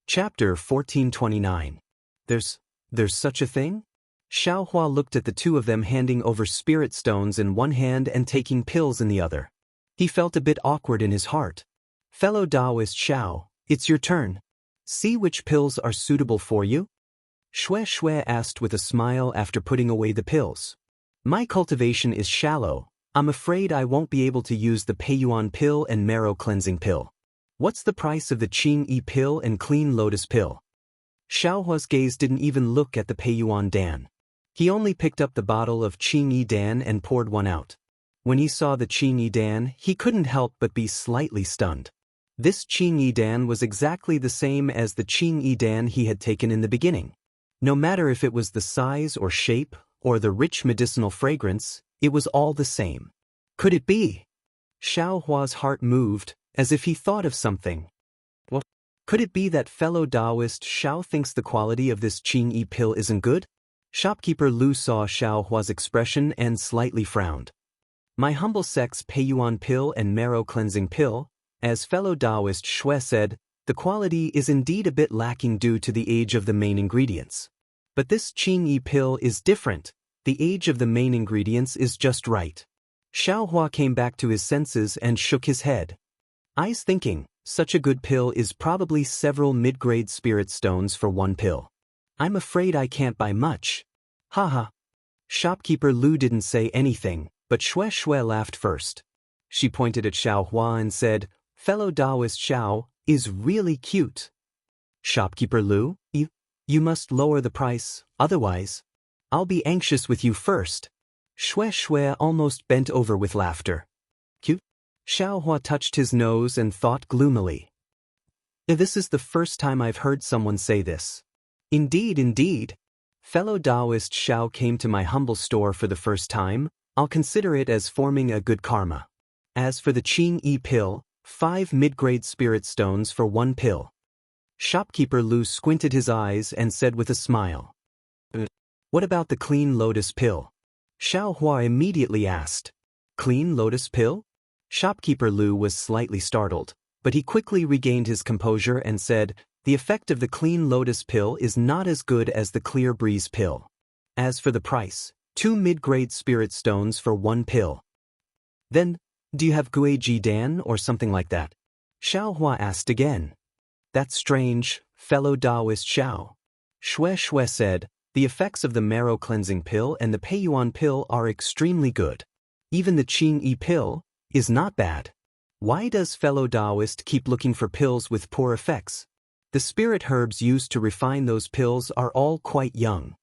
Chapter 1429. There's such a thing? Xiaohua looked at the two of them handing over spirit stones in one hand and taking pills in the other. He felt a bit awkward in his heart. Fellow Daoist Xiao, it's your turn. See which pills are suitable for you? Shui asked with a smile after putting away the pills. My cultivation is shallow. I'm afraid I won't be able to use the Peiyuan pill and marrow cleansing pill. What's the price of the Qingyi pill and clean lotus pill? Xiaohua's gaze didn't even look at the Peiyuan Dan. He only picked up the bottle of Qingyi Dan and poured one out. When he saw the Qingyi Dan, he couldn't help but be slightly stunned. This Qingyi Dan was exactly the same as the Qingyi Dan he had taken in the beginning. No matter if it was the size or shape, or the rich medicinal fragrance, it was all the same. Could it be? Xiaohua's heart moved, as if he thought of something. Well, could it be that fellow Daoist Xiao thinks the quality of this Qingyi pill isn't good? Shopkeeper Lu saw Xiaohua's expression and slightly frowned. My humble sex Peiyuan pill and marrow cleansing pill, as fellow Daoist Shui said, the quality is indeed a bit lacking due to the age of the main ingredients. But this Qingyi pill is different. The age of the main ingredients is just right. Xiaohua came back to his senses and shook his head. I's thinking, such a good pill is probably several mid-grade spirit stones for one pill. I'm afraid I can't buy much. Haha. Shopkeeper Lu didn't say anything, but Shui laughed first. She pointed at Xiaohua and said, Fellow Daoist Xiao is really cute. Shopkeeper Lu, you must lower the price, otherwise, I'll be anxious with you first. Shui almost bent over with laughter. Cute? Xiaohua touched his nose and thought gloomily. This is the first time I've heard someone say this. Indeed. Fellow Daoist Xiao came to my humble store for the first time. I'll consider it as forming a good karma. As for the Qingyi pill, 5 mid-grade spirit stones for one pill. Shopkeeper Lu squinted his eyes and said with a smile. What about the clean lotus pill? Xiaohua immediately asked. Clean lotus pill? Shopkeeper Lu was slightly startled, but he quickly regained his composure and said, the effect of the clean lotus pill is not as good as the clear breeze pill. As for the price, 2 mid-grade spirit stones for one pill. Then, do you have Guiji Dan or something like that? Xiaohua asked again. That's strange, fellow Daoist Xiao. Shui said, the effects of the marrow cleansing pill and the Peiyuan pill are extremely good. Even the Qingyi pill is not bad. Why does fellow Daoist keep looking for pills with poor effects? The spirit herbs used to refine those pills are all quite young.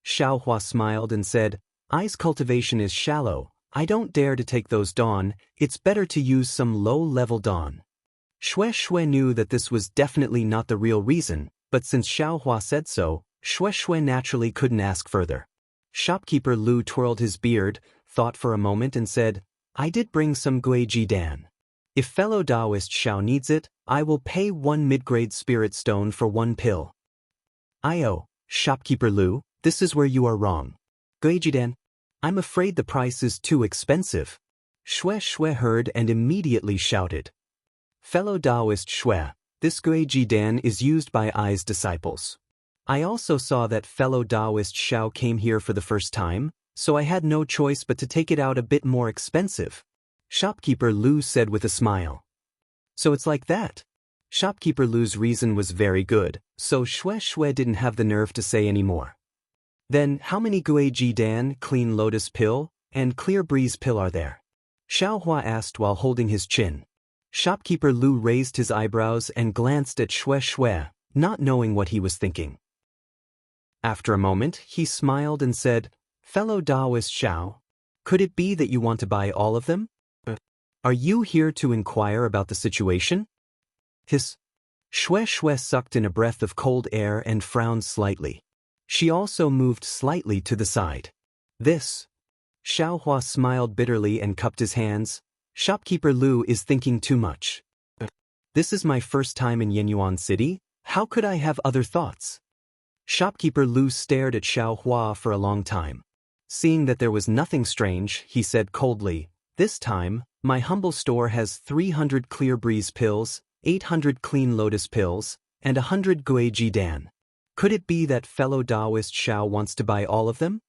Xiaohua smiled and said, I's cultivation is shallow. I don't dare to take those dawn. It's better to use some low-level dawn. Shui knew that this was definitely not the real reason, but since Xiaohua said so, Shui naturally couldn't ask further. Shopkeeper Lu twirled his beard, thought for a moment and said, I did bring some Guiji Dan. If fellow Daoist Xiao needs it, I will pay 1 mid-grade spirit stone for one pill. Shopkeeper Lu, this is where you are wrong. Guiji Dan, I'm afraid the price is too expensive. Shui heard and immediately shouted. Fellow Daoist Shui, this Guiji Dan is used by I's disciples. I also saw that fellow Daoist Xiao came here for the first time, so I had no choice but to take it out a bit more expensive. Shopkeeper Lu said with a smile. So it's like that. Shopkeeper Lu's reason was very good, so Shui didn't have the nerve to say any more. Then, how many Guiji Dan, clean lotus pill, and clear breeze pill are there? Xiaohua asked while holding his chin. Shopkeeper Lu raised his eyebrows and glanced at Shui, not knowing what he was thinking. After a moment, he smiled and said, Fellow Daoist Xiao, could it be that you want to buy all of them? Are you here to inquire about the situation? Hiss. Shui sucked in a breath of cold air and frowned slightly. She also moved slightly to the side. This. Xiaohua smiled bitterly and cupped his hands. Shopkeeper Lu is thinking too much. This is my first time in Yenyuan City. How could I have other thoughts? Shopkeeper Lu stared at Xiaohua for a long time. Seeing that there was nothing strange, he said coldly, This time, my humble store has 300 clear breeze pills, 800 clean lotus pills, and 100 Guiji Dan. Could it be that fellow Daoist Xiao wants to buy all of them?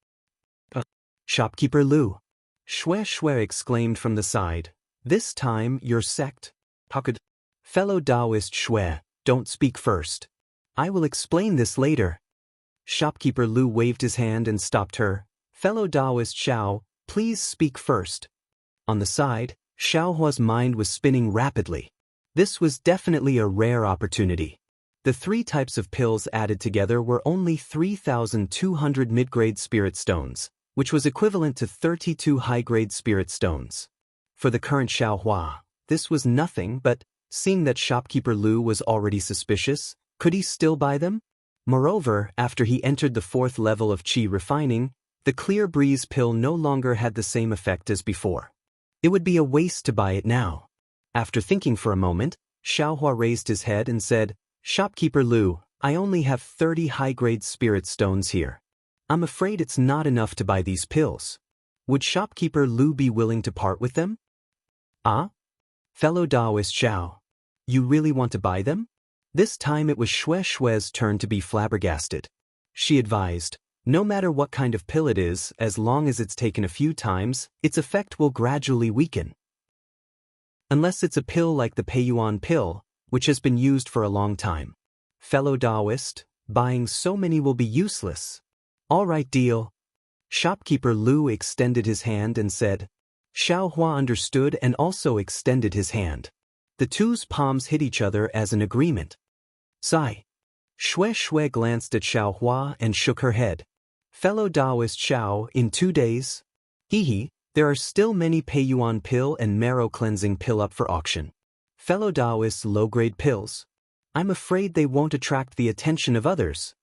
Shopkeeper Lu. Shue exclaimed from the side. This time, your sect. Hakad. Fellow Daoist Shue, don't speak first. I will explain this later. Shopkeeper Lu waved his hand and stopped her. Fellow Daoist Xiao, please speak first. On the side, Xiaohua's mind was spinning rapidly. This was definitely a rare opportunity. The 3 types of pills added together were only 3,200 mid-grade spirit stones, which was equivalent to 32 high-grade spirit stones. For the current Xiaohua, this was nothing, but, seeing that shopkeeper Lu was already suspicious, could he still buy them? Moreover, after he entered the 4th level of qi refining, the clear breeze pill no longer had the same effect as before. It would be a waste to buy it now. After thinking for a moment, Xiaohua raised his head and said, Shopkeeper Lu, I only have 30 high-grade spirit stones here. I'm afraid it's not enough to buy these pills. Would shopkeeper Lu be willing to part with them? Ah? Fellow Daoist Xiao. You really want to buy them? This time it was Shue's turn to be flabbergasted. She advised, no matter what kind of pill it is, as long as it's taken a few times, its effect will gradually weaken. Unless it's a pill like the Peiyuan pill, which has been used for a long time. Fellow Daoist, buying so many will be useless. All right, deal. Shopkeeper Lu extended his hand and said. Xiaohua understood and also extended his hand. The two's palms hit each other as an agreement. Sigh. Shue glanced at Xiaohua and shook her head. Fellow Daoist Xiao, in 2 days? There are still many Peiyuan pill and marrow cleansing pill up for auction. Fellow Daoist low-grade pills. I'm afraid they won't attract the attention of others.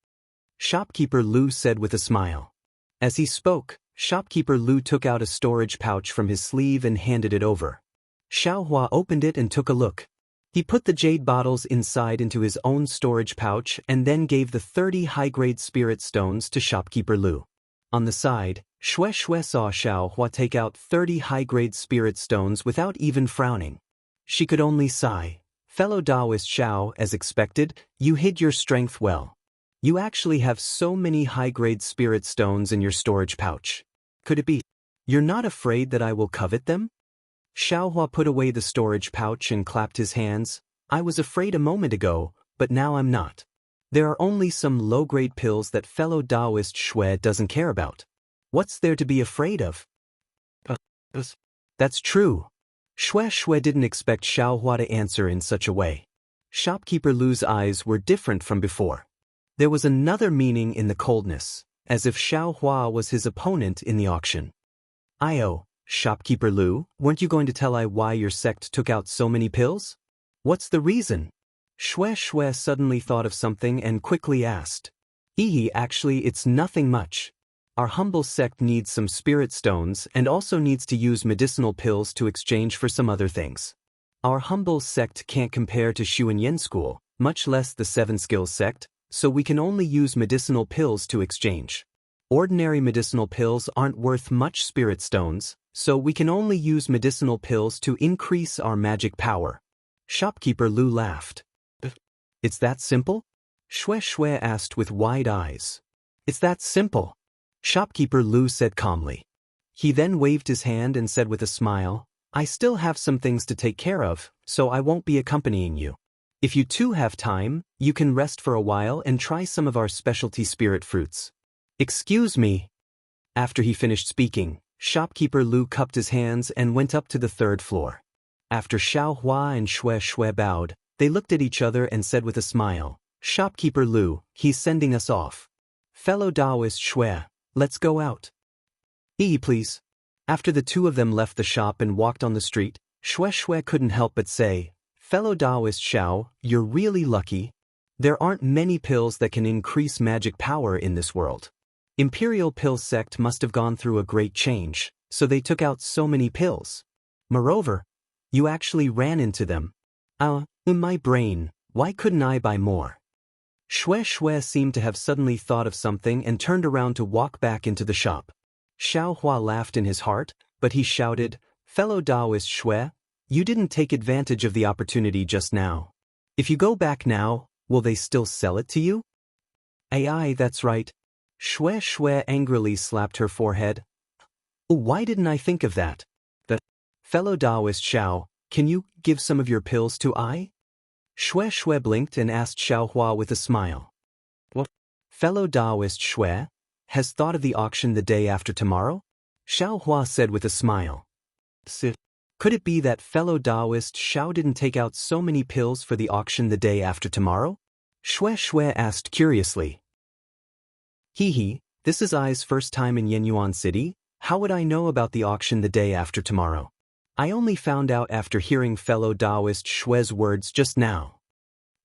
Shopkeeper Lu said with a smile. As he spoke, Shopkeeper Lu took out a storage pouch from his sleeve and handed it over. Xiaohua opened it and took a look. He put the jade bottles inside into his own storage pouch and then gave the 30 high-grade spirit stones to Shopkeeper Lu. On the side, Shue saw Xiaohua take out 30 high-grade spirit stones without even frowning. She could only sigh. Fellow Daoist Xiao, as expected, you hid your strength well. You actually have so many high-grade spirit stones in your storage pouch. Could it be? You're not afraid that I will covet them? Xiaohua put away the storage pouch and clapped his hands. I was afraid a moment ago, but now I'm not. There are only some low-grade pills that fellow Daoist Shue doesn't care about. What's there to be afraid of? That's true. Shue didn't expect Xiaohua to answer in such a way. Shopkeeper Lu's eyes were different from before. There was another meaning in the coldness, as if Xiaohua was his opponent in the auction. Shopkeeper Lu, weren't you going to tell I why your sect took out so many pills? What's the reason? Shue suddenly thought of something and quickly asked. Actually it's nothing much. Our humble sect needs some spirit stones and also needs to use medicinal pills to exchange for some other things. Our humble sect can't compare to Shu and Yen school, much less the 7 skills sect, so we can only use medicinal pills to exchange. Ordinary medicinal pills aren't worth much spirit stones, so we can only use medicinal pills to increase our magic power. Shopkeeper Lu laughed. It's that simple? Shue asked with wide eyes. It's that simple. Shopkeeper Lu said calmly. He then waved his hand and said with a smile, I still have some things to take care of, so I won't be accompanying you. If you two have time, you can rest for a while and try some of our specialty spirit fruits. Excuse me. After he finished speaking, Shopkeeper Lu cupped his hands and went up to the 3rd floor. After Xiaohua and Shue bowed, they looked at each other and said with a smile, Shopkeeper Lu, he's sending us off. Fellow Daoist Shue, let's go out. Please. After the two of them left the shop and walked on the street, Shue couldn't help but say, Fellow Daoist Xiao, you're really lucky. There aren't many pills that can increase magic power in this world. Imperial Pill Sect must have gone through a great change, so they took out so many pills. Moreover, you actually ran into them. In my brain, why couldn't I buy more? Shue seemed to have suddenly thought of something and turned around to walk back into the shop. Xiaohua laughed in his heart, but he shouted, Fellow Daoist Shue, you didn't take advantage of the opportunity just now. If you go back now, Will they still sell it to you? Aye, that's right. Shui Shui angrily slapped her forehead. Why didn't I think of that? The fellow Daoist Xiao, can you give some of your pills to I? Shui Shui blinked and asked Xiaohua with a smile. What? Fellow Daoist Shui has thought of the auction the day after tomorrow? Xiaohua said with a smile. Could it be that fellow Daoist Xiao didn't take out so many pills for the auction the day after tomorrow? Shui Shui asked curiously. Hee, this is I's first time in Yenyuan City. How would I know about the auction the day after tomorrow? I only found out after hearing fellow Daoist Shui's words just now.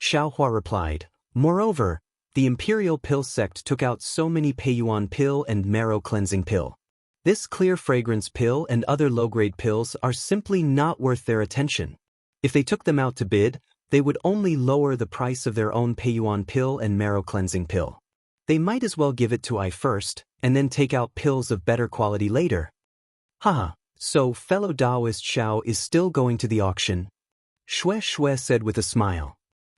Xiaohua replied. Moreover, the Imperial Pill sect took out so many Peiyuan pill and marrow cleansing pill. This clear fragrance pill and other low-grade pills are simply not worth their attention. If they took them out to bid, they would only lower the price of their own Peiyuan pill and marrow cleansing pill. They might as well give it to I first, and then take out pills of better quality later. Haha, so fellow Daoist Xiao is still going to the auction? Shui Shui said with a smile.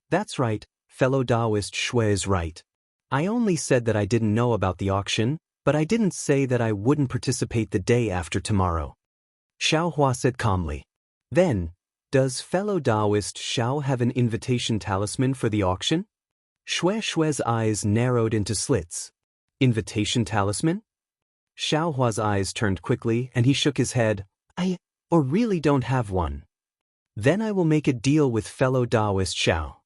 That's right, fellow Daoist Shui is right. I only said that I didn't know about the auction, but I didn't say that I wouldn't participate the day after tomorrow. Xiaohua said calmly. Then, does fellow Daoist Xiao have an invitation talisman for the auction? Shui Shui's eyes narrowed into slits. Invitation talisman? Xiaohua's eyes turned quickly and he shook his head. I really don't have one. Then I will make a deal with fellow Daoist Xiao.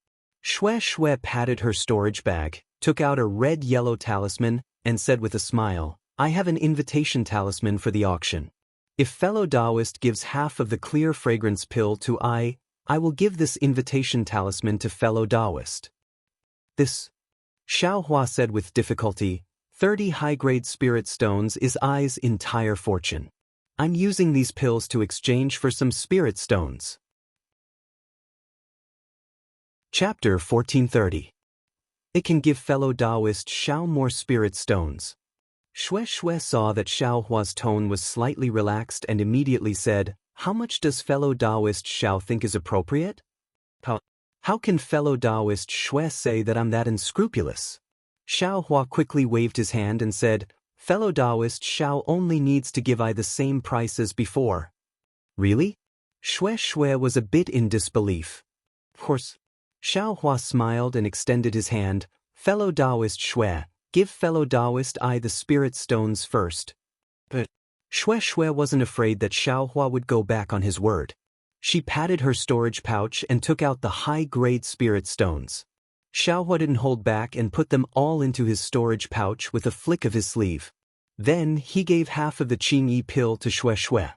Shui Shui patted her storage bag, took out a red-yellow talisman, and said with a smile, I have an invitation talisman for the auction. If fellow Daoist gives half of the clear fragrance pill to I will give this invitation talisman to fellow Daoist. This, Xiaohua said with difficulty, 30 high-grade spirit stones is I's entire fortune. I'm using these pills to exchange for some spirit stones. Chapter 1430. It can give fellow Daoist Xiao more spirit stones. Shui Shui saw that Xiaohua's tone was slightly relaxed and immediately said, How much does fellow Daoist Xiao think is appropriate? How can fellow Daoist Shui say that I'm that unscrupulous? Xiaohua quickly waved his hand and said, Fellow Daoist Xiao only needs to give I the same price as before. Really? Shui Shui was a bit in disbelief. Of course. Xiaohua smiled and extended his hand. Fellow Daoist Shui, give fellow Daoist I the spirit stones first. But Shui Shui wasn't afraid that Xiaohua would go back on his word. She patted her storage pouch and took out the high-grade spirit stones. Xiaohua didn't hold back and put them all into his storage pouch with a flick of his sleeve. Then he gave half of the Qingyi pill to Shui Shui.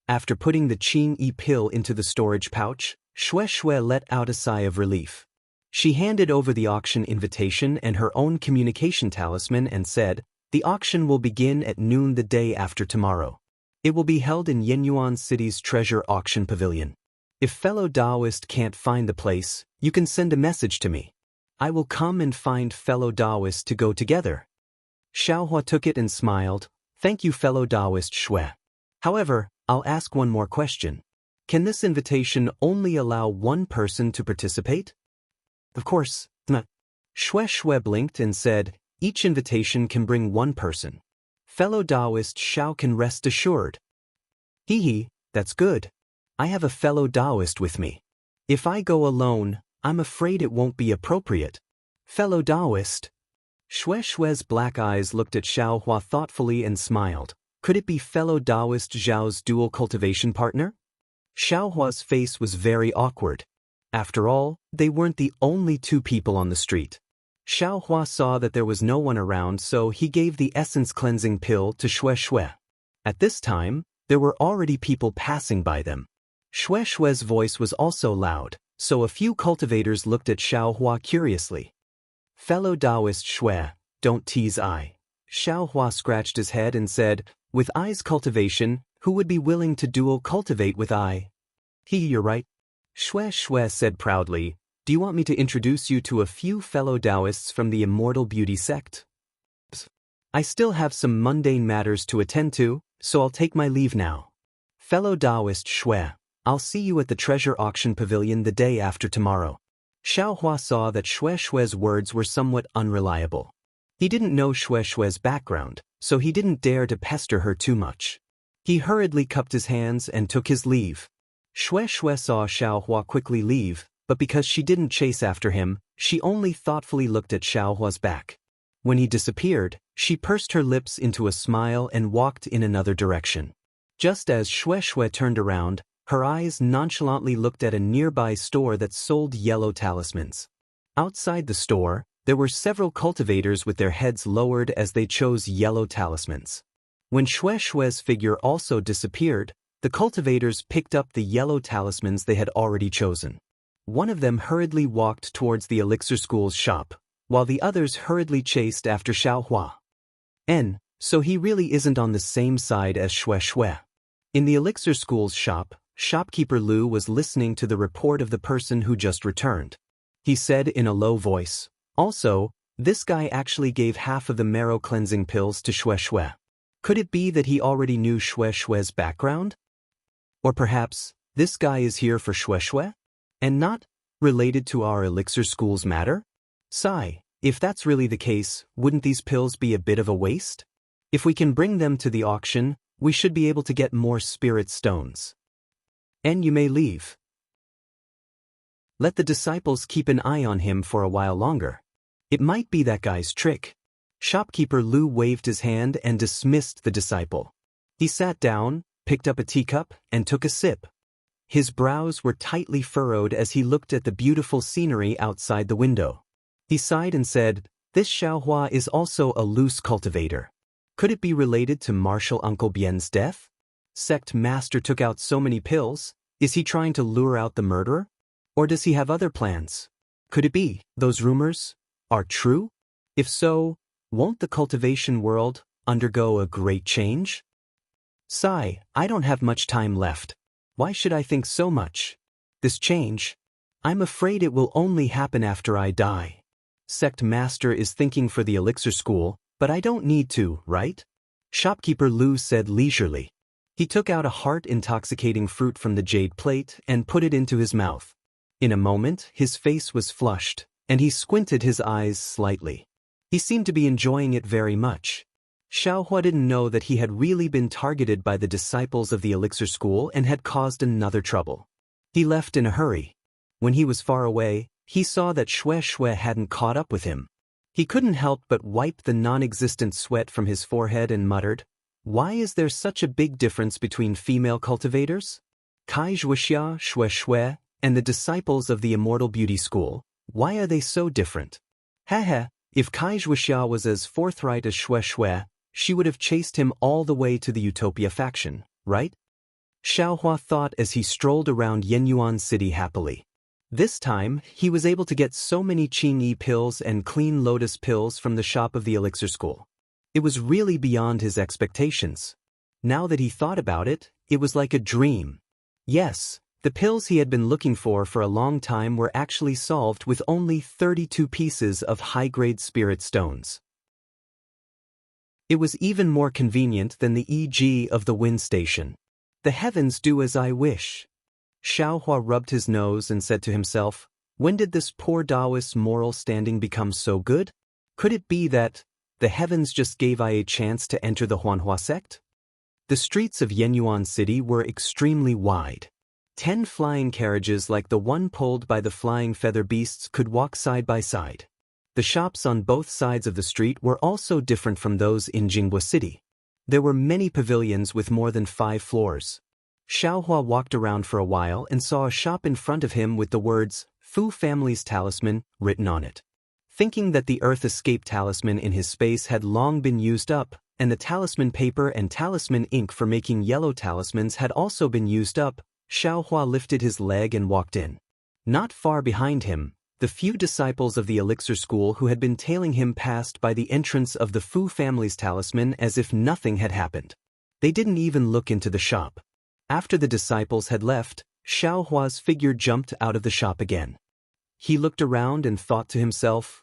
After putting the Qingyi pill into the storage pouch, Shui Shui let out a sigh of relief. She handed over the auction invitation and her own communication talisman and said, The auction will begin at noon the day after tomorrow. It will be held in Yenyuan City's Treasure Auction Pavilion. If fellow Daoist can't find the place, you can send a message to me. I will come and find fellow Daoist to go together. Xiaohua took it and smiled. Thank you, fellow Daoist Shui. However, I'll ask one more question. Can this invitation only allow one person to participate? Of course. Shui Shui blinked and said, Each invitation can bring one person. Fellow Daoist Xiao can rest assured. Hee, that's good. I have a fellow Daoist with me. If I go alone, I'm afraid it won't be appropriate. Fellow Daoist. Shui Shui's black eyes looked at Xiaohua thoughtfully and smiled. Could it be fellow Daoist Zhao's dual cultivation partner? Xiaohua's face was very awkward. After all, they weren't the only two people on the street. Xiaohua saw that there was no one around, so he gave the essence cleansing pill to Shui Shui. At this time, there were already people passing by them. Shui Shui's voice was also loud, so a few cultivators looked at Xiaohua curiously. Fellow Daoist Shui, don't tease I. Xiaohua scratched his head and said, With I's cultivation, who would be willing to dual cultivate with I? You're right. Shui Shui said proudly, Do you want me to introduce you to a few fellow Daoists from the Immortal Beauty sect? I still have some mundane matters to attend to, so I'll take my leave now. Fellow Daoist Shui, I'll see you at the Treasure Auction Pavilion the day after tomorrow. Xiaohua saw that Shue's words were somewhat unreliable. He didn't know Shue's background, so he didn't dare to pester her too much. He hurriedly cupped his hands and took his leave. Shui saw Xiaohua quickly leave, but because she didn't chase after him, she only thoughtfully looked at Xiaohua's back. When he disappeared, she pursed her lips into a smile and walked in another direction. Just as Shui turned around, her eyes nonchalantly looked at a nearby store that sold yellow talismans. Outside the store, there were several cultivators with their heads lowered as they chose yellow talismans. When Shue's figure also disappeared, the cultivators picked up the yellow talismans they had already chosen. One of them hurriedly walked towards the elixir school's shop, while the others hurriedly chased after Xiaohua. So he really isn't on the same side as Shui. In the elixir school's shop, shopkeeper Lu was listening to the report of the person who just returned. He said in a low voice, "Also, this guy actually gave half of the marrow cleansing pills to Shui. Could it be that he already knew Shue's background? Or perhaps, this guy is here for Shui, and not related to our elixir school's matter? Sigh, if that's really the case, wouldn't these pills be a bit of a waste? If we can bring them to the auction, we should be able to get more spirit stones. And you may leave. Let the disciples keep an eye on him for a while longer. It might be that guy's trick." Shopkeeper Lu waved his hand and dismissed the disciple. He sat down, picked up a teacup, and took a sip. His brows were tightly furrowed as he looked at the beautiful scenery outside the window. He sighed and said, "This Xiaohua is also a loose cultivator. Could it be related to Martial Uncle Bien's death? Sect Master took out so many pills, is he trying to lure out the murderer? Or does he have other plans? Could it be those rumors are true? If so, won't the cultivation world undergo a great change? Sigh, I don't have much time left. Why should I think so much? This change, I'm afraid it will only happen after I die. Sect Master is thinking for the elixir school, but I don't need to, right?" Shopkeeper Lu said leisurely. He took out a heart-intoxicating fruit from the jade plate and put it into his mouth. In a moment, his face was flushed, and he squinted his eyes slightly. He seemed to be enjoying it very much. Xiaohua didn't know that he had really been targeted by the disciples of the elixir school and had caused another trouble. He left in a hurry. When he was far away, he saw that Shui hadn't caught up with him. He couldn't help but wipe the non-existent sweat from his forehead and muttered, "Why is there such a big difference between female cultivators? Wuxia, Shui, and the disciples of the Immortal Beauty School, why are they so different? Haha, if Wuxia was as forthright as Shui, she would have chased him all the way to the Utopia faction, right?" Xiaohua thought as he strolled around Yenyuan City happily. This time, he was able to get so many Qingyi pills and clean lotus pills from the shop of the elixir school. It was really beyond his expectations. Now that he thought about it, it was like a dream. Yes, the pills he had been looking for a long time were actually solved with only 32 pieces of high-grade spirit stones. It was even more convenient than the EG of the wind station. The heavens do as I wish. Xiaohua rubbed his nose and said to himself, when did this poor Daoist's moral standing become so good? Could it be that the heavens just gave I a chance to enter the Huanhua sect? The streets of Yenyuan City were extremely wide. 10 flying carriages like the one pulled by the flying feather beasts could walk side by side. The shops on both sides of the street were also different from those in Jinghua City. There were many pavilions with more than 5 floors. Xiaohua walked around for a while and saw a shop in front of him with the words, Fu Family's Talisman, written on it. Thinking that the Earth Escape talisman in his space had long been used up, and the talisman paper and talisman ink for making yellow talismans had also been used up, Xiaohua lifted his leg and walked in. Not far behind him, the few disciples of the elixir school who had been tailing him passed by the entrance of the Fu Family's Talisman as if nothing had happened. They didn't even look into the shop. After the disciples had left, Xiaohua's figure jumped out of the shop again. He looked around and thought to himself,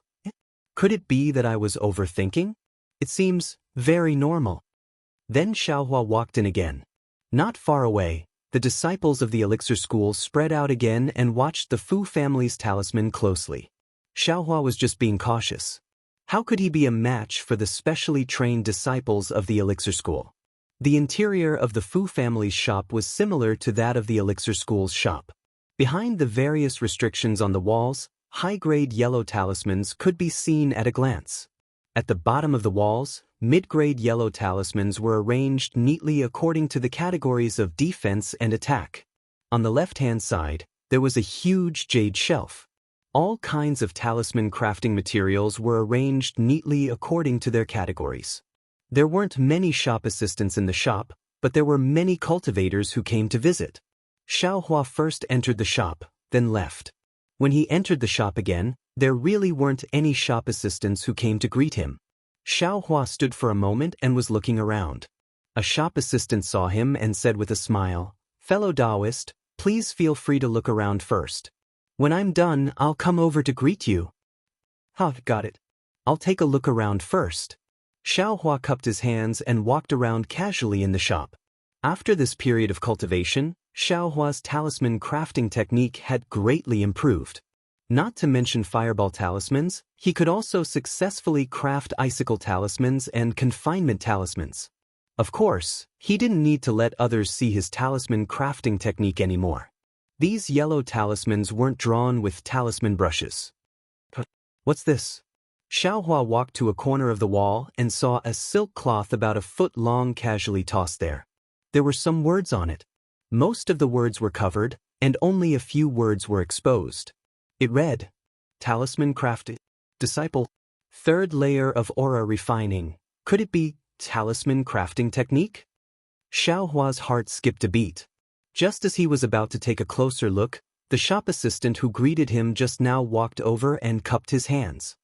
could it be that I was overthinking? It seems very normal. Then Xiaohua walked in again. Not far away, The disciples of the elixir school spread out again and watched the Fu family's talisman closely. Xiaohua was just being cautious. How could he be a match for the specially trained disciples of the elixir school? The interior of the Fu family's shop was similar to that of the elixir school's shop. Behind the various restrictions on the walls, high-grade yellow talismans could be seen at a glance. At the bottom of the walls, mid-grade yellow talismans were arranged neatly according to the categories of defense and attack. On the left-hand side, there was a huge jade shelf. All kinds of talisman crafting materials were arranged neatly according to their categories. There weren't many shop assistants in the shop, but there were many cultivators who came to visit. Xiaohua first entered the shop, then left. When he entered the shop again, there really weren't any shop assistants who came to greet him. Xiaohua stood for a moment and was looking around. A shop assistant saw him and said with a smile, "Fellow Daoist, please feel free to look around first. When I'm done, I'll come over to greet you." Got it. I'll take a look around first." Xiaohua cupped his hands and walked around casually in the shop. After this period of cultivation, Xiaohua's talisman crafting technique had greatly improved. Not to mention fireball talismans, he could also successfully craft icicle talismans and confinement talismans. Of course, he didn't need to let others see his talisman crafting technique anymore. These yellow talismans weren't drawn with talisman brushes. What's this? Xiaohua walked to a corner of the wall and saw a silk cloth about a foot long casually tossed there. There were some words on it. Most of the words were covered, and only a few words were exposed. It read, "Talisman crafted. Disciple. Third layer of aura refining. Could it be talisman crafting technique?" Xiaohua's heart skipped a beat. Just as he was about to take a closer look, the shop assistant who greeted him just now walked over and cupped his hands.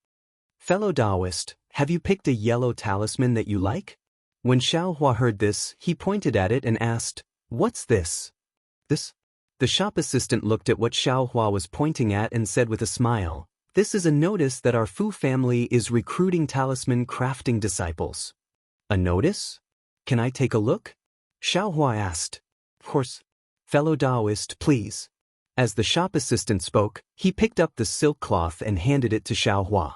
"Fellow Daoist, have you picked a yellow talisman that you like?" When Xiaohua heard this, he pointed at it and asked, "What's this?" "This?" The shop assistant looked at what Xiaohua was pointing at and said with a smile, "This is a notice that our Fu family is recruiting talisman crafting disciples." "A notice? Can I take a look?" Xiaohua asked. "Of course. Fellow Daoist, please." As the shop assistant spoke, he picked up the silk cloth and handed it to Xiaohua.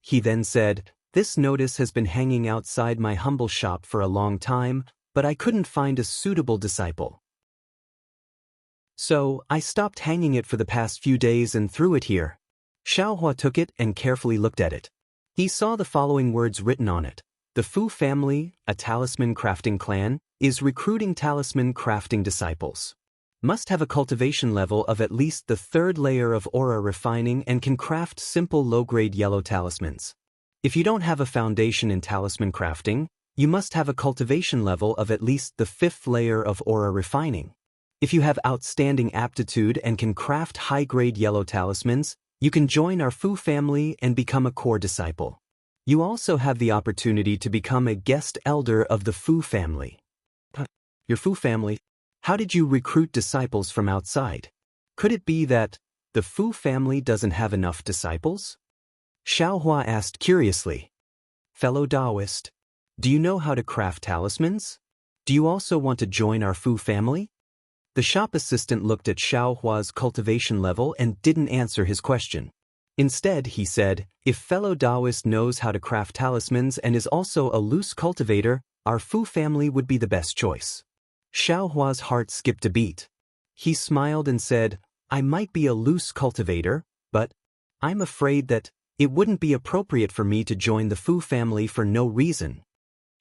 He then said, "This notice has been hanging outside my humble shop for a long time, but I couldn't find a suitable disciple. So I stopped hanging it for the past few days and threw it here." Xiaohua took it and carefully looked at it. He saw the following words written on it. "The Fu family, a talisman crafting clan, is recruiting talisman crafting disciples. Must have a cultivation level of at least the third layer of aura refining and can craft simple low-grade yellow talismans. If you don't have a foundation in talisman crafting, you must have a cultivation level of at least the fifth layer of aura refining. If you have outstanding aptitude and can craft high-grade yellow talismans, you can join our Fu family and become a core disciple. You also have the opportunity to become a guest elder of the Fu family." "Your Fu family? How did you recruit disciples from outside? Could it be that the Fu family doesn't have enough disciples?" Xiaohua asked curiously. "Fellow Daoist, do you know how to craft talismans? Do you also want to join our Fu family?" The shop assistant looked at Xiaohua's cultivation level and didn't answer his question. Instead, he said, "If fellow Daoist knows how to craft talismans and is also a loose cultivator, our Fu family would be the best choice." Xiaohua's heart skipped a beat. He smiled and said, "I might be a loose cultivator, but I'm afraid that it wouldn't be appropriate for me to join the Fu family for no reason."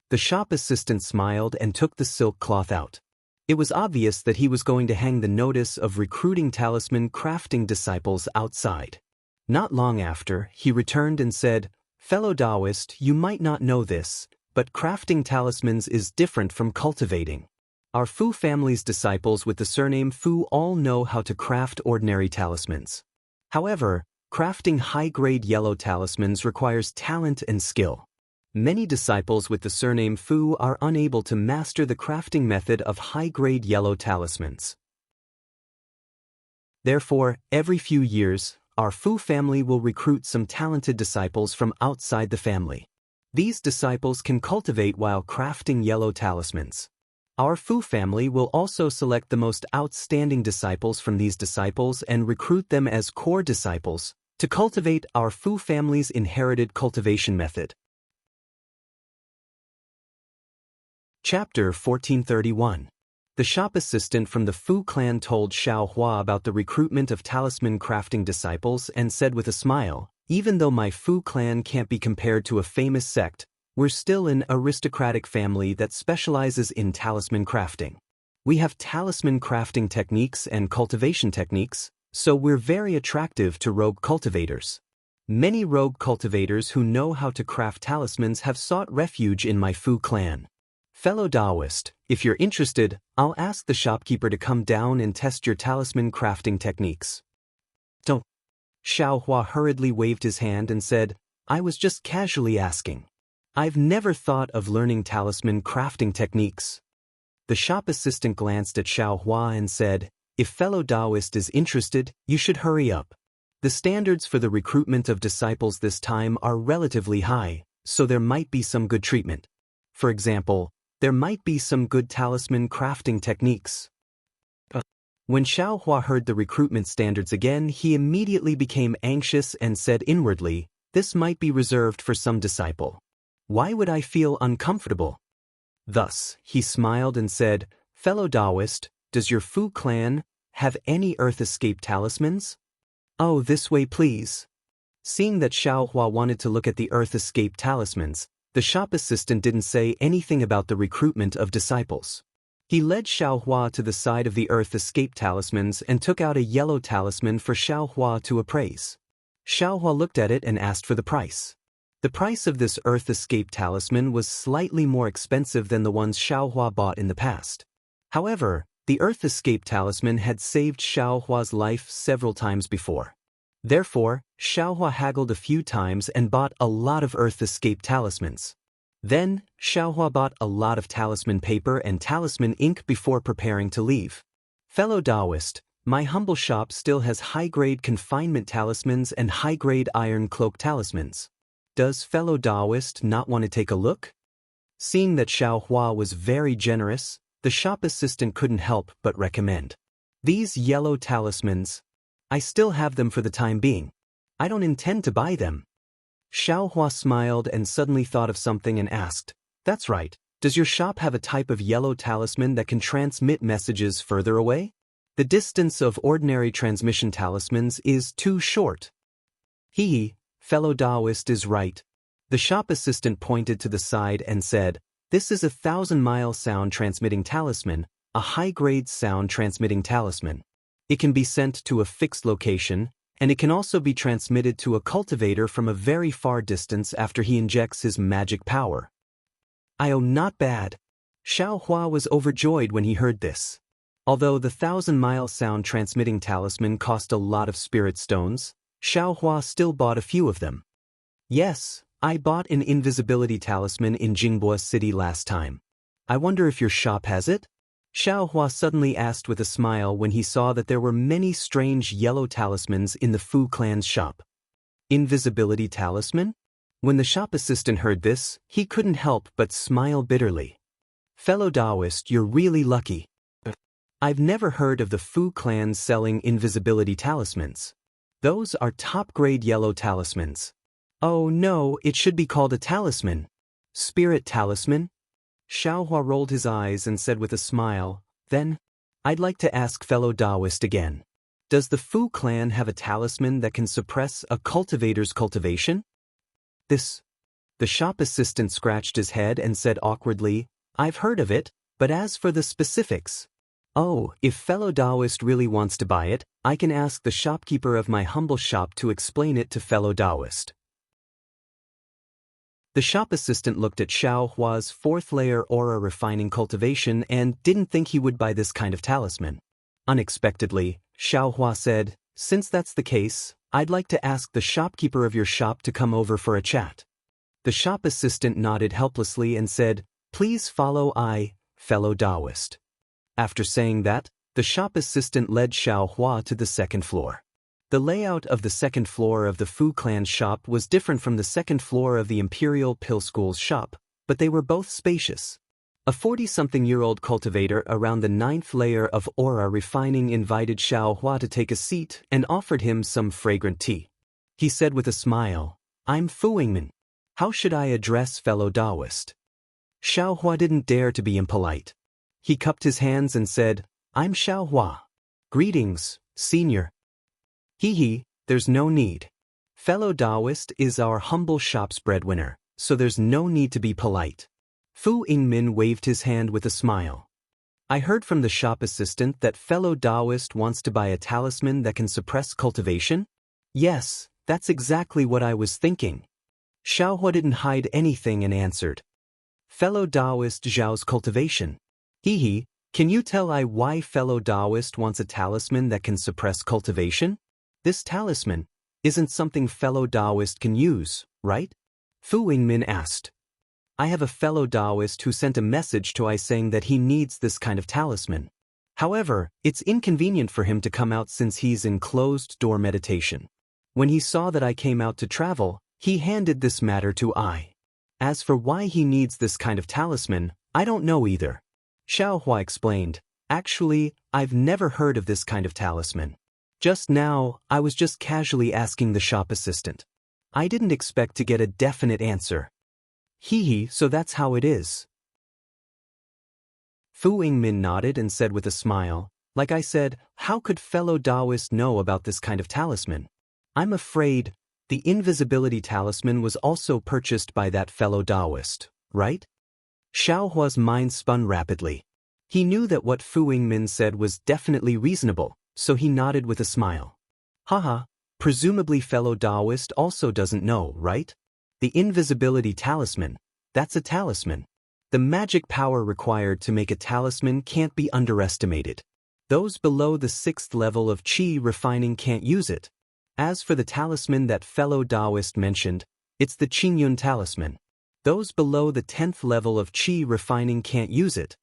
The shop assistant smiled and took the silk cloth out. It was obvious that he was going to hang the notice of recruiting talisman crafting disciples outside. Not long after, he returned and said, "Fellow Daoist, you might not know this, but crafting talismans is different from cultivating. Our Fu family's disciples with the surname Fu all know how to craft ordinary talismans. However, crafting high-grade yellow talismans requires talent and skill. Many disciples with the surname Fu are unable to master the crafting method of high-grade yellow talismans. Therefore, every few years, our Fu family will recruit some talented disciples from outside the family. These disciples can cultivate while crafting yellow talismans. Our Fu family will also select the most outstanding disciples from these disciples and recruit them as core disciples to cultivate our Fu family's inherited cultivation method. Chapter 1431. The shop assistant from the Fu clan told Xiao Hua about the recruitment of talisman crafting disciples and said with a smile, "Even though my Fu clan can't be compared to a famous sect, we're still an aristocratic family that specializes in talisman crafting. We have talisman crafting techniques and cultivation techniques, so we're very attractive to rogue cultivators. Many rogue cultivators who know how to craft talismans have sought refuge in my Fu clan. Fellow Daoist, if you're interested, I'll ask the shopkeeper to come down and test your talisman crafting techniques." Don't. Xiao Hua hurriedly waved his hand and said, "I was just casually asking. I've never thought of learning talisman crafting techniques." The shop assistant glanced at Xiao Hua and said, "If fellow Daoist is interested, you should hurry up. The standards for the recruitment of disciples this time are relatively high, so there might be some good treatment. For example, there might be some good talisman crafting techniques." When Xiao Hua heard the recruitment standards again, he immediately became anxious and said inwardly, "This might be reserved for some disciple. Why would I feel uncomfortable?" Thus, he smiled and said, "Fellow Daoist, does your Fu clan have any Earth Escape talismans?" "Oh, this way please." Seeing that Xiao Hua wanted to look at the Earth Escape talismans, the shop assistant didn't say anything about the recruitment of disciples. He led Xiao Hua to the side of the Earth Escape talismans and took out a yellow talisman for Xiao Hua to appraise. Xiao Hua looked at it and asked for the price. The price of this Earth Escape talisman was slightly more expensive than the ones Xiao Hua bought in the past. However, the Earth Escape talisman had saved Xiao Hua's life several times before. Therefore, Xiao Hua haggled a few times and bought a lot of Earth Escape talismans. Then, Xiao Hua bought a lot of talisman paper and talisman ink before preparing to leave. "Fellow Daoist, my humble shop still has high-grade confinement talismans and high-grade iron cloak talismans. Does fellow Daoist not want to take a look?" Seeing that Xiao Hua was very generous, the shop assistant couldn't help but recommend. "These yellow talismans, I still have them for the time being. I don't intend to buy them." Xiao Hua smiled and suddenly thought of something and asked, "That's right, does your shop have a type of yellow talisman that can transmit messages further away? The distance of ordinary transmission talismans is too short." Fellow Daoist is right. The shop assistant pointed to the side and said, "This is a 1,000-mile sound transmitting talisman, a high-grade sound transmitting talisman. It can be sent to a fixed location, and it can also be transmitted to a cultivator from a very far distance after he injects his magic power." Not bad. Xiao Hua was overjoyed when he heard this. Although the 1,000-mile sound transmitting talisman cost a lot of spirit stones, Xiao Hua still bought a few of them. "Yes, I bought an invisibility talisman in Jingbua City last time. I wonder if your shop has it?" Xiao Hua suddenly asked with a smile when he saw that there were many strange yellow talismans in the Fu clan's shop. Invisibility talisman? When the shop assistant heard this, he couldn't help but smile bitterly. "Fellow Daoist, you're really lucky. I've never heard of the Fu clan selling invisibility talismans. Those are top-grade yellow talismans." "Oh no, it should be called a talisman. Spirit talisman?" Xiao Hua rolled his eyes and said with a smile, "Then, I'd like to ask fellow Daoist again. Does the Fu clan have a talisman that can suppress a cultivator's cultivation?" The shop assistant scratched his head and said awkwardly, "I've heard of it, but as for the specifics..." "Oh, if fellow Daoist really wants to buy it, I can ask the shopkeeper of my humble shop to explain it to fellow Daoist." The shop assistant looked at Xiao Hua's fourth-layer aura refining cultivation and didn't think he would buy this kind of talisman. Unexpectedly, Xiao Hua said, "Since that's the case, I'd like to ask the shopkeeper of your shop to come over for a chat." The shop assistant nodded helplessly and said, "Please follow fellow Daoist." After saying that, the shop assistant led Xiao Hua to the second floor. The layout of the second floor of the Fu clan shop was different from the second floor of the Imperial Pill School's shop, but they were both spacious. A 40-something-year-old cultivator around the 9th layer of aura refining invited Xiao Hua to take a seat and offered him some fragrant tea. He said with a smile, "I'm Fu Yingmin. How should I address fellow Daoist?" Xiao Hua didn't dare to be impolite. He cupped his hands and said, "I'm Xiao Hua. Greetings, senior." Hee, there's no need. Fellow Daoist is our humble shop's breadwinner, so there's no need to be polite. Fu Yingmin waved his hand with a smile. "I heard from the shop assistant that fellow Daoist wants to buy a talisman that can suppress cultivation?" "Yes, that's exactly what I was thinking." Xiao Hua didn't hide anything and answered, "Fellow Daoist Zhao's cultivation." Hee, can you tell I why fellow Daoist wants a talisman that can suppress cultivation? This talisman isn't something fellow Daoist can use, right? Fu Yingmin asked. "I have a fellow Daoist who sent a message to I saying that he needs this kind of talisman. However, it's inconvenient for him to come out since he's in closed-door meditation. When he saw that I came out to travel, he handed this matter to I. As for why he needs this kind of talisman, I don't know either." Xiao Hua explained, "Actually, I've never heard of this kind of talisman. Just now, I was just casually asking the shop assistant. I didn't expect to get a definite answer." Hee, so that's how it is. Fu Yingmin nodded and said with a smile, "Like I said, how could fellow Daoist know about this kind of talisman? I'm afraid the invisibility talisman was also purchased by that fellow Daoist, right?" Xiao Hua's mind spun rapidly. He knew that what Fu Yingmin said was definitely reasonable, so he nodded with a smile. "Haha, presumably fellow Daoist also doesn't know, right? The invisibility talisman, that's a talisman. The magic power required to make a talisman can't be underestimated. Those below the 6th level of qi refining can't use it. As for the talisman that fellow Daoist mentioned, it's the Qingyun talisman. Those below the 10th level of qi refining can't use it."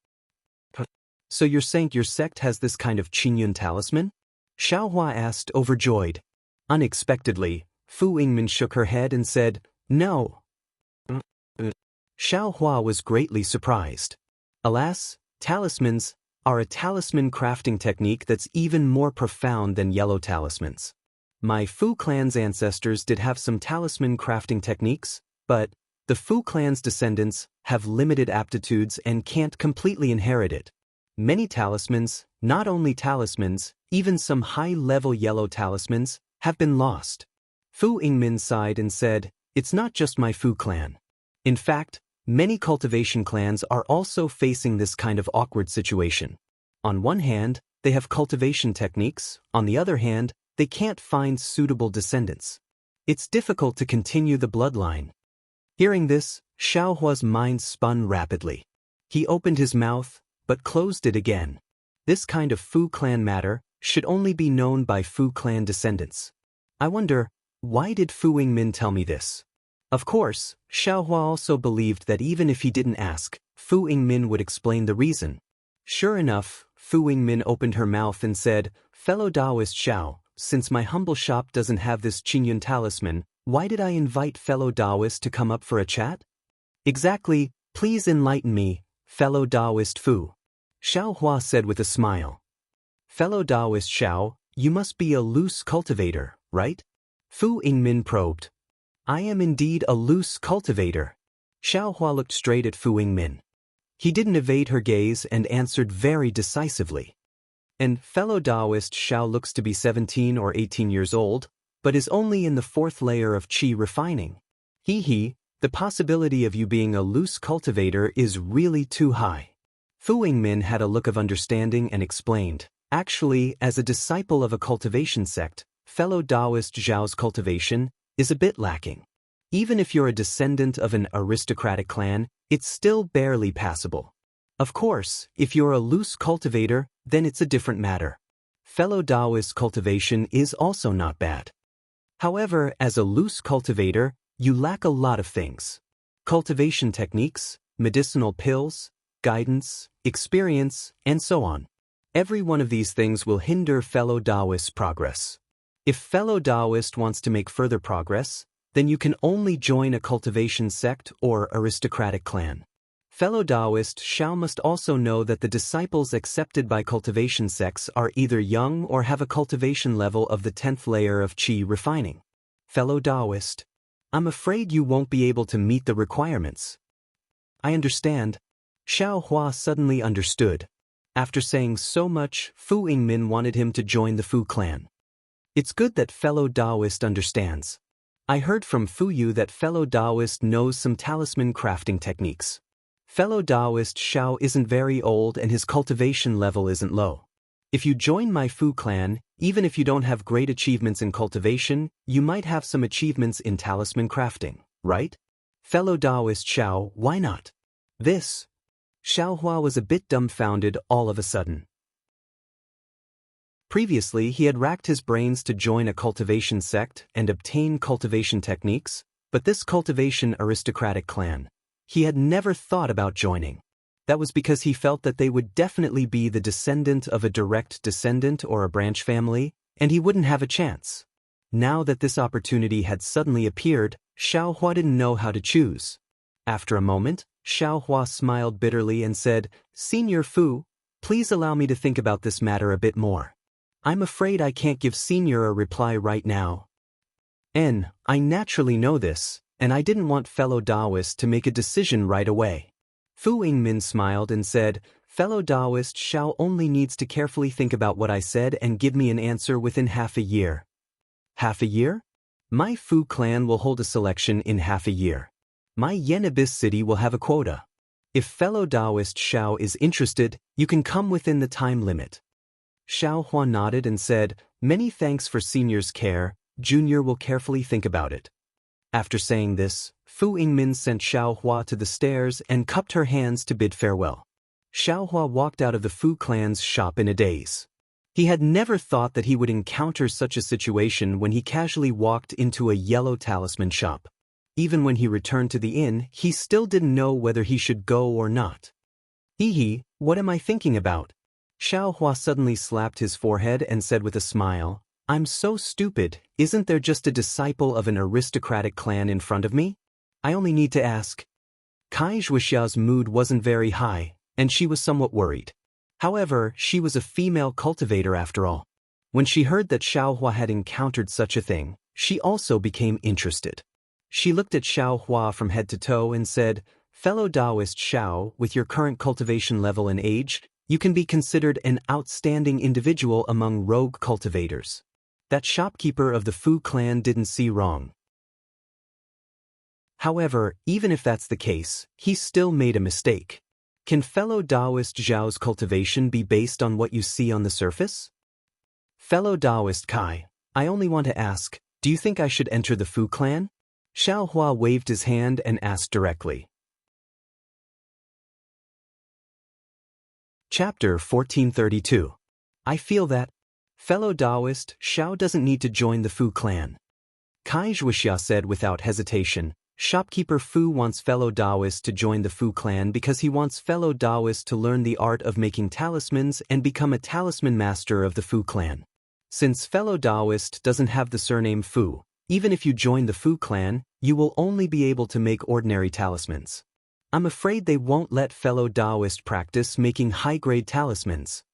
"So you're saying your sect has this kind of Qingyun talisman?" Xiao Hua asked, overjoyed. Unexpectedly, Fu Yingmin shook her head and said, "No." Xiao Hua was greatly surprised. Alas, talismans are a talisman crafting technique that's even more profound than yellow talismans. My Fu clan's ancestors did have some talisman crafting techniques, but the Fu clan's descendants have limited aptitudes and can't completely inherit it. Many talismans, not only talismans, even some high-level yellow talismans, have been lost. Fu Yingmin sighed and said, "It's not just my Fu clan. In fact, many cultivation clans are also facing this kind of awkward situation. On one hand, they have cultivation techniques, on the other hand, they can't find suitable descendants. It's difficult to continue the bloodline." Hearing this, Xiao Hua's mind spun rapidly. He opened his mouth, but closed it again. This kind of Fu clan matter should only be known by Fu clan descendants. I wonder, why did Fu Yingmin tell me this? Of course, Xiao Hua also believed that even if he didn't ask, Fu Yingmin would explain the reason. Sure enough, Fu Yingmin opened her mouth and said, "Fellow Daoist Xiao, since my humble shop doesn't have this Qingyun talisman, why did I invite fellow Daoist to come up for a chat?" "Exactly, please enlighten me, fellow Daoist Fu." Xiao Hua said with a smile. "Fellow Daoist Xiao, you must be a loose cultivator, right?" Fu Yingmin probed. "I am indeed a loose cultivator." Xiao Hua looked straight at Fu Yingmin. He didn't evade her gaze and answered very decisively. "And fellow Daoist Xiao looks to be 17 or 18 years old, but is only in the 4th layer of qi refining. Hee, the possibility of you being a loose cultivator is really too high." Fu Yingmin had a look of understanding and explained, "Actually, as a disciple of a cultivation sect, fellow Daoist Zhao's cultivation is a bit lacking. Even if you're a descendant of an aristocratic clan, it's still barely passable. Of course, if you're a loose cultivator, then it's a different matter. Fellow Daoist cultivation is also not bad. However, as a loose cultivator, you lack a lot of things. Cultivation techniques, medicinal pills, guidance, experience, and so on. Every one of these things will hinder fellow Daoist's progress. If fellow Daoist wants to make further progress, then you can only join a cultivation sect or aristocratic clan." Fellow Daoist Xiao must also know that the disciples accepted by cultivation sects are either young or have a cultivation level of the 10th layer of qi refining. Fellow Daoist, I'm afraid you won't be able to meet the requirements. I understand. Xiao Hua suddenly understood. After saying so much, Fu Yingmin wanted him to join the Fu clan. It's good that fellow Daoist understands. I heard from Fu Yu that fellow Daoist knows some talisman crafting techniques. Fellow Daoist Xiao isn't very old and his cultivation level isn't low. If you join my Fu clan, even if you don't have great achievements in cultivation, you might have some achievements in talisman crafting, right? Fellow Daoist Xiao, why not? This. Xiao Hua was a bit dumbfounded all of a sudden. Previously, he had racked his brains to join a cultivation sect and obtain cultivation techniques, but this cultivation aristocratic clan, he had never thought about joining. That was because he felt that they would definitely be the descendant of a direct descendant or a branch family, and he wouldn't have a chance. Now that this opportunity had suddenly appeared, Xiao Hua didn't know how to choose. After a moment, Xiao Hua smiled bitterly and said, Senior Fu, please allow me to think about this matter a bit more. I'm afraid I can't give Senior a reply right now. I naturally know this, and I didn't want fellow Daoist to make a decision right away. Fu Yingmin smiled and said, Fellow Daoist Xiao only needs to carefully think about what I said and give me an answer within half a year. Half a year? My Fu clan will hold a selection in half a year. My Yen Abyss city will have a quota. If fellow Daoist Xiao is interested, you can come within the time limit. Xiao Hua nodded and said, Many thanks for Senior's care, Junior will carefully think about it. After saying this, Fu Yingmin sent Xiao Hua to the stairs and cupped her hands to bid farewell. Xiao Hua walked out of the Fu clan's shop in a daze. He had never thought that he would encounter such a situation when he casually walked into a yellow talisman shop. Even when he returned to the inn, he still didn't know whether he should go or not. Hee, what am I thinking about? Xiao Hua suddenly slapped his forehead and said with a smile, I'm so stupid, isn't there just a disciple of an aristocratic clan in front of me? I only need to ask. Kai Zhuxia's mood wasn't very high, and she was somewhat worried. However, she was a female cultivator after all. When she heard that Xiao Hua had encountered such a thing, she also became interested. She looked at Xiao Hua from head to toe and said, Fellow Daoist Xiao, with your current cultivation level and age, you can be considered an outstanding individual among rogue cultivators. That shopkeeper of the Fu clan didn't see wrong. However, even if that's the case, he still made a mistake. Can fellow Daoist Zhao's cultivation be based on what you see on the surface? Fellow Daoist Kai, I only want to ask, do you think I should enter the Fu clan? Xiao Hua waved his hand and asked directly. Chapter 1432. I feel that fellow Daoist Xiao doesn't need to join the Fu clan. Kai Zhuxia said without hesitation, Shopkeeper Fu wants fellow Daoist to join the Fu clan because he wants fellow Daoist to learn the art of making talismans and become a talisman master of the Fu clan. Since fellow Daoist doesn't have the surname Fu, even if you join the Fu clan, you will only be able to make ordinary talismans. I'm afraid they won't let fellow Daoist practice making high-grade talismans.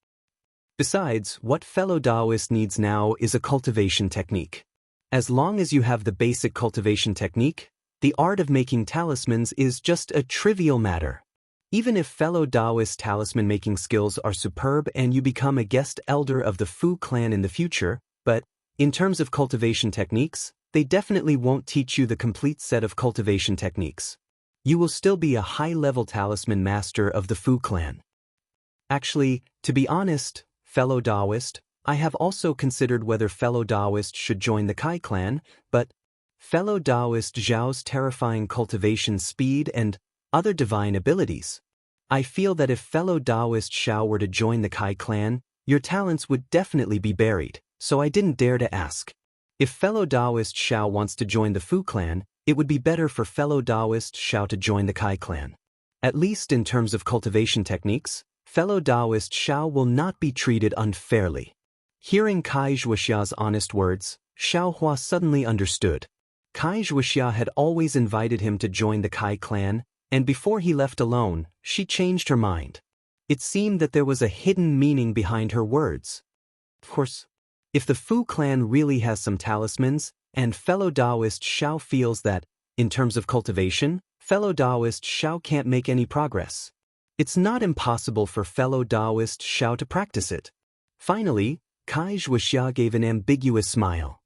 Besides, what fellow Daoist needs now is a cultivation technique. As long as you have the basic cultivation technique, the art of making talismans is just a trivial matter. Even if fellow Daoist talisman making skills are superb and you become a guest elder of the Fu clan in the future, but, in terms of cultivation techniques, they definitely won't teach you the complete set of cultivation techniques. You will still be a high-level talisman master of the Fu clan. Actually, to be honest, fellow Daoist, I have also considered whether fellow Daoist should join the Kai clan, but fellow Daoist Zhao's terrifying cultivation speed and other divine abilities. I feel that if fellow Daoist Xiao were to join the Kai clan, your talents would definitely be buried, so I didn't dare to ask. If fellow Daoist Xiao wants to join the Fu clan, it would be better for fellow Daoist Xiao to join the Kai clan. At least in terms of cultivation techniques, fellow Daoist Xiao will not be treated unfairly. Hearing Kai Zhuxia's honest words, Xiao Hua suddenly understood. Kai Zhuxia had always invited him to join the Kai clan, and before he left alone, she changed her mind. It seemed that there was a hidden meaning behind her words. Of course, if the Fu clan really has some talismans, and fellow Daoist Xiao feels that, in terms of cultivation, fellow Daoist Xiao can't make any progress. It's not impossible for fellow Daoist Xiao to practice it. Finally, Kai Wuxia gave an ambiguous smile.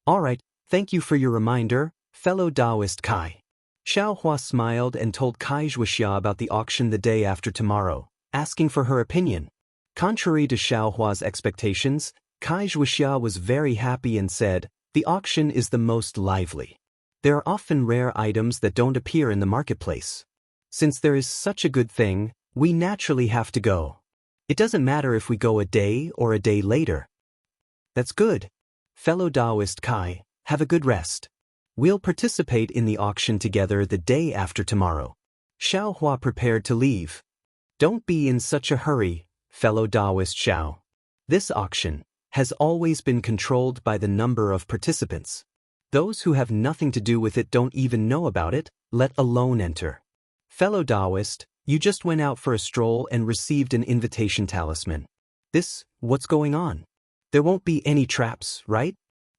All right, thank you for your reminder, fellow Daoist Kai. Xiaohua smiled and told Kai Wuxia about the auction the day after tomorrow, asking for her opinion. Contrary to Xiaohua's expectations, Kai Wuxia was very happy and said, "The auction is the most lively. There are often rare items that don't appear in the marketplace. Since there is such a good thing, we naturally have to go. It doesn't matter if we go a day or a day later." "That's good. Fellow Daoist Kai, have a good rest. We'll participate in the auction together the day after tomorrow." Xiaohua prepared to leave. "Don't be in such a hurry, fellow Daoist Xiao. This auction has always been controlled by the number of participants. Those who have nothing to do with it don't even know about it, let alone enter. Fellow Daoist, you just went out for a stroll and received an invitation talisman. What's going on? There won't be any traps, right?"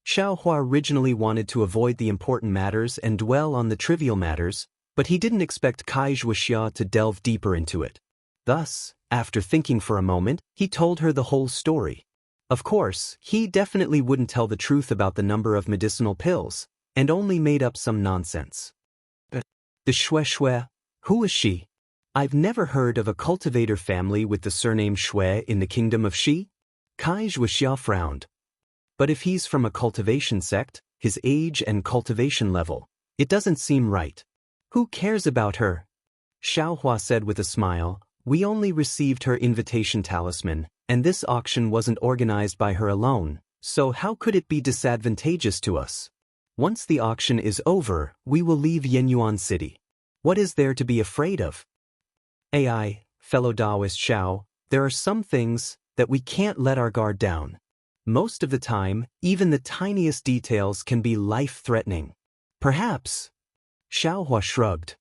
Xiaohua originally wanted to avoid the important matters and dwell on the trivial matters, but he didn't expect Kai Wuxia to delve deeper into it. Thus, after thinking for a moment, he told her the whole story. Of course, he definitely wouldn't tell the truth about the number of medicinal pills, and only made up some nonsense. "The Xue, who is she? I've never heard of a cultivator family with the surname Xue in the kingdom of Xi." Kai Wuxia frowned. "But if he's from a cultivation sect, his age and cultivation level, it doesn't seem right. Who cares about her?" Xiaohua said with a smile, "We only received her invitation talisman, and this auction wasn't organized by her alone, so how could it be disadvantageous to us? Once the auction is over, we will leave Yenyuan City. What is there to be afraid of?" "AI, fellow Daoist Xiao, there are some things that we can't let our guard down. Most of the time, even the tiniest details can be life-threatening. Perhaps." Xiaohua shrugged.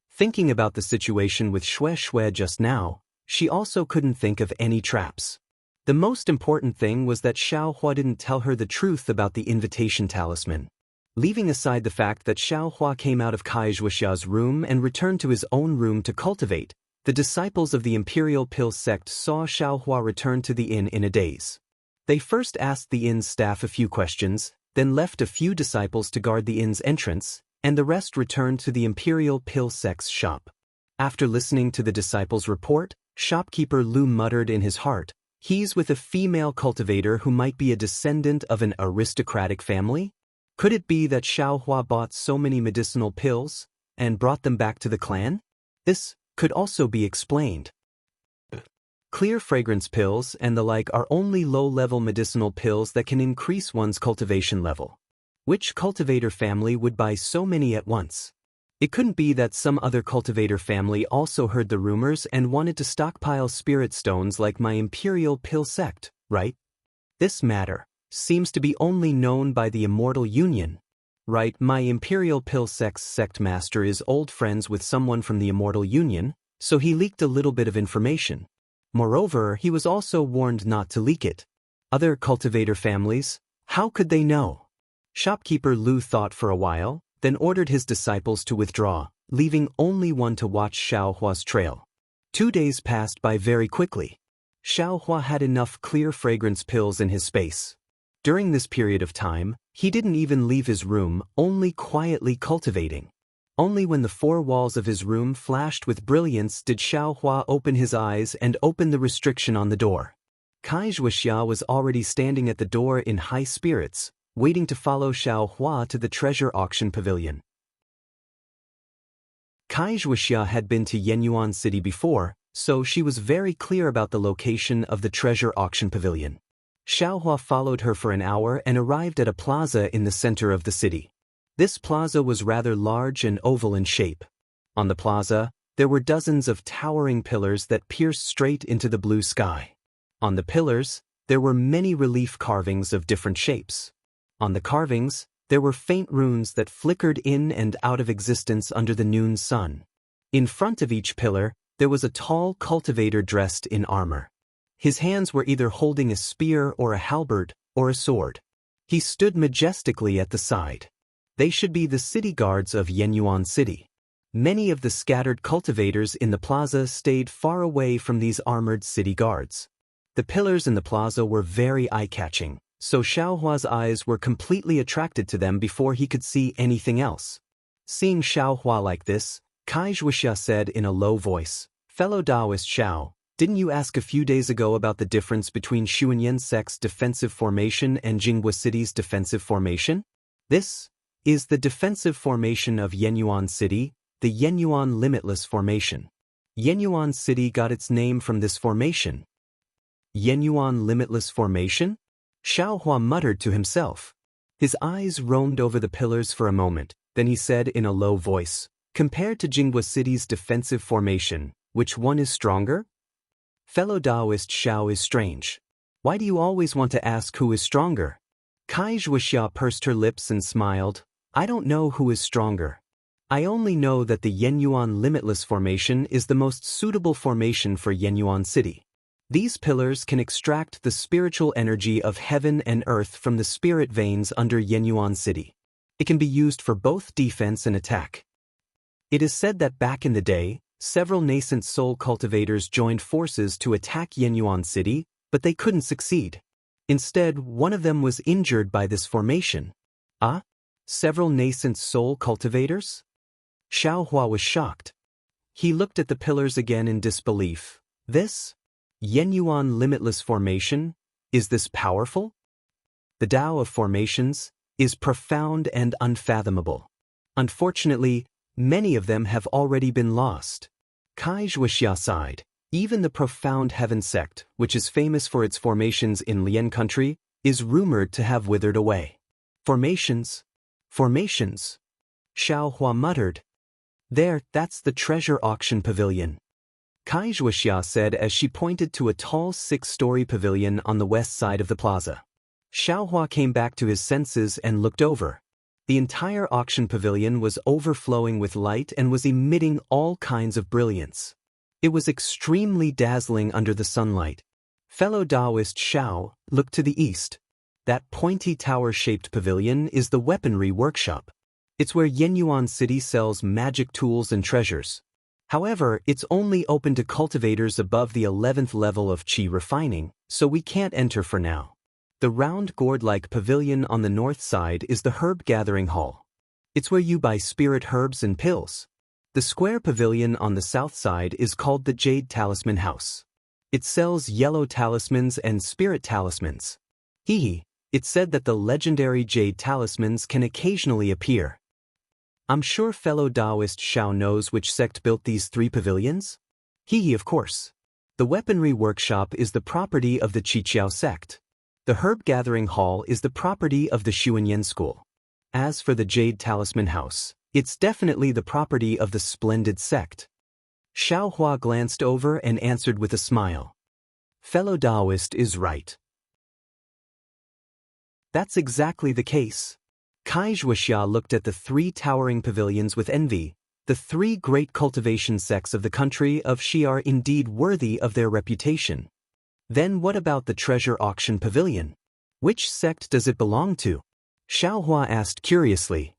Thinking about the situation with Xue just now, she also couldn't think of any traps. The most important thing was that Xiaohua didn't tell her the truth about the invitation talisman. Leaving aside the fact that Xiaohua came out of Kai Wuxia's room and returned to his own room to cultivate, the disciples of the Imperial Pill sect saw Xiaohua return to the inn in a daze. They first asked the inn's staff a few questions, then left a few disciples to guard the inn's entrance, and the rest returned to the Imperial Pill sect's shop. After listening to the disciples' report, shopkeeper Lu muttered in his heart, "He's with a female cultivator who might be a descendant of an aristocratic family? Could it be that Xiaohua bought so many medicinal pills and brought them back to the clan? This could also be explained. Clear fragrance pills and the like are only low-level medicinal pills that can increase one's cultivation level. Which cultivator family would buy so many at once? It couldn't be that some other cultivator family also heard the rumors and wanted to stockpile spirit stones like my Imperial Pill sect, right? This matter seems to be only known by the Immortal Union. Right, my Imperial Pill sect's sect master is old friends with someone from the Immortal Union, so he leaked a little bit of information. Moreover, he was also warned not to leak it. Other cultivator families, how could they know?" Shopkeeper Lu thought for a while, then ordered his disciples to withdraw, leaving only one to watch Xiaohua's trail. 2 days passed by very quickly. Xiaohua had enough clear fragrance pills in his space. During this period of time, he didn't even leave his room, only quietly cultivating. Only when the 4 walls of his room flashed with brilliance did Xiaohua open his eyes and open the restriction on the door. Kai Wuxia was already standing at the door in high spirits, waiting to follow Xiaohua to the treasure auction pavilion. Kai Wuxia had been to Yenyuan City before, so she was very clear about the location of the treasure auction pavilion. Xiaohua followed her for an hour and arrived at a plaza in the center of the city. This plaza was rather large and oval in shape. On the plaza, there were dozens of towering pillars that pierced straight into the blue sky. On the pillars, there were many relief carvings of different shapes. On the carvings, There were faint runes that flickered in and out of existence under the noon sun. In front of each pillar, there was a tall cultivator dressed in armor. His hands were either holding a spear or a halberd, or a sword. He stood majestically at the side. They should be the city guards of Yenyuan City. Many of the scattered cultivators in the plaza stayed far away from these armored city guards. The pillars in the plaza were very eye-catching, so Xiaohua's eyes were completely attracted to them before he could see anything else. Seeing Xiaohua like this, Wuxia said in a low voice, "Fellow Daoist Xiao, didn't you ask a few days ago about the difference between Xuanyan sect's defensive formation and Jingwa City's defensive formation? This is the defensive formation of Yenyuan City, the Yenyuan Limitless Formation. Yenyuan City got its name from this formation." Yenyuan Limitless Formation? Xiaohua muttered to himself. His eyes roamed over the pillars for a moment, then he said in a low voice, "Compared to Jingwa City's defensive formation, which one is stronger?" Fellow Daoist Xiao is strange. Why do you always want to ask who is stronger? Wuxia pursed her lips and smiled. I don't know who is stronger. I only know that the Yenyuan Limitless Formation is the most suitable formation for Yenyuan City. These pillars can extract the spiritual energy of heaven and earth from the spirit veins under Yenyuan City. It can be used for both defense and attack. It is said that back in the day, several nascent soul cultivators joined forces to attack Yenyuan City, but they couldn't succeed. Instead, one of them was injured by this formation. Ah? Several nascent soul cultivators? Xiaohua was shocked. He looked at the pillars again in disbelief. This? Yenyuan Limitless Formation? Is this powerful? The Tao of formations is profound and unfathomable. Unfortunately, many of them have already been lost. Wuxia sighed. Even the profound heaven sect, which is famous for its formations in Lian country, is rumored to have withered away. Formations? Formations? Xiaohua muttered. There, that's the treasure auction pavilion. Wuxia said as she pointed to a tall 6-story pavilion on the west side of the plaza. Xiaohua came back to his senses and looked over. The entire auction pavilion was overflowing with light and was emitting all kinds of brilliance. It was extremely dazzling under the sunlight. Fellow Daoist Xiao, look to the east. That pointy tower-shaped pavilion is the weaponry workshop. It's where Yenyuan City sells magic tools and treasures. However, it's only open to cultivators above the 11th level of Qi refining, so we can't enter for now. The round gourd-like pavilion on the north side is the herb gathering hall. It's where you buy spirit herbs and pills. The square pavilion on the south side is called the Jade Talisman House. It sells yellow talismans and spirit talismans. It's said that the legendary jade talismans can occasionally appear. I'm sure fellow Daoist Xiao knows which sect built these 3 pavilions? Of course. The weaponry workshop is the property of the Qiqiao sect. The herb gathering hall is the property of the Xuanyan school. As for the Jade Talisman House, it's definitely the property of the Splendid sect. Xiaohua glanced over and answered with a smile. Fellow Daoist is right. That's exactly the case. Wuxia looked at the 3 towering pavilions with envy. The 3 great cultivation sects of the country of Xi are indeed worthy of their reputation. Then what about the treasure auction pavilion? Which sect does it belong to? Xiaohua asked curiously.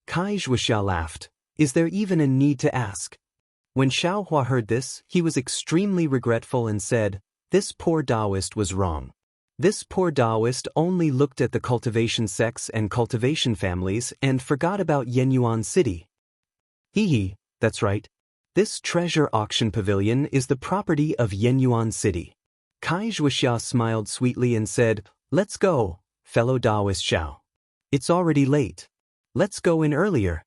Wuxia laughed. Is there even a need to ask? When Xiaohua heard this, he was extremely regretful and said, this poor Daoist was wrong. This poor Daoist only looked at the cultivation sects and cultivation families and forgot about Yenyuan City. That's right. This treasure auction pavilion is the property of Yenyuan City. Wuxia smiled sweetly and said, let's go, fellow Daoist Xiao. It's already late. Let's go in earlier.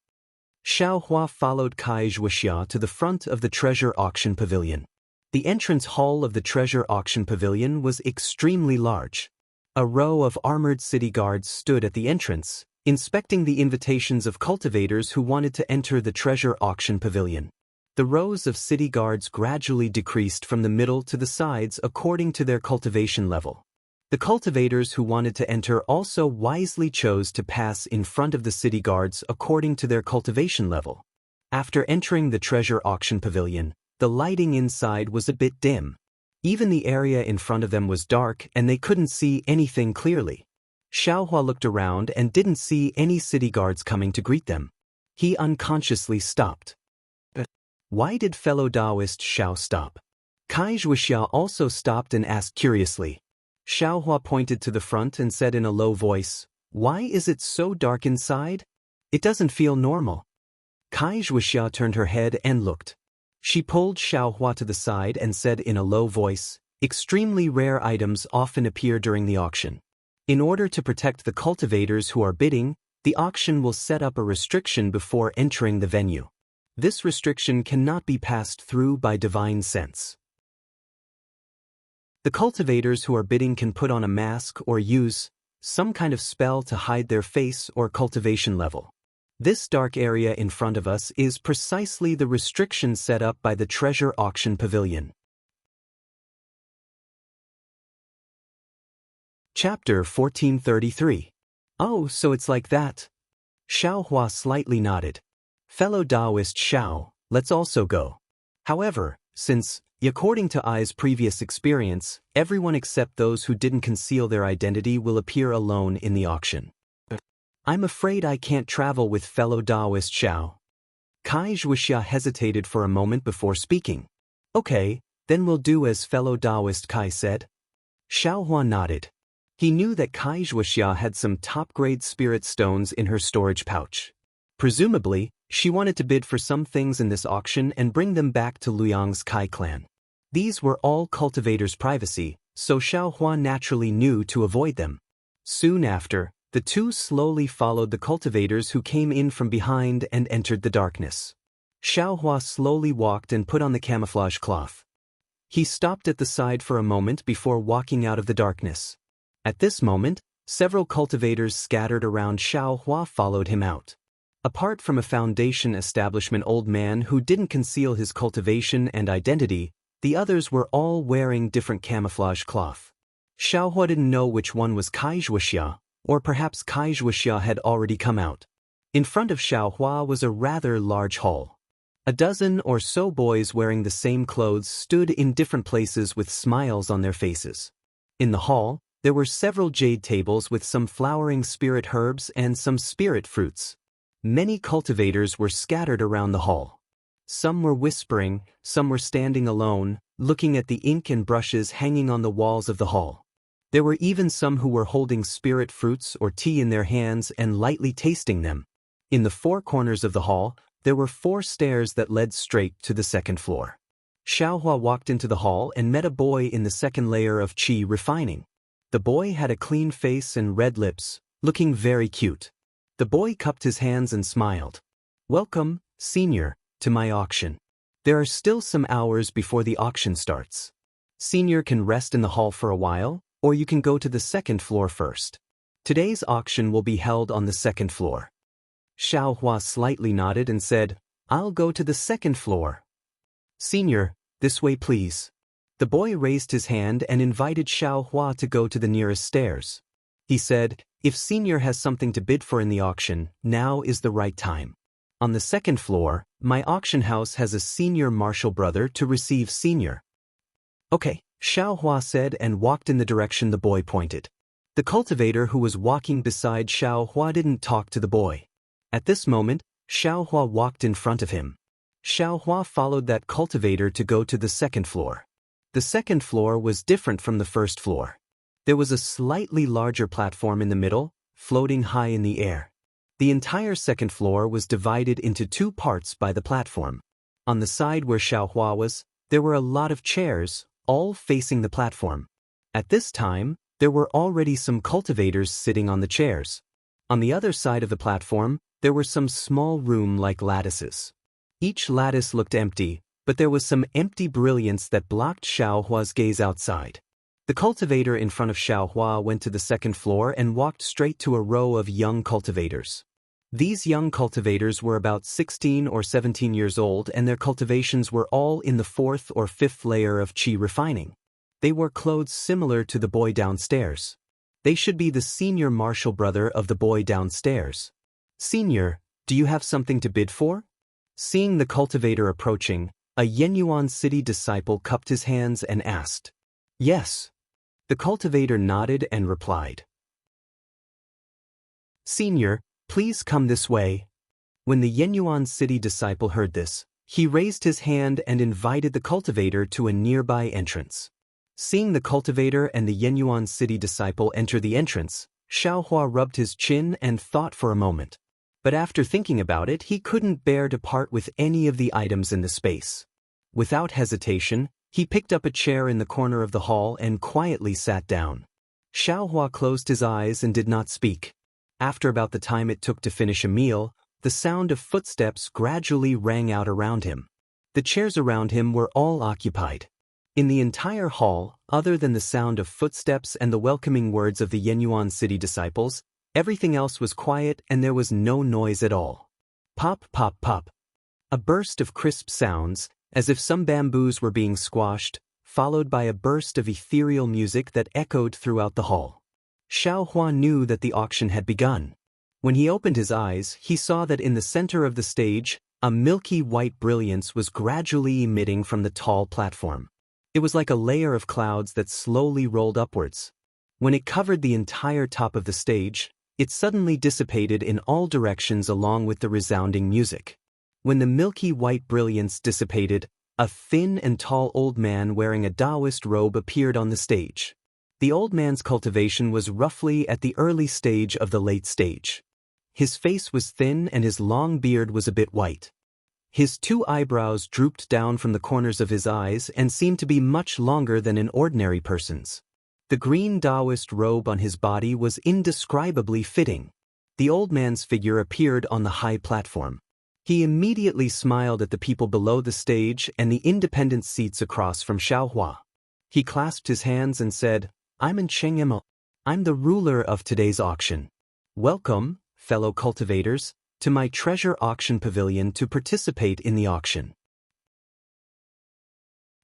Xiaohua followed Wuxia to the front of the treasure auction pavilion. The entrance hall of the treasure auction pavilion was extremely large. A row of armored city guards stood at the entrance, inspecting the invitations of cultivators who wanted to enter the treasure auction pavilion. The rows of city guards gradually decreased from the middle to the sides according to their cultivation level. The cultivators who wanted to enter also wisely chose to pass in front of the city guards according to their cultivation level. After entering the treasure auction pavilion, the lighting inside was a bit dim. Even the area in front of them was dark and they couldn't see anything clearly. Xiaohua looked around and didn't see any city guards coming to greet them. He unconsciously stopped. Why did fellow Daoist Xiao stop? Wuxia also stopped and asked curiously. Xiaohua pointed to the front and said in a low voice, "Why is it so dark inside? It doesn't feel normal." Wuxia turned her head and looked. She pulled Xiaohua to the side and said in a low voice, "Extremely rare items often appear during the auction. In order to protect the cultivators who are bidding, the auction will set up a restriction before entering the venue. This restriction cannot be passed through by divine sense. The cultivators who are bidding can put on a mask or use some kind of spell to hide their face or cultivation level. This dark area in front of us is precisely the restriction set up by the treasure auction pavilion." Chapter 1433. Oh, so it's like that. Xiaohua slightly nodded. Fellow Daoist Xiao, let's also go. However, since, according to Ai's previous experience, everyone except those who didn't conceal their identity will appear alone in the auction. I'm afraid I can't travel with fellow Daoist Xiao. Wuxia hesitated for a moment before speaking. Okay, then we'll do as fellow Daoist Kai said. Xiaohua nodded. He knew that Wuxia had some top-grade spirit stones in her storage pouch. Presumably, she wanted to bid for some things in this auction and bring them back to Liang's Kai clan. These were all cultivators' privacy, so Xiaohua naturally knew to avoid them. Soon after, the two slowly followed the cultivators who came in from behind and entered the darkness. Xiaohua slowly walked and put on the camouflage cloth. He stopped at the side for a moment before walking out of the darkness. At this moment, several cultivators scattered around Xiaohua followed him out. Apart from a foundation establishment old man who didn't conceal his cultivation and identity, the others were all wearing different camouflage cloth. Xiaohua didn't know which one was Wuxia, or perhaps Wuxia had already come out. In front of Xiaohua was a rather large hall. A dozen or so boys wearing the same clothes stood in different places with smiles on their faces. In the hall, there were several jade tables with some flowering spirit herbs and some spirit fruits. Many cultivators were scattered around the hall. Some were whispering, some were standing alone, looking at the ink and brushes hanging on the walls of the hall. There were even some who were holding spirit fruits or tea in their hands and lightly tasting them. In the four corners of the hall, there were 4 stairs that led straight to the second floor. Xiaohua walked into the hall and met a boy in the second layer of qi refining. The boy had a clean face and red lips, looking very cute. The boy cupped his hands and smiled. "Welcome, senior, to my auction. There are still some hours before the auction starts. Senior can rest in the hall for a while, or you can go to the second floor first. Today's auction will be held on the second floor." Xiaohua slightly nodded and said, "I'll go to the second floor." "Senior, this way please." The boy raised his hand and invited Xiaohua to go to the nearest stairs. He said, "If Senior has something to bid for in the auction, now is the right time. On the second floor, my auction house has a senior marshal brother to receive Senior." "Okay," Xiaohua said and walked in the direction the boy pointed. The cultivator who was walking beside Xiaohua didn't talk to the boy. At this moment, Xiaohua walked in front of him. Xiaohua followed that cultivator to go to the second floor. The second floor was different from the first floor. There was a slightly larger platform in the middle, floating high in the air. The entire second floor was divided into 2 parts by the platform. On the side where Xiaohua was, there were a lot of chairs, all facing the platform. At this time, there were already some cultivators sitting on the chairs. On the other side of the platform, there were some small room-like lattices. Each lattice looked empty, but there was some empty brilliance that blocked Xiaohua's gaze outside. The cultivator in front of Xiaohua went to the second floor and walked straight to a row of young cultivators. These young cultivators were about 16 or 17 years old and their cultivations were all in the 4th or 5th layer of qi refining. They wore clothes similar to the boy downstairs. They should be the senior martial brother of the boy downstairs. Senior, do you have something to bid for? Seeing the cultivator approaching, a Yenyuan city disciple cupped his hands and asked. Yes. The cultivator nodded and replied. Senior, please come this way. When the Yenyuan city disciple heard this, he raised his hand and invited the cultivator to a nearby entrance. Seeing the cultivator and the Yenyuan city disciple enter the entrance, Xiaohua rubbed his chin and thought for a moment. But after thinking about it, he couldn't bear to part with any of the items in the space. Without hesitation, he picked up a chair in the corner of the hall and quietly sat down. Xiaohua closed his eyes and did not speak. After about the time it took to finish a meal, the sound of footsteps gradually rang out around him. The chairs around him were all occupied. In the entire hall, other than the sound of footsteps and the welcoming words of the Yenyuan city disciples, everything else was quiet and there was no noise at all. Pop, pop, pop. A burst of crisp sounds, as if some bamboos were being squashed, followed by a burst of ethereal music that echoed throughout the hall. Xiaohua knew that the auction had begun. When he opened his eyes, he saw that in the center of the stage, a milky white brilliance was gradually emitting from the tall platform. It was like a layer of clouds that slowly rolled upwards. When it covered the entire top of the stage, it suddenly dissipated in all directions along with the resounding music. When the milky white brilliance dissipated, a thin and tall old man wearing a Daoist robe appeared on the stage. The old man's cultivation was roughly at the early stage of the late stage. His face was thin and his long beard was a bit white. His two eyebrows drooped down from the corners of his eyes and seemed to be much longer than an ordinary person's. The green Daoist robe on his body was indescribably fitting. The old man's figure appeared on the high platform. He immediately smiled at the people below the stage and the independent seats across from Xiaohua. He clasped his hands and said, I'm Xianxia. I'm the ruler of today's auction. Welcome, fellow cultivators, to my treasure auction pavilion to participate in the auction.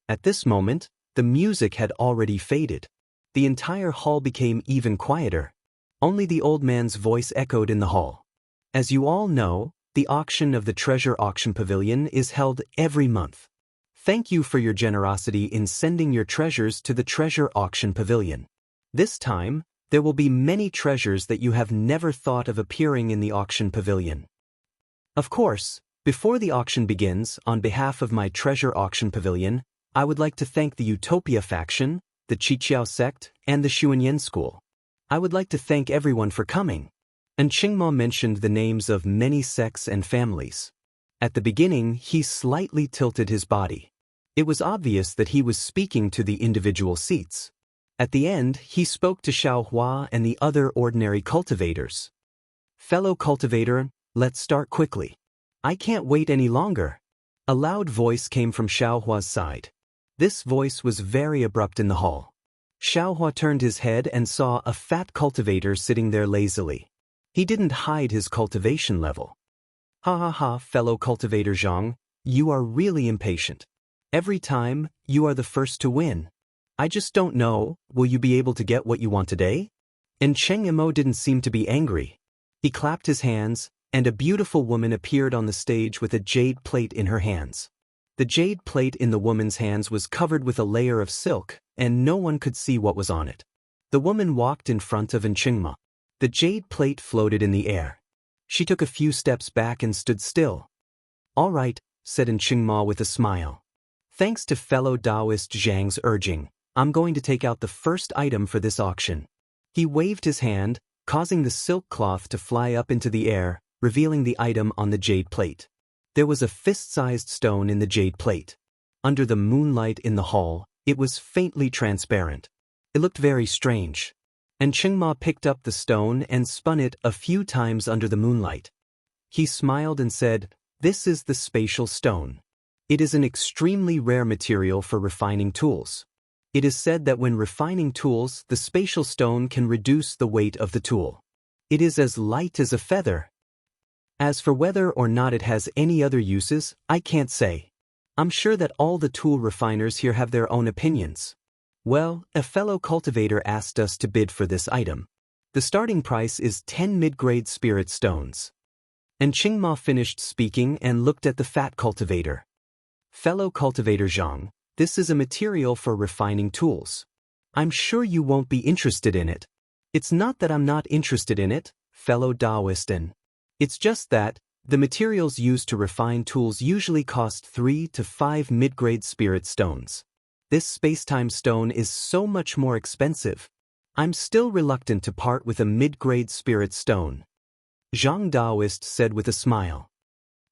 At this moment, the music had already faded. The entire hall became even quieter. Only the old man's voice echoed in the hall. As you all know, the auction of the treasure auction pavilion is held every month. Thank you for your generosity in sending your treasures to the treasure auction pavilion. This time, there will be many treasures that you have never thought of appearing in the auction pavilion. Of course, before the auction begins, on behalf of my treasure auction pavilion, I would like to thank the Utopia faction, the Qiqiao sect, and the Xuanyan school. I would like to thank everyone for coming. And Qingma mentioned the names of many sects and families. At the beginning, he slightly tilted his body. It was obvious that he was speaking to the individual seats. At the end, he spoke to Xiaohua and the other ordinary cultivators. Fellow cultivator, let's start quickly. I can't wait any longer. A loud voice came from Xiaohua's side. This voice was very abrupt in the hall. Xiaohua turned his head and saw a fat cultivator sitting there lazily. He didn't hide his cultivation level. Ha ha ha, fellow cultivator Zhang, you are really impatient. Every time, you are the first to win. I just don't know, will you be able to get what you want today? And Cheng Imo didn't seem to be angry. He clapped his hands, and a beautiful woman appeared on the stage with a jade plate in her hands. The jade plate in the woman's hands was covered with a layer of silk, and no one could see what was on it. The woman walked in front of Nqingma. The jade plate floated in the air. She took a few steps back and stood still. All right, said Nqingma with a smile. Thanks to fellow Daoist Zhang's urging, I'm going to take out the first item for this auction. He waved his hand, causing the silk cloth to fly up into the air, revealing the item on the jade plate. There was a fist-sized stone in the jade plate. Under the moonlight in the hall, it was faintly transparent. It looked very strange. And Qingma picked up the stone and spun it a few times under the moonlight. He smiled and said, "This is the spatial stone. It is an extremely rare material for refining tools. It is said that when refining tools, the spatial stone can reduce the weight of the tool. It is as light as a feather. As for whether or not it has any other uses, I can't say. I'm sure that all the tool refiners here have their own opinions. Well, a fellow cultivator asked us to bid for this item. The starting price is 10 mid-grade spirit stones. And Qingma finished speaking and looked at the fat cultivator. Fellow cultivator Zhang, this is a material for refining tools. I'm sure you won't be interested in it. It's not that I'm not interested in it, fellow Daoist, and it's just that the materials used to refine tools usually cost 3 to 5 mid-grade spirit stones. This space-time stone is so much more expensive. I'm still reluctant to part with a mid-grade spirit stone. Zhang Daoist said with a smile.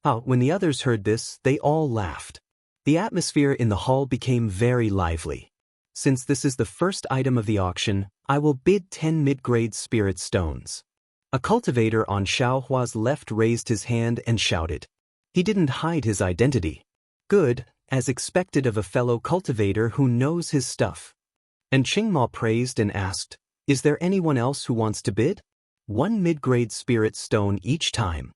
When the others heard this, they all laughed. The atmosphere in the hall became very lively. Since this is the first item of the auction, I will bid 10 mid-grade spirit stones. A cultivator on Xiaohua's left raised his hand and shouted. He didn't hide his identity. Good, as expected of a fellow cultivator who knows his stuff. And Qingma praised and asked, is there anyone else who wants to bid? 1 mid-grade spirit stone each time.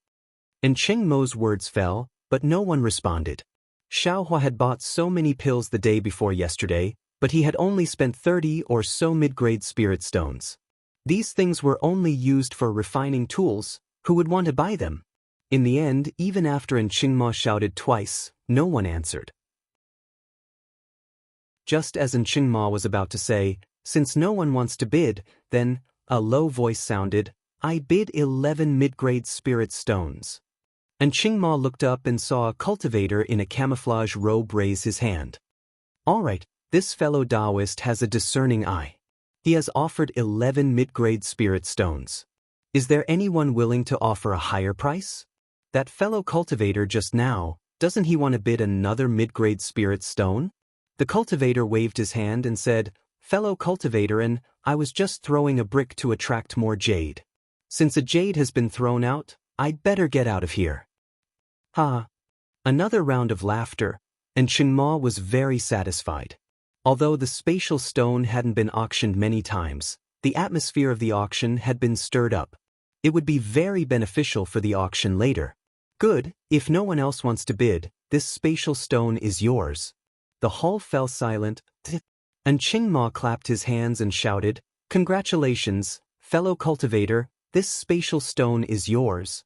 And Qingmo's words fell, but no one responded. Xiaohua had bought so many pills the day before yesterday, but he had only spent 30 or so mid-grade spirit stones. These things were only used for refining tools. Who would want to buy them? In the end, even after Qingma shouted twice, no one answered. Just as Qingma was about to say, since no one wants to bid, then, a low voice sounded, I bid 11 mid-grade spirit stones. And Qingma looked up and saw a cultivator in a camouflage robe raise his hand. All right, this fellow Daoist has a discerning eye. He has offered 11 mid-grade spirit stones. Is there anyone willing to offer a higher price? That fellow cultivator just now, doesn't he want to bid another mid-grade spirit stone? The cultivator waved his hand and said, fellow cultivator, and I was just throwing a brick to attract more jade. Since a jade has been thrown out, I'd better get out of here. Ha! Another round of laughter, and Qingma was very satisfied. Although the spatial stone hadn't been auctioned many times, the atmosphere of the auction had been stirred up. It would be very beneficial for the auction later. Good, if no one else wants to bid, this spatial stone is yours. The hall fell silent, and Qingma clapped his hands and shouted, congratulations, fellow cultivator, this spatial stone is yours.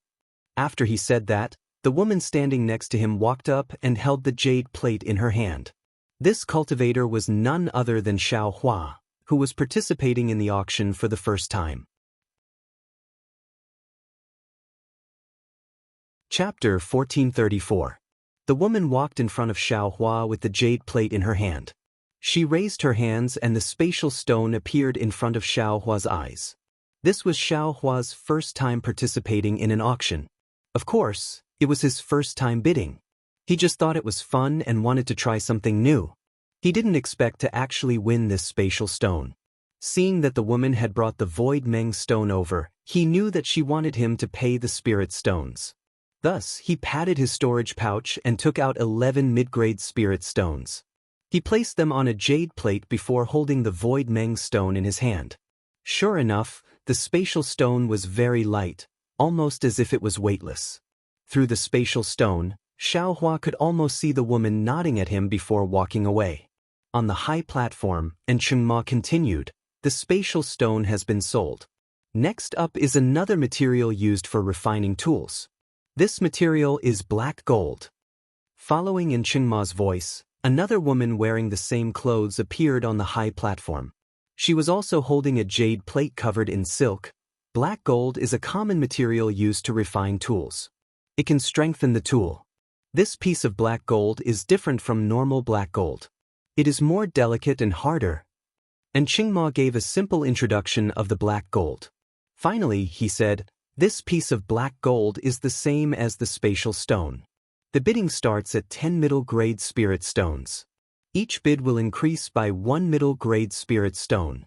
After he said that, the woman standing next to him walked up and held the jade plate in her hand. This cultivator was none other than Xiaohua, who was participating in the auction for the first time. Chapter 1434. The woman walked in front of Xiaohua with the jade plate in her hand. She raised her hands and the spatial stone appeared in front of Xiaohua's eyes. This was Xiaohua's first time participating in an auction. Of course, it was his first time bidding. He just thought it was fun and wanted to try something new. He didn't expect to actually win this spatial stone. Seeing that the woman had brought the void Meng stone over, he knew that she wanted him to pay the spirit stones. Thus, he patted his storage pouch and took out 11 mid-grade spirit stones. He placed them on a jade plate before holding the void Meng stone in his hand. Sure enough, the spatial stone was very light, almost as if it was weightless. Through the spatial stone, Xiaohua could almost see the woman nodding at him before walking away. On the high platform, and Qingma continued, the spatial stone has been sold. Next up is another material used for refining tools. This material is black gold. Following in Qingma's voice, another woman wearing the same clothes appeared on the high platform. She was also holding a jade plate covered in silk. Black gold is a common material used to refine tools. It can strengthen the tool. This piece of black gold is different from normal black gold. It is more delicate and harder. And Qingma gave a simple introduction of the black gold. Finally, he said, this piece of black gold is the same as the spatial stone. The bidding starts at 10 middle-grade spirit stones. Each bid will increase by 1 middle-grade spirit stone.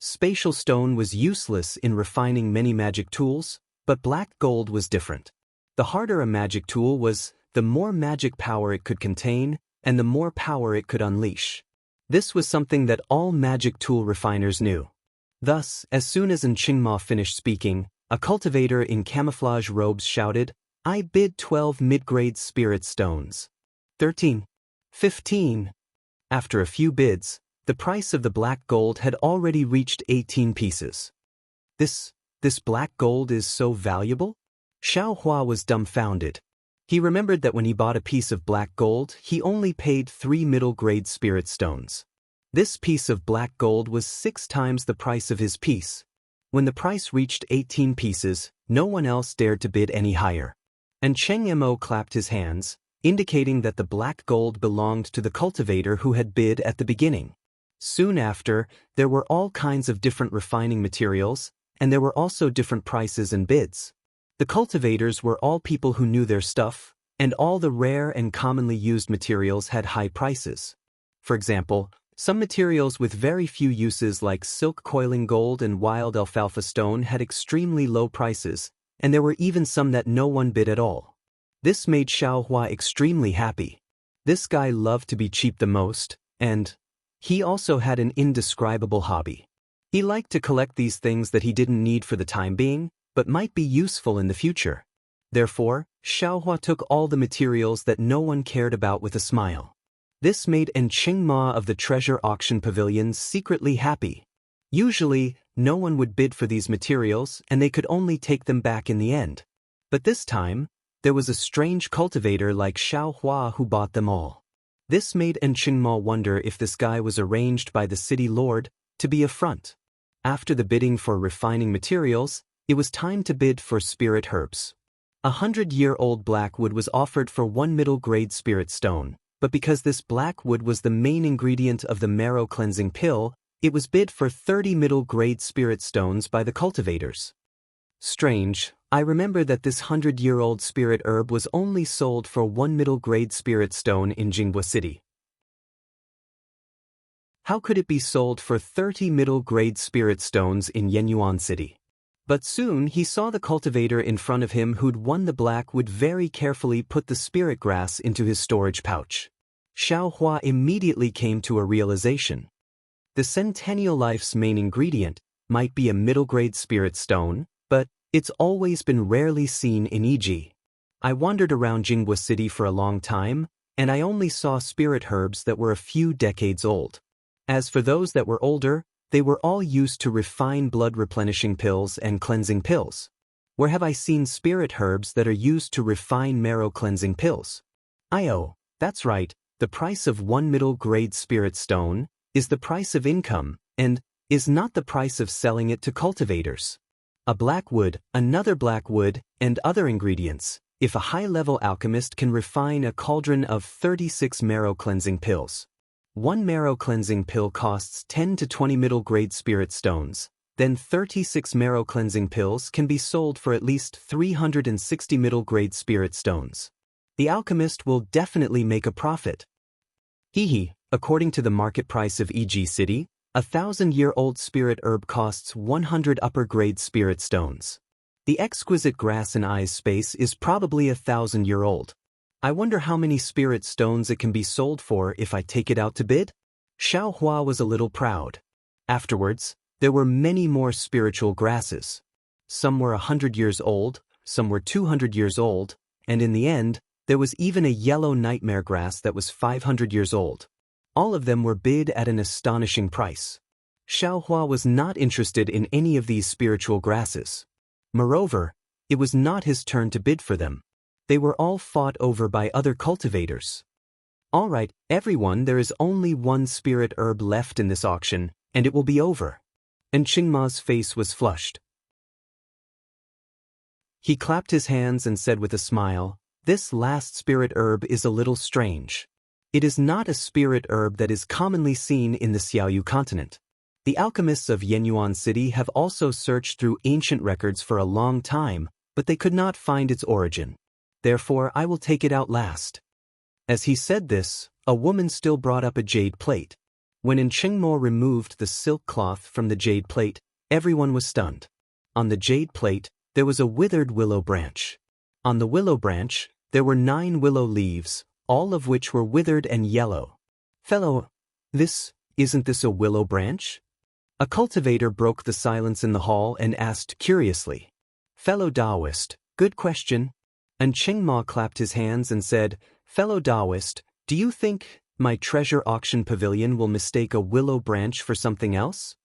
Spatial stone was useless in refining many magic tools, but black gold was different. The harder a magic tool was, the more magic power it could contain, and the more power it could unleash. This was something that all magic tool refiners knew. Thus, as soon as Qingma finished speaking, a cultivator in camouflage robes shouted, I bid 12 mid-grade spirit stones. 13. 15. After a few bids, The price of the black gold had already reached 18 pieces. This black gold is so valuable? Xiaohua was dumbfounded. He remembered that when he bought a piece of black gold, he only paid 3 middle-grade spirit stones. This piece of black gold was 6 times the price of his piece. When the price reached 18 pieces, no one else dared to bid any higher. And Cheng Mo clapped his hands, indicating that the black gold belonged to the cultivator who had bid at the beginning. Soon after, there were all kinds of different refining materials, and there were also different prices and bids. The cultivators were all people who knew their stuff, and all the rare and commonly used materials had high prices. For example, some materials with very few uses like silk coiling gold and wild alfalfa stone had extremely low prices, and there were even some that no one bid at all. This made Xiaohua extremely happy. This guy loved to be cheap the most, and he also had an indescribable hobby. He liked to collect these things that he didn't need for the time being, but might be useful in the future. Therefore, Xiaohua took all the materials that no one cared about with a smile. This made Chengma of the treasure auction pavilion secretly happy. Usually, no one would bid for these materials and they could only take them back in the end. But this time, there was a strange cultivator like Xiaohua who bought them all. This made Chengma wonder if this guy was arranged by the city lord to be a front. After the bidding for refining materials, it was time to bid for spirit herbs. 100-year-old black wood was offered for 1 middle-grade spirit stone, but because this black wood was the main ingredient of the marrow cleansing pill, it was bid for 30 middle-grade spirit stones by the cultivators. Strange, I remember that this 100-year-old spirit herb was only sold for 1 middle-grade spirit stone in Jinghua City. How could it be sold for 30 middle-grade spirit stones in Yenyuan City? But soon he saw the cultivator in front of him who'd won the black wood very carefully put the spirit grass into his storage pouch. Xiaohua immediately came to a realization. The Centennial Life's main ingredient might be a middle-grade spirit stone, but it's always been rarely seen in Iji. I wandered around Jinghua City for a long time, and I only saw spirit herbs that were a few decades old. As for those that were older, they were all used to refine blood-replenishing pills and cleansing pills. Where have I seen spirit herbs that are used to refine marrow-cleansing pills? That's right, the price of 1 middle-grade spirit stone is the price of income and is not the price of selling it to cultivators. A black wood, another black wood, and other ingredients. If a high-level alchemist can refine a cauldron of 36 marrow-cleansing pills, 1 marrow-cleansing pill costs 10 to 20 middle-grade spirit stones, then 36 marrow-cleansing pills can be sold for at least 360 middle-grade spirit stones. The alchemist will definitely make a profit. According to the market price of Iji City, a 1,000-year-old spirit herb costs 100 upper-grade spirit stones. The exquisite grass in I's space is probably 1,000-year-old. I wonder how many spirit stones it can be sold for if I take it out to bid? Xiaohua was a little proud. Afterwards, there were many more spiritual grasses. Some were 100 years old, some were 200 years old, and in the end, there was even a yellow nightmare grass that was 500 years old. All of them were bid at an astonishing price. Xiaohua was not interested in any of these spiritual grasses. Moreover, it was not his turn to bid for them. They were all fought over by other cultivators. All right, everyone, there is only 1 spirit herb left in this auction, and it will be over. And Qingma's face was flushed. He clapped his hands and said with a smile, "This last spirit herb is a little strange. It is not a spirit herb that is commonly seen in the Xiaoyu continent. The alchemists of Yenyuan City have also searched through ancient records for a long time, but they could not find its origin. Therefore, I will take it out last." As he said this, a woman still brought up a jade plate. When Chengmo removed the silk cloth from the jade plate, everyone was stunned. On the jade plate, there was a withered willow branch. On the willow branch, there were 9 willow leaves, all of which were withered and yellow. "Fellow, isn't this a willow branch?" A cultivator broke the silence in the hall and asked curiously. "Fellow Daoist, good question." And Chengma clapped his hands and said, "Fellow Daoist, do you think My treasure auction pavilion will mistake a willow branch for something else?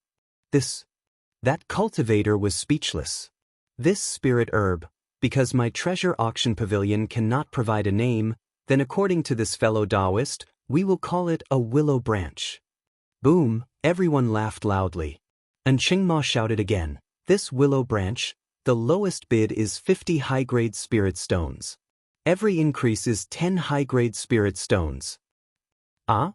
That cultivator was speechless. This spirit herb, because my treasure auction pavilion cannot provide a name, then according to this fellow Daoist, we will call it a willow branch. Boom, everyone laughed loudly. And Qingma shouted again, this willow branch, the lowest bid is 50 high-grade spirit stones. Every increase is 10 high-grade spirit stones. Ah?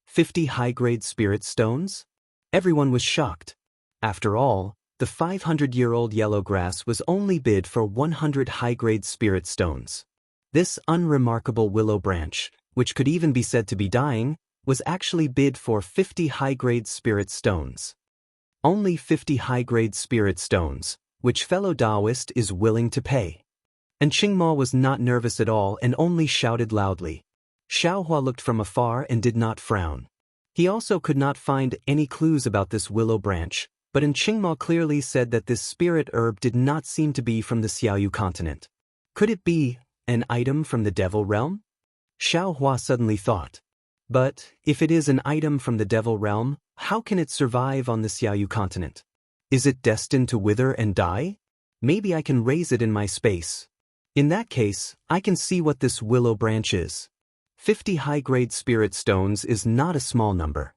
50 high-grade spirit stones? Everyone was shocked. After all, the 500-year-old yellow grass was only bid for 100 high-grade spirit stones. This unremarkable willow branch, which could even be said to be dying, was actually bid for 50 high-grade spirit stones. Only 50 high-grade spirit stones, which fellow Daoist is willing to pay. And Qingma was not nervous at all and only shouted loudly. Xiaohua looked from afar and did not frown. He also could not find any clues about this willow branch, but Qingma clearly said that this spirit herb did not seem to be from the Xiaoyu continent. Could it be an item from the devil realm? Xiaohua suddenly thought. But if it is an item from the devil realm, how can it survive on the Xiaoyu continent? Is it destined to wither and die? Maybe I can raise it in my space. In that case, I can see what this willow branch is. 50 high-grade spirit stones is not a small number.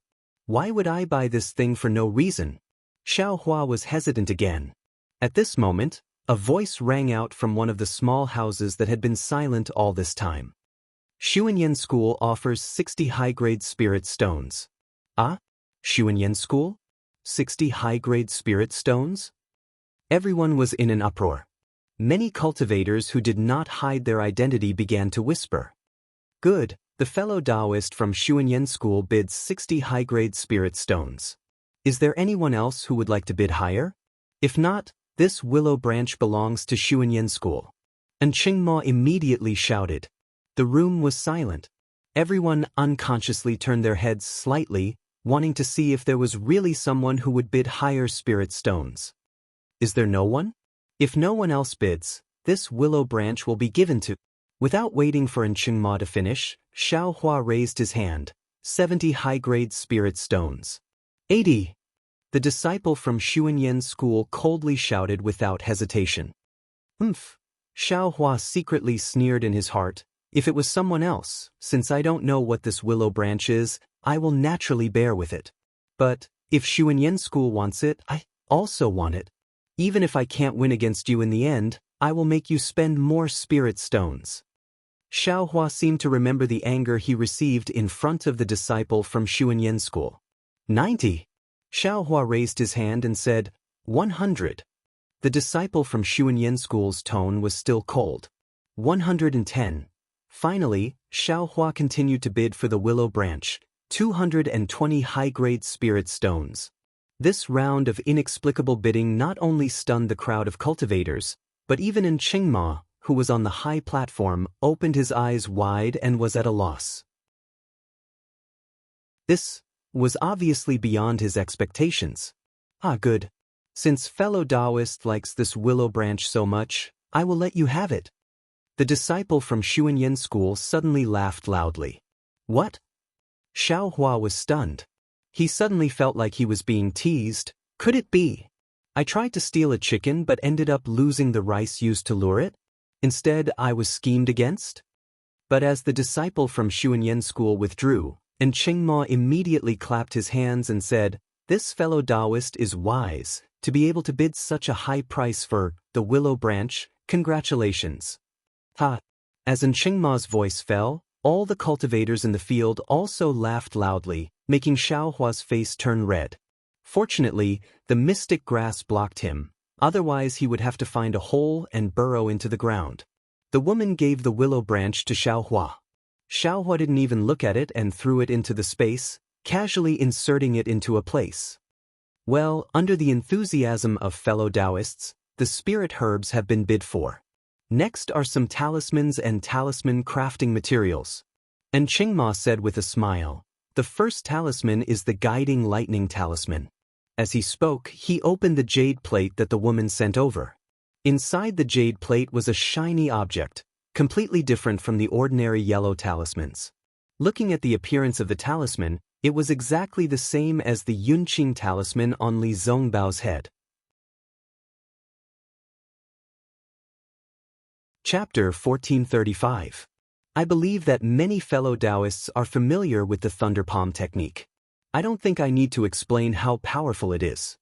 Why would I buy this thing for no reason? Xiaohua was hesitant again. At this moment, a voice rang out from one of the small houses that had been silent all this time. Xuanyan School offers 60 high-grade spirit stones. Ah? Xuanyan School? 60 high-grade spirit stones? Everyone was in an uproar. Many cultivators who did not hide their identity began to whisper. Good, the fellow Daoist from Xuanyan School bids 60 high-grade spirit stones. Is there anyone else who would like to bid higher? If not, this willow branch belongs to Xuanyan School. And Qingma immediately shouted. The room was silent. Everyone unconsciously turned their heads slightly, wanting to see if there was really someone who would bid higher spirit stones. Is there no one? If no one else bids, this willow branch will be given to. Without waiting for Qingma to finish, Xiaohua raised his hand. 70 high-grade spirit stones. 80. The disciple from Xuanyan School coldly shouted without hesitation. Humph. Xiaohua secretly sneered in his heart. If it was someone else, since I don't know what this willow branch is, I will naturally bear with it. But, if Xuanyan School wants it, I also want it. Even if I can't win against you in the end, I will make you spend more spirit stones. Xiaohua seemed to remember the anger he received in front of the disciple from Xuanyan School. 90. Xiaohua raised his hand and said, 100. The disciple from Xuanyan School's tone was still cold. 110. Finally, Xiaohua continued to bid for the willow branch, 220 high-grade spirit stones. This round of inexplicable bidding not only stunned the crowd of cultivators, but even Qingma, who was on the high platform, opened his eyes wide and was at a loss. This was obviously beyond his expectations. Ah, good. Since fellow Daoist likes this willow branch so much, I will let you have it. The disciple from Xuanyan School suddenly laughed loudly. What? Xiaohua was stunned. He suddenly felt like he was being teased. Could it be? I tried to steal a chicken but ended up losing the rice used to lure it? Instead, I was schemed against? But as the disciple from Xuanyan School withdrew, and Qingma immediately clapped his hands and said, this fellow Daoist is wise, to be able to bid such a high price for the willow branch, congratulations. Ha! As Qingma's voice fell, all the cultivators in the field also laughed loudly, making Xiaohua's face turn red. Fortunately, the mystic grass blocked him, otherwise he would have to find a hole and burrow into the ground. The woman gave the willow branch to Xiaohua. Xiaohua didn't even look at it and threw it into the space, casually inserting it into a place. Well, under the enthusiasm of fellow Daoists, the spirit herbs have been bid for. Next are some talismans and talisman crafting materials. And Qingma said with a smile, the first talisman is the guiding lightning talisman. As he spoke, he opened the jade plate that the woman sent over. Inside the jade plate was a shiny object, completely different from the ordinary yellow talismans. Looking at the appearance of the talisman, it was exactly the same as the Yunqing talisman on Li Zhongbao's head. Chapter 1435. I believe that many fellow Daoists are familiar with the thunder palm technique. I don't think I need to explain how powerful it is.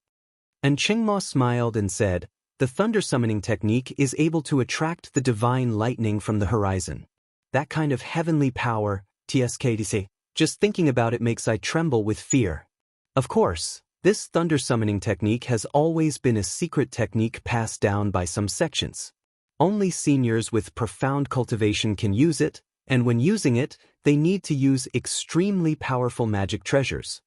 And Qingma smiled and said, the thunder summoning technique is able to attract the divine lightning from the horizon. That kind of heavenly power, TSKDC, just thinking about it makes I tremble with fear. Of course, this thunder summoning technique has always been a secret technique passed down by some sections. Only seniors with profound cultivation can use it, and when using it, they need to use extremely powerful magic treasures.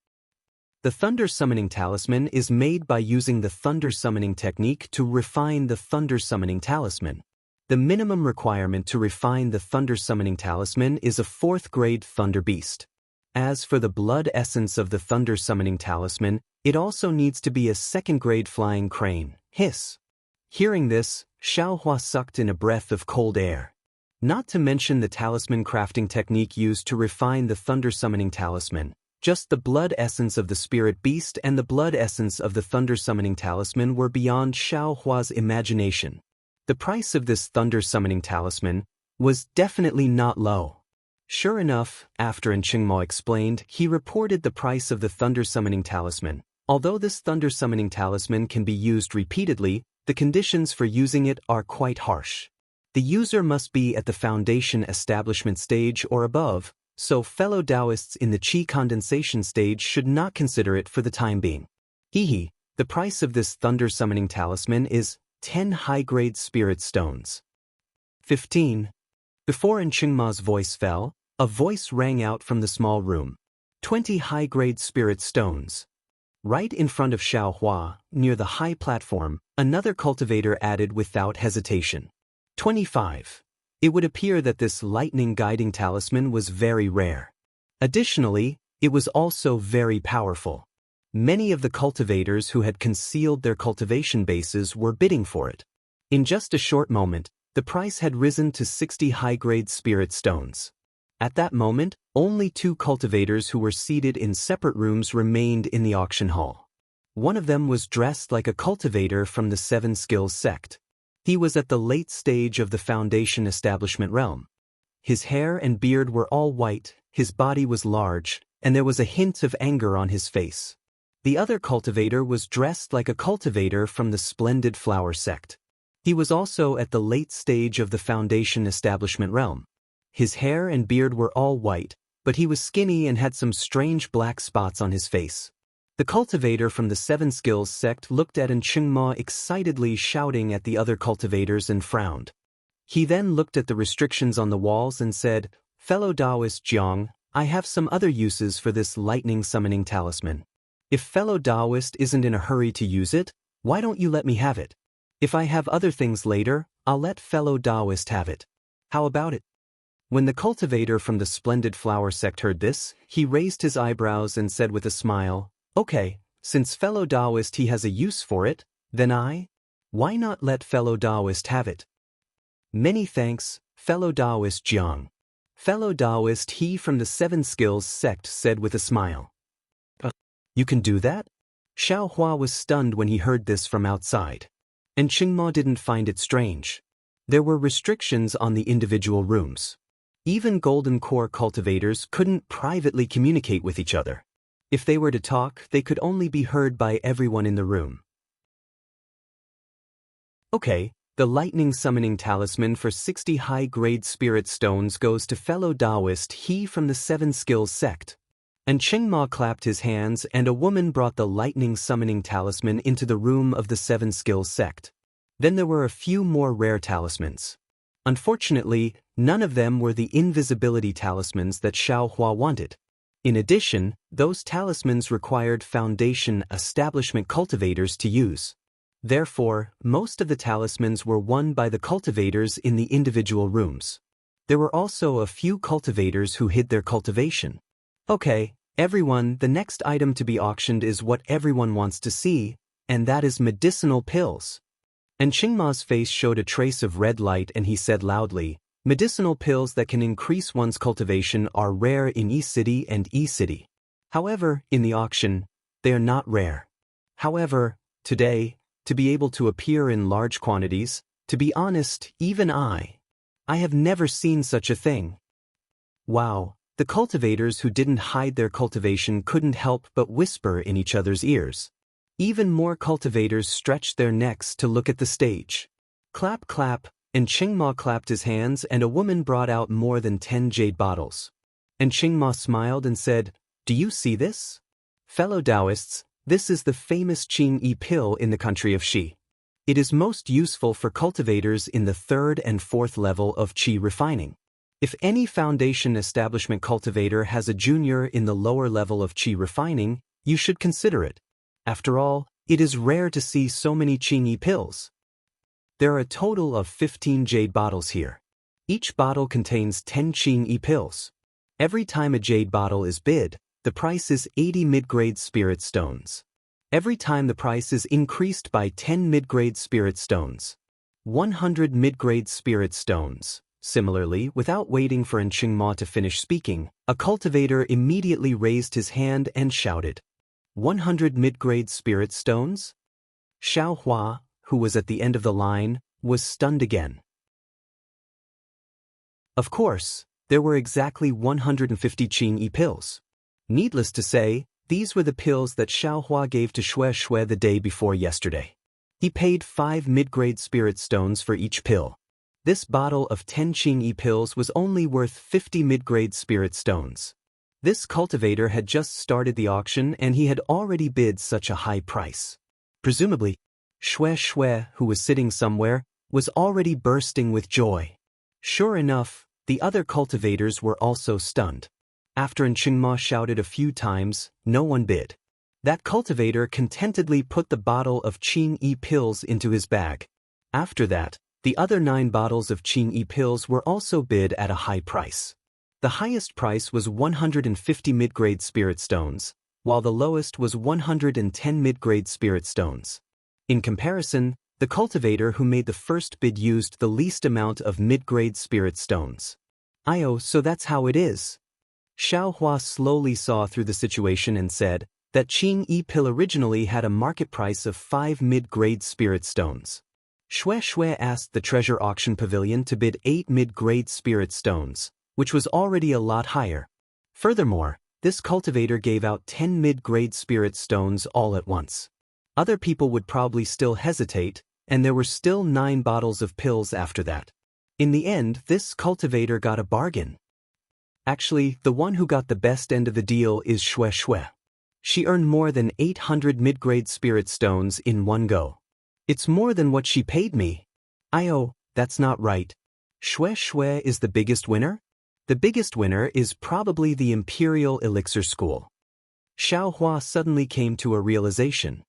The thunder summoning talisman is made by using the thunder summoning technique to refine the thunder summoning talisman. The minimum requirement to refine the thunder summoning talisman is a 4th grade thunder beast. As for the blood essence of the thunder summoning talisman, it also needs to be a 2nd grade flying crane. Hiss. Hearing this, Xiaohua sucked in a breath of cold air. Not to mention the talisman crafting technique used to refine the thunder summoning talisman. Just the blood essence of the spirit beast and the blood essence of the thunder summoning talisman were beyond Xiaohua's imagination. The price of this thunder summoning talisman was definitely not low. Sure enough, after Qingma explained, he reported the price of the thunder summoning talisman. Although this thunder summoning talisman can be used repeatedly, the conditions for using it are quite harsh. The user must be at the foundation establishment stage or above, so fellow Daoists in the qi condensation stage should not consider it for the time being. The price of this thunder summoning talisman is 10 high-grade spirit stones. 15. Before Qingma's voice fell, a voice rang out from the small room. 20 high-grade spirit stones. Right in front of Xiaohua, near the high platform, another cultivator added without hesitation. 25. It would appear that this lightning guiding talisman was very rare. Additionally, it was also very powerful. Many of the cultivators who had concealed their cultivation bases were bidding for it. In just a short moment, the price had risen to 60 high-grade spirit stones. At that moment, only 2 cultivators who were seated in separate rooms remained in the auction hall. One of them was dressed like a cultivator from the 7 Skills sect. He was at the late stage of the foundation establishment realm. His hair and beard were all white, his body was large, and there was a hint of anger on his face. The other cultivator was dressed like a cultivator from the Splendid Flower sect. He was also at the late stage of the foundation establishment realm. His hair and beard were all white, but he was skinny and had some strange black spots on his face. The cultivator from the 7 Skills sect looked at Qingma excitedly shouting at the other cultivators and frowned. He then looked at the restrictions on the walls and said, "Fellow Daoist Jiang, I have some other uses for this lightning summoning talisman. If fellow Daoist isn't in a hurry to use it, why don't you let me have it? If I have other things later, I'll let fellow Daoist have it. How about it?" When the cultivator from the Splendid Flower sect heard this, he raised his eyebrows and said with a smile, "Okay, since fellow Daoist he has a use for it, then why not let fellow Daoist have it?" "Many thanks, fellow Daoist Jiang." Fellow Daoist he from the 7 Skills sect said with a smile. "You can do that?" Xiaohua was stunned when he heard this from outside. And Qingma didn't find it strange. There were restrictions on the individual rooms. Even Golden Core cultivators couldn't privately communicate with each other. If they were to talk, they could only be heard by everyone in the room. Okay, the lightning summoning talisman for 60 high-grade spirit stones goes to fellow Daoist he from the 7 Skills sect. And Qingma clapped his hands and a woman brought the lightning summoning talisman into the room of the 7 Skills sect. Then there were a few more rare talismans. Unfortunately, none of them were the invisibility talismans that Xiaohua wanted. In addition, those talismans required foundation establishment cultivators to use. Therefore, most of the talismans were won by the cultivators in the individual rooms. There were also a few cultivators who hid their cultivation. Okay, everyone, the next item to be auctioned is what everyone wants to see, and that is medicinal pills. And Qingma's face showed a trace of red light and he said loudly, Medicinal pills that can increase one's cultivation are rare in E-City and E-City. However, in the auction, they are not rare. However, today, to be able to appear in large quantities, to be honest, even I have never seen such a thing. Wow, the cultivators who didn't hide their cultivation couldn't help but whisper in each other's ears. Even more cultivators stretched their necks to look at the stage. Clap, clap, and Qingma clapped his hands and a woman brought out more than 10 jade bottles. And Qingma smiled and said, "Do you see this? Fellow Daoists, this is the famous Qing-Yi pill in the country of Xi. It is most useful for cultivators in the 3rd and 4th level of Qi refining. If any foundation establishment cultivator has a junior in the lower level of Qi refining, you should consider it. After all, it is rare to see so many Qing-Yi pills. There are a total of 15 jade bottles here. Each bottle contains 10 Qing-Yi pills. Every time a jade bottle is bid, the price is 80 mid-grade spirit stones. Every time the price is increased by 10 mid-grade spirit stones. 100 mid-grade spirit stones." Similarly, without waiting for Qingma to finish speaking, a cultivator immediately raised his hand and shouted, "100 mid-grade spirit stones?" Xiaohua, who was at the end of the line, was stunned again. Of course, there were exactly 150 Qing-Yi pills. Needless to say, these were the pills that Xiaohua gave to Shui the day before yesterday. He paid 5 mid-grade spirit stones for each pill. This bottle of 10 Qing-Yi pills was only worth 50 mid-grade spirit stones. This cultivator had just started the auction and he had already bid such a high price. Presumably, Shui, who was sitting somewhere, was already bursting with joy. Sure enough, the other cultivators were also stunned. After Qingma shouted a few times, no one bid. That cultivator contentedly put the bottle of Qing-Yi pills into his bag. After that, the other 9 bottles of Qing-Yi pills were also bid at a high price. The highest price was 150 mid-grade spirit stones, while the lowest was 110 mid-grade spirit stones. In comparison, the cultivator who made the first bid used the least amount of mid-grade spirit stones. So that's how it is. Xiaohua slowly saw through the situation and said that Qing-Yi pill originally had a market price of 5 mid-grade spirit stones. Shui asked the treasure auction pavilion to bid 8 mid-grade spirit stones, which was already a lot higher. Furthermore, this cultivator gave out 10 mid-grade spirit stones all at once. Other people would probably still hesitate, and there were still 9 bottles of pills after that. In the end, this cultivator got a bargain. Actually, the one who got the best end of the deal is Shui. She earned more than 800 mid-grade spirit stones in one go. It's more than what she paid me. That's not right. Shui is the biggest winner? The biggest winner is probably the Imperial Elixir School. Xiaohua suddenly came to a realization.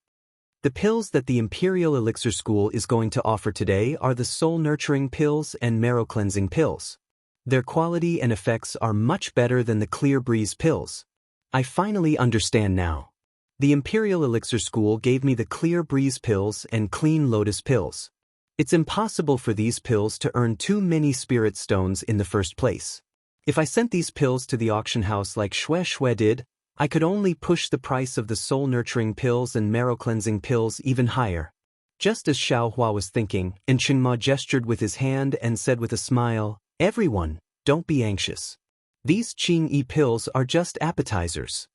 The pills that the Imperial Elixir School is going to offer today are the soul-nurturing pills and marrow-cleansing pills. Their quality and effects are much better than the clear breeze pills. I finally understand now. The Imperial Elixir School gave me the clear breeze pills and clean lotus pills. It's impossible for these pills to earn too many spirit stones in the first place. If I sent these pills to the auction house like Shui did, I could only push the price of the soul-nurturing pills and marrow-cleansing pills even higher. Just as Xiaohua was thinking, Qingma gestured with his hand and said with a smile, "Everyone, don't be anxious. These Qing-Yi pills are just appetizers.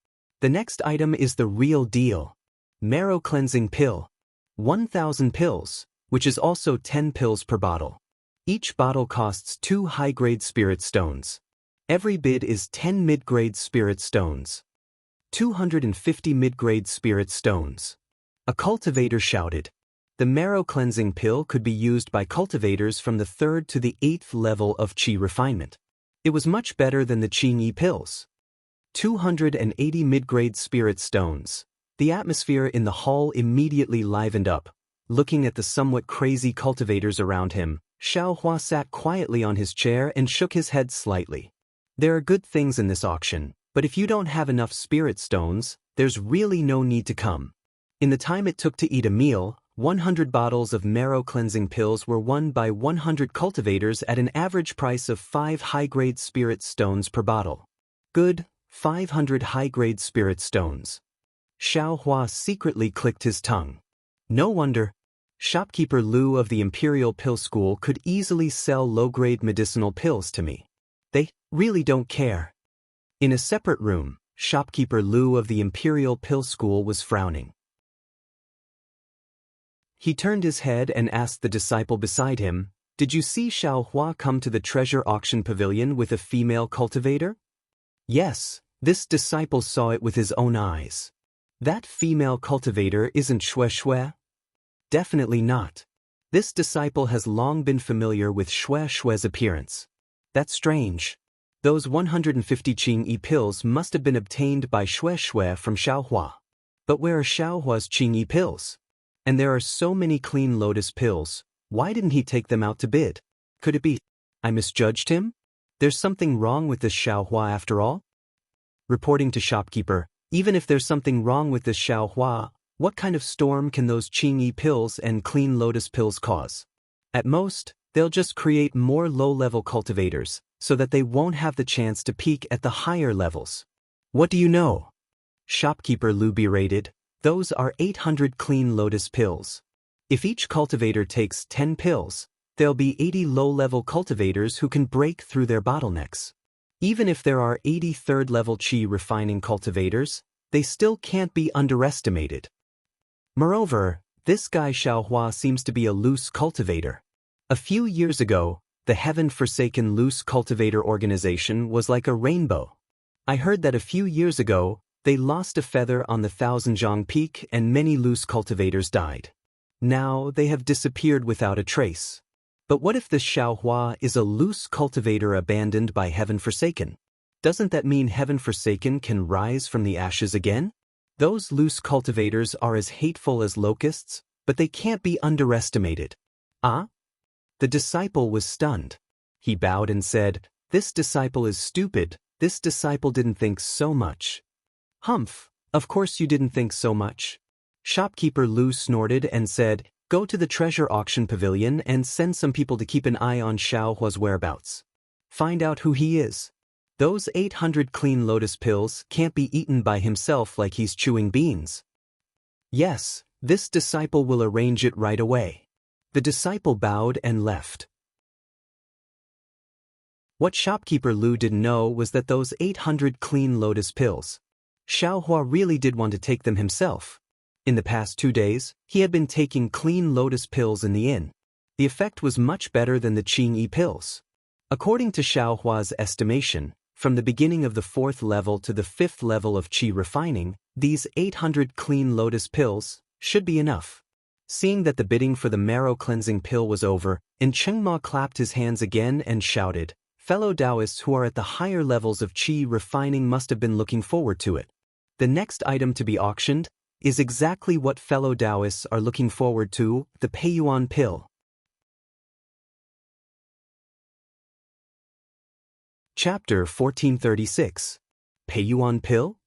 The next item is the real deal. Marrow cleansing pill. 1,000 pills, which is also 10 pills per bottle. Each bottle costs 2 high-grade spirit stones. Every bid is 10 mid-grade spirit stones. 250 mid-grade spirit stones." A cultivator shouted. The marrow cleansing pill could be used by cultivators from the 3rd to the 8th level of Qi refinement. It was much better than the Qing-Yi pills. 280 mid-grade spirit stones. The atmosphere in the hall immediately livened up. Looking at the somewhat crazy cultivators around him, Xiaohua sat quietly on his chair and shook his head slightly. There are good things in this auction, but if you don't have enough spirit stones, there's really no need to come. In the time it took to eat a meal, 100 bottles of marrow-cleansing pills were won by 100 cultivators at an average price of 5 high-grade spirit stones per bottle. Good, 500 high-grade spirit stones. Xiaohua secretly clicked his tongue. No wonder. Shopkeeper Lu of the Imperial Pill School could easily sell low-grade medicinal pills to me. They really don't care. In a separate room, Shopkeeper Lu of the Imperial Pill School was frowning. He turned his head and asked the disciple beside him, "Did you see Xiaohua come to the treasure auction pavilion with a female cultivator?" Yes, this disciple saw it with his own eyes. That female cultivator isn't Xue Xue? Definitely not. This disciple has long been familiar with Xue Xue's appearance. That's strange. Those 150 Qingyi pills must have been obtained by Xue Xue from Xiaohua. But where are Xiaohua's Qingyi pills? And there are so many clean lotus pills, why didn't he take them out to bid? Could it be I misjudged him? There's something wrong with this Xiaohua after all? Reporting to shopkeeper, even if there's something wrong with this Xiaohua, what kind of storm can those Qingyi pills and clean lotus pills cause? At most, they'll just create more low-level cultivators, so that they won't have the chance to peak at the higher levels. What do you know? Shopkeeper Lu berated. Those are 800 clean lotus pills. If each cultivator takes 10 pills, there'll be 80 low-level cultivators who can break through their bottlenecks. Even if there are 80 third-level qi refining cultivators, they still can't be underestimated. Moreover, this guy Xiaohua seems to be a loose cultivator. A few years ago, the heaven-forsaken loose cultivator organization was like a rainbow. I heard that a few years ago, they lost a feather on the Thousand-Zhang Peak and many loose cultivators died. Now they have disappeared without a trace. But what if this Xiaohua is a loose cultivator abandoned by Heaven-Forsaken? Doesn't that mean Heaven-Forsaken can rise from the ashes again? Those loose cultivators are as hateful as locusts, but they can't be underestimated. Ah? The disciple was stunned. He bowed and said, "This disciple is stupid. This disciple didn't think so much." "Humph, of course you didn't think so much." Shopkeeper Lu snorted and said, "Go to the treasure auction pavilion and send some people to keep an eye on Xiaohua's whereabouts. Find out who he is. Those 800 clean lotus pills can't be eaten by himself like he's chewing beans." "Yes, this disciple will arrange it right away." The disciple bowed and left. What shopkeeper Lu didn't know was that those 800 clean lotus pills, Xiaohua really did want to take them himself. In the past 2 days, he had been taking clean lotus pills in the inn. The effect was much better than the Qingyi pills. According to Xiaohua's estimation, from the beginning of the 4th level to the 5th level of qi refining, these 800 clean lotus pills should be enough. Seeing that the bidding for the marrow-cleansing pill was over, Chengma clapped his hands again and shouted, "Fellow Daoists who are at the higher levels of qi refining must have been looking forward to it. The next item to be auctioned is exactly what fellow Daoists are looking forward to, the Peiyuan pill." Chapter 1436. Peiyuan pill?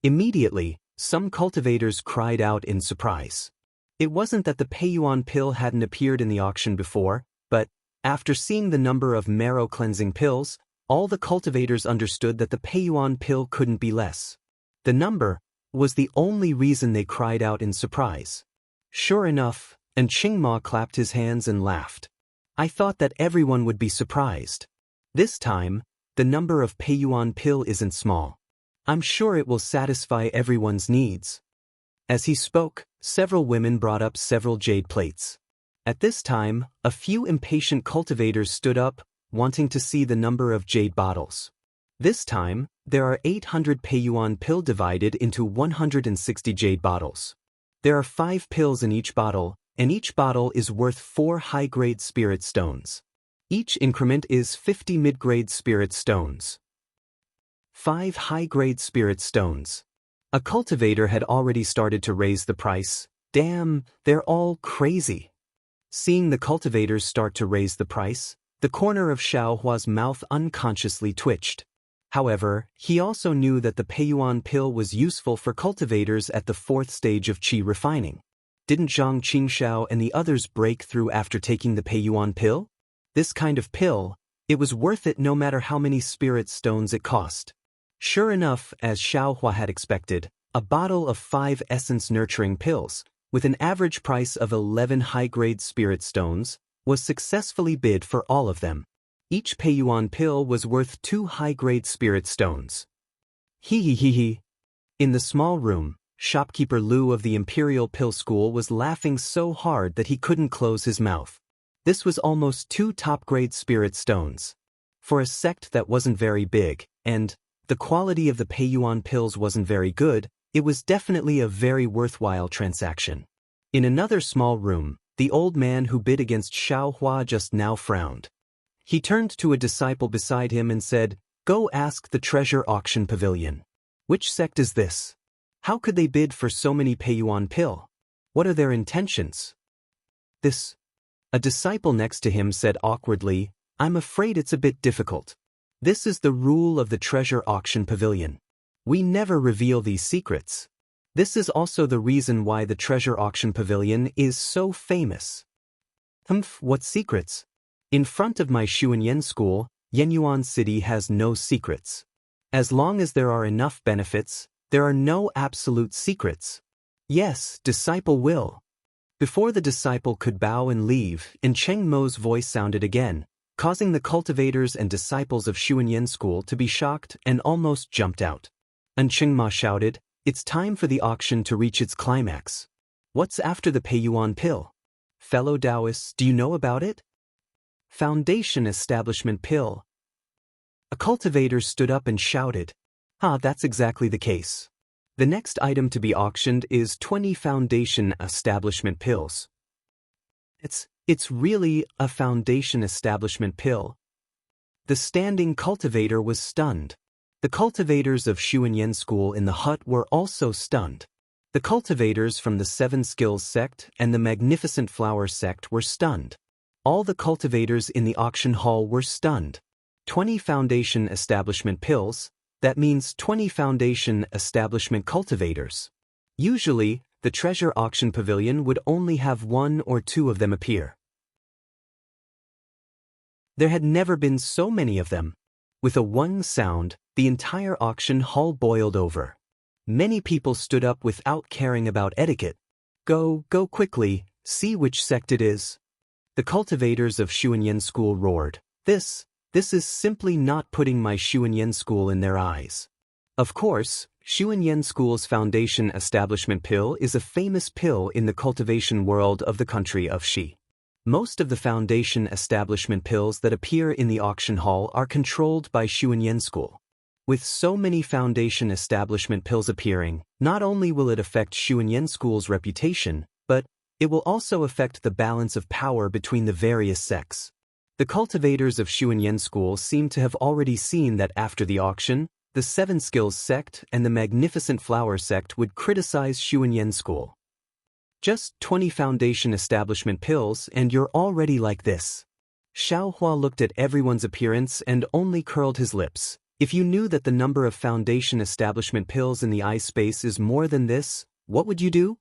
Immediately, some cultivators cried out in surprise. It wasn't that the Peiyuan pill hadn't appeared in the auction before, but, after seeing the number of marrow-cleansing pills, all the cultivators understood that the Peiyuan pill couldn't be less. The number was the only reason they cried out in surprise. Sure enough, and Qingma clapped his hands and laughed. "I thought that everyone would be surprised. This time, the number of Peiyuan pill isn't small. I'm sure it will satisfy everyone's needs." As he spoke, several women brought up several jade plates. At this time, a few impatient cultivators stood up, wanting to see the number of jade bottles. This time, there are 800 Peiyuan pill divided into 160 jade bottles. There are 5 pills in each bottle, and each bottle is worth 4 high-grade spirit stones. Each increment is 50 mid-grade spirit stones. 5 high-grade spirit stones. A cultivator had already started to raise the price. Damn, they're all crazy. Seeing the cultivators start to raise the price, the corner of Xiaohua's mouth unconsciously twitched. However, he also knew that the Peiyuan pill was useful for cultivators at the 4th stage of qi refining. Didn't Zhang Qingxiao and the others break through after taking the Peiyuan pill? This kind of pill, it was worth it no matter how many spirit stones it cost. Sure enough, as Xiaohua had expected, a bottle of 5 essence-nurturing pills, with an average price of 11 high-grade spirit stones, was successfully bid for all of them. Each Peiyuan pill was worth 2 high-grade spirit stones. Hee. In the small room, shopkeeper Lu of the Imperial Pill School was laughing so hard that he couldn't close his mouth. This was almost 2 top-grade spirit stones. For a sect that wasn't very big, and the quality of the Peiyuan pills wasn't very good, it was definitely a very worthwhile transaction. In another small room, the old man who bid against Xiaohua just now frowned. He turned to a disciple beside him and said, "Go ask the treasure auction pavilion. Which sect is this? How could they bid for so many Peiyuan pill? What are their intentions?" A disciple next to him said awkwardly, "I'm afraid it's a bit difficult. This is the rule of the treasure auction pavilion. We never reveal these secrets. This is also the reason why the treasure auction pavilion is so famous." What secrets? In front of my Xuanyan school, Yenyuan City has no secrets. As long as there are enough benefits, there are no absolute secrets. Yes, disciple will. Before the disciple could bow and leave, Cheng Mo's voice sounded again, causing the cultivators and disciples of Xuanyan School to be shocked and almost jumped out. Cheng Ma shouted, "It's time for the auction to reach its climax. What's after the Peiyuan pill? Fellow Daoists, do you know about it?" Foundation Establishment Pill. A cultivator stood up and shouted, "That's exactly the case. The next item to be auctioned is 20 Foundation Establishment Pills." It's really a Foundation Establishment Pill? The standing cultivator was stunned. The cultivators of Xuanyan School in the hut were also stunned. The cultivators from the 7 Skills sect and the Magnificent Flower sect were stunned. All the cultivators in the auction hall were stunned. 20 Foundation Establishment Pills, that means 20 Foundation Establishment cultivators. Usually, the treasure auction pavilion would only have 1 or 2 of them appear. There had never been so many of them. With a "wang" sound, the entire auction hall boiled over. Many people stood up without caring about etiquette. Go quickly, see which sect it is." The cultivators of Xuanyan School roared. This is simply not putting my Xuanyan School in their eyes. Of course, Xuanyan School's Foundation Establishment Pill is a famous pill in the cultivation world of the country of Xi. Most of the Foundation Establishment Pills that appear in the auction hall are controlled by Xuanyan School. With so many Foundation Establishment Pills appearing, not only will it affect Xuanyan School's reputation, but it will also affect the balance of power between the various sects. The cultivators of Xuanyan School seem to have already seen that after the auction, the 7 Skills sect and the Magnificent Flower sect would criticize Xuanyan School. Just 20 Foundation Establishment Pills and you're already like this. Xiaohua looked at everyone's appearance and only curled his lips. If you knew that the number of Foundation Establishment Pills in the eye space is more than this, what would you do?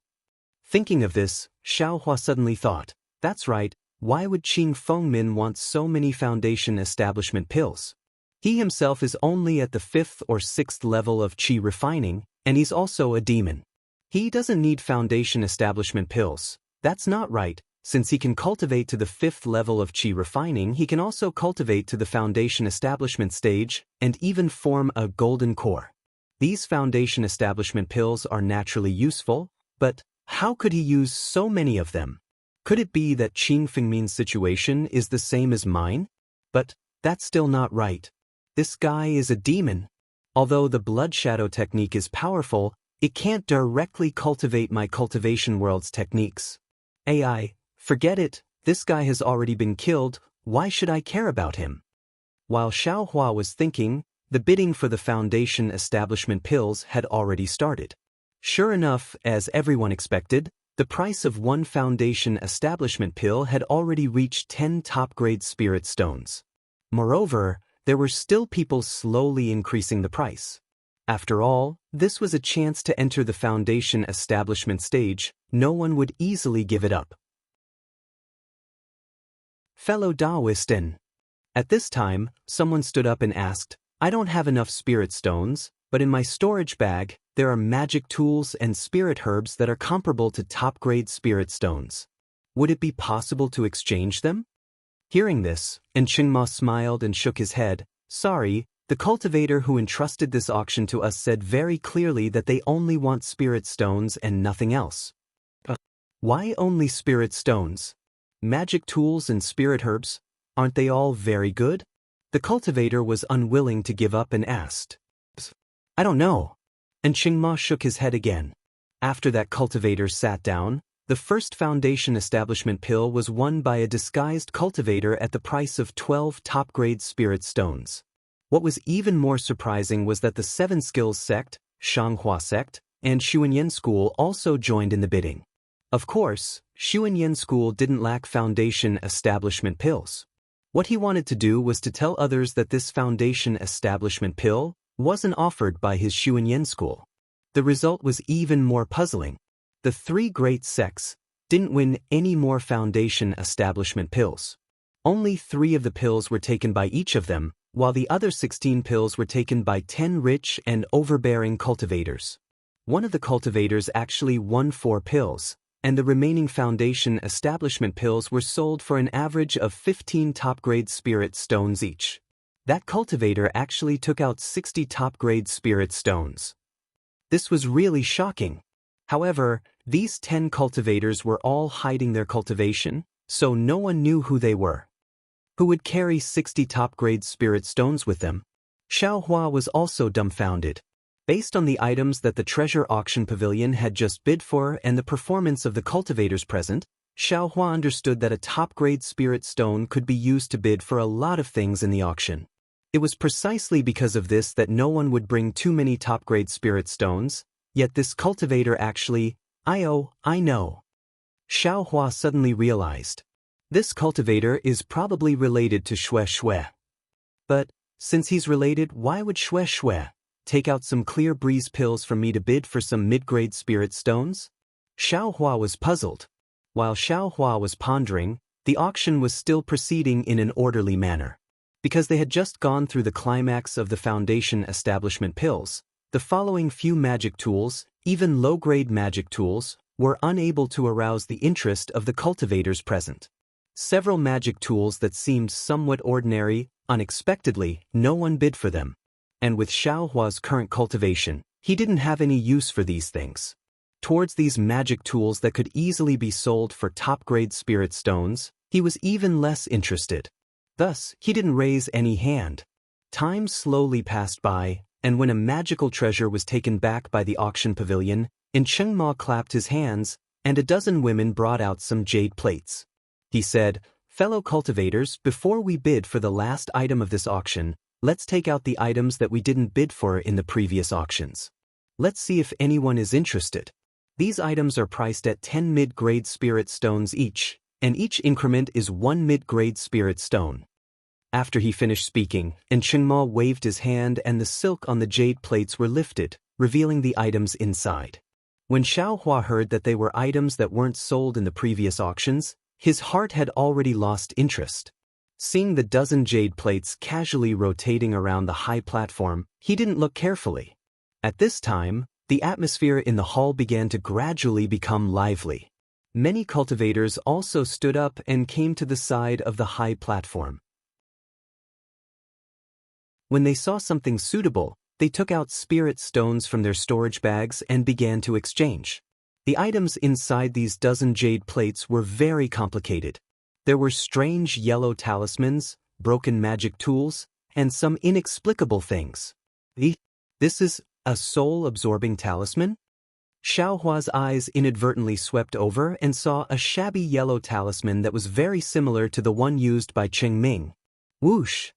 Thinking of this, Xiaohua suddenly thought, that's right, why would Qing Fengmin want so many Foundation Establishment Pills? He himself is only at the 5th or 6th level of Qi refining, and he's also a demon. He doesn't need Foundation Establishment Pills. That's not right. Since he can cultivate to the 5th level of Qi refining, he can also cultivate to the Foundation Establishment stage, and even form a golden core. These Foundation Establishment Pills are naturally useful, but how could he use so many of them? Could it be that Qing Fengmin's situation is the same as mine? But that's still not right. This guy is a demon. Although the Blood Shadow technique is powerful, it can't directly cultivate my cultivation world's techniques. AI, forget it, this guy has already been killed, why should I care about him? While Xiaohua was thinking, the bidding for the Foundation Establishment Pills had already started. Sure enough, as everyone expected, the price of 1 Foundation Establishment Pill had already reached 10 top-grade spirit stones. Moreover, there were still people slowly increasing the price. After all, this was a chance to enter the Foundation Establishment stage, no one would easily give it up. Fellow Daoist and... At this time, someone stood up and asked, I don't have enough spirit stones, but in my storage bag, there are magic tools and spirit herbs that are comparable to top-grade spirit stones. Would it be possible to exchange them? Hearing this, and Xianxia smiled and shook his head. Sorry, the cultivator who entrusted this auction to us said very clearly that they only want spirit stones and nothing else. Why only spirit stones? Magic tools and spirit herbs, aren't they all very good? The cultivator was unwilling to give up and asked. I don't know. And Xianxia shook his head again. After that cultivator sat down, the first foundation establishment pill was won by a disguised cultivator at the price of 12 top-grade spirit stones. What was even more surprising was that the Seven Skills sect, Xianxia sect, and Xuanyan school also joined in the bidding. Of course, Xuanyan school didn't lack foundation establishment pills. What he wanted to do was to tell others that this foundation establishment pill wasn't offered by his Xuanyan school. The result was even more puzzling. The three great sects didn't win any more foundation establishment pills. Only 3 of the pills were taken by each of them, while the other 16 pills were taken by 10 rich and overbearing cultivators. One of the cultivators actually won 4 pills, and the remaining foundation establishment pills were sold for an average of 15 top-grade spirit stones each. That cultivator actually took out 60 top-grade spirit stones. This was really shocking. However, these 10 cultivators were all hiding their cultivation, so no one knew who they were. Who would carry 60 top-grade spirit stones with them? Xiaohua was also dumbfounded. Based on the items that the treasure auction pavilion had just bid for and the performance of the cultivators present, Xiaohua understood that a top-grade spirit stone could be used to bid for a lot of things in the auction. It was precisely because of this that no one would bring too many top-grade spirit stones, yet this cultivator actually, I know. Xiaohua suddenly realized. This cultivator is probably related to Xue. But, since he's related, why would Xue take out some clear breeze pills for me to bid for some mid-grade spirit stones? Xiaohua was puzzled. While Xiaohua was pondering, the auction was still proceeding in an orderly manner. Because they had just gone through the climax of the foundation establishment pills, the following few magic tools, even low-grade magic tools, were unable to arouse the interest of the cultivators present. Several magic tools that seemed somewhat ordinary, unexpectedly, no one bid for them. And with Xiaohua's current cultivation, he didn't have any use for these things. Towards these magic tools that could easily be sold for top-grade spirit stones, he was even less interested. Thus, he didn't raise any hand. Time slowly passed by, and when a magical treasure was taken back by the auction pavilion, Xianxia clapped his hands, and a dozen women brought out some jade plates. He said, "Fellow cultivators, before we bid for the last item of this auction, let's take out the items that we didn't bid for in the previous auctions. Let's see if anyone is interested. These items are priced at 10 mid-grade spirit stones each, and each increment is 1 mid-grade spirit stone." After he finished speaking, Xianxia waved his hand and the silk on the jade plates were lifted, revealing the items inside. When Xiaohua heard that they were items that weren't sold in the previous auctions, his heart had already lost interest. Seeing the dozen jade plates casually rotating around the high platform, he didn't look carefully. At this time, the atmosphere in the hall began to gradually become lively. Many cultivators also stood up and came to the side of the high platform. When they saw something suitable, they took out spirit stones from their storage bags and began to exchange. The items inside these dozen jade plates were very complicated. There were strange yellow talismans, broken magic tools, and some inexplicable things. This is a soul-absorbing talisman? Xiaohua's eyes inadvertently swept over and saw a shabby yellow talisman that was very similar to the one used by Chengming. Whoosh!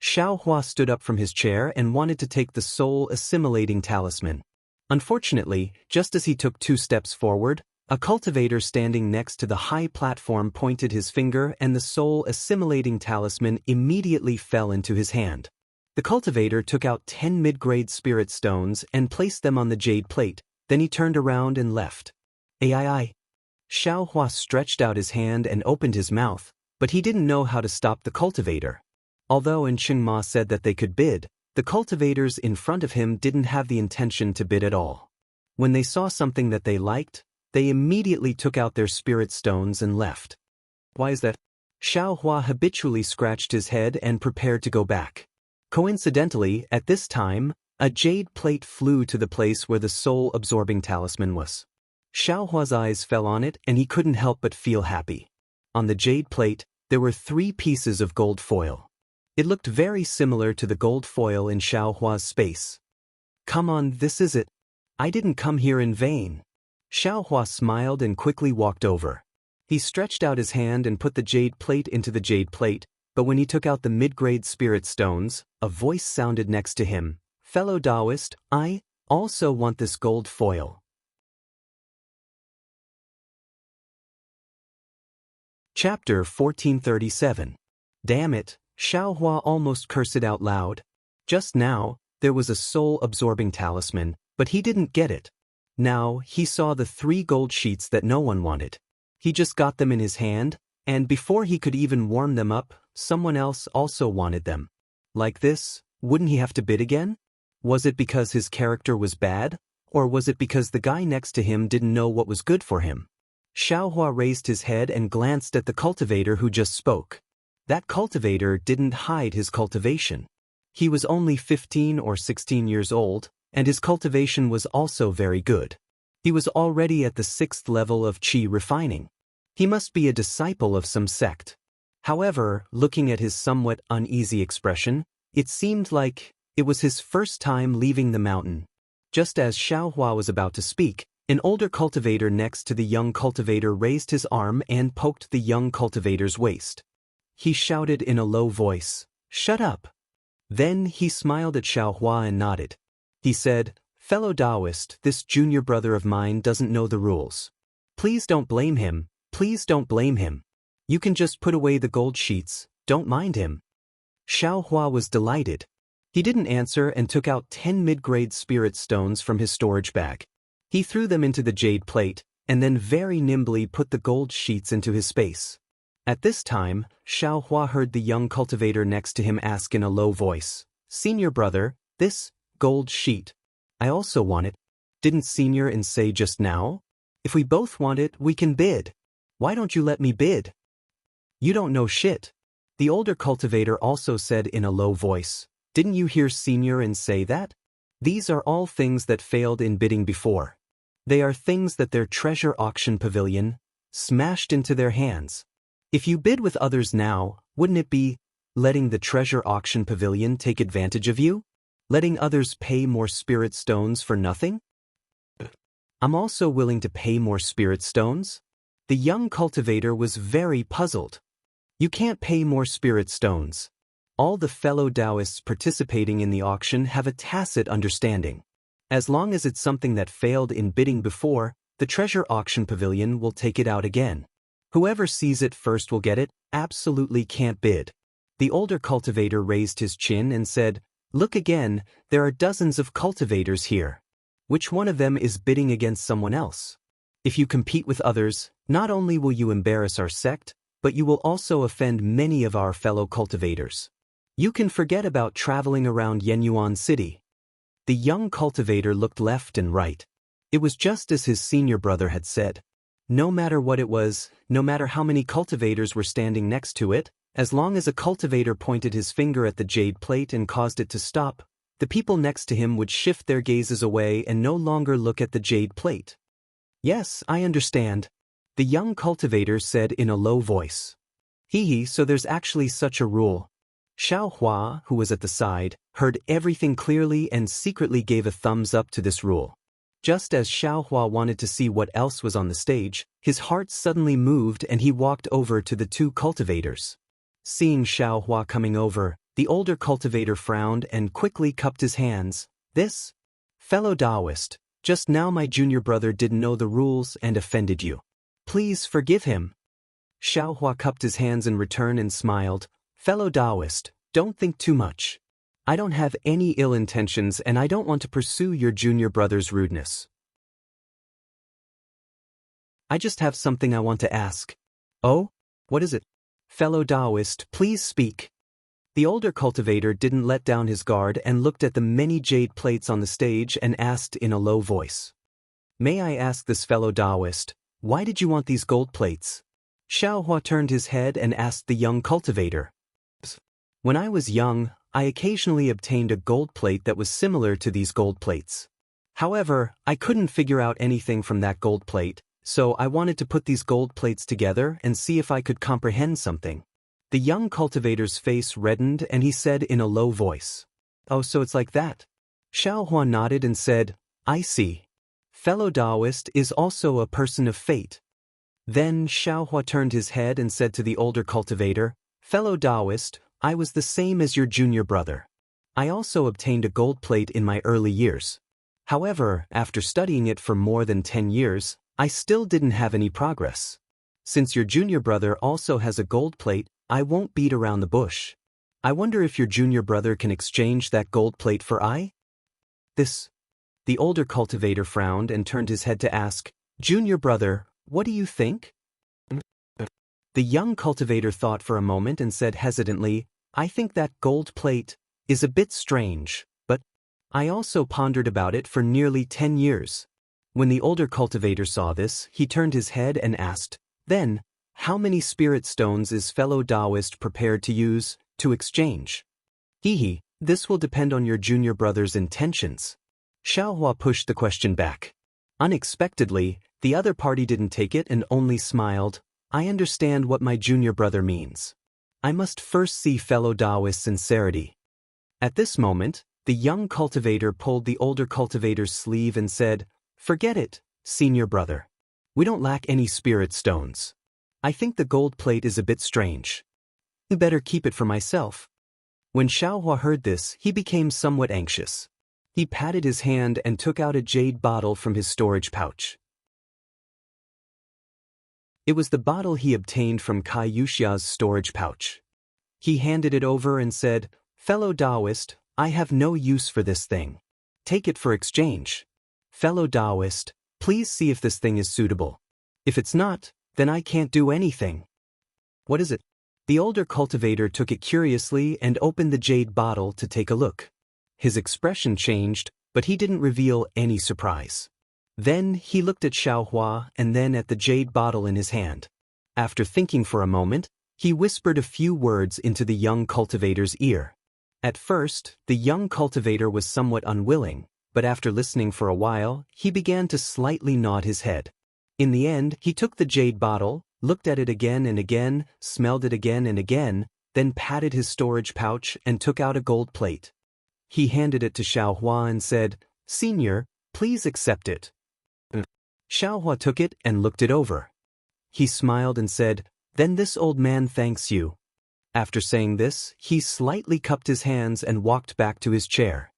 Xiaohua stood up from his chair and wanted to take the soul-assimilating talisman. Unfortunately, just as he took 2 steps forward, a cultivator standing next to the high platform pointed his finger and the soul-assimilating talisman immediately fell into his hand. The cultivator took out 10 mid-grade spirit stones and placed them on the jade plate, then he turned around and left. Ai. Xiao Hua stretched out his hand and opened his mouth, but he didn't know how to stop the cultivator. Although Ma said that they could bid, the cultivators in front of him didn't have the intention to bid at all. When they saw something that they liked, they immediately took out their spirit stones and left. Why is that? Xiao Hua habitually scratched his head and prepared to go back. Coincidentally, at this time, a jade plate flew to the place where the soul-absorbing talisman was. Xiao Hua's eyes fell on it and he couldn't help but feel happy. On the jade plate, there were 3 pieces of gold foil. It looked very similar to the gold foil in Xiao Hua's space. Come on, this is it. I didn't come here in vain. Xiao Hua smiled and quickly walked over. He stretched out his hand and put the jade plate into the jade plate, but when he took out the mid-grade spirit stones, a voice sounded next to him. Fellow Daoist, I also want this gold foil. Chapter 1437. Damn it, Xiao Hua almost cursed out loud. Just now, there was a soul-absorbing talisman, but he didn't get it. Now, he saw the 3 gold sheets that no one wanted. He just got them in his hand, and before he could even warm them up, someone else also wanted them. Like this, wouldn't he have to bid again? Was it because his character was bad, or was it because the guy next to him didn't know what was good for him? Xiao Hua raised his head and glanced at the cultivator who just spoke. That cultivator didn't hide his cultivation. He was only 15 or 16 years old, and his cultivation was also very good. He was already at the 6th level of qi refining. He must be a disciple of some sect. However, looking at his somewhat uneasy expression, it seemed like it was his first time leaving the mountain. Just as Xiao Hua was about to speak, an older cultivator next to the young cultivator raised his arm and poked the young cultivator's waist. He shouted in a low voice, "Shut up!" Then he smiled at Xiao Hua and nodded. He said, "Fellow Daoist, this junior brother of mine doesn't know the rules. Please don't blame him, please don't blame him. You can just put away the gold sheets, don't mind him." Xiao Hua was delighted. He didn't answer and took out 10 mid-grade spirit stones from his storage bag. He threw them into the jade plate, and then very nimbly put the gold sheets into his space. At this time, Xiao Hua heard the young cultivator next to him ask in a low voice, "Senior brother, this gold sheet. I also want it. Didn't Senior and say just now? If we both want it, we can bid. Why don't you let me bid?" "You don't know shit." The older cultivator also said in a low voice, "Didn't you hear Senior and say that? These are all things that failed in bidding before. They are things that their treasure auction pavilion smashed into their hands. If you bid with others now, wouldn't it be letting the treasure auction pavilion take advantage of you? Letting others pay more spirit stones for nothing?" "I'm also willing to pay more spirit stones?" The young cultivator was very puzzled. "You can't pay more spirit stones. All the fellow Daoists participating in the auction have a tacit understanding. As long as it's something that failed in bidding before, the treasure auction pavilion will take it out again. Whoever sees it first will get it, absolutely can't bid." The older cultivator raised his chin and said, "Look again, there are dozens of cultivators here. Which one of them is bidding against someone else? If you compete with others, not only will you embarrass our sect, but you will also offend many of our fellow cultivators. You can forget about traveling around Yenyuan City." The young cultivator looked left and right. It was just as his senior brother had said. No matter what it was, no matter how many cultivators were standing next to it, as long as a cultivator pointed his finger at the jade plate and caused it to stop, the people next to him would shift their gazes away and no longer look at the jade plate. "Yes, I understand," the young cultivator said in a low voice. "Hee, so there's actually such a rule." Xiao Hua, who was at the side, heard everything clearly and secretly gave a thumbs up to this rule. Just as Xiao Hua wanted to see what else was on the stage, his heart suddenly moved and he walked over to the 2 cultivators. Seeing Xiao Hua coming over, the older cultivator frowned and quickly cupped his hands. "This? Fellow Daoist, just now my junior brother didn't know the rules and offended you. Please forgive him." Xiao Hua cupped his hands in return and smiled. "Fellow Daoist, don't think too much. I don't have any ill intentions and I don't want to pursue your junior brother's rudeness. I just have something I want to ask. Oh? What is it? Fellow Daoist, please speak. The older cultivator didn't let down his guard and looked at the many jade plates on the stage and asked in a low voice. May I ask this fellow Daoist, why did you want these gold plates? Xiaohua turned his head and asked the young cultivator. When I was young, I occasionally obtained a gold plate that was similar to these gold plates. However, I couldn't figure out anything from that gold plate, so I wanted to put these gold plates together and see if I could comprehend something. The young cultivator's face reddened and he said in a low voice. Oh, so it's like that? Xiaohua nodded and said, I see. Fellow Daoist is also a person of fate. Then Xiaohua turned his head and said to the older cultivator, Fellow Daoist, I was the same as your junior brother. I also obtained a gold plate in my early years. However, after studying it for more than 10 years, I still didn't have any progress. Since your junior brother also has a gold plate, I won't beat around the bush. I wonder if your junior brother can exchange that gold plate for this. The older cultivator frowned and turned his head to ask, Junior brother, what do you think? The young cultivator thought for a moment and said hesitantly, I think that gold plate is a bit strange, but I also pondered about it for nearly 10 years. When the older cultivator saw this, he turned his head and asked, Then, how many spirit stones is fellow Daoist prepared to use to exchange? This will depend on your junior brother's intentions. Xiaohua pushed the question back. Unexpectedly, the other party didn't take it and only smiled. I understand what my junior brother means. I must first see fellow Daoist's sincerity. At this moment, the young cultivator pulled the older cultivator's sleeve and said, Forget it, senior brother. We don't lack any spirit stones. I think the gold plate is a bit strange. I better keep it for myself. When Xiaohua heard this, he became somewhat anxious. He patted his hand and took out a jade bottle from his storage pouch. It was the bottle he obtained from Kai Yuxia's storage pouch. He handed it over and said, Fellow Daoist, I have no use for this thing. Take it for exchange. Fellow Daoist, please see if this thing is suitable. If it's not, then I can't do anything. What is it? The older cultivator took it curiously and opened the jade bottle to take a look. His expression changed, but he didn't reveal any surprise. Then he looked at Xiaohua and then at the jade bottle in his hand. After thinking for a moment, he whispered a few words into the young cultivator's ear. At first, the young cultivator was somewhat unwilling, but after listening for a while, he began to slightly nod his head. In the end, he took the jade bottle, looked at it again and again, smelled it again and again, then patted his storage pouch and took out a gold plate. He handed it to Xiaohua and said, Senior, please accept it. Xiaohua took it and looked it over. He smiled and said, Then this old man thanks you. After saying this, he slightly cupped his hands and walked back to his chair.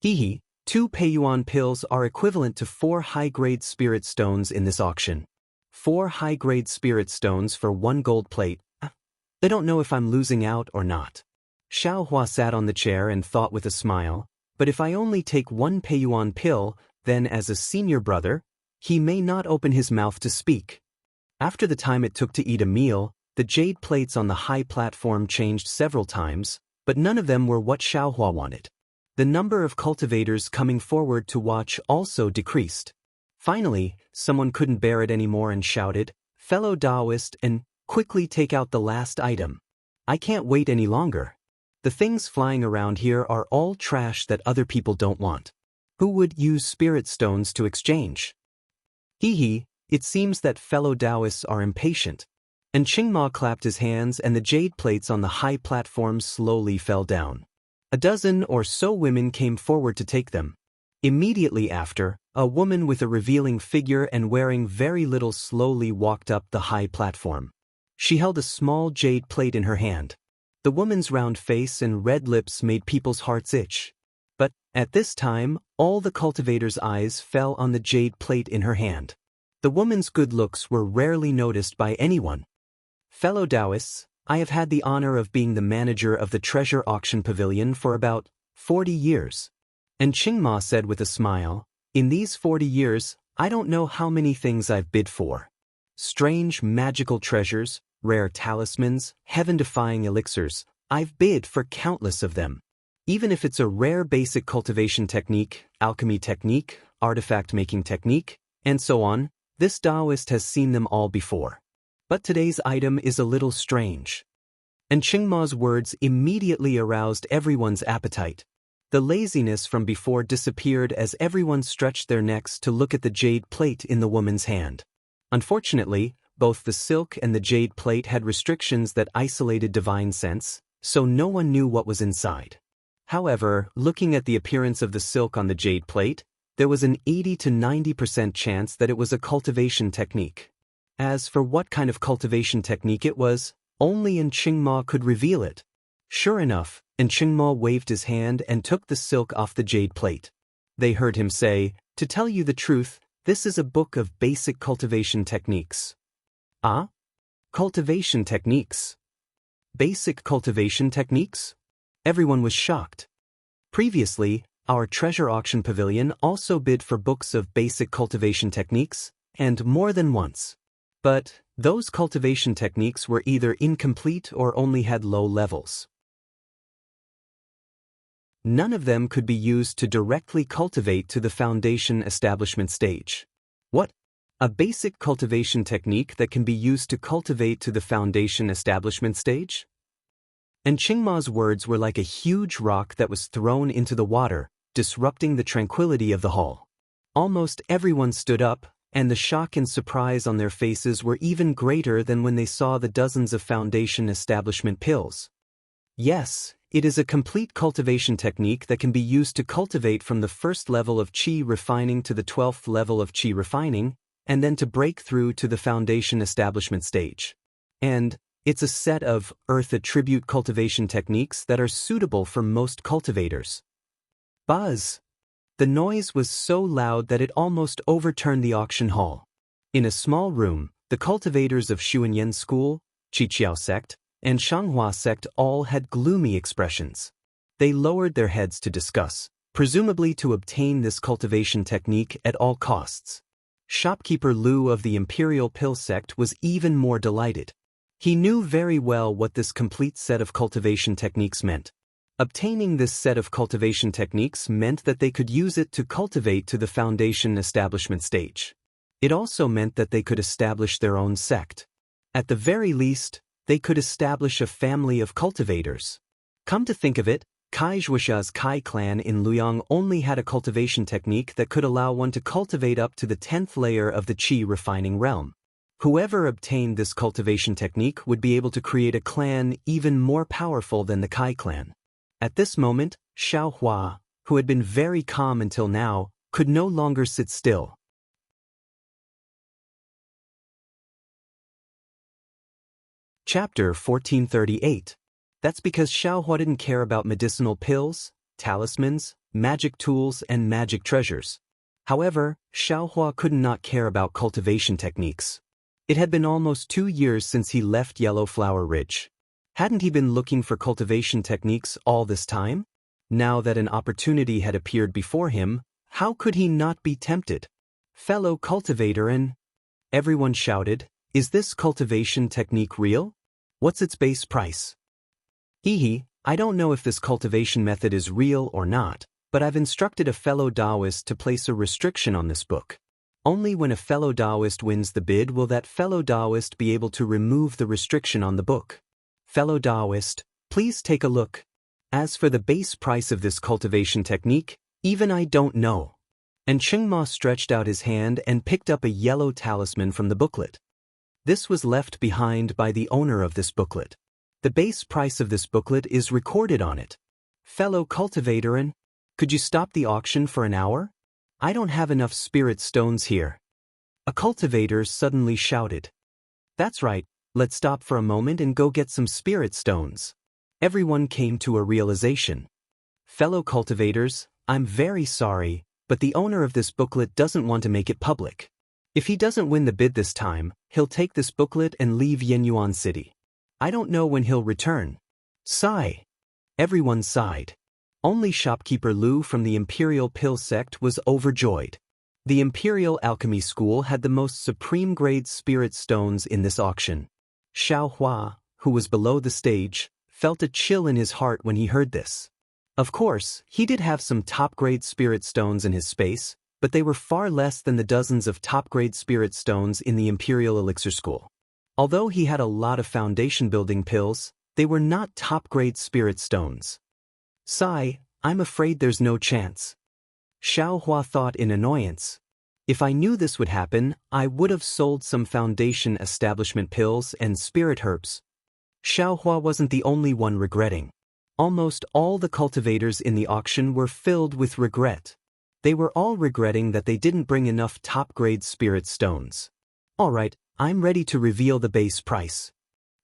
2 Peiyuan pills are equivalent to 4 high-grade spirit stones in this auction. 4 high-grade spirit stones for 1 gold plate. I don't know if I'm losing out or not. Xiaohua sat on the chair and thought with a smile, but if I only take 1 Peiyuan pill, then as a senior brother, he may not open his mouth to speak. After the time it took to eat a meal, the jade plates on the high platform changed several times, but none of them were what Xiaohua wanted. The number of cultivators coming forward to watch also decreased. Finally, someone couldn't bear it anymore and shouted, Fellow Daoist, and quickly take out the last item. I can't wait any longer. The things flying around here are all trash that other people don't want. Who would use spirit stones to exchange? It seems that fellow Daoists are impatient. And Qingma clapped his hands and the jade plates on the high platform slowly fell down. A dozen or so women came forward to take them. Immediately after, a woman with a revealing figure and wearing very little slowly walked up the high platform. She held a small jade plate in her hand. The woman's round face and red lips made people's hearts itch. But, at this time, all the cultivators' eyes fell on the jade plate in her hand. The woman's good looks were rarely noticed by anyone. Fellow Daoists, I have had the honor of being the manager of the treasure auction pavilion for about 40 years. And Qingma said with a smile, In these 40 years, I don't know how many things I've bid for. Strange magical treasures, rare talismans, heaven-defying elixirs. I've bid for countless of them. Even if it's a rare basic cultivation technique, alchemy technique, artifact-making technique, and so on, this Daoist has seen them all before. But today's item is a little strange. And Qingma's words immediately aroused everyone's appetite. The laziness from before disappeared as everyone stretched their necks to look at the jade plate in the woman's hand. Unfortunately, both the silk and the jade plate had restrictions that isolated divine sense, so no one knew what was inside. However, looking at the appearance of the silk on the jade plate, there was an 80 to 90% chance that it was a cultivation technique. As for what kind of cultivation technique it was, only Qingma could reveal it. Sure enough, Qingma waved his hand and took the silk off the jade plate. They heard him say, "To tell you the truth, this is a book of basic cultivation techniques." Ah? Cultivation techniques? Basic cultivation techniques? Everyone was shocked. Previously, our treasure auction pavilion also bid for books of basic cultivation techniques, and more than once. But those cultivation techniques were either incomplete or only had low levels. None of them could be used to directly cultivate to the foundation establishment stage. What? A basic cultivation technique that can be used to cultivate to the foundation establishment stage? And Qingma's words were like a huge rock that was thrown into the water, disrupting the tranquility of the hall. Almost everyone stood up, and the shock and surprise on their faces were even greater than when they saw the dozens of foundation establishment pills. Yes, it is a complete cultivation technique that can be used to cultivate from the first level of qi refining to the 12th level of qi refining, and then to break through to the foundation establishment stage. And it's a set of earth attribute cultivation techniques that are suitable for most cultivators. Buzz! The noise was so loud that it almost overturned the auction hall. In a small room, the cultivators of Xuanyan School, Qiqiao sect, and Xianghua sect all had gloomy expressions. They lowered their heads to discuss, presumably to obtain this cultivation technique at all costs. Shopkeeper Lu of the Imperial Pill sect was even more delighted. He knew very well what this complete set of cultivation techniques meant. Obtaining this set of cultivation techniques meant that they could use it to cultivate to the foundation establishment stage. It also meant that they could establish their own sect. At the very least, they could establish a family of cultivators. Come to think of it, Kai Zhuoxia's Kai clan in Luoyang only had a cultivation technique that could allow one to cultivate up to the 10th layer of the qi refining realm. Whoever obtained this cultivation technique would be able to create a clan even more powerful than the Kai clan. At this moment, Xiaohua, who had been very calm until now, could no longer sit still. Chapter 1438. That's because Xiaohua didn't care about medicinal pills, talismans, magic tools, and magic treasures. However, Xiaohua could not care about cultivation techniques. It had been almost 2 years since he left Yellow Flower Ridge. Hadn't he been looking for cultivation techniques all this time? Now that an opportunity had appeared before him, how could he not be tempted? Fellow cultivator and... Everyone shouted, "Is this cultivation technique real? What's its base price?" Hee, I don't know if this cultivation method is real or not, but I've instructed a fellow Daoist to place a restriction on this book. Only when a fellow Daoist wins the bid will that fellow Daoist be able to remove the restriction on the book. Fellow Daoist, please take a look. As for the base price of this cultivation technique, even I don't know. And Qingma stretched out his hand and picked up a yellow talisman from the booklet. This was left behind by the owner of this booklet. The base price of this booklet is recorded on it. Fellow cultivator, and could you stop the auction for an hour? I don't have enough spirit stones here. A cultivator suddenly shouted. That's right, let's stop for a moment and go get some spirit stones. Everyone came to a realization. Fellow cultivators, I'm very sorry, but the owner of this booklet doesn't want to make it public. If he doesn't win the bid this time, he'll take this booklet and leave Yenyuan City. I don't know when he'll return. Sigh. Everyone sighed. Only shopkeeper Lu from the Imperial Pill sect was overjoyed. The Imperial Alchemy School had the most supreme-grade spirit stones in this auction. Xiaohua, who was below the stage, felt a chill in his heart when he heard this. Of course, he did have some top-grade spirit stones in his space, but they were far less than the dozens of top-grade spirit stones in the Imperial Elixir School. Although he had a lot of foundation-building pills, they were not top-grade spirit stones. Sigh, I'm afraid there's no chance. Xiaohua thought in annoyance. If I knew this would happen, I would have sold some foundation establishment pills and spirit herbs. Xiaohua wasn't the only one regretting. Almost all the cultivators in the auction were filled with regret. They were all regretting that they didn't bring enough top-grade spirit stones. Alright, I'm ready to reveal the base price.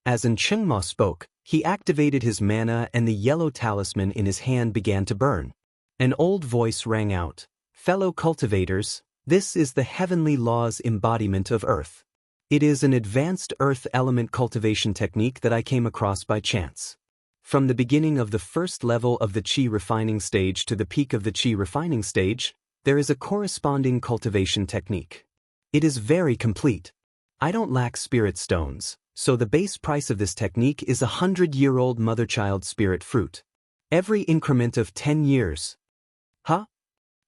As Xianxia spoke, he activated his mana and the yellow talisman in his hand began to burn. An old voice rang out. Fellow cultivators, this is the heavenly law's embodiment of Earth. It is an advanced Earth element cultivation technique that I came across by chance. From the beginning of the first level of the Qi refining stage to the peak of the Qi refining stage, there is a corresponding cultivation technique. It is very complete. I don't lack spirit stones, so the base price of this technique is 100-year-old mother-child spirit fruit. Every increment of 10 years. Huh?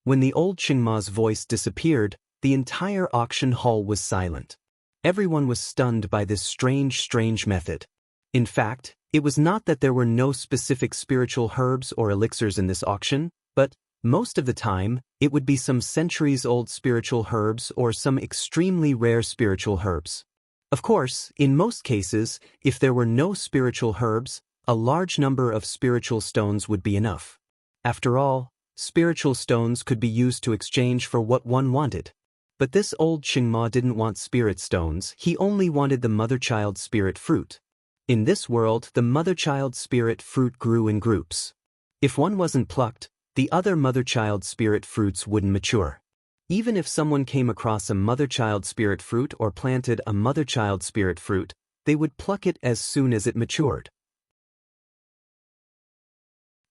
When the old Qingma's voice disappeared, the entire auction hall was silent. Everyone was stunned by this strange method. In fact, it was not that there were no specific spiritual herbs or elixirs in this auction, but, most of the time, it would be some centuries-old spiritual herbs or some extremely rare spiritual herbs. Of course, in most cases, if there were no spiritual herbs, a large number of spiritual stones would be enough. After all, spiritual stones could be used to exchange for what one wanted. But this old Qingma didn't want spirit stones, he only wanted the mother-child spirit fruit. In this world, the mother-child spirit fruit grew in groups. If one wasn't plucked, the other mother-child spirit fruits wouldn't mature. Even if someone came across a mother-child spirit fruit or planted a mother-child spirit fruit, they would pluck it as soon as it matured.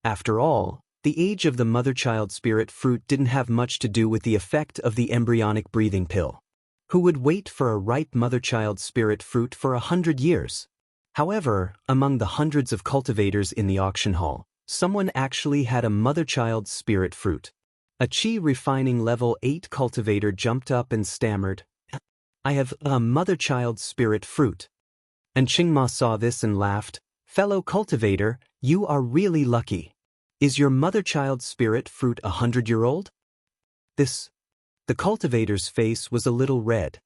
After all, the age of the mother-child spirit fruit didn't have much to do with the effect of the embryonic breathing pill. Who would wait for a ripe mother-child spirit fruit for 100 years? However, among the hundreds of cultivators in the auction hall, someone actually had a mother-child spirit fruit. A Qi refining level 8 cultivator jumped up and stammered, I have a mother-child spirit fruit. And Qingma saw this and laughed, fellow cultivator, you are really lucky. Is your mother-child spirit fruit 100-year-old? The cultivator's face was a little red.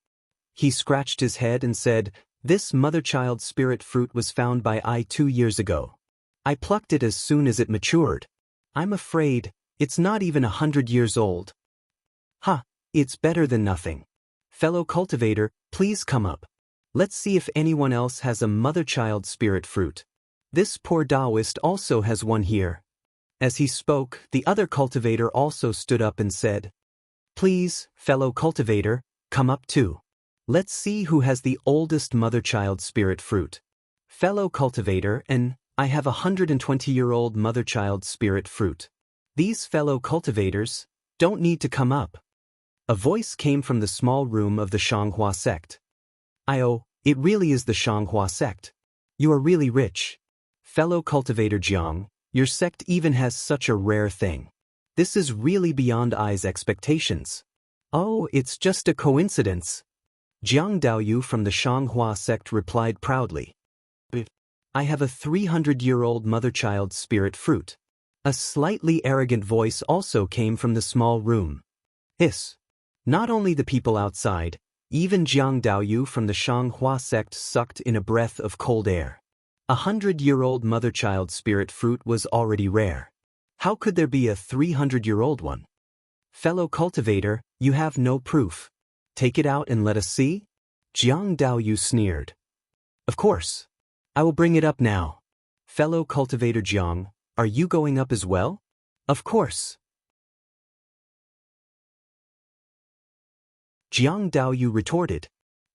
He scratched his head and said, this mother-child spirit fruit was found by I 2 years ago. I plucked it as soon as it matured. I'm afraid, it's not even 100 years old. Ha, it's better than nothing. Fellow cultivator, please come up. Let's see if anyone else has a mother-child spirit fruit. This poor Daoist also has one here. As he spoke, the other cultivator also stood up and said, please, fellow cultivator, come up too. Let's see who has the oldest mother-child spirit fruit. Fellow cultivator, and I have a 120-year-old mother-child spirit fruit. These fellow cultivators don't need to come up. A voice came from the small room of the Xianxia sect. It really is the Xianxia sect. You are really rich. Fellow cultivator Jiang, your sect even has such a rare thing. This is really beyond I's expectations. Oh, it's just a coincidence. Jiang Daoyu from the Xianxia sect replied proudly. I have a 300-year-old mother-child spirit fruit. A slightly arrogant voice also came from the small room. Hiss. Not only the people outside, even Jiang Daoyu from the Xianxia sect sucked in a breath of cold air. 100-year-old mother-child spirit fruit was already rare. How could there be a 300-year-old one? Fellow cultivator, you have no proof. Take it out and let us see? Jiang Daoyu sneered. Of course. I will bring it up now. Fellow cultivator Jiang, are you going up as well? Of course. Jiang Daoyu retorted.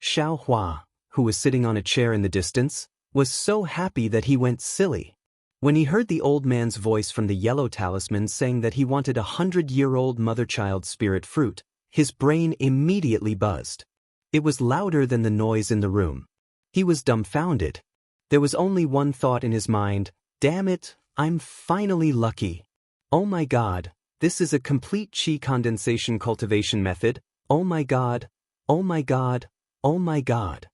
Xiaohua, who was sitting on a chair in the distance, was so happy that he went silly. When he heard the old man's voice from the yellow talisman saying that he wanted a 100-year-old mother-child spirit fruit, his brain immediately buzzed. It was louder than the noise in the room. He was dumbfounded. There was only one thought in his mind: damn it, I'm finally lucky. Oh my god, this is a complete qi condensation cultivation method. Oh my god, oh my god, oh my god.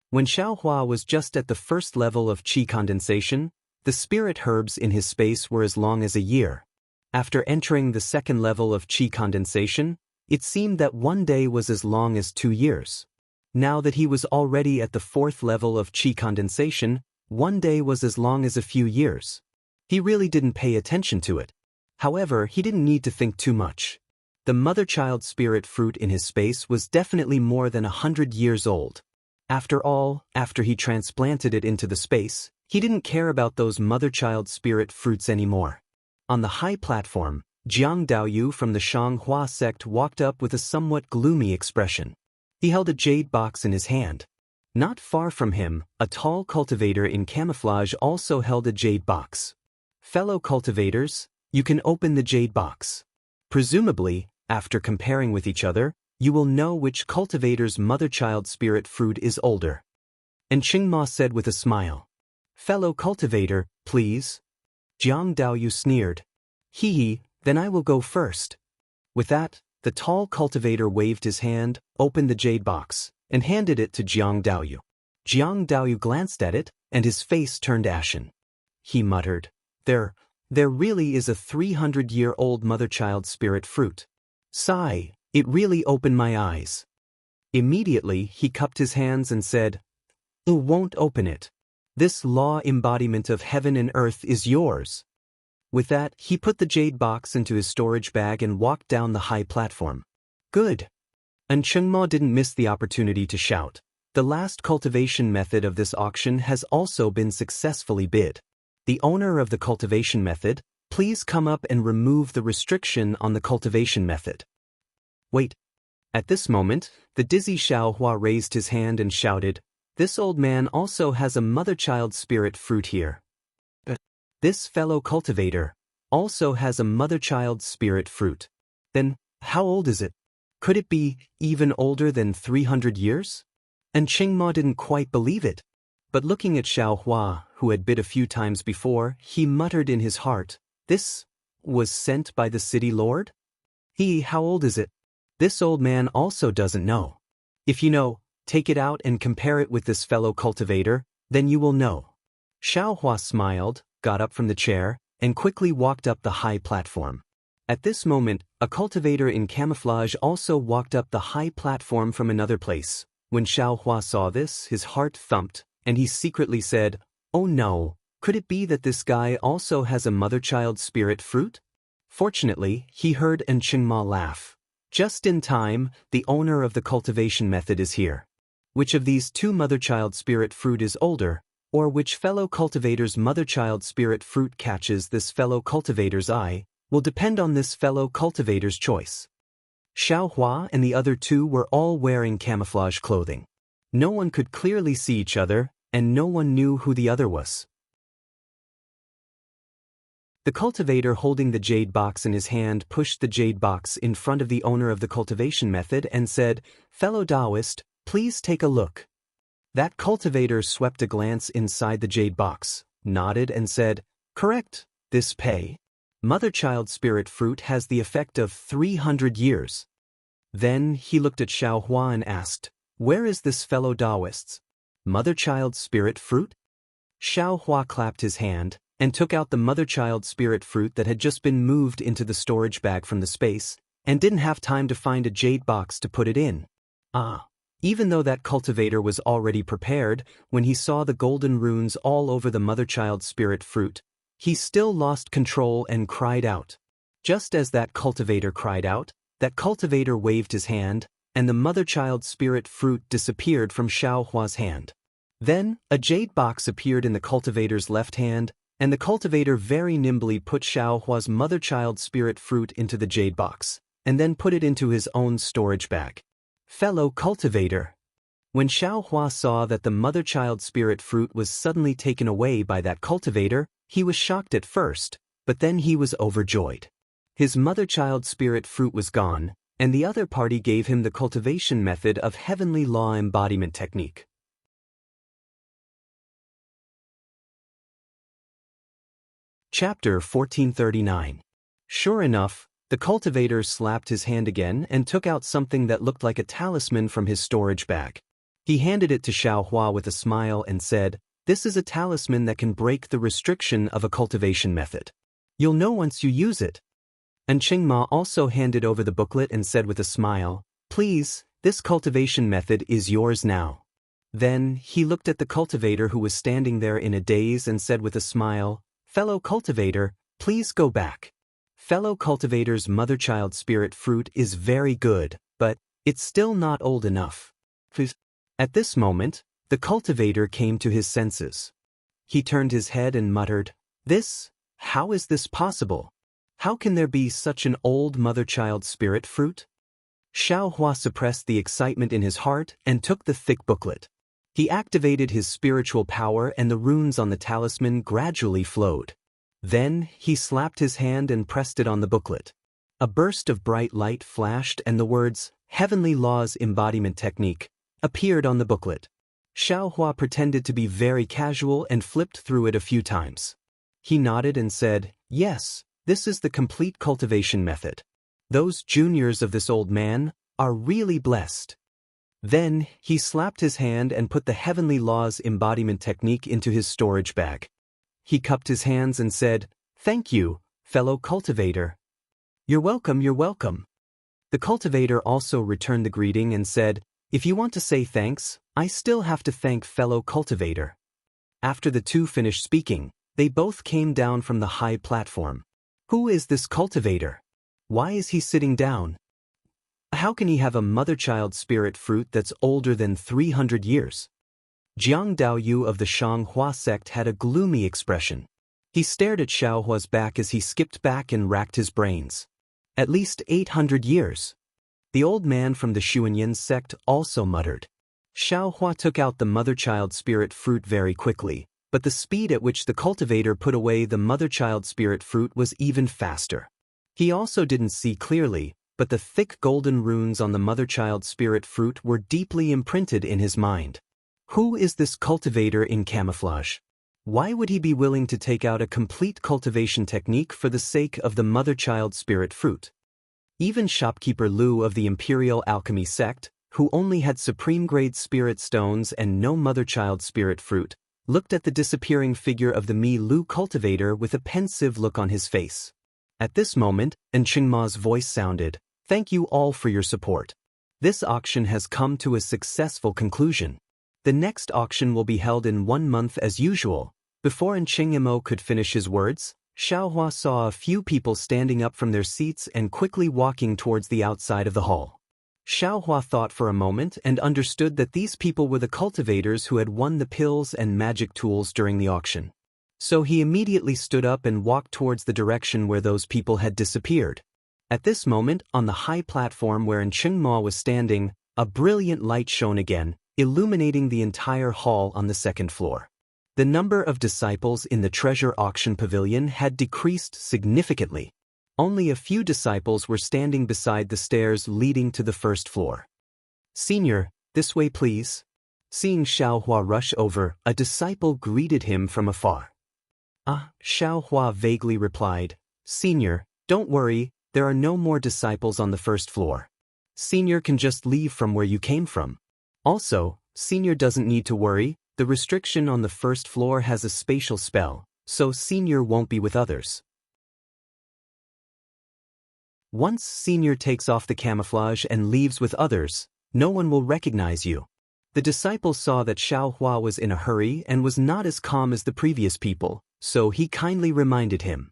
When Xiaohua was just at the first level of qi condensation, the spirit herbs in his space were as long as a year. After entering the second level of qi condensation, it seemed that one day was as long as 2 years. Now that he was already at the fourth level of qi condensation, one day was as long as a few years. He really didn't pay attention to it. However, he didn't need to think too much. The mother-child spirit fruit in his space was definitely more than 100 years old. After all, after he transplanted it into the space, he didn't care about those mother-child spirit fruits anymore. On the high platform, Jiang Daoyu from the Xianxia sect walked up with a somewhat gloomy expression. He held a jade box in his hand. Not far from him, a tall cultivator in camouflage also held a jade box. Fellow cultivators, you can open the jade box. Presumably, after comparing with each other, you will know which cultivator's mother-child spirit fruit is older. And Qingma said with a smile. Fellow cultivator, please. Jiang Daoyu sneered. Hee, then I will go first. With that, the tall cultivator waved his hand, opened the jade box, and handed it to Jiang Daoyu. Jiang Daoyu glanced at it, and his face turned ashen. He muttered, There really is a 300-year-old mother-child spirit fruit. Sigh, it really opened my eyes. Immediately, he cupped his hands and said, I won't open it. This law embodiment of heaven and earth is yours. With that, he put the jade box into his storage bag and walked down the high platform. Good. And Chengma didn't miss the opportunity to shout. The last cultivation method of this auction has also been successfully bid. The owner of the cultivation method, please come up and remove the restriction on the cultivation method. Wait. At this moment, the dizzy Xiaohua raised his hand and shouted, This old man also has a mother-child spirit fruit here. This fellow cultivator also has a mother-child spirit fruit. Then, how old is it? Could it be even older than 300 years? And Qingma didn't quite believe it. But looking at Xiaohua, who had bid a few times before, he muttered in his heart, This was sent by the city lord? How old is it? This old man also doesn't know. If you know, take it out and compare it with this fellow cultivator, then you will know. Xiaohua smiled, got up from the chair, and quickly walked up the high platform. At this moment, a cultivator in camouflage also walked up the high platform from another place. When Xiaohua saw this, his heart thumped, and he secretly said, Oh no, could it be that this guy also has a mother-child spirit fruit? Fortunately, he heard An Qingma laugh. Just in time, the owner of the cultivation method is here. Which of these two mother-child spirit fruit is older, or which fellow cultivator's mother-child spirit fruit catches this fellow cultivator's eye, will depend on this fellow cultivator's choice. Xiaohua and the other two were all wearing camouflage clothing. No one could clearly see each other, and no one knew who the other was. The cultivator holding the jade box in his hand pushed the jade box in front of the owner of the cultivation method and said, Fellow Daoist, please take a look. That cultivator swept a glance inside the jade box, nodded and said, Correct, this pay. Mother-child spirit fruit has the effect of 300 years. Then he looked at Xiaohua and asked, Where is this fellow Daoist's mother-child spirit fruit? Xiaohua clapped his hand and took out the mother-child spirit fruit that had just been moved into the storage bag from the space, and didn't have time to find a jade box to put it in. Even though that cultivator was already prepared, when he saw the golden runes all over the mother-child spirit fruit, he still lost control and cried out. Just as that cultivator cried out, that cultivator waved his hand, and the mother-child spirit fruit disappeared from Xiaohua's hand. Then, a jade box appeared in the cultivator's left hand, and the cultivator very nimbly put Xiaohua's mother-child spirit fruit into the jade box, and then put it into his own storage bag. Fellow cultivator. When Xiaohua saw that the mother-child spirit fruit was suddenly taken away by that cultivator, he was shocked at first, but then he was overjoyed. His mother-child spirit fruit was gone, and the other party gave him the cultivation method of heavenly law embodiment technique. Chapter 1439. Sure enough, the cultivator slapped his hand again and took out something that looked like a talisman from his storage bag. He handed it to Xiaohua with a smile and said, "This is a talisman that can break the restriction of a cultivation method. You'll know once you use it." And Qingma also handed over the booklet and said with a smile, "Please, this cultivation method is yours now." Then, he looked at the cultivator who was standing there in a daze and said with a smile, "Fellow cultivator, please go back. Fellow cultivator's mother-child spirit fruit is very good, but it's still not old enough." At this moment, the cultivator came to his senses. He turned his head and muttered, How is this possible? How can there be such an old mother-child spirit fruit?" Xiaohua suppressed the excitement in his heart and took the thick booklet. He activated his spiritual power and the runes on the talisman gradually flowed. Then, he slapped his hand and pressed it on the booklet. A burst of bright light flashed and the words, "Heavenly Laws Embodiment Technique," appeared on the booklet. Xiaohua pretended to be very casual and flipped through it a few times. He nodded and said, "Yes, this is the complete cultivation method. Those juniors of this old man are really blessed." Then, he slapped his hand and put the Heavenly Laws Embodiment Technique into his storage bag. He cupped his hands and said, "Thank you, fellow cultivator." "You're welcome, you're welcome." The cultivator also returned the greeting and said, "If you want to say thanks, I still have to thank fellow cultivator." After the two finished speaking, they both came down from the high platform. Who is this cultivator? Why is he sitting down? How can he have a mother-child spirit fruit that's older than 300 years? Jiang Daoyu of the Xianxia sect had a gloomy expression. He stared at Xiaohua's back as he skipped back and racked his brains. At least 800 years. The old man from the Xuanyan sect also muttered. Xiaohua took out the mother-child spirit fruit very quickly, but the speed at which the cultivator put away the mother-child spirit fruit was even faster. He also didn't see clearly, but the thick golden runes on the mother-child spirit fruit were deeply imprinted in his mind. Who is this cultivator in camouflage? Why would he be willing to take out a complete cultivation technique for the sake of the mother-child spirit fruit? Even shopkeeper Lu of the Imperial Alchemy sect, who only had supreme-grade spirit stones and no mother-child spirit fruit, looked at the disappearing figure of the Mi Lu cultivator with a pensive look on his face. At this moment, Qingma's voice sounded, "Thank you all for your support. This auction has come to a successful conclusion. The next auction will be held in 1 month as usual." Before Qingmo could finish his words, Xiaohua saw a few people standing up from their seats and quickly walking towards the outside of the hall. Xiaohua thought for a moment and understood that these people were the cultivators who had won the pills and magic tools during the auction. So he immediately stood up and walked towards the direction where those people had disappeared. At this moment, on the high platform where Qingmo was standing, a brilliant light shone again, illuminating the entire hall on the second floor. The number of disciples in the treasure auction pavilion had decreased significantly. Only a few disciples were standing beside the stairs leading to the first floor. "Senior, this way please." Seeing Xiaohua rush over, a disciple greeted him from afar. Xiaohua vaguely replied, "Senior, don't worry, there are no more disciples on the first floor. Senior can just leave from where you came from. Also, Senior doesn't need to worry. The restriction on the first floor has a spatial spell, so Senior won't be with others. Once Senior takes off the camouflage and leaves with others, no one will recognize you." The disciple saw that Xiaohua was in a hurry and was not as calm as the previous people, so he kindly reminded him.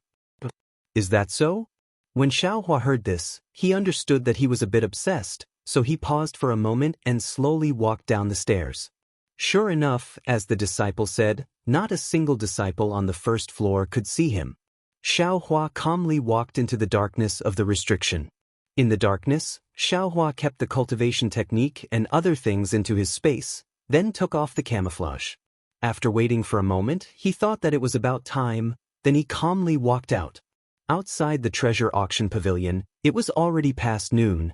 "Is that so?" When Xiaohua heard this, he understood that he was a bit obsessed, so he paused for a moment and slowly walked down the stairs. Sure enough, as the disciple said, not a single disciple on the first floor could see him. Xiaohua calmly walked into the darkness of the restriction. In the darkness, Xiaohua kept the cultivation technique and other things into his space, then took off the camouflage. After waiting for a moment, he thought that it was about time, then he calmly walked out. Outside the treasure auction pavilion, it was already past noon,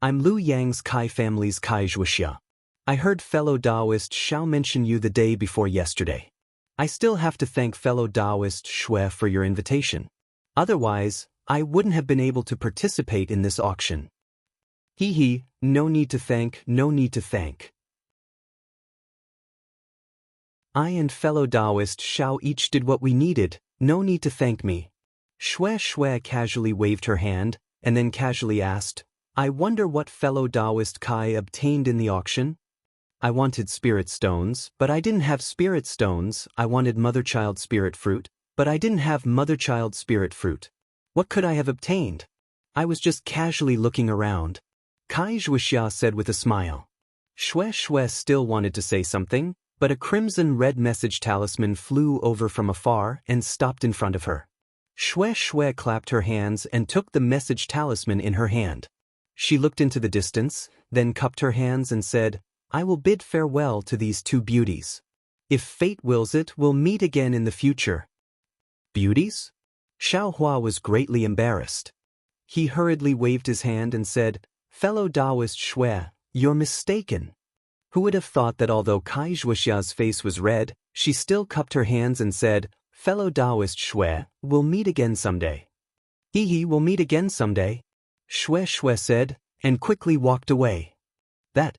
I'm Liu Yang's Kai family's Kai Wuxia. I heard fellow Daoist Xiao mention you the day before yesterday. I still have to thank fellow Daoist Xue for your invitation. Otherwise, I wouldn't have been able to participate in this auction. Hee, no need to thank, no need to thank. I and fellow Daoist Xiao each did what we needed, no need to thank me. Xue casually waved her hand, and then casually asked, I wonder what fellow Daoist Kai obtained in the auction? I wanted spirit stones, but I didn't have spirit stones. I wanted mother-child spirit fruit, but I didn't have mother-child spirit fruit. What could I have obtained? I was just casually looking around. Kai Wuxia said with a smile. Xue still wanted to say something, but a crimson-red message talisman flew over from afar and stopped in front of her. Xue clapped her hands and took the message talisman in her hand. She looked into the distance, then cupped her hands and said, I will bid farewell to these two beauties. If fate wills it, we'll meet again in the future. Beauties? Xiaohua was greatly embarrassed. He hurriedly waved his hand and said, Fellow Daoist Xue, you're mistaken. Who would have thought that although Kai Wuxia's face was red, she still cupped her hands and said, Fellow Daoist Xue, we'll meet again someday. Hee, we'll meet again someday. Xue said, and quickly walked away. That.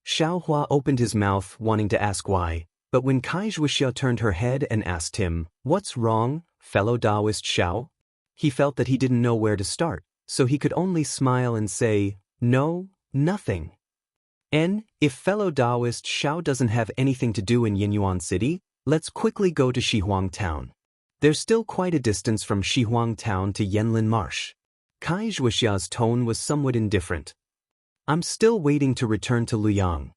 Xiaohua opened his mouth wanting to ask why, but when Kai Wuxia turned her head and asked him, What's wrong, fellow Daoist Xiao? He felt that he didn't know where to start, so he could only smile and say, No, nothing. And, if fellow Daoist Xiao doesn't have anything to do in Yinyuan City, let's quickly go to Shihuang Town. There's still quite a distance from Shihuang Town to Yanlin Marsh. Kai Wuxia's tone was somewhat indifferent. I'm still waiting to return to Luyang.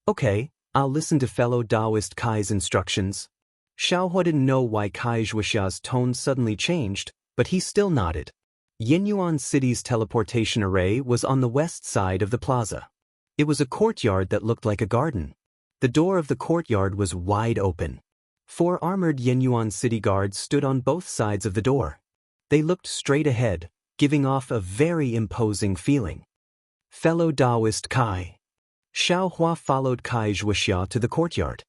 Okay, I'll listen to fellow Daoist Kai's instructions. Xiaohua didn't know why Kai Wuxia's tone suddenly changed, but he still nodded. Yinyuan City's teleportation array was on the west side of the plaza. It was a courtyard that looked like a garden. The door of the courtyard was wide open. 4 armored Yinyuan City guards stood on both sides of the door. They looked straight ahead, giving off a very imposing feeling. Fellow Daoist Kai. Xiaohua followed Kai Wuxia to the courtyard.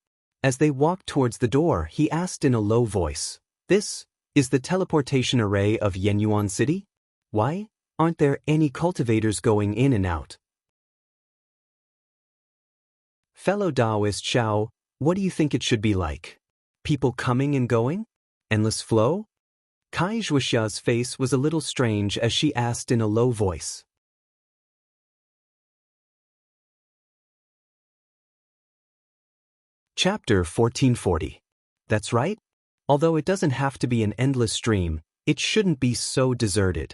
As they walked towards the door, he asked in a low voice, This is the teleportation array of Yinyuan City? Why aren't there any cultivators going in and out? Fellow Daoist Xiao, what do you think it should be like? People coming and going? Endless flow? Kai Wuxia's face was a little strange as she asked in a low voice. Chapter 1440. That's right. Although it doesn't have to be an endless stream, it shouldn't be so deserted.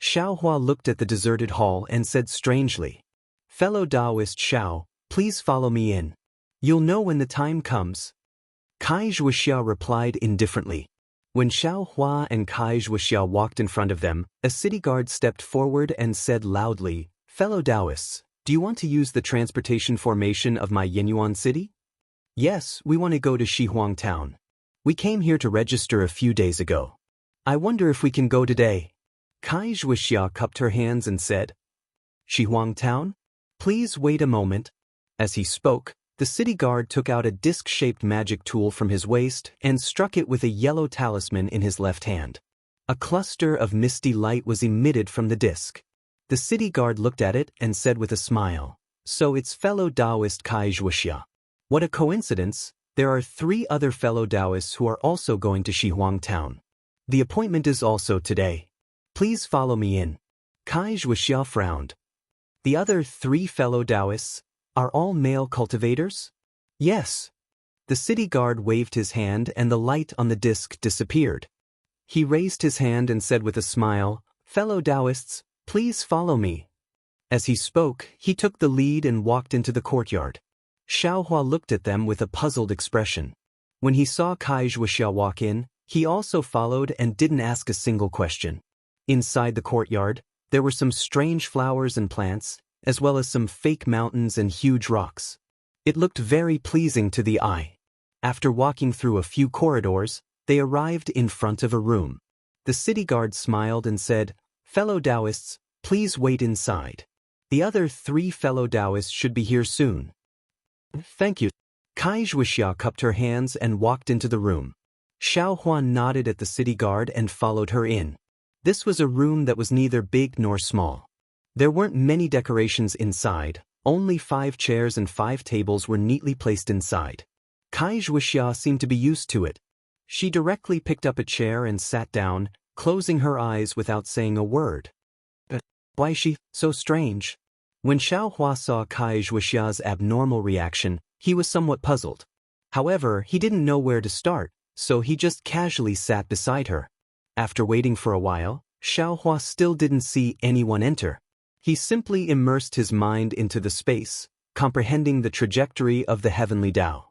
Xiaohua looked at the deserted hall and said strangely, Fellow Daoist Xiao, please follow me in. You'll know when the time comes. Kai Wuxia replied indifferently. When Xiaohua and Kai Wuxia walked in front of them, a city guard stepped forward and said loudly, Fellow Daoists, do you want to use the transportation formation of my Yinyuan City? Yes, we want to go to Shihuang Town. We came here to register a few days ago. I wonder if we can go today. Kai Wuxia cupped her hands and said, Shihuang Town? Please wait a moment. As he spoke, the city guard took out a disc-shaped magic tool from his waist and struck it with a yellow talisman in his left hand. A cluster of misty light was emitted from the disc. The city guard looked at it and said with a smile, So it's fellow Daoist Kai Wuxia. What a coincidence, there are 3 other fellow Daoists who are also going to Shihuang Town. The appointment is also today. Please follow me in. Kai Wuxia frowned. The other 3 fellow Daoists are all male cultivators? Yes. The city guard waved his hand and the light on the disc disappeared. He raised his hand and said with a smile, Fellow Daoists, please follow me. As he spoke, he took the lead and walked into the courtyard. Xiaohua looked at them with a puzzled expression. When he saw Kai Wuxia walk in, he also followed and didn't ask a single question. Inside the courtyard, there were some strange flowers and plants, as well as some fake mountains and huge rocks. It looked very pleasing to the eye. After walking through a few corridors, they arrived in front of a room. The city guard smiled and said, Fellow Daoists, please wait inside. The other 3 fellow Daoists should be here soon. Thank you. Wuxia cupped her hands and walked into the room. Xiaohua nodded at the city guard and followed her in. This was a room that was neither big nor small. There weren't many decorations inside, only 5 chairs and 5 tables were neatly placed inside. Wuxia seemed to be used to it. She directly picked up a chair and sat down, closing her eyes without saying a word. Why is she so strange? When Xiaohua saw Wuxia's abnormal reaction, he was somewhat puzzled. However, he didn't know where to start, so he just casually sat beside her. After waiting for a while, Xiaohua still didn't see anyone enter. He simply immersed his mind into the space, comprehending the trajectory of the heavenly Tao.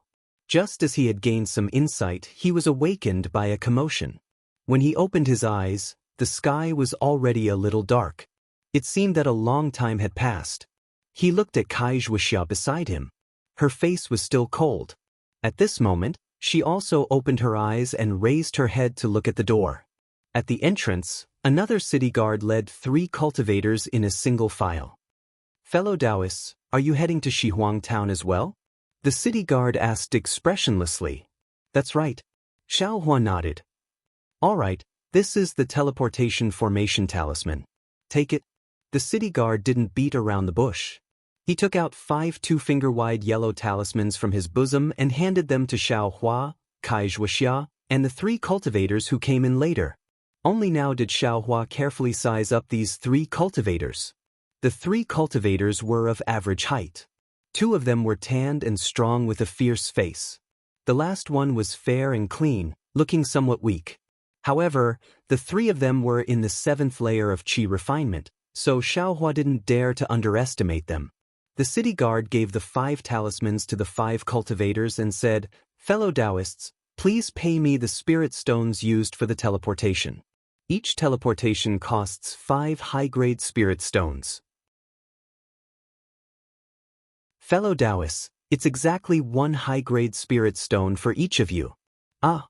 Just as he had gained some insight, he was awakened by a commotion. When he opened his eyes, the sky was already a little dark. It seemed that a long time had passed. He looked at Wuxia beside him. Her face was still cold. At this moment, she also opened her eyes and raised her head to look at the door. At the entrance, another city guard led 3 cultivators in a single file. Fellow Daoists, are you heading to Shihuang town as well? The city guard asked expressionlessly. That's right. Xiaohua nodded. All right, this is the teleportation formation talisman. Take it. The city guard didn't beat around the bush. He took out 5 2-finger-wide yellow talismans from his bosom and handed them to Xiaohua, Wuxia, and the 3 cultivators who came in later. Only now did Xiaohua carefully size up these 3 cultivators. The 3 cultivators were of average height. 2 of them were tanned and strong with a fierce face. The last one was fair and clean, looking somewhat weak. However, the 3 of them were in the 7th layer of qi refinement, so Xiaohua didn't dare to underestimate them. The city guard gave the 5 talismans to the 5 cultivators and said, Fellow Daoists, please pay me the spirit stones used for the teleportation. Each teleportation costs 5 high-grade spirit stones. Fellow Daoists, it's exactly 1 high-grade spirit stone for each of you. Ah!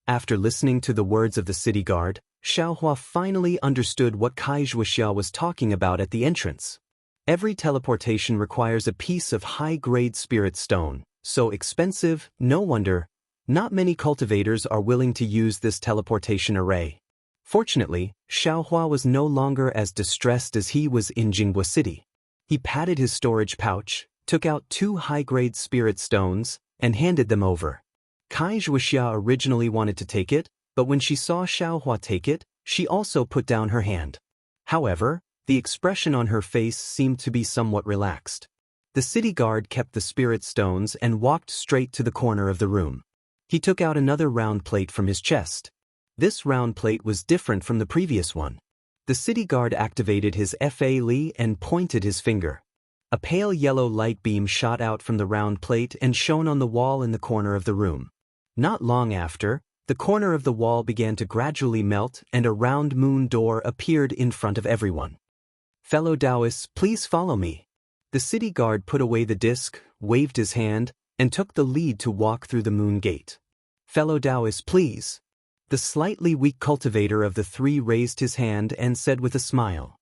After listening to the words of the city guard, Xiaohua finally understood what Wuxia was talking about at the entrance. Every teleportation requires a piece of high-grade spirit stone, so expensive, no wonder. Not many cultivators are willing to use this teleportation array. Fortunately, Xiaohua was no longer as distressed as he was in Jinghua City. He patted his storage pouch, took out 2 high-grade spirit stones, and handed them over. Wuxia originally wanted to take it, but when she saw Xiaohua take it, she also put down her hand. However, the expression on her face seemed to be somewhat relaxed. The city guard kept the spirit stones and walked straight to the corner of the room. He took out another round plate from his chest. This round plate was different from the previous one. The city guard activated his Fa Li and pointed his finger. A pale yellow light beam shot out from the round plate and shone on the wall in the corner of the room. Not long after, the corner of the wall began to gradually melt and a round moon door appeared in front of everyone. Fellow Daoists, please follow me. The city guard put away the disc, waved his hand, and took the lead to walk through the moon gate. Fellow Daoists, please. The slightly weak cultivator of the 3 raised his hand and said with a smile.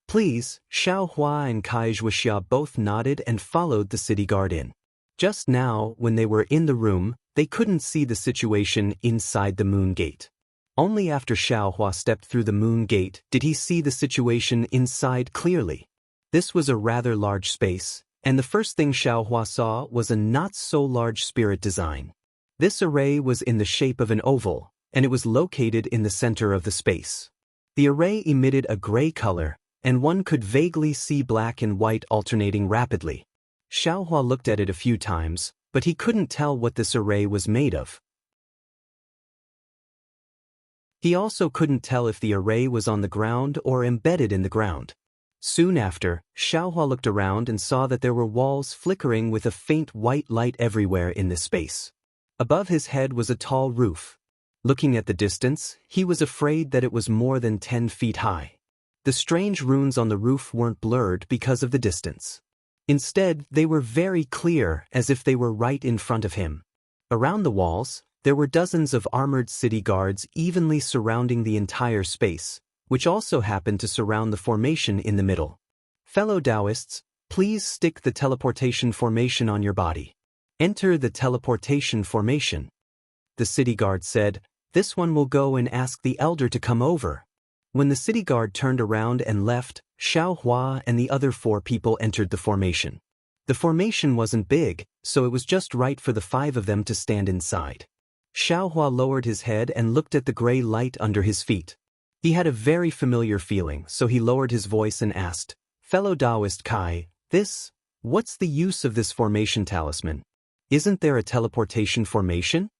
Please, Xiaohua and Wuxia both nodded and followed the city guard in. Just now, when they were in the room, they couldn't see the situation inside the moon gate. Only after Xiaohua stepped through the moon gate did he see the situation inside clearly. This was a rather large space, and the first thing Xiaohua saw was a not-so-large spirit design. This array was in the shape of an oval, and it was located in the center of the space. The array emitted a gray color, and one could vaguely see black and white alternating rapidly. Xiaohua looked at it a few times, but he couldn't tell what this array was made of. He also couldn't tell if the array was on the ground or embedded in the ground. Soon after, Xiaohua looked around and saw that there were walls flickering with a faint white light everywhere in this space. Above his head was a tall roof. Looking at the distance, he was afraid that it was more than 10 feet high. The strange runes on the roof weren't blurred because of the distance. Instead, they were very clear, as if they were right in front of him. Around the walls, there were dozens of armored city guards evenly surrounding the entire space, which also happened to surround the formation in the middle. Fellow Daoists, please stick the teleportation formation on your body. Enter the teleportation formation. The city guard said, "This one will go and ask the elder to come over." When the city guard turned around and left, Xiaohua and the other 4 people entered the formation. The formation wasn't big, so it was just right for the 5 of them to stand inside. Xiaohua lowered his head and looked at the gray light under his feet. He had a very familiar feeling, so he lowered his voice and asked, "Fellow Daoist Kai, what's the use of this formation talisman? Isn't there a teleportation formation?"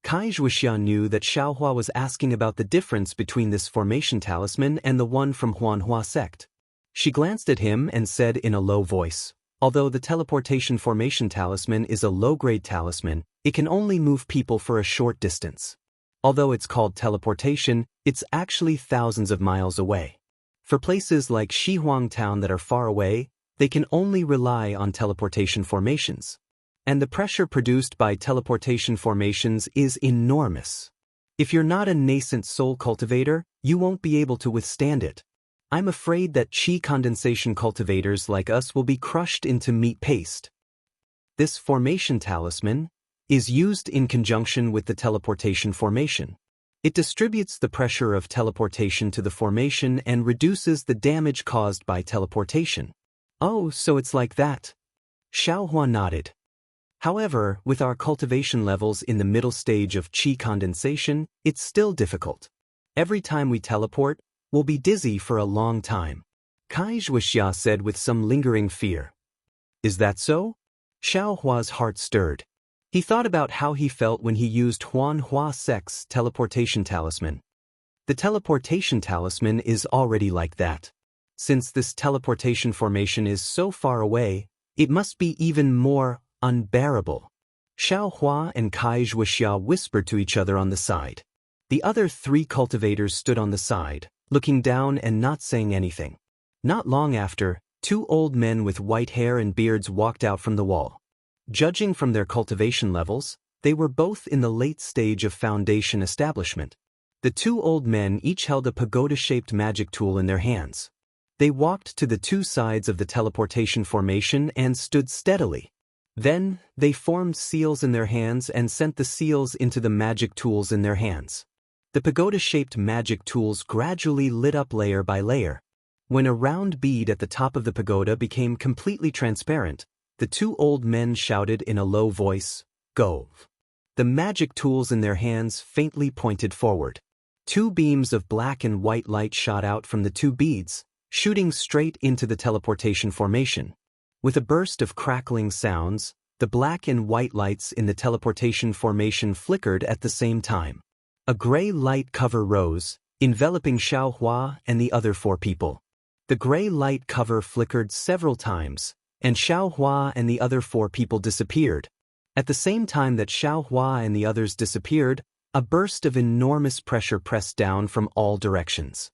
Kai Wuxia knew that Xiaohua was asking about the difference between this formation talisman and the one from Huanhua sect. She glanced at him and said in a low voice, "Although the teleportation formation talisman is a low-grade talisman, it can only move people for a short distance. Although it's called teleportation, it's actually thousands of miles away. For places like Shihuang Town that are far away, they can only rely on teleportation formations. And the pressure produced by teleportation formations is enormous. If you're not a nascent soul cultivator, you won't be able to withstand it. I'm afraid that chi condensation cultivators like us will be crushed into meat paste." This formation talisman is used in conjunction with the teleportation formation. It distributes the pressure of teleportation to the formation and reduces the damage caused by teleportation. "Oh, so it's like that?" Xiaohua nodded. "However, with our cultivation levels in the middle stage of chi condensation, it's still difficult. Every time we teleport, we'll be dizzy for a long time," Kai Wuxia said with some lingering fear. "Is that so?" Xiaohua's heart stirred. He thought about how he felt when he used Huanhua sect's teleportation talisman. The teleportation talisman is already like that. Since this teleportation formation is so far away, it must be even more unbearable. Xiaohua and Kai Wuxia whispered to each other on the side. The other 3 cultivators stood on the side, looking down and not saying anything. Not long after, 2 old men with white hair and beards walked out from the wall. Judging from their cultivation levels, they were both in the late stage of foundation establishment. The 2 old men each held a pagoda-shaped magic tool in their hands. They walked to the 2 sides of the teleportation formation and stood steadily. Then, they formed seals in their hands and sent the seals into the magic tools in their hands. The pagoda-shaped magic tools gradually lit up layer by layer. When a round bead at the top of the pagoda became completely transparent, the 2 old men shouted in a low voice, "Go." The magic tools in their hands faintly pointed forward. 2 beams of black and white light shot out from the 2 beads, shooting straight into the teleportation formation. With a burst of crackling sounds, the black and white lights in the teleportation formation flickered at the same time. A gray light cover rose, enveloping Xiaohua and the other 4 people. The gray light cover flickered several times, and Xiaohua and the other 4 people disappeared. At the same time that Xiaohua and the others disappeared, a burst of enormous pressure pressed down from all directions.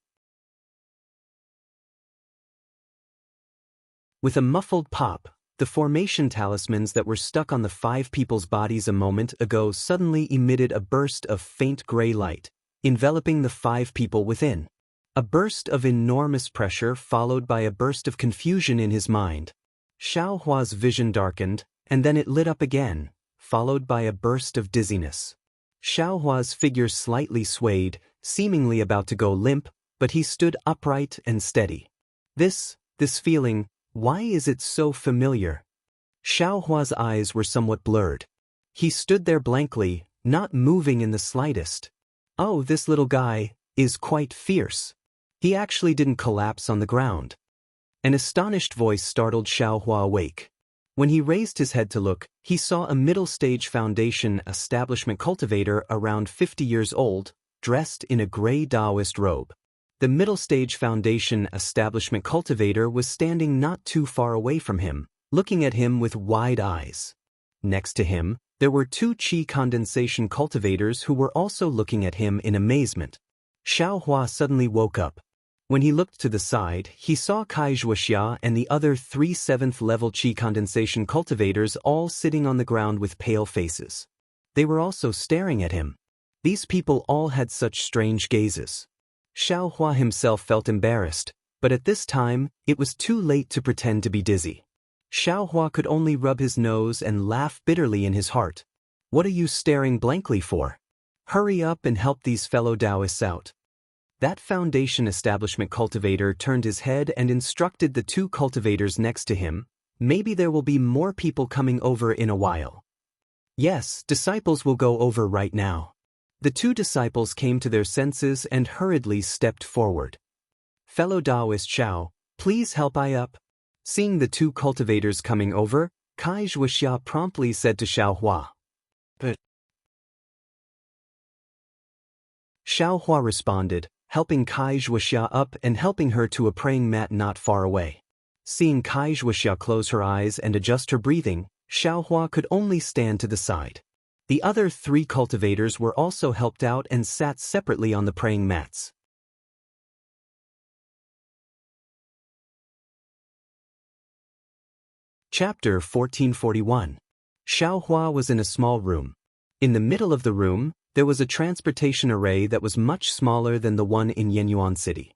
With a muffled pop, the formation talismans that were stuck on the 5 people's bodies a moment ago suddenly emitted a burst of faint gray light, enveloping the 5 people within. A burst of enormous pressure followed by a burst of confusion in his mind. Xiaohua's vision darkened, and then it lit up again, followed by a burst of dizziness. Xiaohua's figure slightly swayed, seemingly about to go limp, but he stood upright and steady. This feeling, why is it so familiar? Xiaohua's eyes were somewhat blurred. He stood there blankly, not moving in the slightest. "Oh, this little guy is quite fierce." He actually didn't collapse on the ground. An astonished voice startled Xiaohua awake. When he raised his head to look, he saw a middle-stage foundation establishment cultivator around 50 years old, dressed in a gray Daoist robe. The middle-stage foundation establishment cultivator was standing not too far away from him, looking at him with wide eyes. Next to him, there were 2 chi condensation cultivators who were also looking at him in amazement. Xiaohua suddenly woke up. When he looked to the side, he saw Kai Wuxia and the other 3 7th-level chi condensation cultivators all sitting on the ground with pale faces. They were also staring at him. These people all had such strange gazes. Xiaohua himself felt embarrassed, But at this time, it was too late to pretend to be dizzy. Xiaohua could only rub his nose and laugh bitterly in his heart. What are you staring blankly for? Hurry up and help these fellow Daoists out. That foundation establishment cultivator turned his head and instructed the two cultivators next to him, maybe there will be more people coming over in a while. Yes, disciples will go over right now. The two disciples came to their senses and hurriedly stepped forward. Fellow Daoist Xiao, please help I up. Seeing the two cultivators coming over, Wuxia promptly said to Xiaohua. But Xiaohua responded, helping Wuxia up and helping her to a praying mat not far away. Seeing Wuxia close her eyes and adjust her breathing, Xiaohua could only stand to the side. The other three cultivators were also helped out and sat separately on the praying mats. Chapter 1441. Xiaohua was in a small room. In the middle of the room, there was a transportation array that was much smaller than the one in Yenyuan City.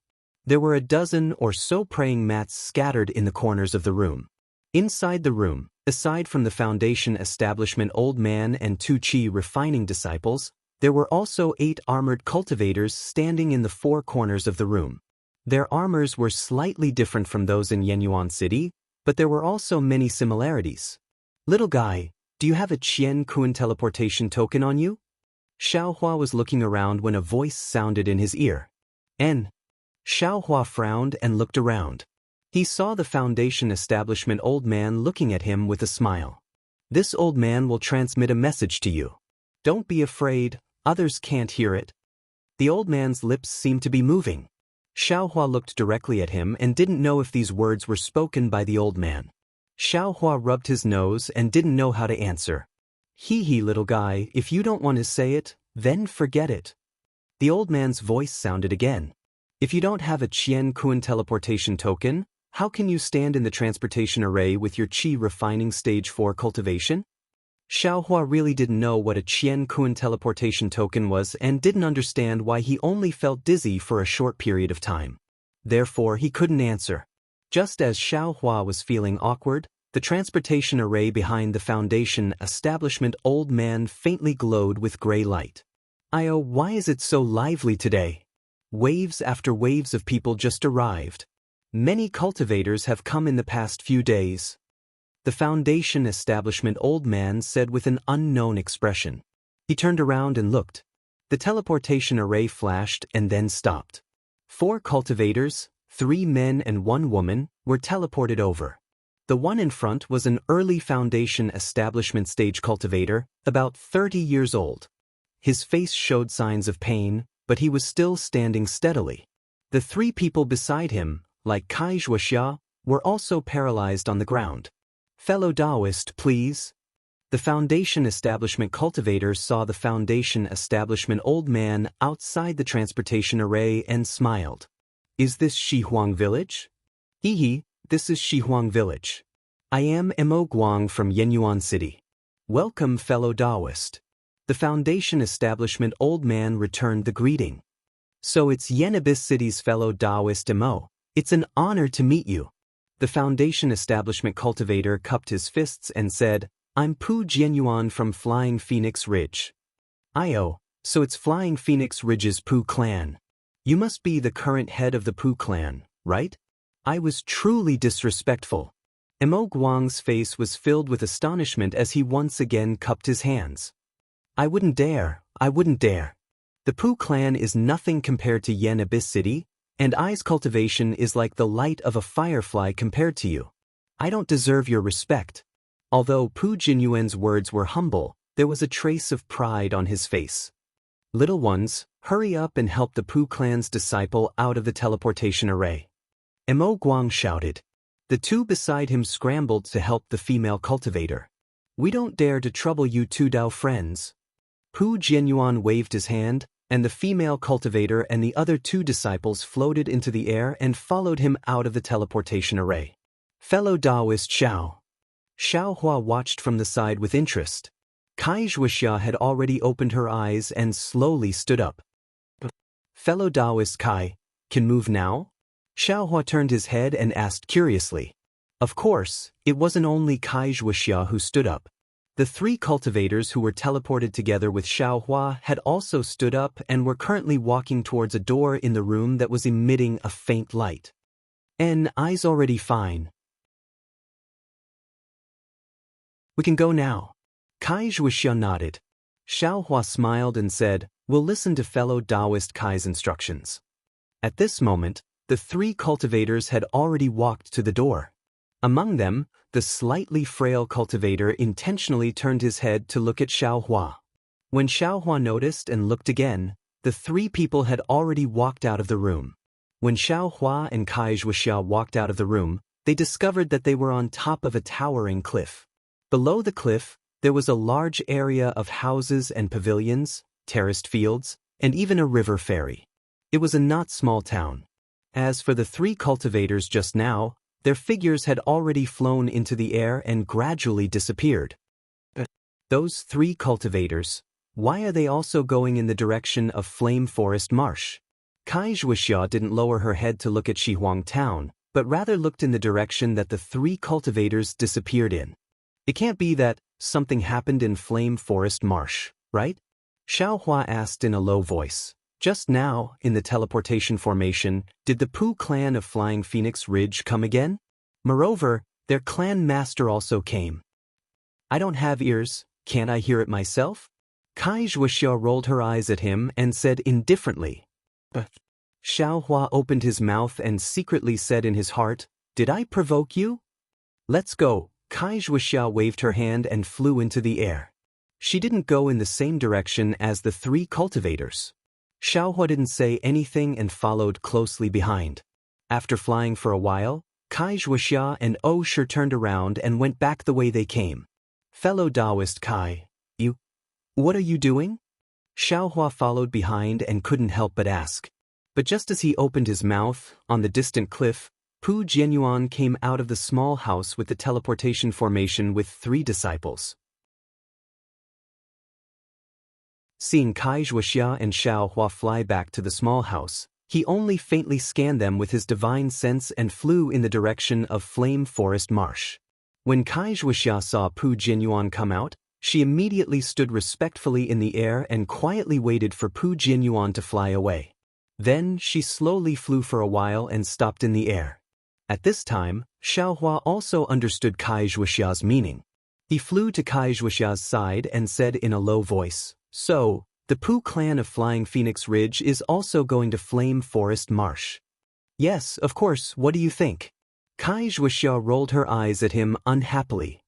There were a dozen or so praying mats scattered in the corners of the room. Inside the room, aside from the foundation establishment old man and two qi refining disciples, there were also 8 armored cultivators standing in the 4 corners of the room. Their armors were slightly different from those in Yenyuan City, but there were also many similarities. Little guy, do you have a Qian Kun teleportation token on you? Xiaohua was looking around when a voice sounded in his ear. Xiaohua frowned and looked around. He saw the foundation establishment old man looking at him with a smile. This old man will transmit a message to you. Don't be afraid, others can't hear it. The old man's lips seemed to be moving. Xiaohua looked directly at him and didn't know if these words were spoken by the old man. Xiaohua rubbed his nose and didn't know how to answer. Hee little guy, if you don't want to say it, then forget it. The old man's voice sounded again. If you don't have a Qian Kun teleportation token, how can you stand in the transportation array with your qi refining stage 4 cultivation? Xiaohua really didn't know what a Qian Kun teleportation token was and didn't understand why he only felt dizzy for a short period of time. Therefore, he couldn't answer. Just as Xiaohua was feeling awkward, the transportation array behind the foundation establishment old man faintly glowed with gray light. Why is it so lively today? Waves after waves of people just arrived. Many cultivators have come in the past few days. The foundation establishment old man said with an unknown expression. He turned around and looked. The teleportation array flashed and then stopped. 4 cultivators, 3 men and 1 woman, were teleported over. The one in front was an early foundation establishment stage cultivator, about 30 years old. His face showed signs of pain, but he was still standing steadily. The 3 people beside him, like Wuxia, were also paralyzed on the ground. Fellow Daoist, please. The foundation establishment cultivator saw the foundation establishment old man outside the transportation array and smiled. Is this Shihuang village? This is Shihuang village. I am Mo Guang from Yenyuan City. Welcome, fellow Daoist. The foundation establishment old man returned the greeting. So it's Yenabis City's fellow Daoist Mo. It's an honor to meet you. The foundation establishment cultivator cupped his fists and said, I'm Pu Jianyuan from Flying Phoenix Ridge. So it's Flying Phoenix Ridge's Pu clan. You must be the current head of the Pu clan, right? I was truly disrespectful. Mo Guang's face was filled with astonishment as he once again cupped his hands. I wouldn't dare. The Pu clan is nothing compared to Yen Abyss City, and I's cultivation is like the light of a firefly compared to you. I don't deserve your respect. Although Pu Jinyuan's words were humble, there was a trace of pride on his face. Little ones, hurry up and help the Pu clan's disciple out of the teleportation array. Mo Guang shouted. The 2 beside him scrambled to help the female cultivator. We don't dare to trouble you 2 Dao friends. Pu Jianyuan waved his hand, and the female cultivator and the other 2 disciples floated into the air and followed him out of the teleportation array. Fellow Daoist Xiao. Xiaohua watched from the side with interest. Wuxia had already opened her eyes and slowly stood up. Fellow Daoist Kai, can move now? Xiaohua turned his head and asked curiously. Of course, it wasn't only Wuxia who stood up. The three cultivators who were teleported together with Xiaohua had also stood up and were currently walking towards a door in the room that was emitting a faint light. Eyes already fine. We can go now. Wuxia nodded. Xiaohua smiled and said, we'll listen to fellow Daoist Kai's instructions. At this moment, the three cultivators had already walked to the door. Among them, the slightly frail cultivator intentionally turned his head to look at Xiaohua. When Xiaohua noticed and looked again, the three people had already walked out of the room. When Xiaohua and Wuxia walked out of the room, they discovered that they were on top of a towering cliff. Below the cliff, there was a large area of houses and pavilions, terraced fields, and even a river ferry. It was a not small town. As for the three cultivators just now, their figures had already flown into the air and gradually disappeared. Those three cultivators, why are they also going in the direction of Flame Forest Marsh? Wuxia didn't lower her head to look at Shihuang Town, but rather looked in the direction that the three cultivators disappeared in. It can't be that something happened in Flame Forest Marsh, right? Xiaohua asked in a low voice. Just now, in the teleportation formation, did the Pu clan of Flying Phoenix Ridge come again? Moreover, their clan master also came. I don't have ears, can't I hear it myself? Wuxia rolled her eyes at him and said indifferently. Xiaohua opened his mouth and secretly said in his heart, did I provoke you? Let's go. Wuxia waved her hand and flew into the air. She didn't go in the same direction as the three cultivators. Xiaohua didn't say anything and followed closely behind. After flying for a while, Wuxia and Shi turned around and went back the way they came. Fellow Daoist Kai, what are you doing? Xiaohua followed behind and couldn't help but ask. But just as he opened his mouth, on the distant cliff, Pu Jianyuan came out of the small house with the teleportation formation with three disciples. Seeing Wuxia and Xiaohua fly back to the small house, he only faintly scanned them with his divine sense and flew in the direction of Flame Forest Marsh. When Wuxia saw Pu Jianyuan come out, she immediately stood respectfully in the air and quietly waited for Pu Jianyuan to fly away. Then she slowly flew for a while and stopped in the air. At this time, Xiaohua also understood Wuxia's meaning. He flew to Wuxia's side and said in a low voice, so, the Pu clan of Flying Phoenix Ridge is also going to Flame Forest Marsh. Yes, of course, what do you think? Wuxia rolled her eyes at him unhappily.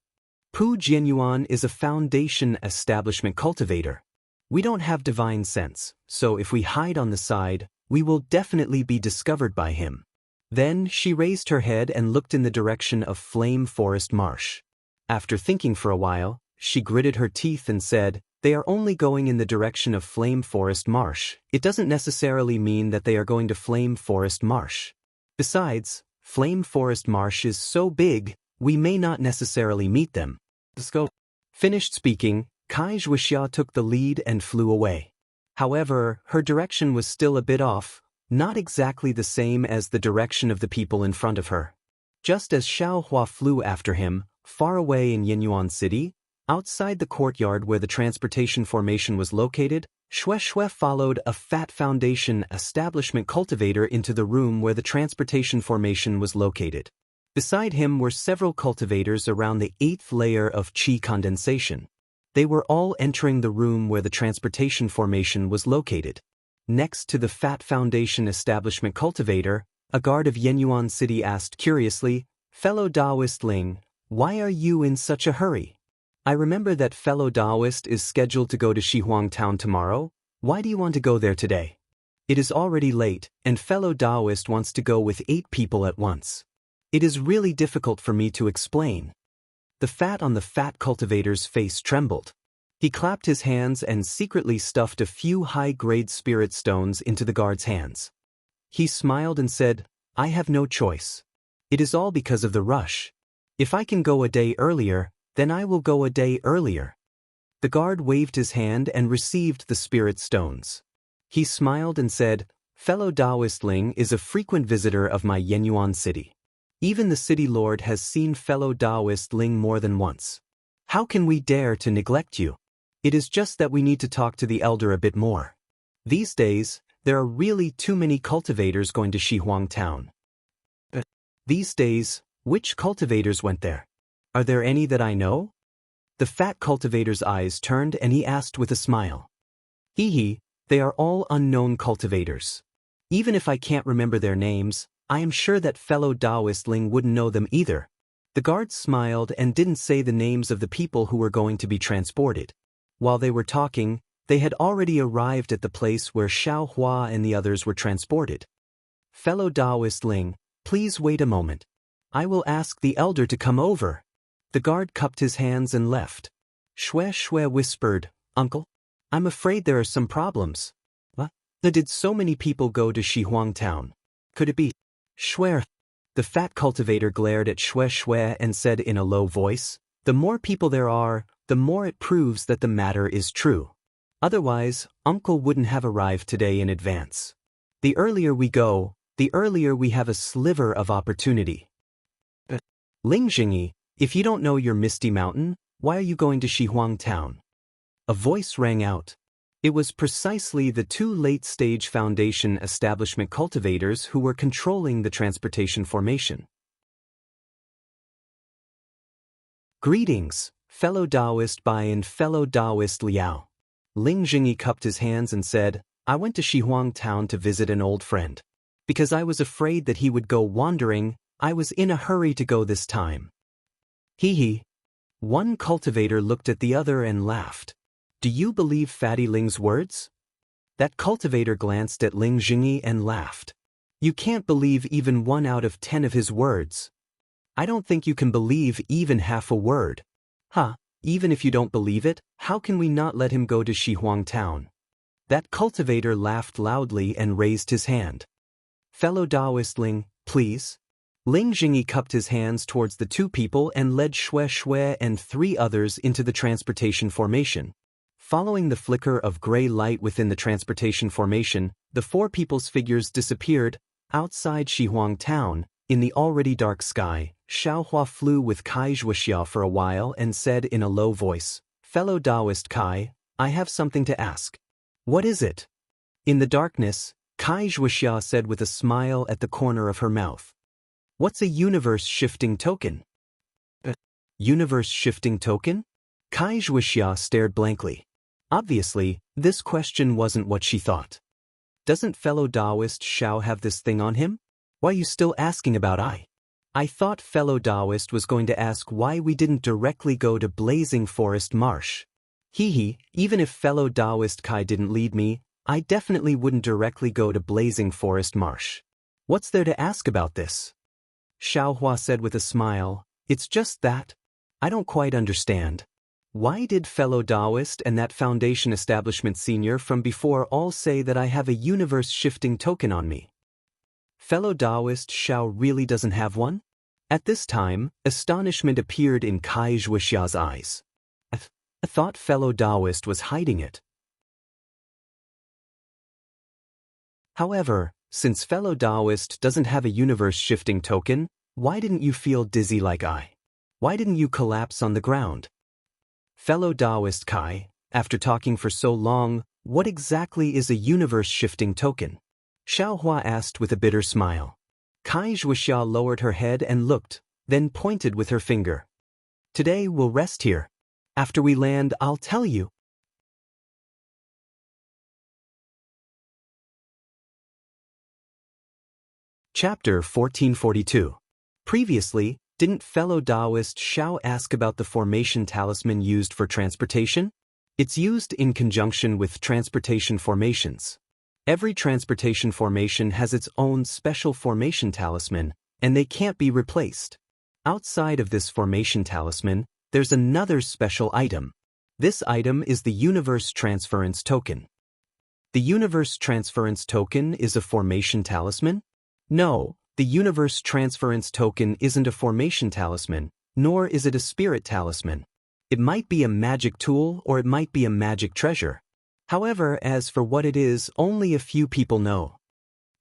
Pu Jianyuan is a foundation establishment cultivator. We don't have divine sense, so if we hide on the side, we will definitely be discovered by him. Then she raised her head and looked in the direction of Flame Forest Marsh. After thinking for a while, she gritted her teeth and said, they are only going in the direction of Flame Forest Marsh. It doesn't necessarily mean that they are going to Flame Forest Marsh. Besides, Flame Forest Marsh is so big, we may not necessarily meet them. Let's go. Finished speaking, Wuxia took the lead and flew away. However, her direction was still a bit off, not exactly the same as the direction of the people in front of her. Just as Xiaohua flew after him, far away in Yinyuan City, outside the courtyard where the transportation formation was located, Shui followed a fat foundation establishment cultivator into the room where the transportation formation was located. Beside him were several cultivators around the 8th layer of qi condensation. They were all entering the room where the transportation formation was located. Next to the fat foundation establishment cultivator, a guard of Yinyuan City asked curiously, fellow Daoist Ling, why are you in such a hurry? I remember that fellow Daoist is scheduled to go to Shihuang Town tomorrow. Why do you want to go there today? It is already late, and fellow Daoist wants to go with 8 people at once. It is really difficult for me to explain. The fat on the fat cultivator's face trembled. He clapped his hands and secretly stuffed a few high-grade spirit stones into the guard's hands. He smiled and said, I have no choice. It is all because of the rush. If I can go a day earlier, then I will go a day earlier. The guard waved his hand and received the spirit stones. He smiled and said, Fellow Daoist Ling is a frequent visitor of my Yenyuan city. Even the city lord has seen fellow Daoist Ling more than once. How can we dare to neglect you? It is just that we need to talk to the elder a bit more. These days, there are really too many cultivators going to Shihuang town. These days, which cultivators went there? Are there any that I know? The fat cultivator's eyes turned and he asked with a smile. Hee, they are all unknown cultivators. Even if I can't remember their names, I am sure that fellow Daoist Ling wouldn't know them either. The guards smiled and didn't say the names of the people who were going to be transported. While they were talking, they had already arrived at the place where Xiao Hua and the others were transported. Fellow Daoist Ling, please wait a moment. I will ask the elder to come over. The guard cupped his hands and left. Shui whispered, Uncle, I'm afraid there are some problems. What? Did so many people go to Shihuang town? Could it be? Shui. The fat cultivator glared at Shui and said in a low voice, the more people there are, the more it proves that the matter is true. Otherwise, Uncle wouldn't have arrived today in advance. The earlier we go, the earlier we have a sliver of opportunity. Ling Jingyi, if you don't know your Misty Mountain, why are you going to Shihuang town? A voice rang out. It was precisely the two late-stage Foundation establishment cultivators who were controlling the transportation formation. Greetings, fellow Daoist Bai and fellow Daoist Liao. Ling Jingyi cupped his hands and said, I went to Shihuang town to visit an old friend. Because I was afraid that he would go wandering, I was in a hurry to go this time. Hee. One cultivator looked at the other and laughed. Do you believe Fatty Ling's words? That cultivator glanced at Ling Jingyi and laughed. You can't believe even 1 out of 10 of his words. I don't think you can believe even half a word. Even if you don't believe it, how can we not let him go to Shihuang town? That cultivator laughed loudly and raised his hand. Fellow Daoist Ling, please. Ling Jingyi cupped his hands towards the two people and led Shui and 3 others into the transportation formation. Following the flicker of gray light within the transportation formation, the 4 people's figures disappeared. Outside Shihuang town, in the already dark sky, Xiao Hua flew with Kai Wuxia for a while and said in a low voice, Fellow Daoist Kai, I have something to ask. What is it? In the darkness, Kai Wuxia said with a smile at the corner of her mouth. What's a universe-shifting token? Universe-shifting token? Kai Wuxia stared blankly. Obviously, this question wasn't what she thought. Doesn't fellow Daoist Xiao have this thing on him? Why are you still asking about I thought fellow Daoist was going to ask why we didn't directly go to Blazing Forest Marsh. Even if fellow Daoist Kai didn't lead me, I definitely wouldn't directly go to Blazing Forest Marsh. What's there to ask about this? Xiao Hua said with a smile, it's just that. I don't quite understand. Why did fellow Daoist and that Foundation establishment senior from before all say that I have a universe-shifting token on me? Fellow Daoist Xiao really doesn't have one? At this time, astonishment appeared in Kai Wuxia's eyes. I thought fellow Daoist was hiding it. However, since fellow Daoist doesn't have a universe-shifting token, why didn't you feel dizzy like I? Why didn't you collapse on the ground? Fellow Daoist Kai, after talking for so long, what exactly is a universe-shifting token? Xiao Hua asked with a bitter smile. Kai Wuxia lowered her head and looked, then pointed with her finger. Today we'll rest here. After we land, I'll tell you. Chapter 1442. Previously, didn't fellow Daoist Xiao ask about the formation talisman used for transportation? It's used in conjunction with transportation formations. Every transportation formation has its own special formation talisman, and they can't be replaced. Outside of this formation talisman, there's another special item. This item is the Universe Transference Token. The Universe Transference Token is a formation talisman? No, the Universe Transference Token isn't a formation talisman, nor is it a spirit talisman. It might be a magic tool or it might be a magic treasure. However, as for what it is, only a few people know.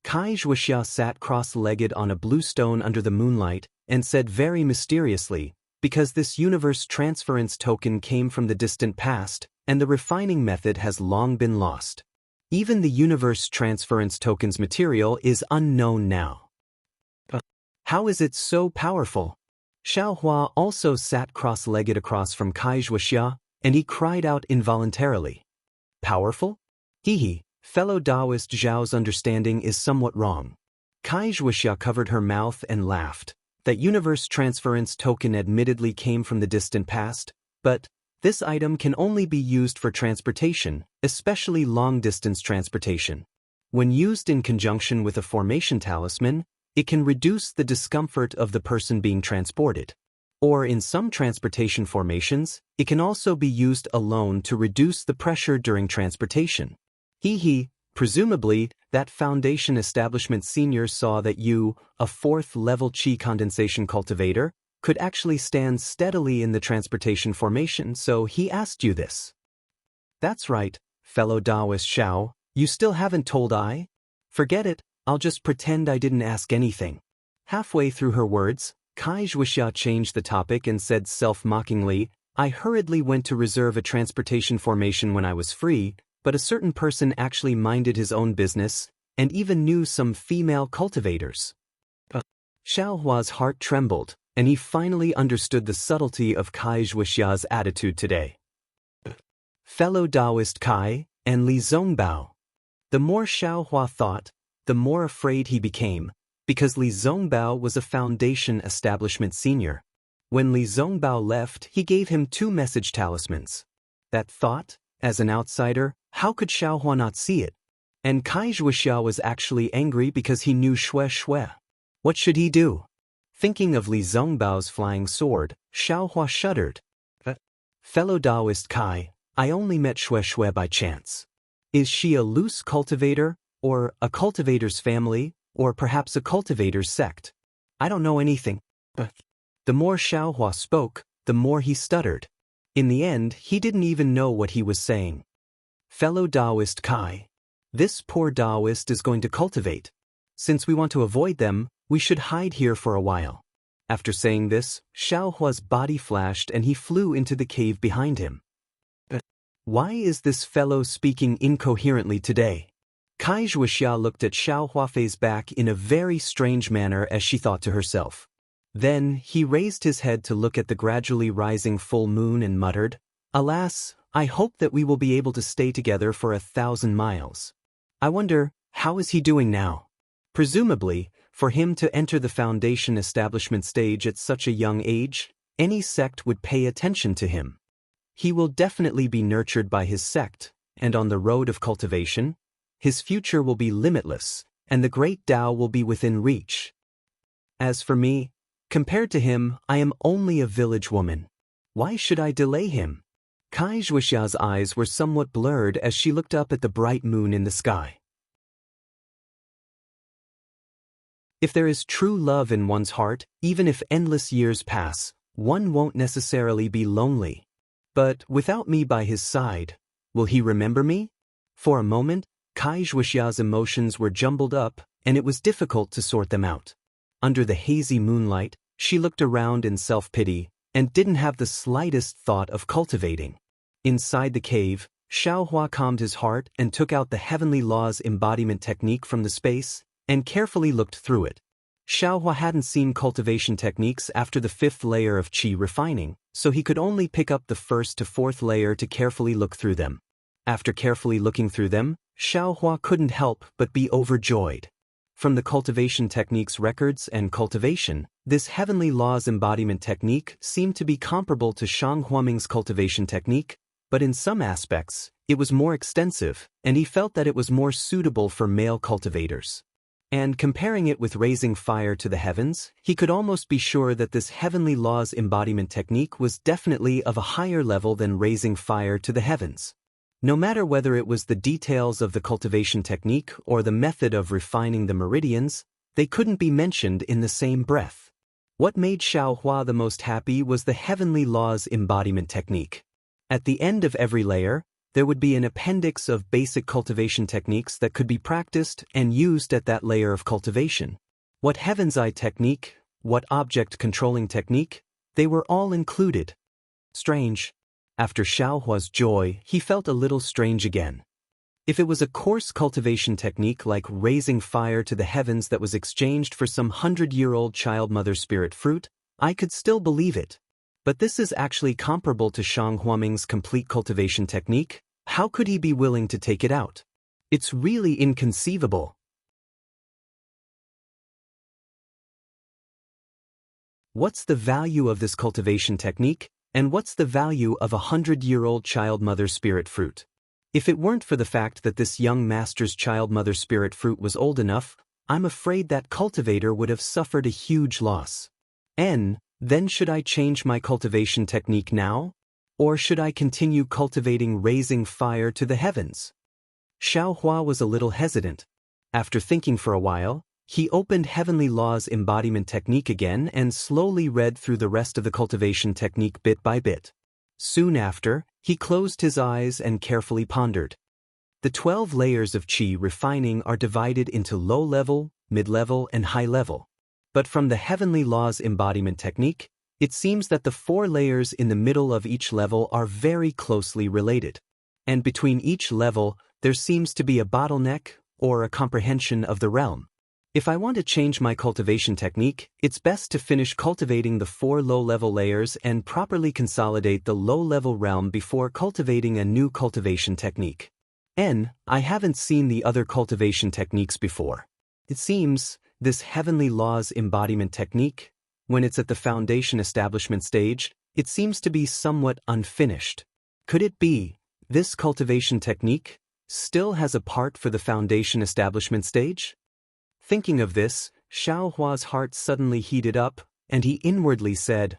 Kai Wuxia sat cross-legged on a blue stone under the moonlight and said very mysteriously, because this universe transference token came from the distant past, and the refining method has long been lost. Even the universe transference token's material is unknown now. How is it so powerful? Xiaohua also sat cross-legged across from Kai Wuxia, and he cried out involuntarily. Powerful? Hehe, fellow Daoist Zhao's understanding is somewhat wrong. Kai Wuxia covered her mouth and laughed. That universe transference token admittedly came from the distant past, but this item can only be used for transportation, especially long-distance transportation. When used in conjunction with a formation talisman, it can reduce the discomfort of the person being transported. Or in some transportation formations, it can also be used alone to reduce the pressure during transportation. Presumably, that Foundation Establishment senior saw that you, a 4th-level Qi condensation cultivator, could actually stand steadily in the transportation formation, so he asked you this. That's right, fellow Daoist Xiao, you still haven't told I? Forget it, I'll just pretend I didn't ask anything. Halfway through her words, Kai Wuxia changed the topic and said self-mockingly, I hurriedly went to reserve a transportation formation when I was free, but a certain person actually minded his own business, and even knew some female cultivators. Xiaohua's heart trembled, and he finally understood the subtlety of Kai Wuxia's attitude today. Fellow Daoist Kai and Li Zongbao. The more Xiaohua thought, the more afraid he became, because Li Zongbao was a Foundation Establishment senior. When Li Zongbao left, he gave him 2 message talismans. That thought, as an outsider, how could Xiaohua not see it? And Kai Wuxia was actually angry because he knew Shui. What should he do? Thinking of Li Zongbao's flying sword, Xiaohua shuddered. Fellow Daoist Kai, I only met Shui by chance. Is she a loose cultivator, or a cultivator's family, or perhaps a cultivator's sect? I don't know anything. The more Xiaohua spoke, the more he stuttered. In the end, he didn't even know what he was saying. Fellow Daoist Kai, this poor Daoist is going to cultivate. Since we want to avoid them, we should hide here for a while. After saying this, Xiaohua's body flashed and he flew into the cave behind him. Why is this fellow speaking incoherently today? Kai Wuxia looked at Xiaohua's back in a very strange manner as she thought to herself. Then he raised his head to look at the gradually rising full moon and muttered, Alas, I hope that we will be able to stay together for 1,000 miles. I wonder, how is he doing now? Presumably, for him to enter the Foundation Establishment stage at such a young age, any sect would pay attention to him. He will definitely be nurtured by his sect, and on the road of cultivation, his future will be limitless, and the great Tao will be within reach. As for me, compared to him, I am only a village woman. Why should I delay him? Kai Wuxia's eyes were somewhat blurred as she looked up at the bright moon in the sky. If there is true love in one's heart, even if endless years pass, one won't necessarily be lonely. But without me by his side, will he remember me? For a moment, Kai Wuxia's emotions were jumbled up, and it was difficult to sort them out. Under the hazy moonlight, she looked around in self-pity, and didn't have the slightest thought of cultivating. Inside the cave, Xiaohua calmed his heart and took out the Heavenly Law's embodiment technique from the space, and carefully looked through it. Xiaohua hadn't seen cultivation techniques after the 5th layer of Qi refining, so he could only pick up the 1st to 4th layer to carefully look through them. After carefully looking through them, Xiaohua couldn't help but be overjoyed. From the cultivation technique's records and cultivation, this Heavenly Law's embodiment technique seemed to be comparable to Shang Huaming's cultivation technique, but in some aspects, it was more extensive, and he felt that it was more suitable for male cultivators. And comparing it with raising fire to the heavens, he could almost be sure that this Heavenly Law's embodiment technique was definitely of a higher level than raising fire to the heavens. No matter whether it was the details of the cultivation technique or the method of refining the meridians, they couldn't be mentioned in the same breath. What made Xiaohua the most happy was the Heavenly Law's embodiment technique. At the end of every layer, there would be an appendix of basic cultivation techniques that could be practiced and used at that layer of cultivation. What heaven's eye technique, what object controlling technique, they were all included. Strange. After Xiaohua's joy, he felt a little strange again. If it was a coarse cultivation technique like raising fire to the heavens that was exchanged for some 100-year-old child mother spirit fruit, I could still believe it. But this is actually comparable to Shang Huaming's complete cultivation technique. How could he be willing to take it out? It's really inconceivable. What's the value of this cultivation technique, and what's the value of a 100-year-old child mother spirit fruit? If it weren't for the fact that this young master's child mother spirit fruit was old enough, I'm afraid that cultivator would have suffered a huge loss. Then should I change my cultivation technique now? Or should I continue cultivating raising fire to the heavens? Xiaohua was a little hesitant. After thinking for a while, he opened Heavenly Law's embodiment technique again and slowly read through the rest of the cultivation technique bit by bit. Soon after, he closed his eyes and carefully pondered. The 12 layers of qi refining are divided into low-level, mid-level, and high-level. But from the Heavenly Law's embodiment technique, it seems that the 4 layers in the middle of each level are very closely related. And between each level, there seems to be a bottleneck or a comprehension of the realm. If I want to change my cultivation technique, it's best to finish cultivating the 4 low-level layers and properly consolidate the low-level realm before cultivating a new cultivation technique. I haven't seen the other cultivation techniques before. It seems, this Heavenly Law's embodiment technique, when it's at the foundation establishment stage, it seems to be somewhat unfinished. Could it be, this cultivation technique still has a part for the foundation establishment stage? Thinking of this, Xiaohua's heart suddenly heated up, and he inwardly said,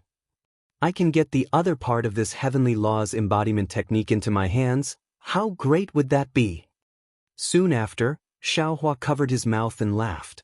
I can get the other part of this Heavenly Law's embodiment technique into my hands. How great would that be? Soon after, Xiaohua covered his mouth and laughed.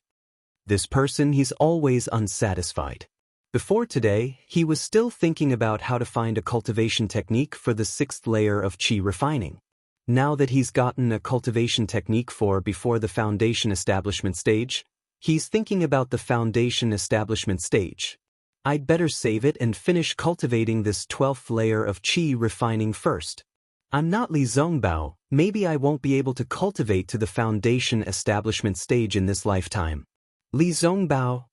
This person, he's always unsatisfied. Before today, he was still thinking about how to find a cultivation technique for the 6th layer of qi refining. Now that he's gotten a cultivation technique for before the foundation establishment stage, he's thinking about the foundation establishment stage. I'd better save it and finish cultivating this 12th layer of qi refining first. I'm not Li Zongbao, maybe I won't be able to cultivate to the foundation establishment stage in this lifetime. Li Zongbao.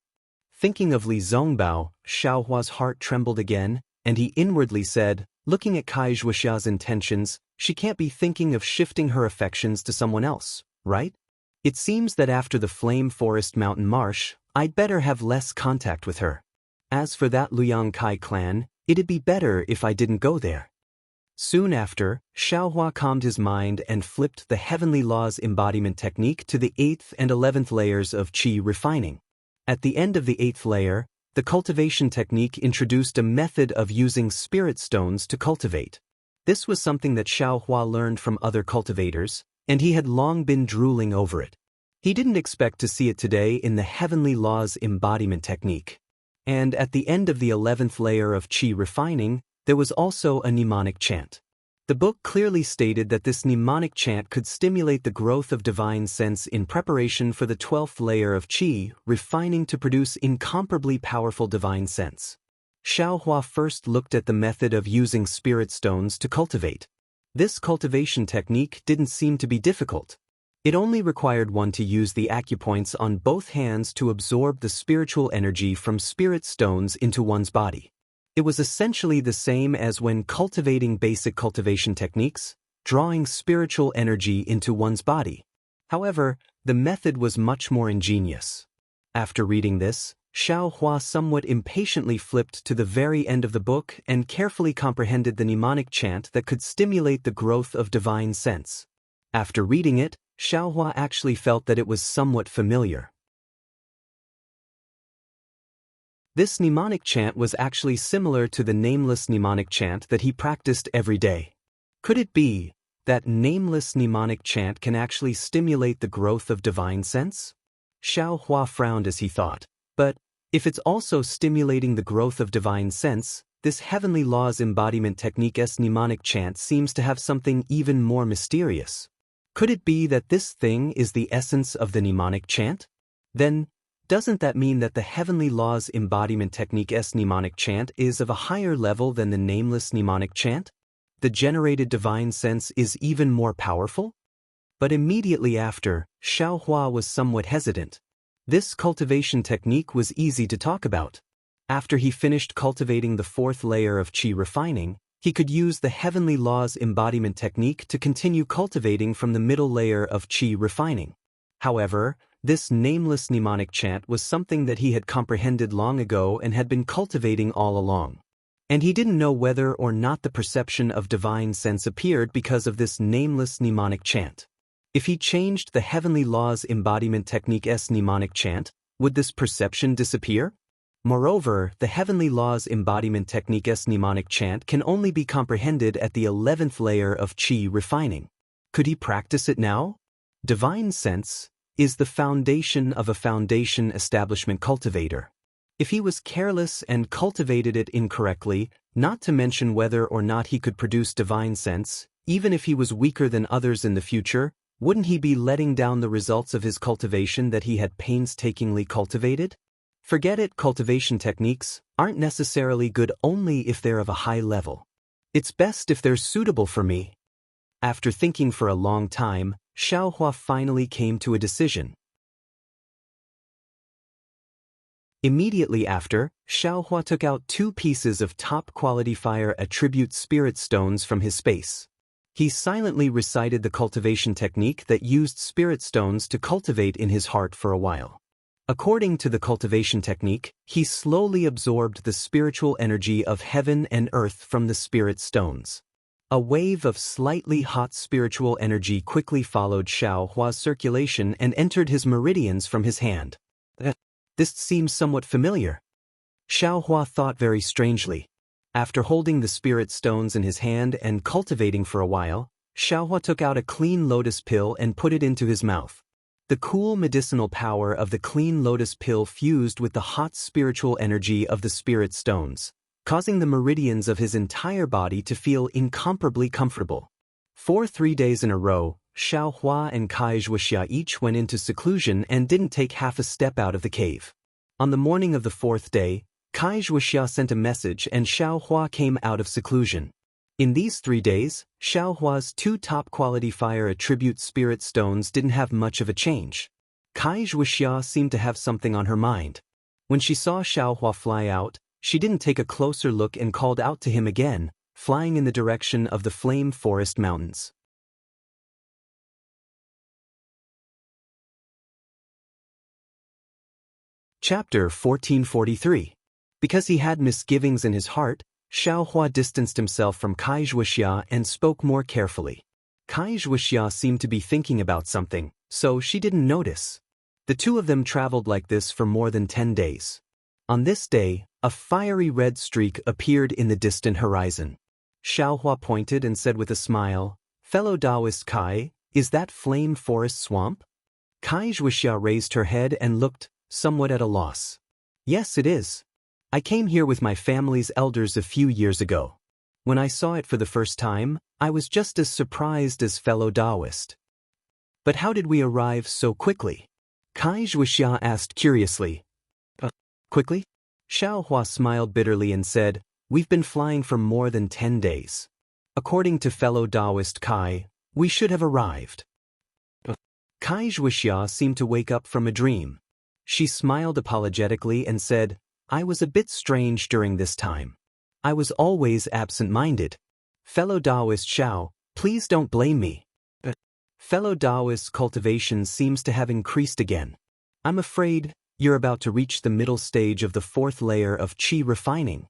Thinking of Li Zongbao, Xiaohua's heart trembled again, and he inwardly said, looking at Kai Zhuoxia's intentions, she can't be thinking of shifting her affections to someone else, right? It seems that after the Flame Forest Mountain Marsh, I'd better have less contact with her. As for that Liang Kai clan, it'd be better if I didn't go there. Soon after, Xiaohua calmed his mind and flipped the Heavenly Law's embodiment technique to the 8th and 11th layers of qi refining. At the end of the 8th layer, the cultivation technique introduced a method of using spirit stones to cultivate. This was something that Xiaohua learned from other cultivators, and he had long been drooling over it. He didn't expect to see it today in the Heavenly Law's embodiment technique. And at the end of the 11th layer of qi refining, there was also a mnemonic chant. The book clearly stated that this mnemonic chant could stimulate the growth of divine sense in preparation for the 12th layer of qi refining to produce incomparably powerful divine sense. Xiaohua first looked at the method of using spirit stones to cultivate. This cultivation technique didn't seem to be difficult. It only required one to use the acupoints on both hands to absorb the spiritual energy from spirit stones into one's body. It was essentially the same as when cultivating basic cultivation techniques, drawing spiritual energy into one's body. However, the method was much more ingenious. After reading this, Xiaohua somewhat impatiently flipped to the very end of the book and carefully comprehended the mnemonic chant that could stimulate the growth of divine sense. After reading it, Xiaohua actually felt that it was somewhat familiar. This mnemonic chant was actually similar to the nameless mnemonic chant that he practiced every day. Could it be that nameless mnemonic chant can actually stimulate the growth of divine sense? Xiaohua frowned as he thought, but if it's also stimulating the growth of divine sense, this heavenly law's embodiment technique's mnemonic chant seems to have something even more mysterious. Could it be that this thing is the essence of the mnemonic chant? Then, doesn't that mean that the heavenly law's embodiment technique's mnemonic chant is of a higher level than the nameless mnemonic chant? The generated divine sense is even more powerful? But immediately after, Xiaohua was somewhat hesitant. This cultivation technique was easy to talk about. After he finished cultivating the fourth layer of qi refining, he could use the heavenly law's embodiment technique to continue cultivating from the middle layer of qi refining. However, this nameless mnemonic chant was something that he had comprehended long ago and had been cultivating all along. And he didn't know whether or not the perception of divine sense appeared because of this nameless mnemonic chant. If he changed the heavenly law's embodiment technique's mnemonic chant, would this perception disappear? Moreover, the heavenly law's embodiment technique's mnemonic chant can only be comprehended at the 11th layer of qi refining. Could he practice it now? Divine sense is the foundation of a foundation establishment cultivator. If he was careless and cultivated it incorrectly, not to mention whether or not he could produce divine sense, even if he was weaker than others in the future, wouldn't he be letting down the results of his cultivation that he had painstakingly cultivated? Forget it, cultivation techniques aren't necessarily good only if they're of a high level. It's best if they're suitable for me. After thinking for a long time, Xiaohua finally came to a decision. Immediately after, Xiaohua took out 2 pieces of top-quality fire attribute spirit stones from his space. He silently recited the cultivation technique that used spirit stones to cultivate in his heart for a while. According to the cultivation technique, he slowly absorbed the spiritual energy of heaven and earth from the spirit stones. A wave of slightly hot spiritual energy quickly followed Xiaohua's circulation and entered his meridians from his hand. This seems somewhat familiar. Xiaohua thought very strangely. After holding the spirit stones in his hand and cultivating for a while, Xiaohua took out a clean lotus pill and put it into his mouth. The cool medicinal power of the clean lotus pill fused with the hot spiritual energy of the spirit stones, causing the meridians of his entire body to feel incomparably comfortable. For 3 days in a row, Xiaohua and Wuxia each went into seclusion and didn't take half a step out of the cave. On the morning of the 4th day, Wuxia sent a message and Xiaohua came out of seclusion. In these 3 days, Xiaohua's 2 top-quality fire attribute spirit stones didn't have much of a change. Wuxia seemed to have something on her mind. When she saw Xiaohua fly out, she didn't take a closer look and called out to him again, flying in the direction of the Flame Forest Mountains. Chapter 1443. Because he had misgivings in his heart, Xiaohua distanced himself from Wuxia and spoke more carefully. Wuxia seemed to be thinking about something, so she didn't notice. The 2 of them traveled like this for more than 10 days. On this day, a fiery red streak appeared in the distant horizon. Xiaohua pointed and said with a smile, "Fellow Daoist Kai, is that Flame Forest Swamp?" Wuxia raised her head and looked, somewhat at a loss. "Yes, it is. I came here with my family's elders a few years ago. When I saw it for the first time, I was just as surprised as fellow Daoist." "But how did we arrive so quickly?" Wuxia asked curiously. Quickly? Xiaohua smiled bitterly and said, "We've been flying for more than 10 days. According to fellow Daoist Kai, we should have arrived." Wuxia seemed to wake up from a dream. She smiled apologetically and said, "I was a bit strange during this time. I was always absent-minded. Fellow Daoist Xiao, please don't blame me." Fellow Daoist cultivation seems to have increased again. I'm afraid you're about to reach the middle stage of the 4th layer of qi refining.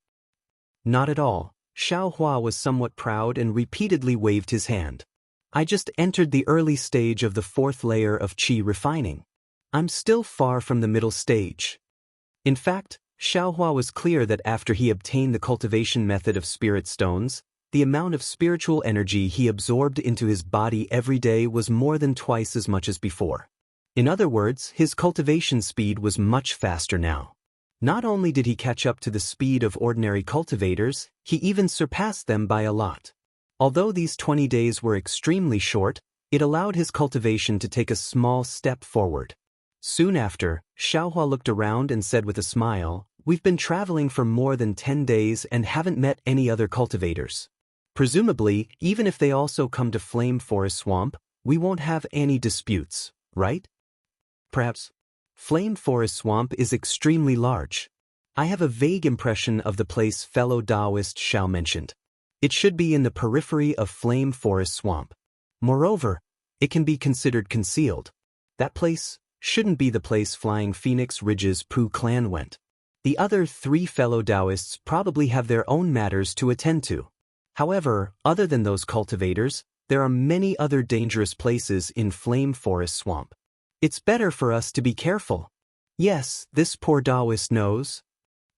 Not at all. Xiaohua was somewhat proud and repeatedly waved his hand. I just entered the early stage of the 4th layer of qi refining. I'm still far from the middle stage. In fact, Xiaohua was clear that after he obtained the cultivation method of spirit stones, the amount of spiritual energy he absorbed into his body every day was more than twice as much as before. In other words, his cultivation speed was much faster now. Not only did he catch up to the speed of ordinary cultivators, he even surpassed them by a lot. Although these 20 days were extremely short, it allowed his cultivation to take a small step forward. Soon after, Xiaohua looked around and said with a smile, "We've been traveling for more than 10 days and haven't met any other cultivators. Presumably, even if they also come to Flame Forest Swamp, we won't have any disputes, right?" "Perhaps. Flame Forest Swamp is extremely large. I have a vague impression of the place fellow Daoist Xiao mentioned. It should be in the periphery of Flame Forest Swamp. Moreover, it can be considered concealed. That place shouldn't be the place Flying Phoenix Ridge's Pu clan went. The other 3 fellow Daoists probably have their own matters to attend to. However, other than those cultivators, there are many other dangerous places in Flame Forest Swamp. It's better for us to be careful." "Yes, this poor Daoist knows,"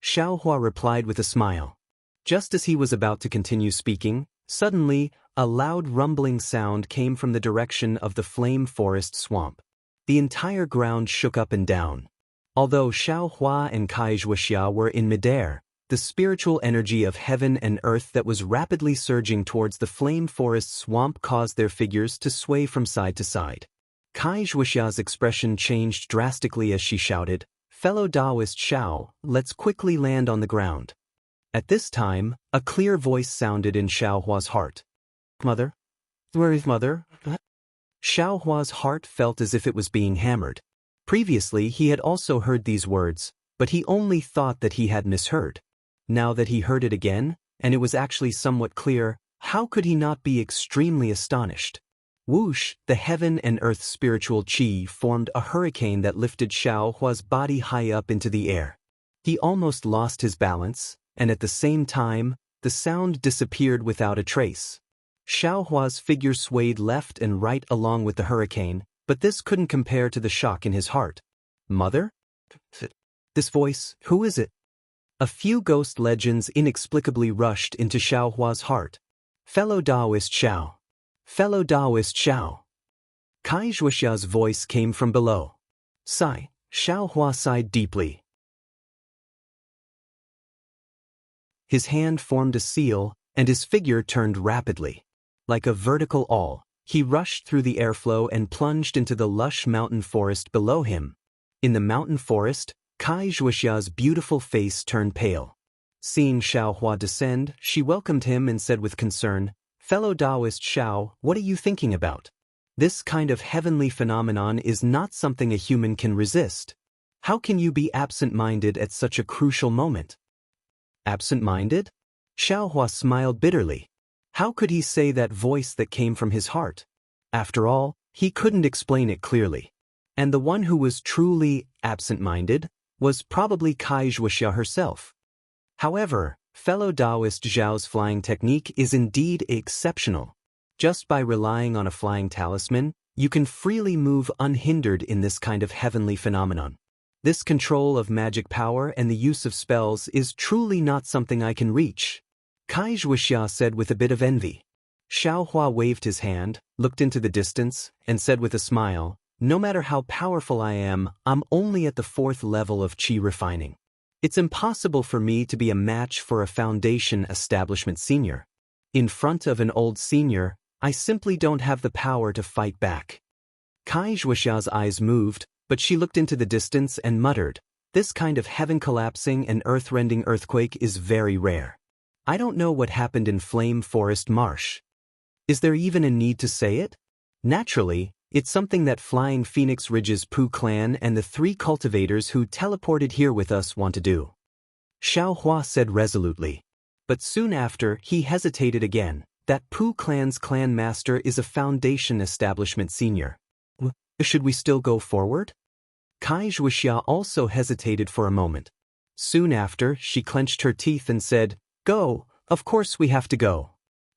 Xiaohua replied with a smile. Just as he was about to continue speaking, suddenly, a loud rumbling sound came from the direction of the Flame Forest Swamp. The entire ground shook up and down. Although Xiaohua and Wuxia were in midair, the spiritual energy of heaven and earth that was rapidly surging towards the Flame Forest Swamp caused their figures to sway from side to side. Wuxia's expression changed drastically as she shouted, "Fellow Daoist Xiao, let's quickly land on the ground." At this time, a clear voice sounded in Xiaohua's heart. "Mother? Where is Mother?" Xiaohua's heart felt as if it was being hammered. Previously he had also heard these words, but he only thought that he had misheard. Now that he heard it again, and it was actually somewhat clear, how could he not be extremely astonished? Whoosh, the heaven and earth spiritual qi formed a hurricane that lifted Xiaohua's body high up into the air. He almost lost his balance, and at the same time, the sound disappeared without a trace. Xiaohua's figure swayed left and right along with the hurricane, but this couldn't compare to the shock in his heart. "Mother? This voice, who is it?" A few ghost legends inexplicably rushed into Xiaohua's heart. "Fellow Daoist Xiao. Fellow Daoist Xiao." Wuxia's voice came from below. Sigh. Xiaohua sighed deeply. His hand formed a seal, and his figure turned rapidly. Like a vertical awl, he rushed through the airflow and plunged into the lush mountain forest below him. In the mountain forest, Wuxia's beautiful face turned pale. Seeing Xiaohua descend, she welcomed him and said with concern, "Fellow Daoist Xiao, what are you thinking about? This kind of heavenly phenomenon is not something a human can resist. How can you be absent-minded at such a crucial moment?" "Absent-minded?" Xiaohua smiled bitterly. How could he say that voice that came from his heart? After all, he couldn't explain it clearly. And the one who was truly absent-minded was probably Wuxia herself. However, fellow Daoist Zhao's flying technique is indeed exceptional. Just by relying on a flying talisman, you can freely move unhindered in this kind of heavenly phenomenon. This control of magic power and the use of spells is truly not something I can reach, Wuxia said with a bit of envy. Xiaohua waved his hand, looked into the distance, and said with a smile, "No matter how powerful I am, I'm only at the 4th level of qi refining. It's impossible for me to be a match for a foundation establishment senior. In front of an old senior, I simply don't have the power to fight back." Wuxia's eyes moved, but she looked into the distance and muttered, "This kind of heaven collapsing and earth-rending earthquake is very rare. I don't know what happened in Flame Forest Marsh. Is there even a need to say it? Naturally, it's something that Flying Phoenix Ridge's Pu clan and the 3 cultivators who teleported here with us want to do," Xiaohua said resolutely. But soon after, he hesitated again. That Pu clan's clan master is a foundation establishment senior. Should we still go forward? Wuxia also hesitated for a moment. Soon after, she clenched her teeth and said, "Go, of course we have to go.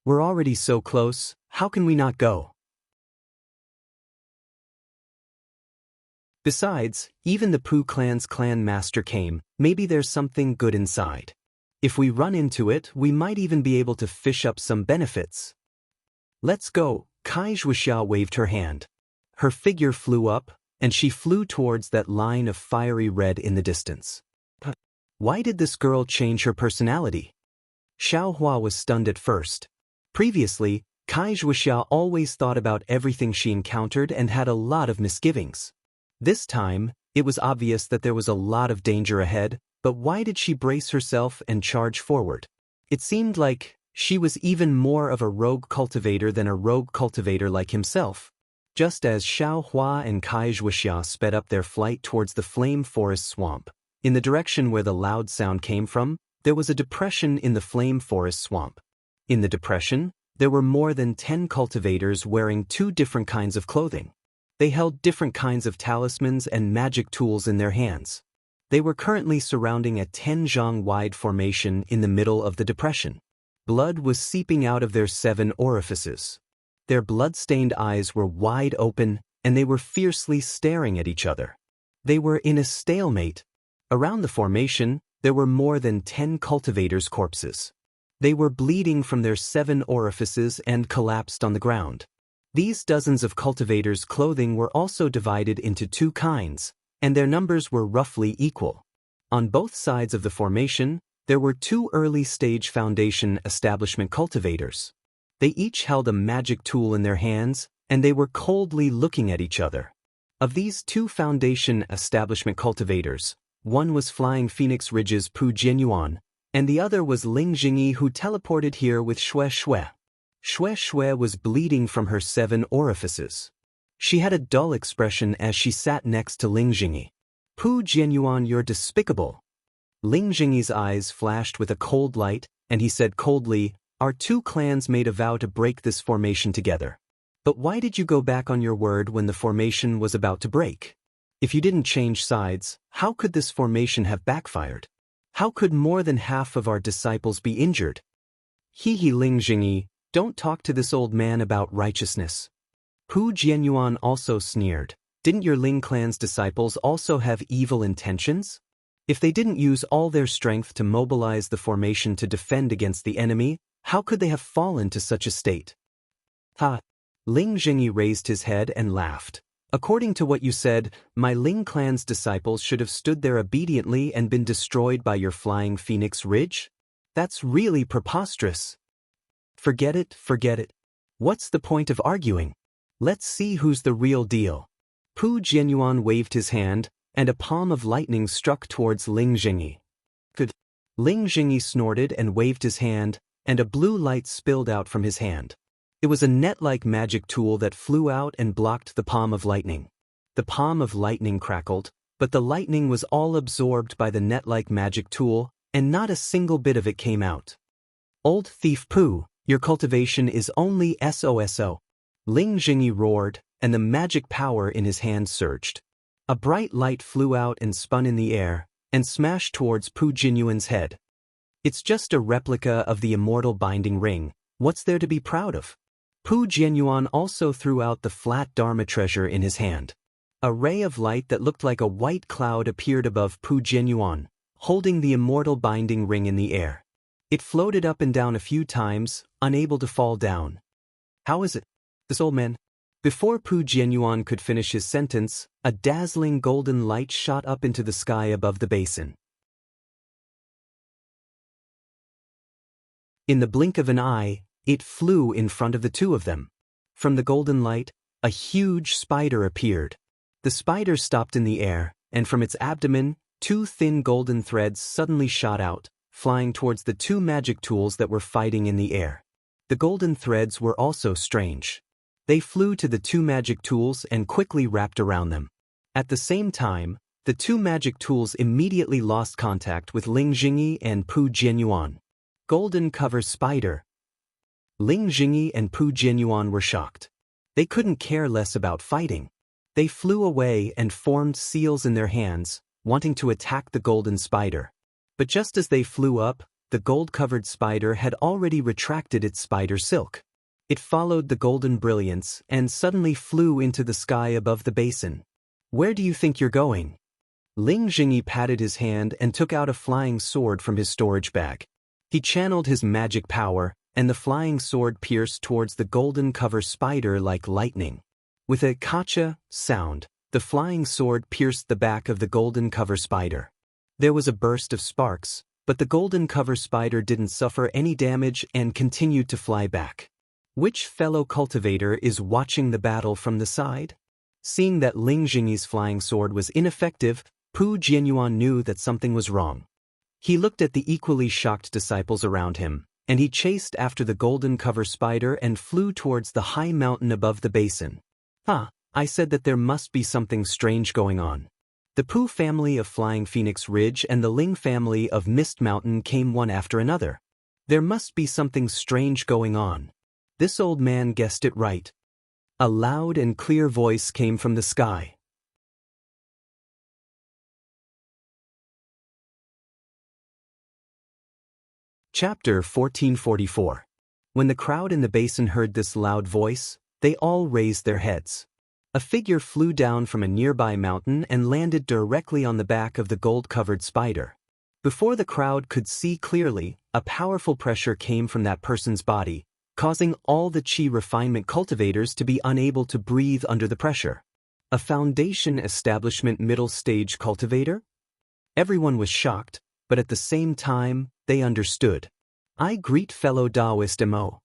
We're already so close, how can we not go? Besides, even the Pu clan's clan master came, maybe there's something good inside. If we run into it, we might even be able to fish up some benefits." "Let's go," Wuxia waved her hand. Her figure flew up, and she flew towards that line of fiery red in the distance. Why did this girl change her personality? Xiaohua was stunned at first. Previously, Wuxia always thought about everything she encountered and had a lot of misgivings. This time, it was obvious that there was a lot of danger ahead, but why did she brace herself and charge forward? It seemed like she was even more of a rogue cultivator than a rogue cultivator like himself. Just as Xiaohua and Wuxia sped up their flight towards the flame forest swamp, in the direction where the loud sound came from, there was a depression in the flame forest swamp. In the depression, there were more than 10 cultivators wearing 2 different kinds of clothing. They held different kinds of talismans and magic tools in their hands. They were currently surrounding a 10-zhang-wide formation in the middle of the depression. Blood was seeping out of their 7 orifices. Their blood-stained eyes were wide open, and they were fiercely staring at each other. They were in a stalemate. Around the formation, there were more than 10 cultivators' corpses. They were bleeding from their 7 orifices and collapsed on the ground. These dozens of cultivators' clothing were also divided into 2 kinds, and their numbers were roughly equal. On both sides of the formation, there were 2 early-stage foundation establishment cultivators. They each held a magic tool in their hands, and they were coldly looking at each other. Of these 2 foundation establishment cultivators, one was Flying Phoenix Ridge's Pu Jianyuan, and the other was Ling Jingyi, who teleported here with Xue Xue. Xue Xue was bleeding from her 7 orifices. She had a dull expression as she sat next to Ling Jingyi. Pu Jianyuan, you're despicable. Ling Jingyi's eyes flashed with a cold light, and he said coldly, our 2 clans made a vow to break this formation together. But why did you go back on your word when the formation was about to break? If you didn't change sides, how could this formation have backfired? How could more than half of our disciples be injured? He Ling Jingyi, don't talk to this old man about righteousness. Pu Jianyuan also sneered. Didn't your Ling clan's disciples also have evil intentions? If they didn't use all their strength to mobilize the formation to defend against the enemy, how could they have fallen to such a state? Ha! Ling Jingyi raised his head and laughed. According to what you said, my Ling clan's disciples should have stood there obediently and been destroyed by your Flying Phoenix Ridge? That's really preposterous. Forget it, forget it. What's the point of arguing? Let's see who's the real deal. Pu Jianyuan waved his hand, and a palm of lightning struck towards Ling Jingyi. Good. Ling Jingyi snorted and waved his hand, and a blue light spilled out from his hand. It was a net-like magic tool that flew out and blocked the palm of lightning. The palm of lightning crackled, but the lightning was all absorbed by the net-like magic tool, and not a single bit of it came out. Old thief Pu, your cultivation is only SOSO. Ling Jingyi roared, and the magic power in his hand surged. A bright light flew out and spun in the air, and smashed towards Pu Jianyuan's head. It's just a replica of the immortal binding ring. What's there to be proud of? Pu Jianyuan also threw out the flat Dharma treasure in his hand. A ray of light that looked like a white cloud appeared above Pu Jianyuan, holding the immortal binding ring in the air. It floated up and down a few times, unable to fall down. How is it? This old man. Before Pu Jianyuan could finish his sentence, a dazzling golden light shot up into the sky above the basin. In the blink of an eye, it flew in front of the 2 of them. From the golden light, a huge spider appeared. The spider stopped in the air, and from its abdomen, 2 thin golden threads suddenly shot out, flying towards the 2 magic tools that were fighting in the air. The golden threads were also strange. They flew to the 2 magic tools and quickly wrapped around them. At the same time, the 2 magic tools immediately lost contact with Ling Jingyi and Pu Jianyuan. Golden cover spider. Ling Jingyi and Pu Jianyuan were shocked. They couldn't care less about fighting. They flew away and formed seals in their hands, wanting to attack the golden spider. But just as they flew up, the gold-covered spider had already retracted its spider silk. It followed the golden brilliance and suddenly flew into the sky above the basin. Where do you think you're going? Ling Jingyi patted his hand and took out a flying sword from his storage bag. He channeled his magic power, and the flying sword pierced towards the golden cover spider like lightning. With a kacha sound, the flying sword pierced the back of the golden cover spider. There was a burst of sparks, but the golden cover spider didn't suffer any damage and continued to fly back. Which fellow cultivator is watching the battle from the side? Seeing that Ling Jingyi's flying sword was ineffective, Pu Jianyuan knew that something was wrong. He looked at the equally shocked disciples around him, and he chased after the golden cover spider and flew towards the high mountain above the basin. I said that there must be something strange going on. The Pu family of Flying Phoenix Ridge and the Ling family of Mist Mountain came one after another. There must be something strange going on. This old man guessed it right. A loud and clear voice came from the sky. Chapter 1444. When the crowd in the basin heard this loud voice, they all raised their heads. A figure flew down from a nearby mountain and landed directly on the back of the gold-covered spider. Before the crowd could see clearly, a powerful pressure came from that person's body, causing all the Qi refinement cultivators to be unable to breathe under the pressure. A foundation establishment middle stage cultivator? Everyone was shocked, but at the same time, they understood. I greet fellow Daoist Mo.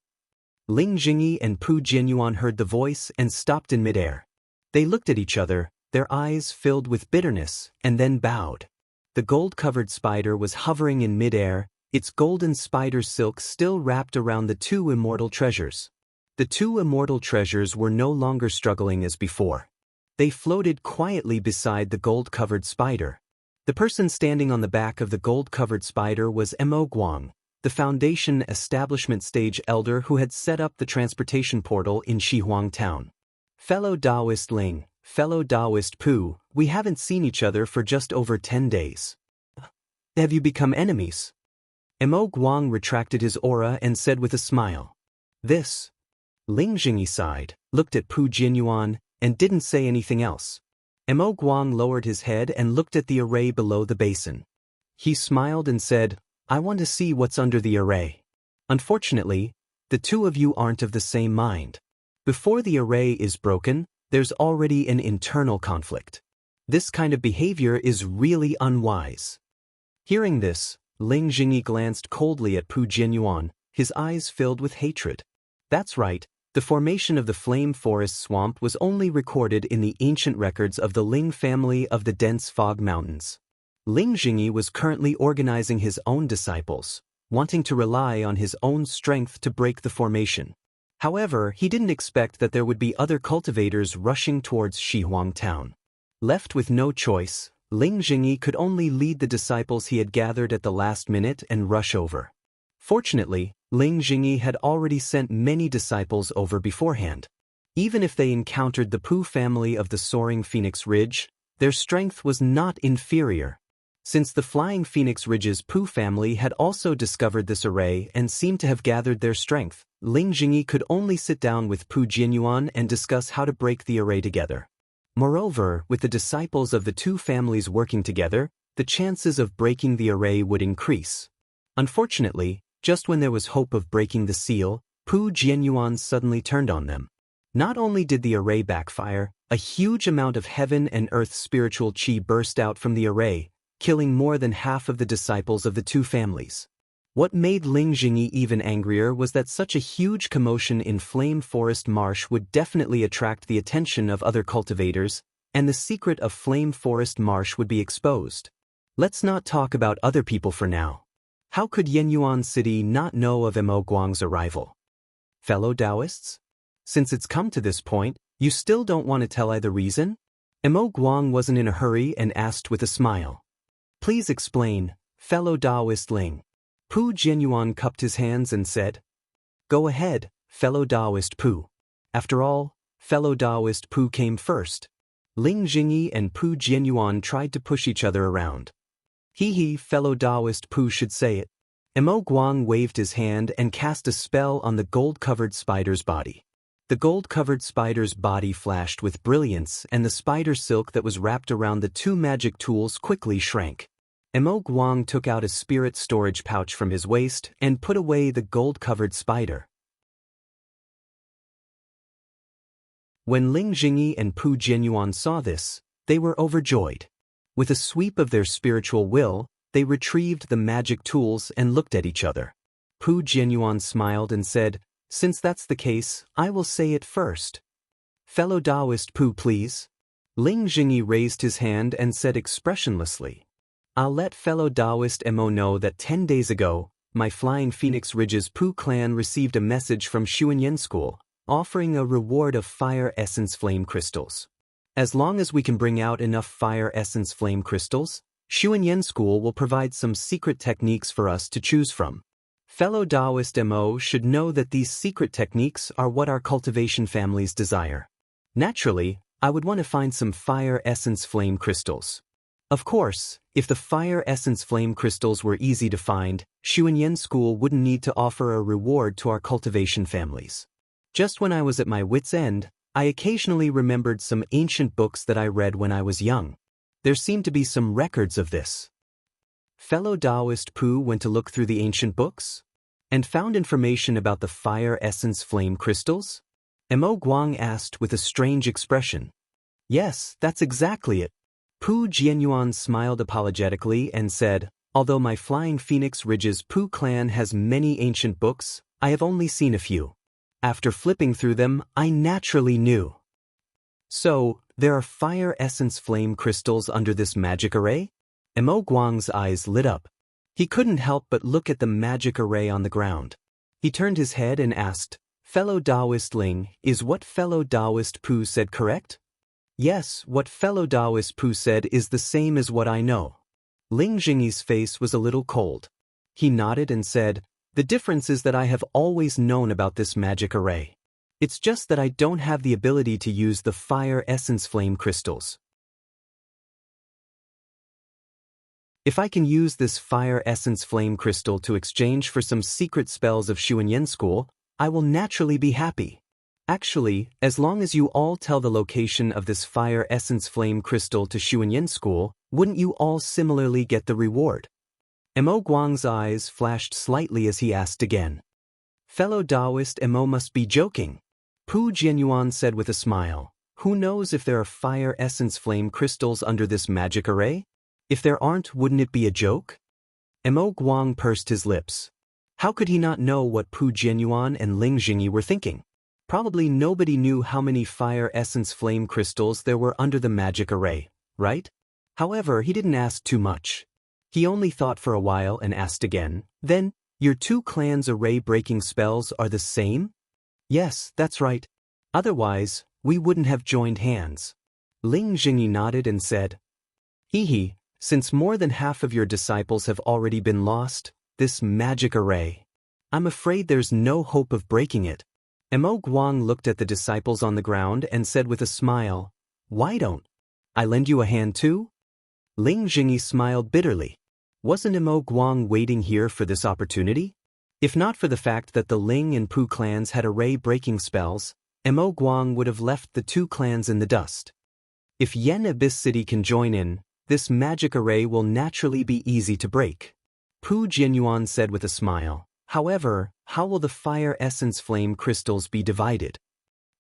Ling Jingyi and Pu Jianyuan heard the voice and stopped in midair. They looked at each other, their eyes filled with bitterness, and then bowed. The gold-covered spider was hovering in midair, its golden spider silk still wrapped around the two immortal treasures. The two immortal treasures were no longer struggling as before. They floated quietly beside the gold-covered spider. The person standing on the back of the gold-covered spider was Mo Guang, the Foundation Establishment Stage Elder who had set up the transportation portal in Shihuang Town. Fellow Daoist Ling, fellow Daoist Pu, we haven't seen each other for just over 10 days. Have you become enemies? Mo Guang retracted his aura and said with a smile. This. Ling Jingyi sighed, looked at Pu Jianyuan, and didn't say anything else. Mo Guang lowered his head and looked at the array below the basin. He smiled and said, I want to see what's under the array. Unfortunately, the two of you aren't of the same mind. Before the array is broken, there's already an internal conflict. This kind of behavior is really unwise. Hearing this, Ling Jingyi glanced coldly at Pu Jianyuan, his eyes filled with hatred. That's right, the formation of the Flame Forest Swamp was only recorded in the ancient records of the Ling family of the dense fog mountains. Ling Jingyi was currently organizing his own disciples, wanting to rely on his own strength to break the formation. However, he didn't expect that there would be other cultivators rushing towards Shihuang Town. Left with no choice, Ling Jingyi could only lead the disciples he had gathered at the last minute and rush over. Fortunately, Ling Jingyi had already sent many disciples over beforehand. Even if they encountered the Pu family of the Soaring Phoenix Ridge, their strength was not inferior. Since the Flying Phoenix Ridge's Pu family had also discovered this array and seemed to have gathered their strength, Ling Jingyi could only sit down with Pu Jianyuan and discuss how to break the array together. Moreover, with the disciples of the two families working together, the chances of breaking the array would increase. Unfortunately, just when there was hope of breaking the seal, Pu Jianyuan suddenly turned on them. Not only did the array backfire, a huge amount of heaven and earth spiritual qi burst out from the array, killing more than half of the disciples of the two families. What made Ling Jingyi even angrier was that such a huge commotion in Flame Forest Marsh would definitely attract the attention of other cultivators, and the secret of Flame Forest Marsh would be exposed. Let's not talk about other people for now. How could Yenyuan City not know of Mo Guang's arrival? Fellow Daoists? Since it's come to this point, you still don't want to tell either reason? Mo Guang wasn't in a hurry and asked with a smile. Please explain, fellow Daoist Ling. Pu Jianyuan cupped his hands and said, Go ahead, fellow Daoist Pu. After all, fellow Daoist Pu came first. Ling Jingyi and Pu Jianyuan tried to push each other around. Fellow Daoist Pu should say it. Mo Guang waved his hand and cast a spell on the gold-covered spider's body. The gold-covered spider's body flashed with brilliance, and the spider silk that was wrapped around the two magic tools quickly shrank. Mo Guang took out a spirit storage pouch from his waist and put away the gold-covered spider. When Ling Jingyi and Pu Jianyuan saw this, they were overjoyed. With a sweep of their spiritual will, they retrieved the magic tools and looked at each other. Pu Jianyuan smiled and said, "Since that's the case, I will say it first. Fellow Daoist Pu, please." Ling Jingyi raised his hand and said expressionlessly, "I'll let fellow Daoist Mo know that 10 days ago, my Flying Phoenix Ridge's Pu clan received a message from Xuanyan School, offering a reward of fire essence flame crystals. As long as we can bring out enough fire essence flame crystals, Xuanyan School will provide some secret techniques for us to choose from. Fellow Daoist Mo should know that these secret techniques are what our cultivation families desire. Naturally, I would want to find some fire essence flame crystals. Of course, if the fire essence flame crystals were easy to find, Xuanyan School wouldn't need to offer a reward to our cultivation families. Just when I was at my wit's end, I occasionally remembered some ancient books that I read when I was young. There seemed to be some records of this." Fellow Daoist Pu went to look through the ancient books and found information about the fire essence flame crystals? Mo Guang asked with a strange expression. "Yes, that's exactly it." Pu Jianyuan smiled apologetically and said, "Although my Flying Phoenix Ridge's Pu clan has many ancient books, I have only seen a few. After flipping through them, I naturally knew." "So, there are fire essence flame crystals under this magic array?" Mo Guang's eyes lit up. He couldn't help but look at the magic array on the ground. He turned his head and asked, "Fellow Daoist Ling, is what fellow Daoist Pu said correct?" "Yes, what fellow Daoist Pu said is the same as what I know." Ling Jingyi's face was a little cold. He nodded and said, "The difference is that I have always known about this magic array. It's just that I don't have the ability to use the fire essence flame crystals. If I can use this fire essence flame crystal to exchange for some secret spells of Xuanyan School, I will naturally be happy. Actually, as long as you all tell the location of this fire essence flame crystal to Xuanyan School, wouldn't you all similarly get the reward?" Mo Guang's eyes flashed slightly as he asked again. "Fellow Daoist Mo must be joking." Pu Jianyuan said with a smile, "Who knows if there are fire essence flame crystals under this magic array? If there aren't, wouldn't it be a joke?" Mo Guang pursed his lips. How could he not know what Pu Jianyuan and Ling Jingyi were thinking? Probably nobody knew how many fire essence flame crystals there were under the magic array, right? However, he didn't ask too much. He only thought for a while and asked again, "Then, your two clans' array-breaking spells are the same?" "Yes, that's right. Otherwise, we wouldn't have joined hands." Ling Jingyi nodded and said, "Hehe, since more than half of your disciples have already been lost, this magic array, I'm afraid there's no hope of breaking it." Mo Guang looked at the disciples on the ground and said with a smile, "Why don't I lend you a hand too?" Ling Jingyi smiled bitterly. Wasn't Mo Guang waiting here for this opportunity? If not for the fact that the Ling and Pu clans had array-breaking spells, Mo Guang would have left the two clans in the dust. If Yen Abyss City can join in, this magic array will naturally be easy to break. Pu Jianyuan said with a smile. However, how will the fire essence flame crystals be divided?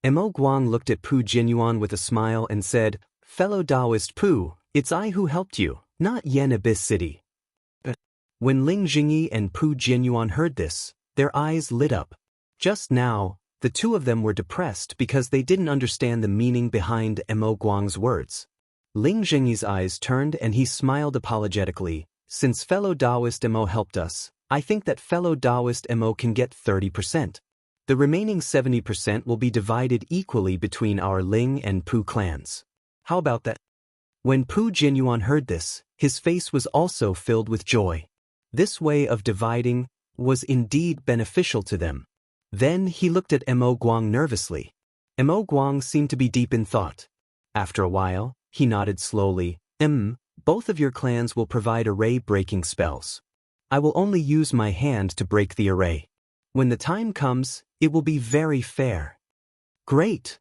Mo Guang looked at Pu Jianyuan with a smile and said, "Fellow Daoist Pu, it's I who helped you, not Yen Abyss City." When Ling Jingyi and Pu Jianyuan heard this, their eyes lit up. Just now, the two of them were depressed because they didn't understand the meaning behind Mo Guang's words. Ling Jingyi's eyes turned and he smiled apologetically. "Since fellow Daoist Mo helped us, I think that fellow Daoist Mo can get 30%. The remaining 70% will be divided equally between our Ling and Pu clans. How about that?" When Pu Jianyuan heard this, his face was also filled with joy. This way of dividing was indeed beneficial to them. Then he looked at Mo Guang nervously. Mo Guang seemed to be deep in thought. After a while, he nodded slowly. Both of your clans will provide array-breaking spells. I will only use my hand to break the array. When the time comes, it will be very fair." "Great!"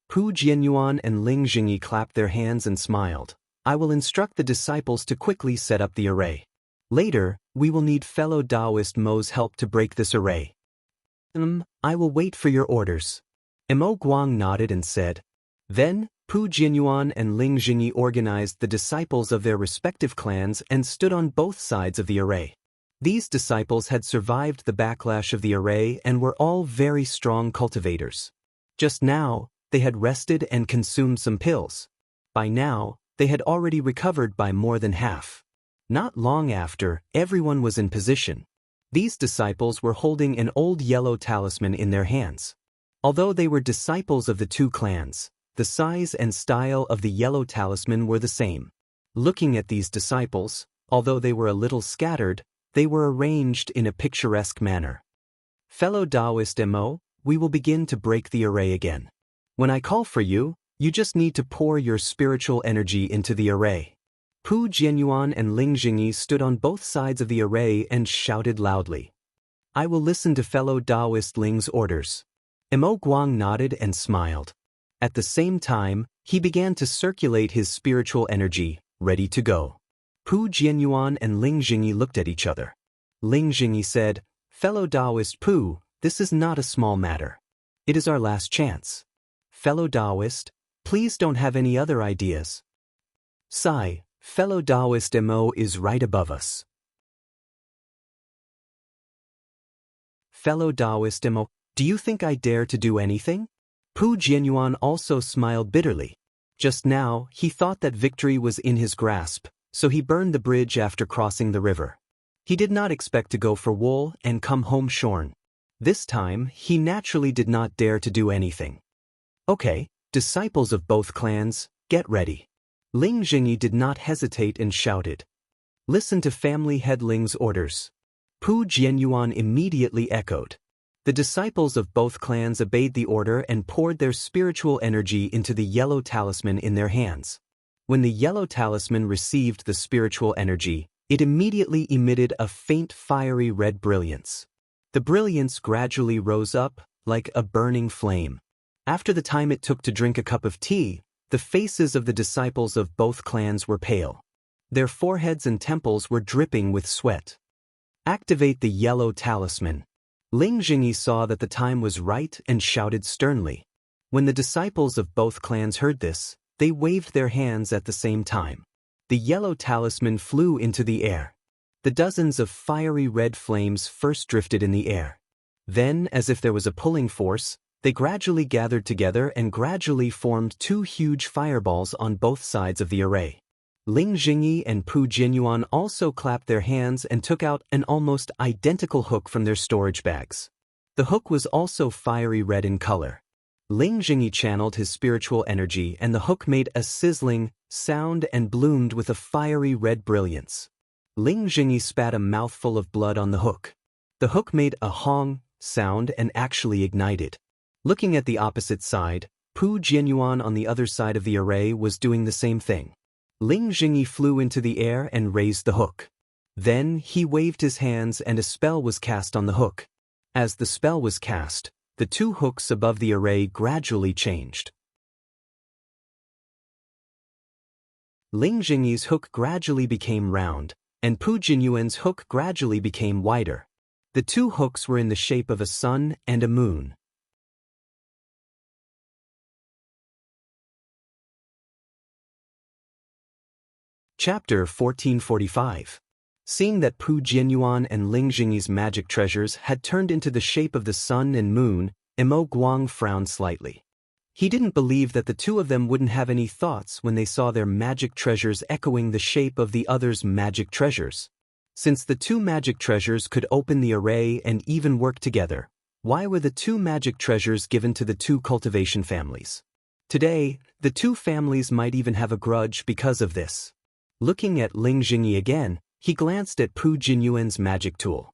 Pu Jianyuan and Ling Jingyi clapped their hands and smiled. "I will instruct the disciples to quickly set up the array. Later, we will need fellow Daoist Mo's help to break this array." I will wait for your orders." Mo Guang nodded and said. Then, Pu Jianyuan and Ling Jingyi organized the disciples of their respective clans and stood on both sides of the array. These disciples had survived the backlash of the array and were all very strong cultivators. Just now, they had rested and consumed some pills. By now, they had already recovered by more than half. Not long after, everyone was in position. These disciples were holding an old yellow talisman in their hands. Although they were disciples of the two clans, the size and style of the yellow talisman were the same. Looking at these disciples, although they were a little scattered, they were arranged in a picturesque manner. Fellow Daoist Mo, we will begin to break the array again. When I call for you, you just need to pour your spiritual energy into the array. Pu Jianyuan and Ling Jingyi stood on both sides of the array and shouted loudly. I will listen to fellow Daoist Ling's orders. Mo Guang nodded and smiled. At the same time, he began to circulate his spiritual energy, ready to go. Pu Jianyuan and Ling Jingyi looked at each other. Ling Jingyi said, Fellow Daoist Pu, this is not a small matter. It is our last chance. Fellow Daoist, please don't have any other ideas. Sigh, fellow Daoist Mo is right above us. Fellow Daoist Mo, do you think I dare to do anything? Pu Jianyuan also smiled bitterly. Just now, he thought that victory was in his grasp, so he burned the bridge after crossing the river. He did not expect to go for wool and come home shorn. This time, he naturally did not dare to do anything. Okay, disciples of both clans, get ready. Ling Jingyi did not hesitate and shouted. Listen to family head Ling's orders. Pu Jianyuan immediately echoed. The disciples of both clans obeyed the order and poured their spiritual energy into the yellow talisman in their hands. When the yellow talisman received the spiritual energy, it immediately emitted a faint fiery red brilliance. The brilliance gradually rose up, like a burning flame. After the time it took to drink a cup of tea, the faces of the disciples of both clans were pale. Their foreheads and temples were dripping with sweat. Activate the yellow talisman. Ling Jingyi saw that the time was right and shouted sternly. When the disciples of both clans heard this, they waved their hands at the same time. The yellow talisman flew into the air. The dozens of fiery red flames first drifted in the air. Then, as if there was a pulling force, they gradually gathered together and gradually formed two huge fireballs on both sides of the array. Ling Jingyi and Pu Jianyuan also clapped their hands and took out an almost identical hook from their storage bags. The hook was also fiery red in color. Ling Jingyi channeled his spiritual energy and the hook made a sizzling sound and bloomed with a fiery red brilliance. Ling Jingyi spat a mouthful of blood on the hook. The hook made a hong sound and actually ignited. Looking at the opposite side, Pu Jianyuan on the other side of the array was doing the same thing. Ling Jingyi flew into the air and raised the hook. Then he waved his hands and a spell was cast on the hook. As the spell was cast, the two hooks above the array gradually changed. Ling Jingyi's hook gradually became round, and Pu Jianyuan's hook gradually became wider. The two hooks were in the shape of a sun and a moon. Chapter 1445. Seeing that Pu Jianyuan and Ling Jingyi's magic treasures had turned into the shape of the sun and moon, Mo Guang frowned slightly. He didn't believe that the two of them wouldn't have any thoughts when they saw their magic treasures echoing the shape of the other's magic treasures. Since the two magic treasures could open the array and even work together, why were the two magic treasures given to the two cultivation families? Today, the two families might even have a grudge because of this. Looking at Ling Jingyi again, he glanced at Pu Jianyuan's magic tool.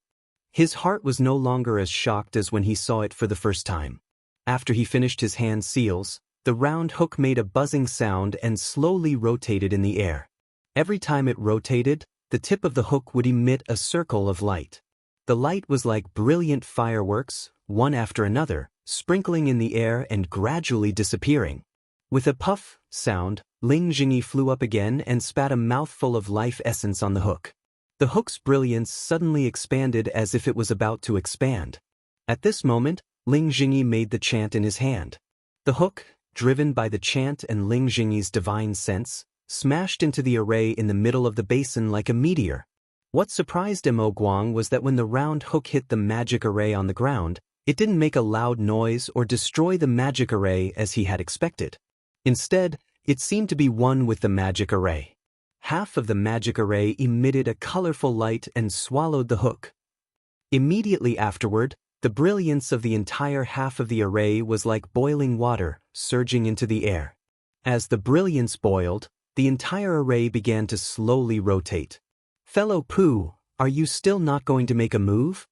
His heart was no longer as shocked as when he saw it for the first time. After he finished his hand seals, the round hook made a buzzing sound and slowly rotated in the air. Every time it rotated, the tip of the hook would emit a circle of light. The light was like brilliant fireworks, one after another, sprinkling in the air and gradually disappearing. With a puff sound, Ling Jingyi flew up again and spat a mouthful of life essence on the hook. The hook's brilliance suddenly expanded as if it was about to expand. At this moment, Ling Jingyi made the chant in his hand. The hook, driven by the chant and Ling Jingyi's divine sense, smashed into the array in the middle of the basin like a meteor. What surprised Mo Guang was that when the round hook hit the magic array on the ground, it didn't make a loud noise or destroy the magic array as he had expected. Instead, it seemed to be one with the magic array. Half of the magic array emitted a colorful light and swallowed the hook. Immediately afterward, the brilliance of the entire half of the array was like boiling water, surging into the air. As the brilliance boiled, the entire array began to slowly rotate. "Fellow Pooh, are you still not going to make a move?"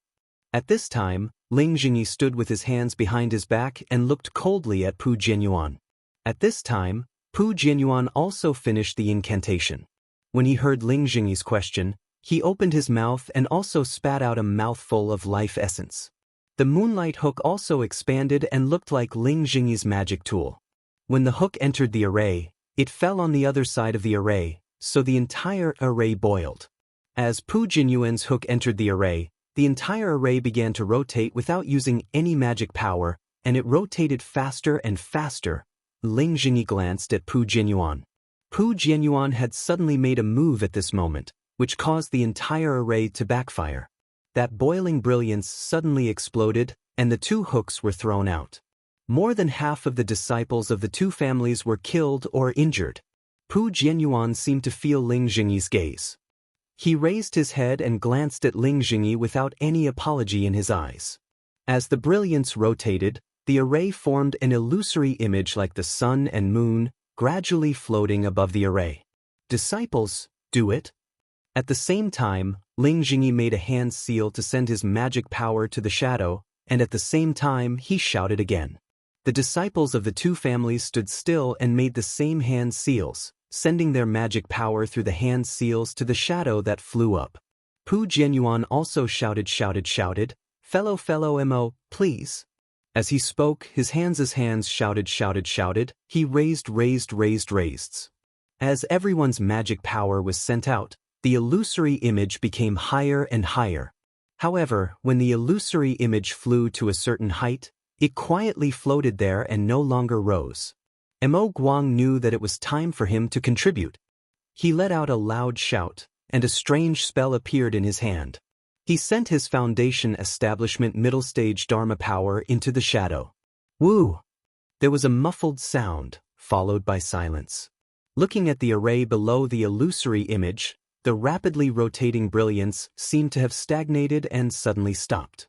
At this time, Ling Jingyi stood with his hands behind his back and looked coldly at Pu Jianyuan. At this time, Pu Jianyuan also finished the incantation. When he heard Ling Jingyi's question, he opened his mouth and also spat out a mouthful of life essence. The moonlight hook also expanded and looked like Ling Jingyi's magic tool. When the hook entered the array, it fell on the other side of the array, so the entire array boiled. As Pu Jianyuan's hook entered the array, the entire array began to rotate without using any magic power, and it rotated faster and faster. Ling Jingyi glanced at Pu Jianyuan. Pu Jianyuan had suddenly made a move at this moment, which caused the entire array to backfire. That boiling brilliance suddenly exploded, and the two hooks were thrown out. More than half of the disciples of the two families were killed or injured. Pu Jianyuan seemed to feel Ling Jingyi's gaze. He raised his head and glanced at Ling Jingyi without any apology in his eyes. As the brilliance rotated, the array formed an illusory image like the sun and moon, gradually floating above the array. "Disciples, do it." At the same time, Ling Jingyi made a hand seal to send his magic power to the shadow, and at the same time he shouted again. The disciples of the two families stood still and made the same hand seals, sending their magic power through the hand seals to the shadow that flew up. Pu Jianyuan also shouted, "Fellow Mo, please." As he spoke, his hands shouted, he raised. As everyone's magic power was sent out, the illusory image became higher and higher. However, when the illusory image flew to a certain height, it quietly floated there and no longer rose. Mo Guang knew that it was time for him to contribute. He let out a loud shout, and a strange spell appeared in his hand. He sent his foundation establishment middle stage Dharma power into the shadow. Woo! There was a muffled sound, followed by silence. Looking at the array below the illusory image, the rapidly rotating brilliance seemed to have stagnated and suddenly stopped.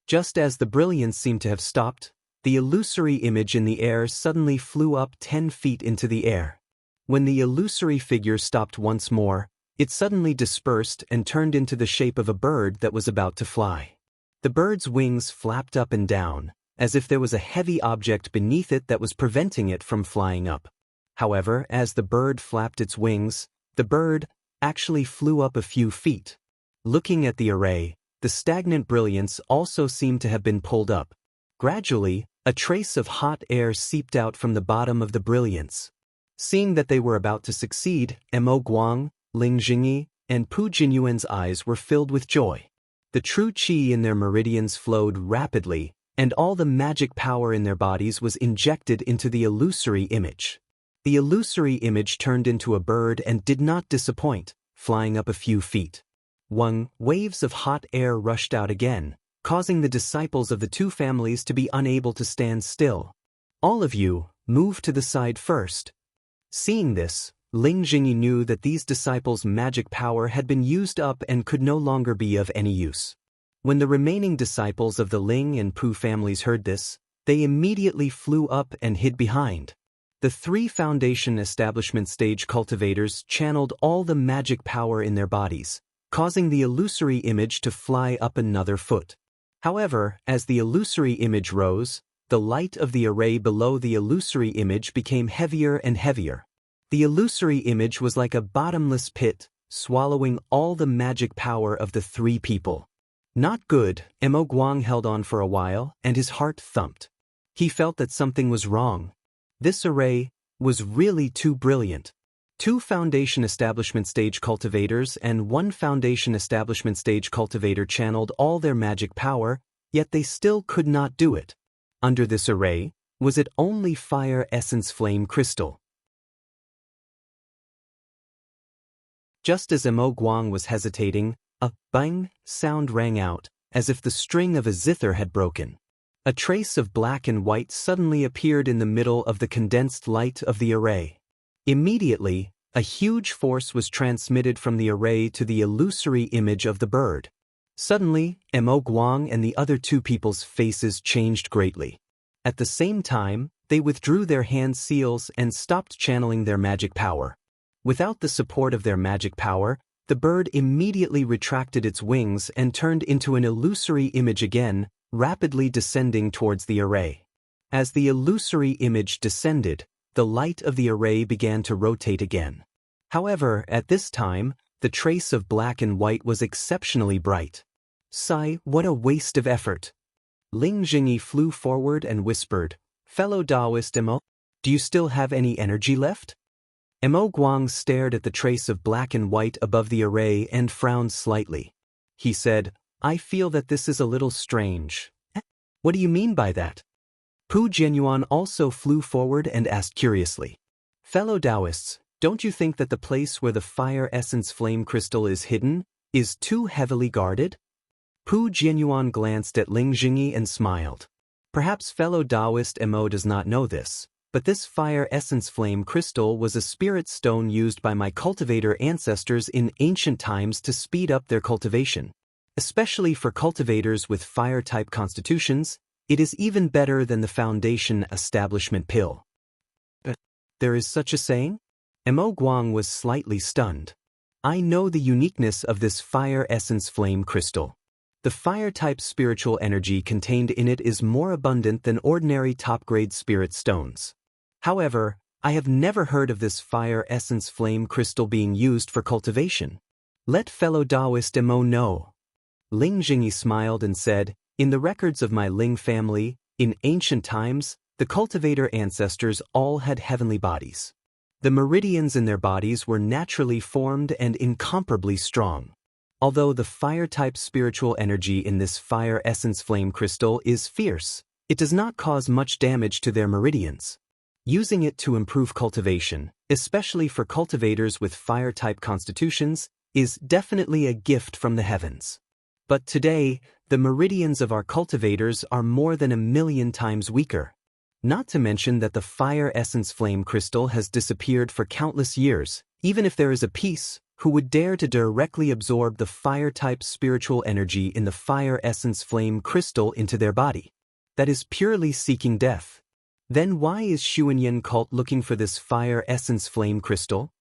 Just as the brilliance seemed to have stopped, the illusory image in the air suddenly flew up 10 feet into the air. When the illusory figure stopped once more, it suddenly dispersed and turned into the shape of a bird that was about to fly. The bird's wings flapped up and down, as if there was a heavy object beneath it that was preventing it from flying up. However, as the bird flapped its wings, the bird actually flew up a few feet. Looking at the array, the stagnant brilliance also seemed to have been pulled up. Gradually, a trace of hot air seeped out from the bottom of the brilliance. Seeing that they were about to succeed, Mo Guang, Ling Jingyi, and Pu Jianyuan's eyes were filled with joy. The true qi in their meridians flowed rapidly, and all the magic power in their bodies was injected into the illusory image. The illusory image turned into a bird and did not disappoint, flying up a few feet. Waves of hot air rushed out again, causing the disciples of the two families to be unable to stand still. "All of you, move to the side first." Seeing this, Ling Jingyi knew that these disciples' magic power had been used up and could no longer be of any use. When the remaining disciples of the Ling and Pu families heard this, they immediately flew up and hid behind. The 3 foundation establishment stage cultivators channeled all the magic power in their bodies, causing the illusory image to fly up another foot. However, as the illusory image rose, the light of the array below the illusory image became heavier and heavier. The illusory image was like a bottomless pit, swallowing all the magic power of the 3 people. Not good. Mo Guang held on for a while, and his heart thumped. He felt that something was wrong. This array was really too brilliant. 2 foundation establishment stage cultivators and 1 foundation establishment stage cultivator channeled all their magic power, yet they still could not do it. under this array, was it only fire essence flame crystal? Just as Mo Guang was hesitating, a bang sound rang out, as if the string of a zither had broken. A trace of black and white suddenly appeared in the middle of the condensed light of the array. Immediately, a huge force was transmitted from the array to the illusory image of the bird. Suddenly, Mo Guang and the other two people's faces changed greatly. At the same time, they withdrew their hand seals and stopped channeling their magic power. Without the support of their magic power, the bird immediately retracted its wings and turned into an illusory image again, rapidly descending towards the array. As the illusory image descended, the light of the array began to rotate again. However, at this time, the trace of black and white was exceptionally bright. Sigh, what a waste of effort. Ling Jingyi flew forward and whispered, "Fellow Daoist Mo, do you still have any energy left?" Mo Guang stared at the trace of black and white above the array and frowned slightly. He said, "I feel that this is a little strange." "What do you mean by that?" Pu Jianyuan also flew forward and asked curiously, "Fellow Daoists, don't you think that the place where the fire essence flame crystal is hidden is too heavily guarded?" Pu Jianyuan glanced at Ling Jingyi and smiled. Perhaps fellow Daoist Mo does not know this, but this fire essence flame crystal was a spirit stone used by my cultivator ancestors in ancient times to speed up their cultivation. Especially for cultivators with fire-type constitutions, it is even better than the foundation establishment pill. There is such a saying? Mo Guang was slightly stunned. I know the uniqueness of this fire essence flame crystal. The fire-type spiritual energy contained in it is more abundant than ordinary top-grade spirit stones. However, I have never heard of this fire essence flame crystal being used for cultivation. Let fellow Daoist Mo know. Ling Jingyi smiled and said, "In the records of my Ling family, in ancient times, the cultivator ancestors all had heavenly bodies. The meridians in their bodies were naturally formed and incomparably strong. Although the fire-type spiritual energy in this fire essence flame crystal is fierce, it does not cause much damage to their meridians. Using it to improve cultivation, especially for cultivators with fire-type constitutions, is definitely a gift from the heavens. But today, the meridians of our cultivators are more than 1,000,000 times weaker. Not to mention that the fire essence flame crystal has disappeared for countless years. Even if there is a piece, who would dare to directly absorb the fire-type spiritual energy in the fire essence flame crystal into their body? That is purely seeking death. Then why is Xuanyan cult looking for this fire essence flame crystal?"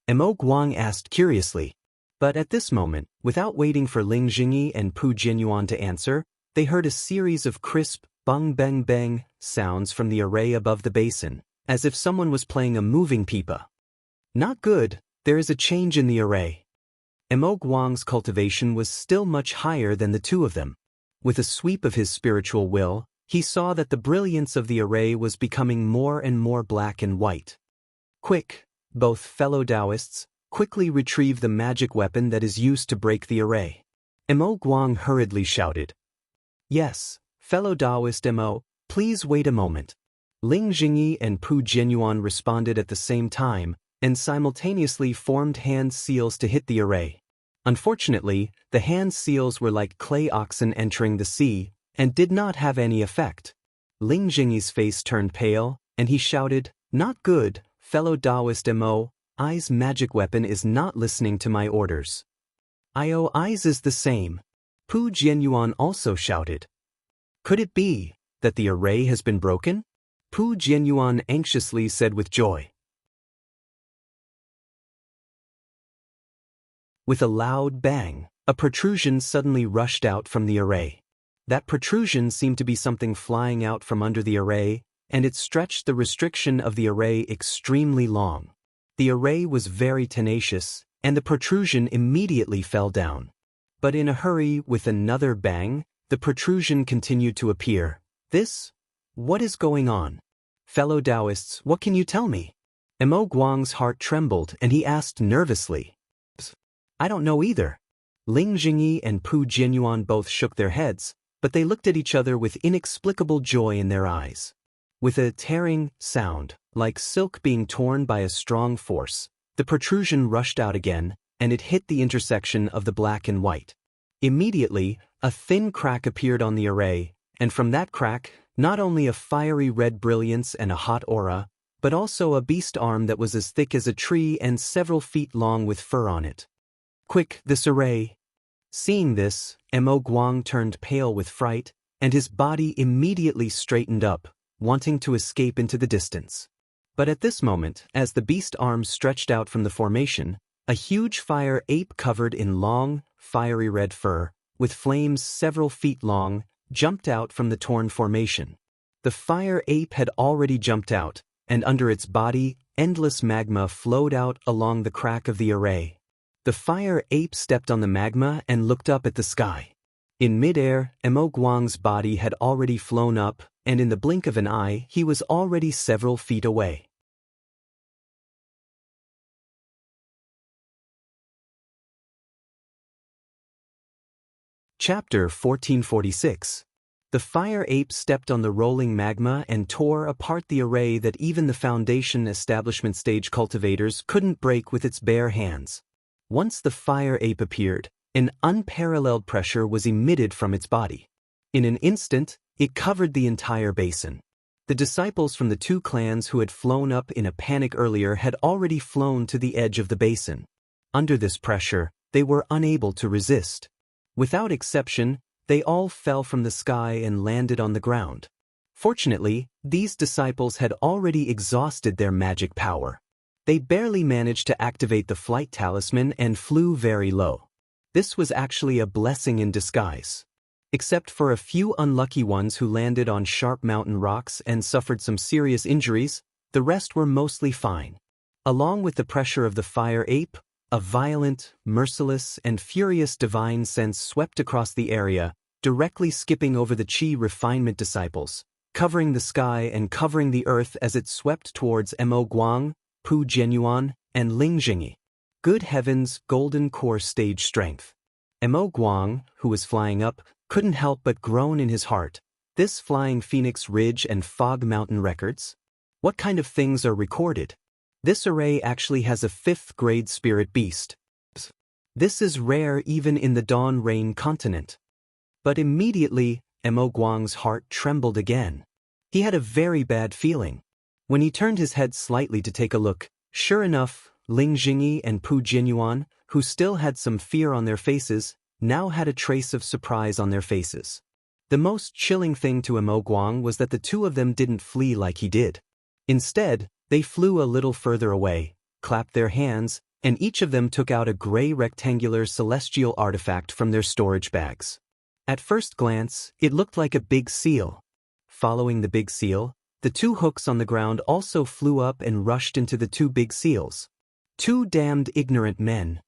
Mo Guang asked curiously. But at this moment, without waiting for Ling Jingyi and Pu Jianyuan to answer, they heard a series of crisp, bang bang bang sounds from the array above the basin, as if someone was playing a moving pipa. Not good, there is a change in the array. Mo Guang's cultivation was still much higher than the two of them. With a sweep of his spiritual will, he saw that the brilliance of the array was becoming more and more black and white. Quick, both fellow Daoists, quickly retrieve the magic weapon that is used to break the array. Mo Guang hurriedly shouted. Yes, fellow Daoist Mo, please wait a moment. Ling Jingyi and Pu Jianyuan responded at the same time, and simultaneously formed hand seals to hit the array. Unfortunately, the hand seals were like clay oxen entering the sea, and did not have any effect. Ling Jingyi's face turned pale, and he shouted, "Not good, fellow Daoist Mo, I's magic weapon is not listening to my orders." I's is the same. Pu Jianyuan also shouted. Could it be that the array has been broken? Pu Jianyuan anxiously said with joy. With a loud bang, a protrusion suddenly rushed out from the array. That protrusion seemed to be something flying out from under the array, and it stretched the restriction of the array extremely long. The array was very tenacious, and the protrusion immediately fell down. But in a hurry, with another bang, the protrusion continued to appear. What is going on? Fellow Daoists, what can you tell me? Mo Guang's heart trembled, and he asked nervously. I don't know either. Ling Jingyi and Pu Jianyuan both shook their heads, but they looked at each other with inexplicable joy in their eyes. With a tearing sound, like silk being torn by a strong force, the protrusion rushed out again, and it hit the intersection of the black and white. Immediately, a thin crack appeared on the array, and from that crack, not only a fiery red brilliance and a hot aura, but also a beast arm that was as thick as a tree and several feet long with fur on it. Quick, this array! Seeing this, Mo Guang turned pale with fright, and his body immediately straightened up, wanting to escape into the distance. But at this moment, as the beast arms stretched out from the formation, a huge fire ape covered in long, fiery red fur, with flames several feet long, jumped out from the torn formation. The fire ape had already jumped out, and under its body, endless magma flowed out along the crack of the array. The fire ape stepped on the magma and looked up at the sky. In midair, Mo Guang's body had already flown up, and in the blink of an eye, he was already several feet away. Chapter 1446. The fire ape stepped on the rolling magma and tore apart the array that even the foundation establishment stage cultivators couldn't break with its bare hands. Once the fire ape appeared, an unparalleled pressure was emitted from its body. In an instant, it covered the entire basin. The disciples from the two clans who had flown up in a panic earlier had already flown to the edge of the basin. Under this pressure, they were unable to resist. Without exception, they all fell from the sky and landed on the ground. Fortunately, these disciples had already exhausted their magic power. They barely managed to activate the flight talisman and flew very low. This was actually a blessing in disguise. Except for a few unlucky ones who landed on sharp mountain rocks and suffered some serious injuries, the rest were mostly fine. Along with the pressure of the fire ape, a violent, merciless, and furious divine sense swept across the area, directly skipping over the Qi refinement disciples, covering the sky and covering the earth as it swept towards Mo Guang, Pu Jianyuan, and Ling Jingyi. Good heavens, golden core stage strength. Mo Guang, who was flying up, couldn't help but groan in his heart. This flying Phoenix Ridge and Fog Mountain records? What kind of things are recorded? This array actually has a 5th grade spirit beast. This is rare even in the Dawn Rain continent. But immediately, Mo Guang's heart trembled again. He had a very bad feeling. When he turned his head slightly to take a look, sure enough, Ling Jingyi and Pu Jianyuan, who still had some fear on their faces, now had a trace of surprise on their faces. The most chilling thing to Mo Guang was that the two of them didn't flee like he did. Instead, they flew a little further away, clapped their hands, and each of them took out a gray rectangular celestial artifact from their storage bags. At first glance, it looked like a big seal. Following the big seal, the two hooks on the ground also flew up and rushed into the two big seals. Two damned ignorant men.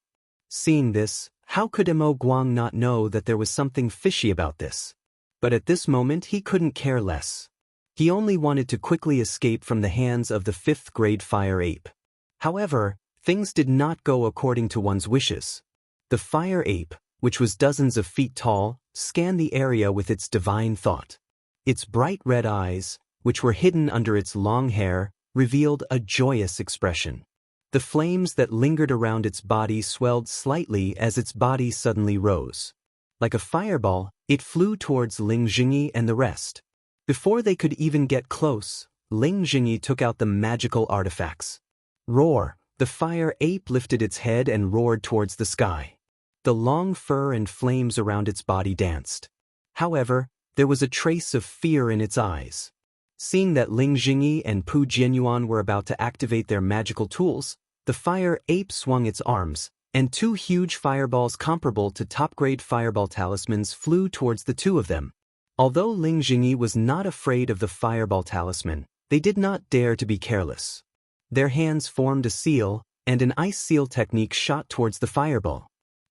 Seeing this, how could Mo Guang not know that there was something fishy about this? But at this moment he couldn't care less. He only wanted to quickly escape from the hands of the 5th grade fire ape. However, things did not go according to one's wishes. The fire ape, which was dozens of feet tall, scanned the area with its divine thought. Its bright red eyes, which were hidden under its long hair, revealed a joyous expression. The flames that lingered around its body swelled slightly as its body suddenly rose. Like a fireball, it flew towards Ling Jingyi and the rest. Before they could even get close, Ling Jingyi took out the magical artifacts. Roar! The fire ape lifted its head and roared towards the sky. The long fur and flames around its body danced. However, there was a trace of fear in its eyes. Seeing that Ling Jingyi and Pu Jianyuan were about to activate their magical tools, the fire ape swung its arms, and two huge fireballs comparable to top-grade fireball talismans flew towards the two of them. Although Ling Jingyi was not afraid of the fireball talisman, they did not dare to be careless. Their hands formed a seal, and an ice seal technique shot towards the fireball.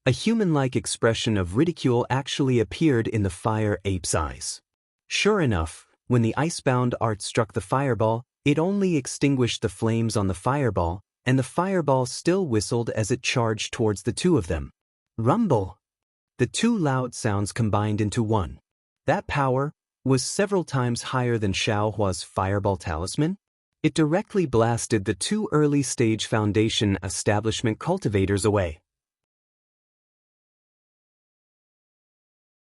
A human-like expression of ridicule actually appeared in the fire ape's eyes. Sure enough, when the icebound art struck the fireball, it only extinguished the flames on the fireball, and the fireball still whistled as it charged towards the two of them. Rumble! The two loud sounds combined into one. That power was several times higher than Xiaohua's fireball talisman. It directly blasted the two early-stage Foundation establishment cultivators away.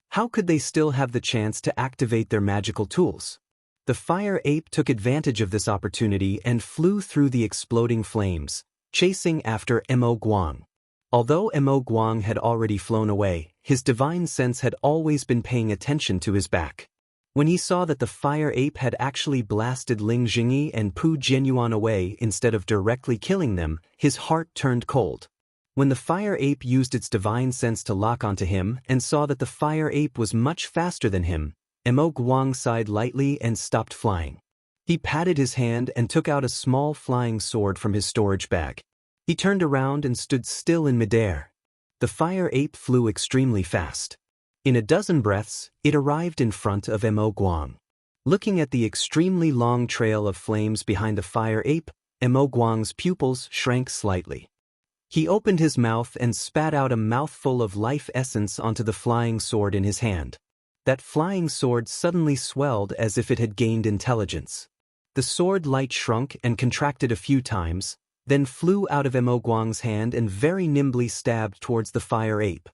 How could they still have the chance to activate their magical tools? The fire ape took advantage of this opportunity and flew through the exploding flames, chasing after Mo Guang. Although Mo Guang had already flown away, his divine sense had always been paying attention to his back. When he saw that the fire ape had actually blasted Ling Jingyi and Pu Jianyuan away instead of directly killing them, his heart turned cold. When the fire ape used its divine sense to lock onto him and saw that the fire ape was much faster than him, Mo Guang sighed lightly and stopped flying. He patted his hand and took out a small flying sword from his storage bag. He turned around and stood still in midair. The fire ape flew extremely fast. In a dozen breaths, it arrived in front of Mo Guang. Looking at the extremely long trail of flames behind the fire ape, Mo Guang's pupils shrank slightly. He opened his mouth and spat out a mouthful of life essence onto the flying sword in his hand. That flying sword suddenly swelled as if it had gained intelligence. The sword light shrunk and contracted a few times, then flew out of Mo Guang's hand and very nimbly stabbed towards the fire ape.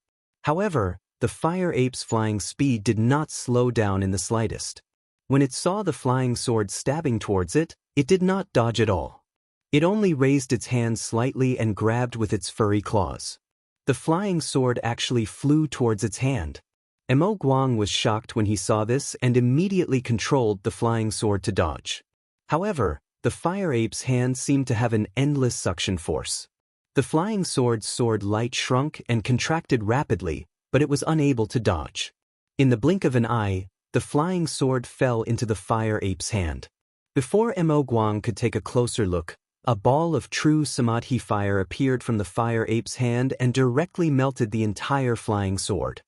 However, the fire ape's flying speed did not slow down in the slightest. When it saw the flying sword stabbing towards it, it did not dodge at all. It only raised its hand slightly and grabbed with its furry claws. The flying sword actually flew towards its hand. Mo Guang was shocked when he saw this and immediately controlled the flying sword to dodge. However, the fire ape's hand seemed to have an endless suction force. The flying sword's sword light shrunk and contracted rapidly, but it was unable to dodge. In the blink of an eye, the flying sword fell into the fire ape's hand. Before Mo Guang could take a closer look, a ball of true samadhi fire appeared from the fire ape's hand and directly melted the entire flying sword.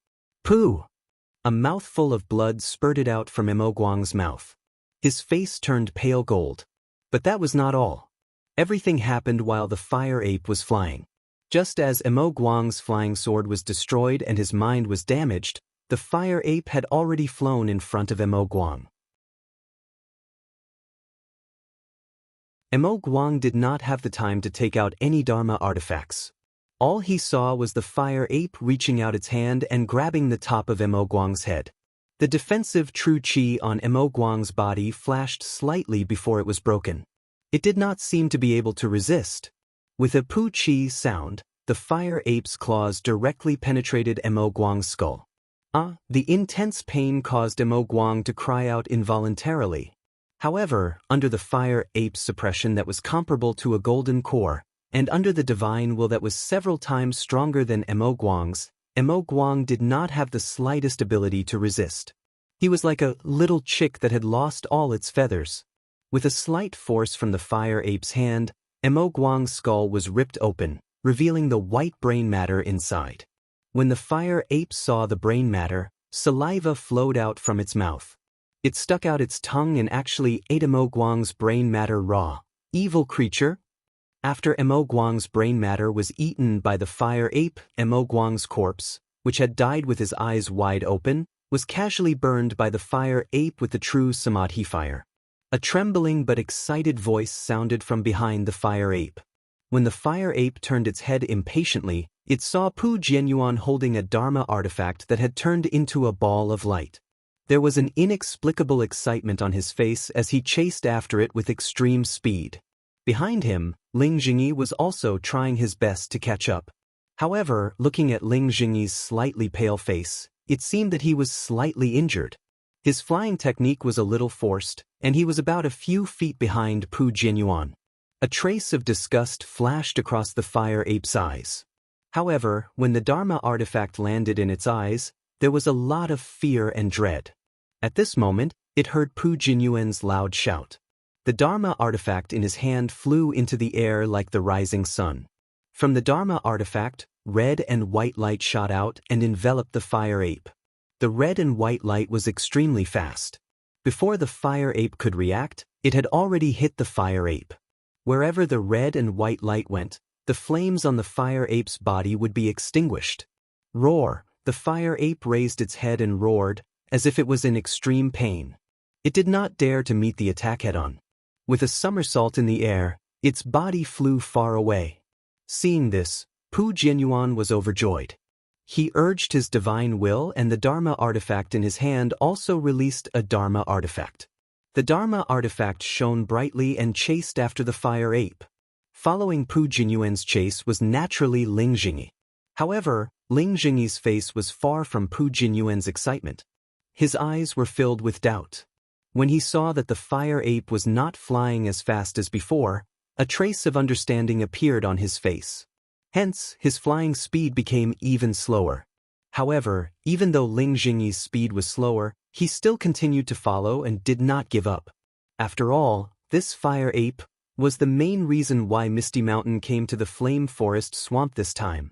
Pooh! A mouthful of blood spurted out from Mo Guang's mouth. His face turned pale gold. But that was not all. Everything happened while the fire ape was flying. Just as Mo Guang's flying sword was destroyed and his mind was damaged, the fire ape had already flown in front of Mo Guang. Mo Guang did not have the time to take out any Dharma artifacts. All he saw was the fire ape reaching out its hand and grabbing the top of Mo Guang's head. The defensive true qi on Mo Guang's body flashed slightly before it was broken. It did not seem to be able to resist. With a pu qi sound, the fire ape's claws directly penetrated Mo Guang's skull. The intense pain caused Mo Guang to cry out involuntarily. However, under the fire ape's suppression that was comparable to a golden core, and under the divine will that was several times stronger than Mo Guang's, Mo Guang did not have the slightest ability to resist. He was like a little chick that had lost all its feathers. With a slight force from the fire ape's hand, Mo Guang's skull was ripped open, revealing the white brain matter inside. When the fire ape saw the brain matter, saliva flowed out from its mouth. It stuck out its tongue and actually ate Mo Guang's brain matter raw. Evil creature! After Mo Guang's brain matter was eaten by the fire ape, Mo Guang's corpse, which had died with his eyes wide open, was casually burned by the fire ape with the true samadhi fire. A trembling but excited voice sounded from behind the fire ape. When the fire ape turned its head impatiently, it saw Pu Jianyuan holding a Dharma artifact that had turned into a ball of light. There was an inexplicable excitement on his face as he chased after it with extreme speed. Behind him, Ling Jingyi was also trying his best to catch up. However, looking at Ling Jingyi's slightly pale face, it seemed that he was slightly injured. His flying technique was a little forced, and he was about a few feet behind Pu Jianyuan. A trace of disgust flashed across the fire ape's eyes. However, when the Dharma artifact landed in its eyes, there was a lot of fear and dread. At this moment, it heard Pu Jianyuan's loud shout. The Dharma artifact in his hand flew into the air like the rising sun. From the Dharma artifact, red and white light shot out and enveloped the fire ape. The red and white light was extremely fast. Before the fire ape could react, it had already hit the fire ape. Wherever the red and white light went, the flames on the fire ape's body would be extinguished. Roar! The fire ape raised its head and roared, as if it was in extreme pain. It did not dare to meet the attack head-on. With a somersault in the air, its body flew far away. Seeing this, Pu Jianyuan was overjoyed. He urged his divine will, and the Dharma artifact in his hand also released a Dharma artifact. The Dharma artifact shone brightly and chased after the fire ape. Following Pu Jianyuan's chase was naturally Ling Jingyi. However, Ling Jingyi's face was far from Pu Jianyuan's excitement. His eyes were filled with doubt. When he saw that the fire ape was not flying as fast as before, a trace of understanding appeared on his face. Hence, his flying speed became even slower. However, even though Ling Jingyi's speed was slower, he still continued to follow and did not give up. After all, this fire ape was the main reason why Misty Mountain came to the Flame Forest Swamp this time.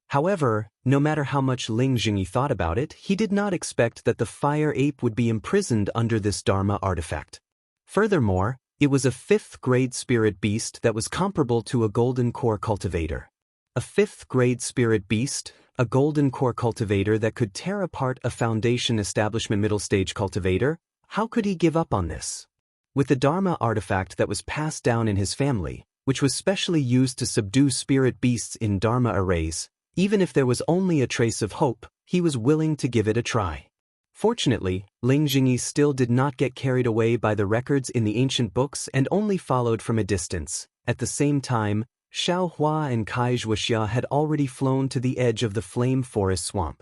However, no matter how much Ling Jingyi thought about it, he did not expect that the fire ape would be imprisoned under this Dharma artifact. Furthermore, it was a 5th-grade spirit beast that was comparable to a golden core cultivator. A 5th-grade spirit beast, a golden core cultivator that could tear apart a foundation establishment middle-stage cultivator? How could he give up on this? With the Dharma artifact that was passed down in his family, which was specially used to subdue spirit beasts in Dharma arrays, even if there was only a trace of hope, he was willing to give it a try. Fortunately, Ling Jingyi still did not get carried away by the records in the ancient books and only followed from a distance. At the same time, Xiaohua and Wuxia had already flown to the edge of the Flame Forest Swamp.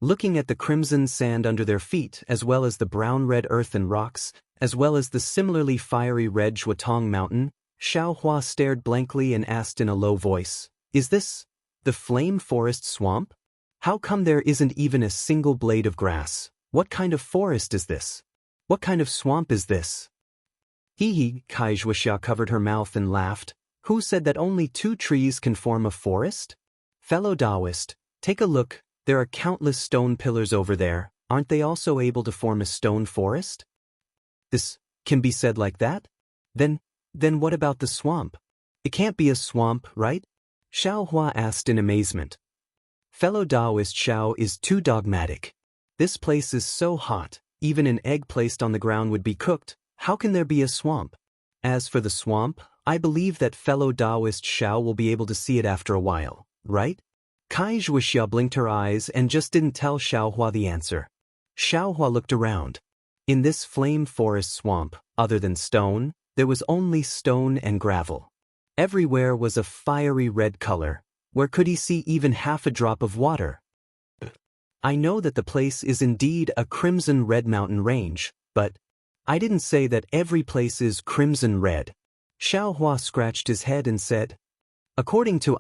Looking at the crimson sand under their feet, as well as the brown-red earth and rocks, as well as the similarly fiery red Zhuotong Mountain, Xiaohua stared blankly and asked in a low voice, "Is this the Flame Forest Swamp? How come there isn't even a single blade of grass? What kind of forest is this? What kind of swamp is this?" Hee, Wuxia covered her mouth and laughed. "Who said that only 2 trees can form a forest? Fellow Daoist, take a look. There are countless stone pillars over there. Aren't they also able to form a stone forest? This can be said like that? Then what about the swamp? It can't be a swamp, right?" Xiaohua asked in amazement. "Fellow Daoist Xiao is too dogmatic. This place is so hot, even an egg placed on the ground would be cooked. How can there be a swamp? As for the swamp, I believe that fellow Daoist Xiao will be able to see it after a while, right?" Wuxia blinked her eyes and just didn't tell Xiaohua the answer. Xiaohua looked around. In this Flame Forest Swamp, other than stone, there was only stone and gravel. Everywhere was a fiery red color. Where could he see even half a drop of water? "I know that the place is indeed a crimson red mountain range, but I didn't say that every place is crimson red." Xiaohua scratched his head and said, "According to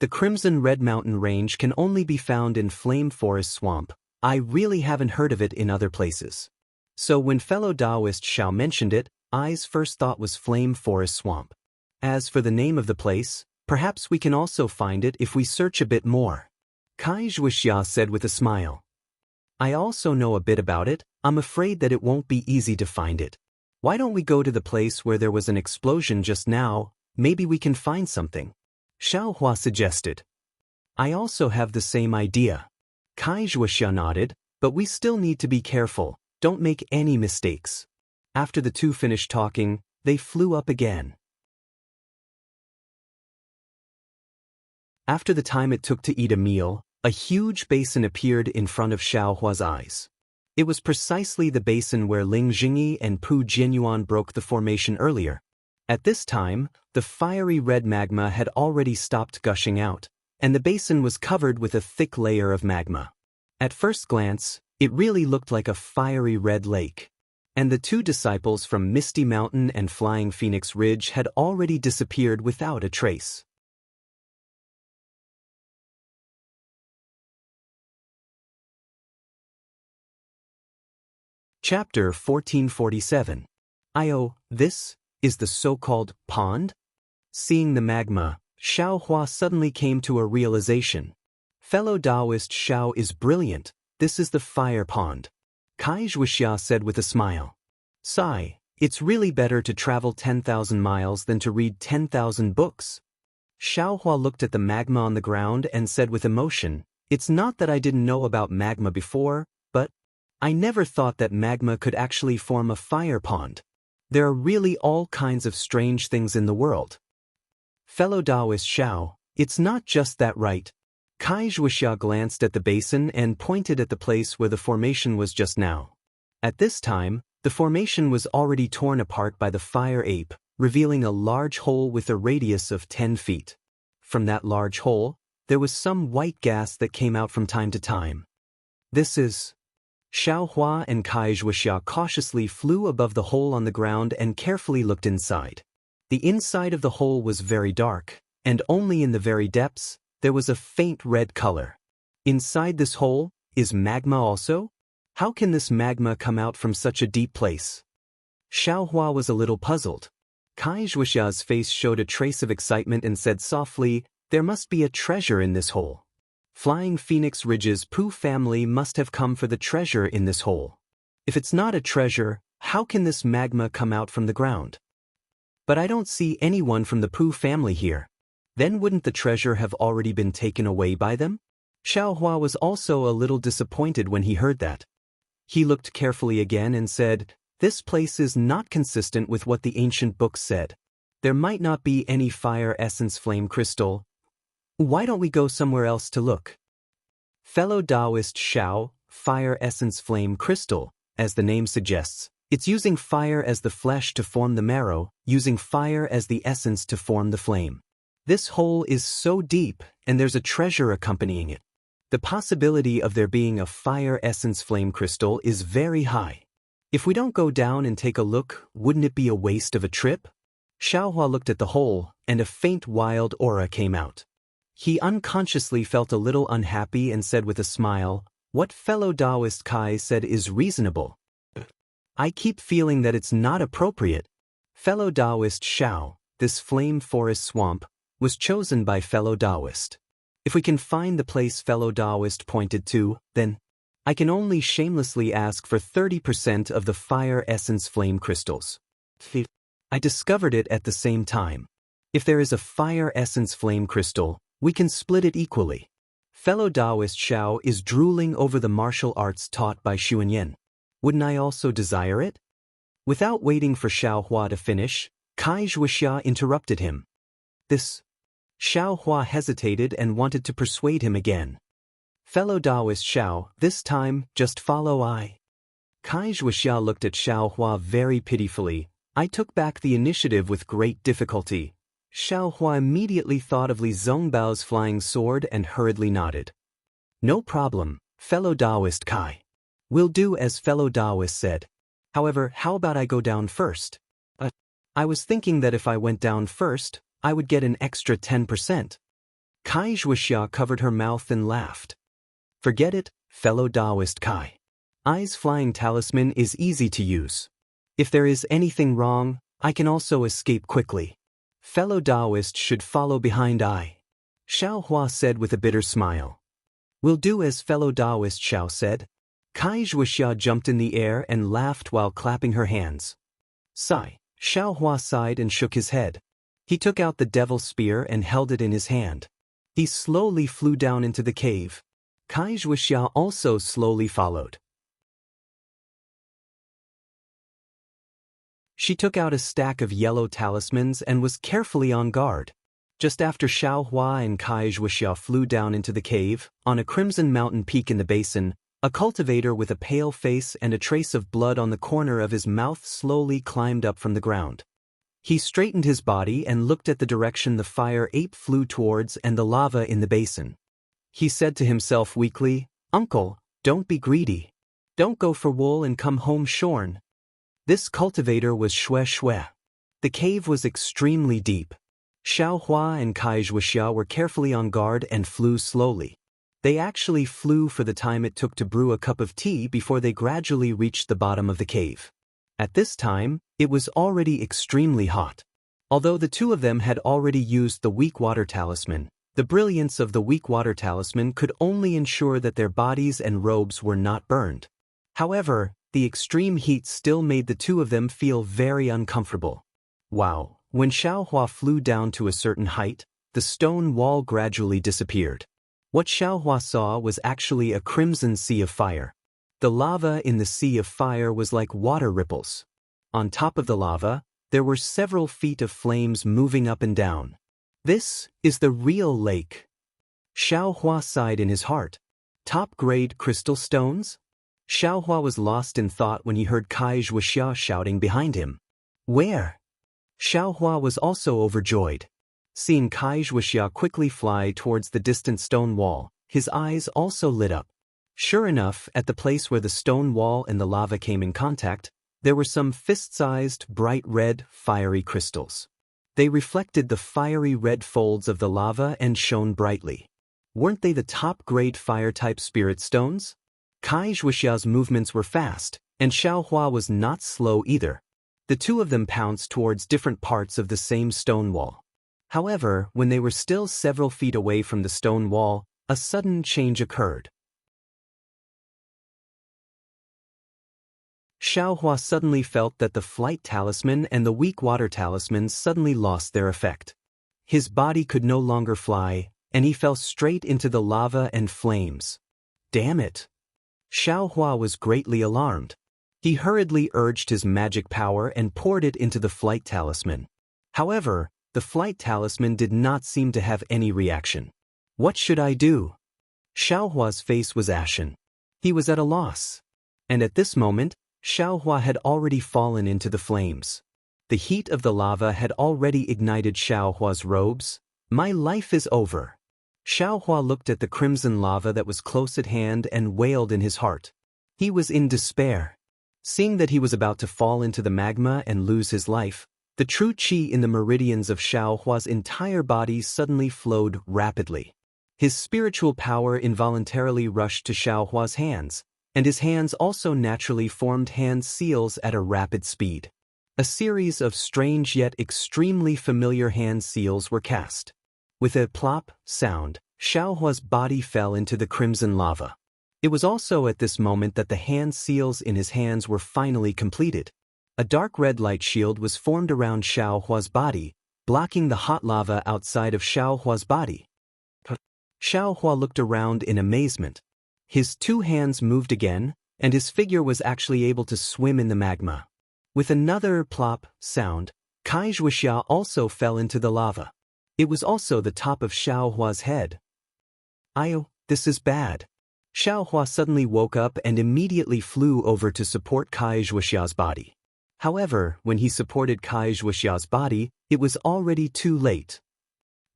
the crimson red mountain range can only be found in Flame Forest Swamp. I really haven't heard of it in other places." So when fellow Daoist Xiao mentioned it, I's first thought was Flame Forest Swamp. As for the name of the place, perhaps we can also find it if we search a bit more, Wuxia said with a smile. "I also know a bit about it. I'm afraid that it won't be easy to find it. Why don't we go to the place where there was an explosion just now? Maybe we can find something," Xiaohua suggested. "I also have the same idea." Wuxia nodded, "But we still need to be careful. Don't make any mistakes." After the two finished talking, they flew up again. After the time it took to eat a meal, a huge basin appeared in front of Xiaohua's eyes. It was precisely the basin where Ling Jingyi and Pu Jianyuan broke the formation earlier. At this time, the fiery red magma had already stopped gushing out, and the basin was covered with a thick layer of magma. At first glance, it really looked like a fiery red lake. And the 2 disciples from Misty Mountain and Flying Phoenix Ridge had already disappeared without a trace. Chapter 1447. This is the so-called pond? Seeing the magma, Xiaohua suddenly came to a realization. Fellow Daoist Xiao is brilliant. This is the fire pond, Wuxia said with a smile. "Sigh, it's really better to travel 10,000 miles than to read 10,000 books." Xiaohua looked at the magma on the ground and said with emotion, "It's not that I didn't know about magma before, but I never thought that magma could actually form a fire pond. There are really all kinds of strange things in the world." Fellow Daoist Xiao, it's not just that, right? Wuxia glanced at the basin and pointed at the place where the formation was just now. At this time, the formation was already torn apart by the fire ape, revealing a large hole with a radius of 10 feet. From that large hole, there was some white gas that came out from time to time. This is... Xiaohua and Wuxia cautiously flew above the hole on the ground and carefully looked inside. The inside of the hole was very dark, and only in the very depths, there was a faint red color. Inside this hole, is magma also? How can this magma come out from such a deep place? Xiaohua was a little puzzled. Wuxia's face showed a trace of excitement and said softly, "There must be a treasure in this hole. Flying Phoenix Ridge's Pooh family must have come for the treasure in this hole. If it's not a treasure, how can this magma come out from the ground? But I don't see anyone from the Pooh family here. Then wouldn't the treasure have already been taken away by them?" Xiaohua was also a little disappointed when he heard that. He looked carefully again and said, "This place is not consistent with what the ancient books said. There might not be any fire essence flame crystal. Why don't we go somewhere else to look?" Fellow Daoist Xiao, fire essence flame crystal, as the name suggests, it's using fire as the flesh to form the marrow, using fire as the essence to form the flame. This hole is so deep, and there's a treasure accompanying it. The possibility of there being a fire essence flame crystal is very high. If we don't go down and take a look, wouldn't it be a waste of a trip? Xiaohua looked at the hole, and a faint wild aura came out. He unconsciously felt a little unhappy and said with a smile, "What fellow Daoist Kai said is reasonable. I keep feeling that it's not appropriate." Fellow Daoist Xiao, this flame forest swamp, was chosen by fellow Daoist. If we can find the place fellow Daoist pointed to, then I can only shamelessly ask for 30% of the fire essence flame crystals. I discovered it at the same time. If there is a fire essence flame crystal, we can split it equally. Fellow Daoist Xiao is drooling over the martial arts taught by Xuanyan. Wouldn't I also desire it? Without waiting for Xiaohua to finish, Wuxia interrupted him. Xiaohua hesitated and wanted to persuade him again. Fellow Daoist Xiao, this time, just follow I. Wuxia looked at Xiaohua very pitifully. "I took back the initiative with great difficulty." Xiaohua immediately thought of Li Zhongbao's flying sword and hurriedly nodded. "No problem, fellow Daoist Kai. We'll do as fellow Daoist said. However, how about I go down first? I was thinking that if I went down first, I would get an extra 10%. Wuxia covered her mouth and laughed. "Forget it, fellow Daoist Kai. I's flying talisman is easy to use. If there is anything wrong, I can also escape quickly. Fellow Daoist should follow behind I," Xiaohua said with a bitter smile. "We'll do as fellow Daoist Xiao said." Wuxia jumped in the air and laughed while clapping her hands. "Sigh." Xiaohua sighed and shook his head. He took out the devil spear and held it in his hand. He slowly flew down into the cave. Wuxia also slowly followed. She took out a stack of yellow talismans and was carefully on guard. Just after Xiaohua and Wuxia flew down into the cave, on a crimson mountain peak in the basin, a cultivator with a pale face and a trace of blood on the corner of his mouth slowly climbed up from the ground. He straightened his body and looked at the direction the fire ape flew towards and the lava in the basin. He said to himself weakly, "Uncle, don't be greedy. Don't go for wool and come home shorn." This cultivator was Xue. The cave was extremely deep. Xiaohua and Wuxia were carefully on guard and flew slowly. They actually flew for the time it took to brew a cup of tea before they gradually reached the bottom of the cave. At this time, it was already extremely hot. Although the two of them had already used the weak water talisman, the brilliance of the weak water talisman could only ensure that their bodies and robes were not burned. However, the extreme heat still made the two of them feel very uncomfortable. Wow! When Xiaohua flew down to a certain height, the stone wall gradually disappeared. What Xiaohua saw was actually a crimson sea of fire. The lava in the sea of fire was like water ripples. On top of the lava, there were several feet of flames moving up and down. This is the real lake. Xiaohua sighed in his heart. Top-grade crystal stones? Xiaohua was lost in thought when he heard Kai Wuxia shouting behind him. Where? Xiaohua was also overjoyed. Seeing Kai Wuxia quickly fly towards the distant stone wall, his eyes also lit up. Sure enough, at the place where the stone wall and the lava came in contact, there were some fist-sized, bright red, fiery crystals. They reflected the fiery red folds of the lava and shone brightly. Weren't they the top-grade fire-type spirit stones? Kai Wuxia's movements were fast, and Xiaohua was not slow either. The two of them pounced towards different parts of the same stone wall. However, when they were still several feet away from the stone wall, a sudden change occurred. Xiaohua suddenly felt that the flight talisman and the weak water talisman suddenly lost their effect. His body could no longer fly, and he fell straight into the lava and flames. Damn it! Xiaohua was greatly alarmed. He hurriedly urged his magic power and poured it into the flight talisman. However, the flight talisman did not seem to have any reaction. What should I do? Xiaohua's face was ashen. He was at a loss. And at this moment, Xiaohua had already fallen into the flames. The heat of the lava had already ignited Xiaohua's robes. My life is over. Xiaohua looked at the crimson lava that was close at hand and wailed in his heart. He was in despair. Seeing that he was about to fall into the magma and lose his life, the true qi in the meridians of Xiaohua's entire body suddenly flowed rapidly. His spiritual power involuntarily rushed to Xiaohua's hands, and his hands also naturally formed hand seals at a rapid speed. A series of strange yet extremely familiar hand seals were cast. With a plop sound, Xiaohua's body fell into the crimson lava. It was also at this moment that the hand seals in his hands were finally completed. A dark red light shield was formed around Xiaohua's body, blocking the hot lava outside of Xiaohua's body. Xiaohua looked around in amazement. His two hands moved again, and his figure was actually able to swim in the magma. With another plop sound, Kai Wuxia also fell into the lava. It was also the top of Xiaohua's head. This is bad. Xiaohua suddenly woke up and immediately flew over to support Kai Wuxia's body. However, when he supported Kai Wuxia's body, it was already too late.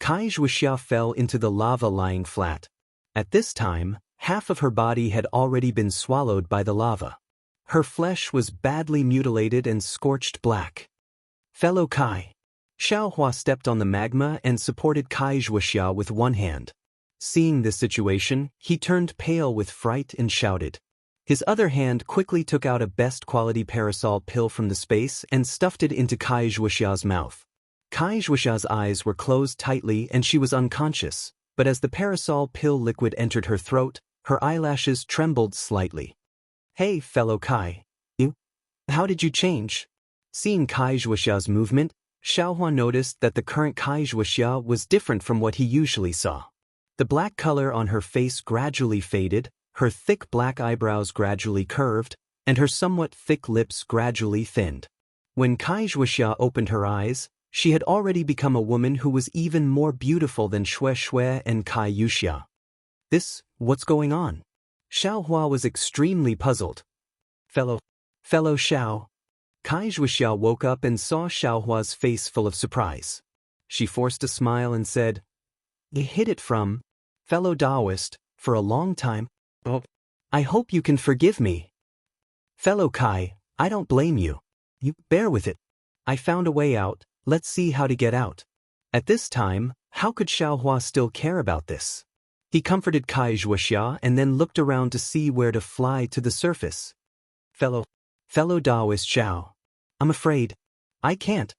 Kai Wuxia fell into the lava lying flat. At this time, half of her body had already been swallowed by the lava. Her flesh was badly mutilated and scorched black. Fellow Kai. Xiaohua stepped on the magma and supported Kai Wuxia with one hand. Seeing this situation, he turned pale with fright and shouted. His other hand quickly took out a best-quality parasol pill from the space and stuffed it into Kai Wuxia's mouth. Kai Wuxia's eyes were closed tightly and she was unconscious, but as the parasol pill liquid entered her throat, her eyelashes trembled slightly. Hey, fellow Kai. How did you change? Seeing Kai Wuxia's movement, Xiaohua noticed that the current Kai Wuxia was different from what he usually saw. The black color on her face gradually faded, her thick black eyebrows gradually curved, and her somewhat thick lips gradually thinned. When Kai Wuxia opened her eyes, she had already become a woman who was even more beautiful than Xue Xue and Kai Yuxia. What's going on? Xiaohua was extremely puzzled. Fellow Xiao. Kai Wuxia woke up and saw Xiaohua's face full of surprise. She forced a smile and said, "You hid it from fellow Daoist for a long time. I hope you can forgive me." Fellow Kai, I don't blame you. You bear with it. I found a way out, let's see how to get out. At this time, how could Xiaohua still care about this? He comforted Kai Wuxia and then looked around to see where to fly to the surface. Fellow Daoist Xiao. I'm afraid I can't.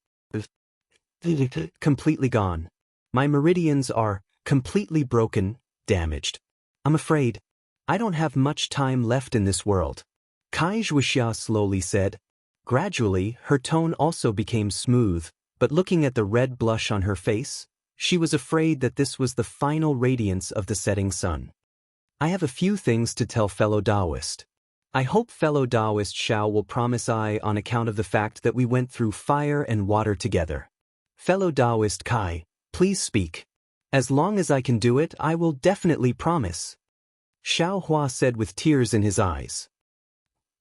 Completely gone. My meridians are completely broken, damaged. I'm afraid I don't have much time left in this world. Kai Wuxia slowly said. Gradually, her tone also became smooth, but looking at the red blush on her face, She was afraid that this was the final radiance of the setting sun. I have a few things to tell fellow Daoist. I hope fellow Daoist Xiao will promise I on account of the fact that we went through fire and water together. Fellow Daoist Kai, please speak. As long as I can do it, I will definitely promise. Xiao Hua said with tears in his eyes.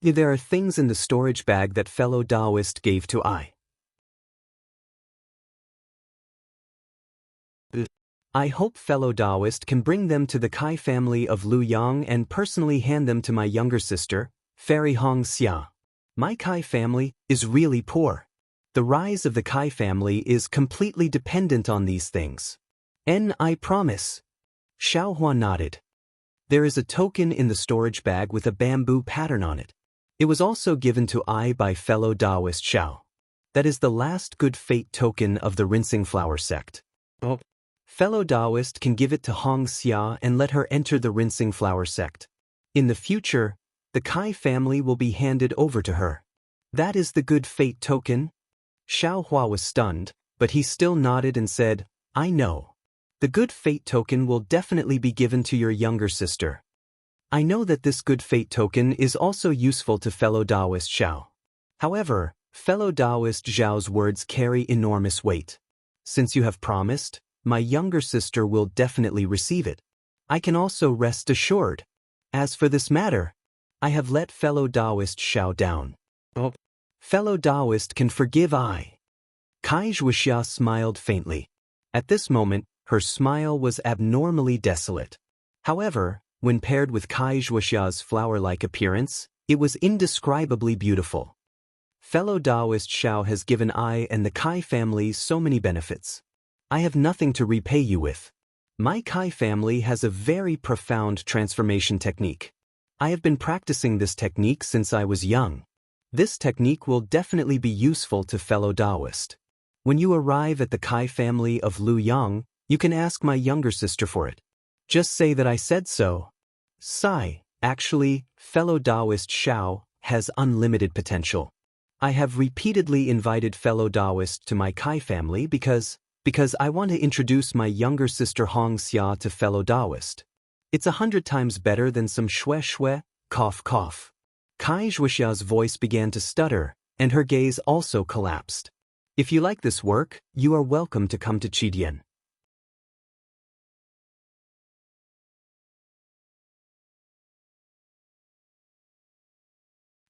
There are things in the storage bag that fellow Daoist gave to I. I hope fellow Daoist can bring them to the Kai family of Lu Yang and personally hand them to my younger sister, Fairy Hong Xia. My Kai family is really poor. The rise of the Kai family is completely dependent on these things. I promise. Xiao Hua nodded. There is a token in the storage bag with a bamboo pattern on it. It was also given to I by fellow Daoist Xiao. That is the last good fate token of the rinsing flower sect. Fellow Daoist can give it to Hong Xia and let her enter the rinsing flower sect. In the future, the Kai family will be handed over to her. That is the good fate token? Xiao Hua was stunned, but he still nodded and said, I know. The good fate token will definitely be given to your younger sister. I know that this good fate token is also useful to fellow Daoist Xiao. However, fellow Daoist Zhao's words carry enormous weight. Since you have promised, my younger sister will definitely receive it. I can also rest assured. As for this matter, I have let fellow Daoist Xiao down. Fellow Daoist can forgive I. Kai Wuxia smiled faintly. At this moment, her smile was abnormally desolate. However, when paired with Kai Wuxia's flower-like appearance, it was indescribably beautiful. Fellow Daoist Xiao has given I and the Kai family so many benefits. I have nothing to repay you with. My Kai family has a very profound transformation technique. I have been practicing this technique since I was young. This technique will definitely be useful to fellow Daoist. When you arrive at the Kai family of Lu Yang, you can ask my younger sister for it. Just say that I said so. Sigh, actually, fellow Daoist Xiao has unlimited potential. I have repeatedly invited fellow Daoist to my Kai family because I want to introduce my younger sister Hong Xia to fellow Daoist. It's 100 times better than some shue, cough cough. Kai Wuxia's voice began to stutter, and her gaze also collapsed. If you like this work, you are welcome to come to Qidian.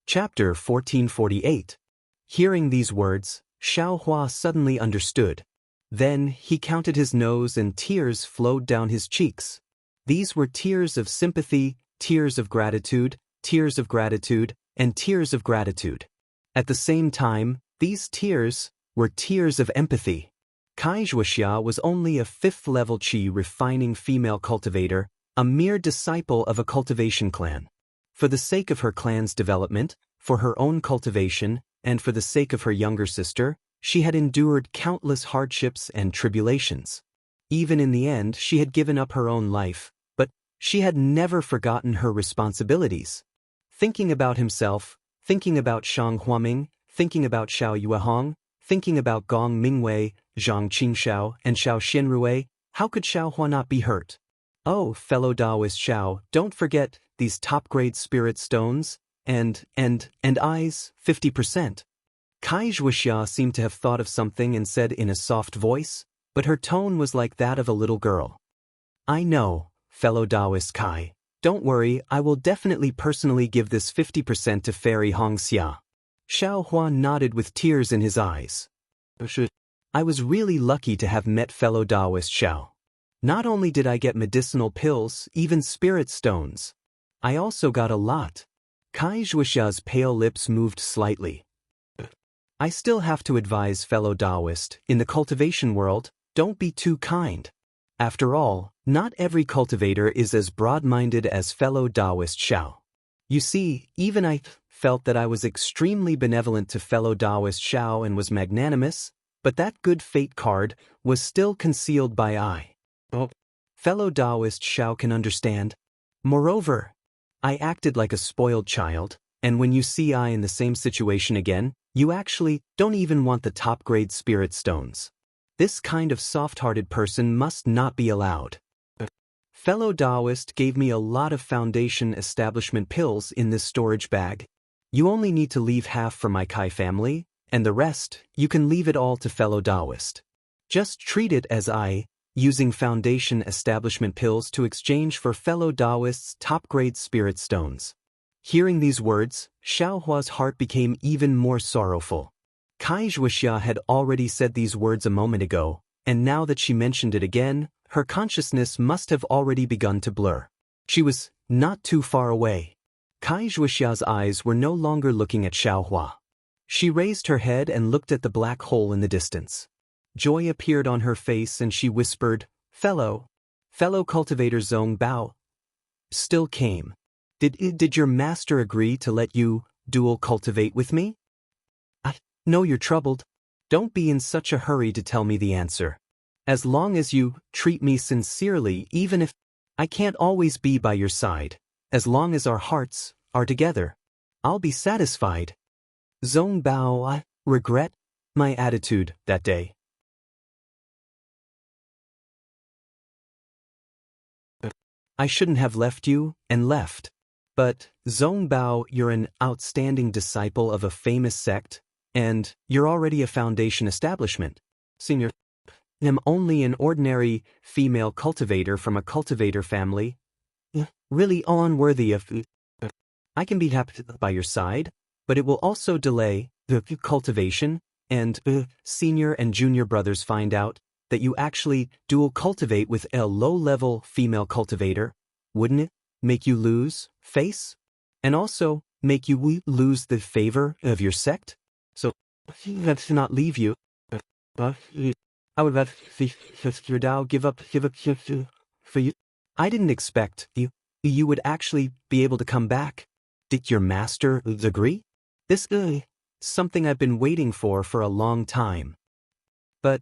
Chapter 1448. Hearing these words, Xiao Hua suddenly understood. Then he counted his nose and tears flowed down his cheeks. These were tears of sympathy, tears of gratitude, and tears of gratitude. At the same time, these tears were tears of empathy. Kai Wuxia was only a 5th-level Qi refining female cultivator, a mere disciple of a cultivation clan. For the sake of her clan's development, for her own cultivation, and for the sake of her younger sister, she had endured countless hardships and tribulations. Even in the end, she had given up her own life, but she had never forgotten her responsibilities. Thinking about himself, thinking about Shang Huaming, thinking about Xiao Yuehong, thinking about Gong Mingwei, Zhang Qingxiao, and Xiao Xinrui, how could Xiao Hua not be hurt? Oh, fellow Daoist Xiao, don't forget these top-grade spirit stones, and eyes, 50%. Kai Wuxia seemed to have thought of something and said in a soft voice, but her tone was like that of a little girl. I know, fellow Daoist Kai. Don't worry, I will definitely personally give this 50% to Fairy Hong Xia. Xiao Hua nodded with tears in his eyes. I was really lucky to have met fellow Daoist Xiao. Not only did I get medicinal pills, even spirit stones. I also got a lot. Kai Wuxia's pale lips moved slightly. I still have to advise fellow Daoist, in the cultivation world, don't be too kind. After all, not every cultivator is as broad-minded as fellow Daoist Xiao. You see, even I felt that I was extremely benevolent to fellow Daoist Xiao and was magnanimous, but that good fate card was still concealed by I. Fellow Daoist Xiao can understand. Moreover, I acted like a spoiled child, and when you see I in the same situation again, you actually don't even want the top-grade spirit stones. This kind of soft-hearted person must not be allowed. Fellow Daoist gave me a lot of foundation establishment pills in this storage bag. You only need to leave half for my Kai family, and the rest, you can leave it all to fellow Daoist. Just treat it as using foundation establishment pills to exchange for fellow Daoist's top-grade spirit stones. Hearing these words, Xiaohua's heart became even more sorrowful. Wuxia had already said these words a moment ago, and now that she mentioned it again, her consciousness must have already begun to blur. She was not too far away. Wuxia's eyes were no longer looking at Xiaohua. She raised her head and looked at the black hole in the distance. Joy appeared on her face and she whispered, Fellow cultivator Zhong Bao still came. Did your master agree to let you dual cultivate with me? I know you're troubled. Don't be in such a hurry to tell me the answer. As long as you treat me sincerely, even if I can't always be by your side, as long as our hearts are together, I'll be satisfied. Zhong Bao, I regret my attitude that day. I shouldn't have left you, and left. But, Zhong Bao, you're an outstanding disciple of a famous sect, and you're already a foundation establishment. Senior, I'm only an ordinary female cultivator from a cultivator family. Really unworthy of. I can be happy by your side, but it will also delay the cultivation, and senior and junior brothers find out that you actually dual cultivate with a low-level female cultivator. Wouldn't it make you lose face? And also make you lose the favor of your sect? So, that's to not leave you. But I would rather your Dao give up for you. I didn't expect you would actually be able to come back. Did your master agree? This something I've been waiting for a long time. But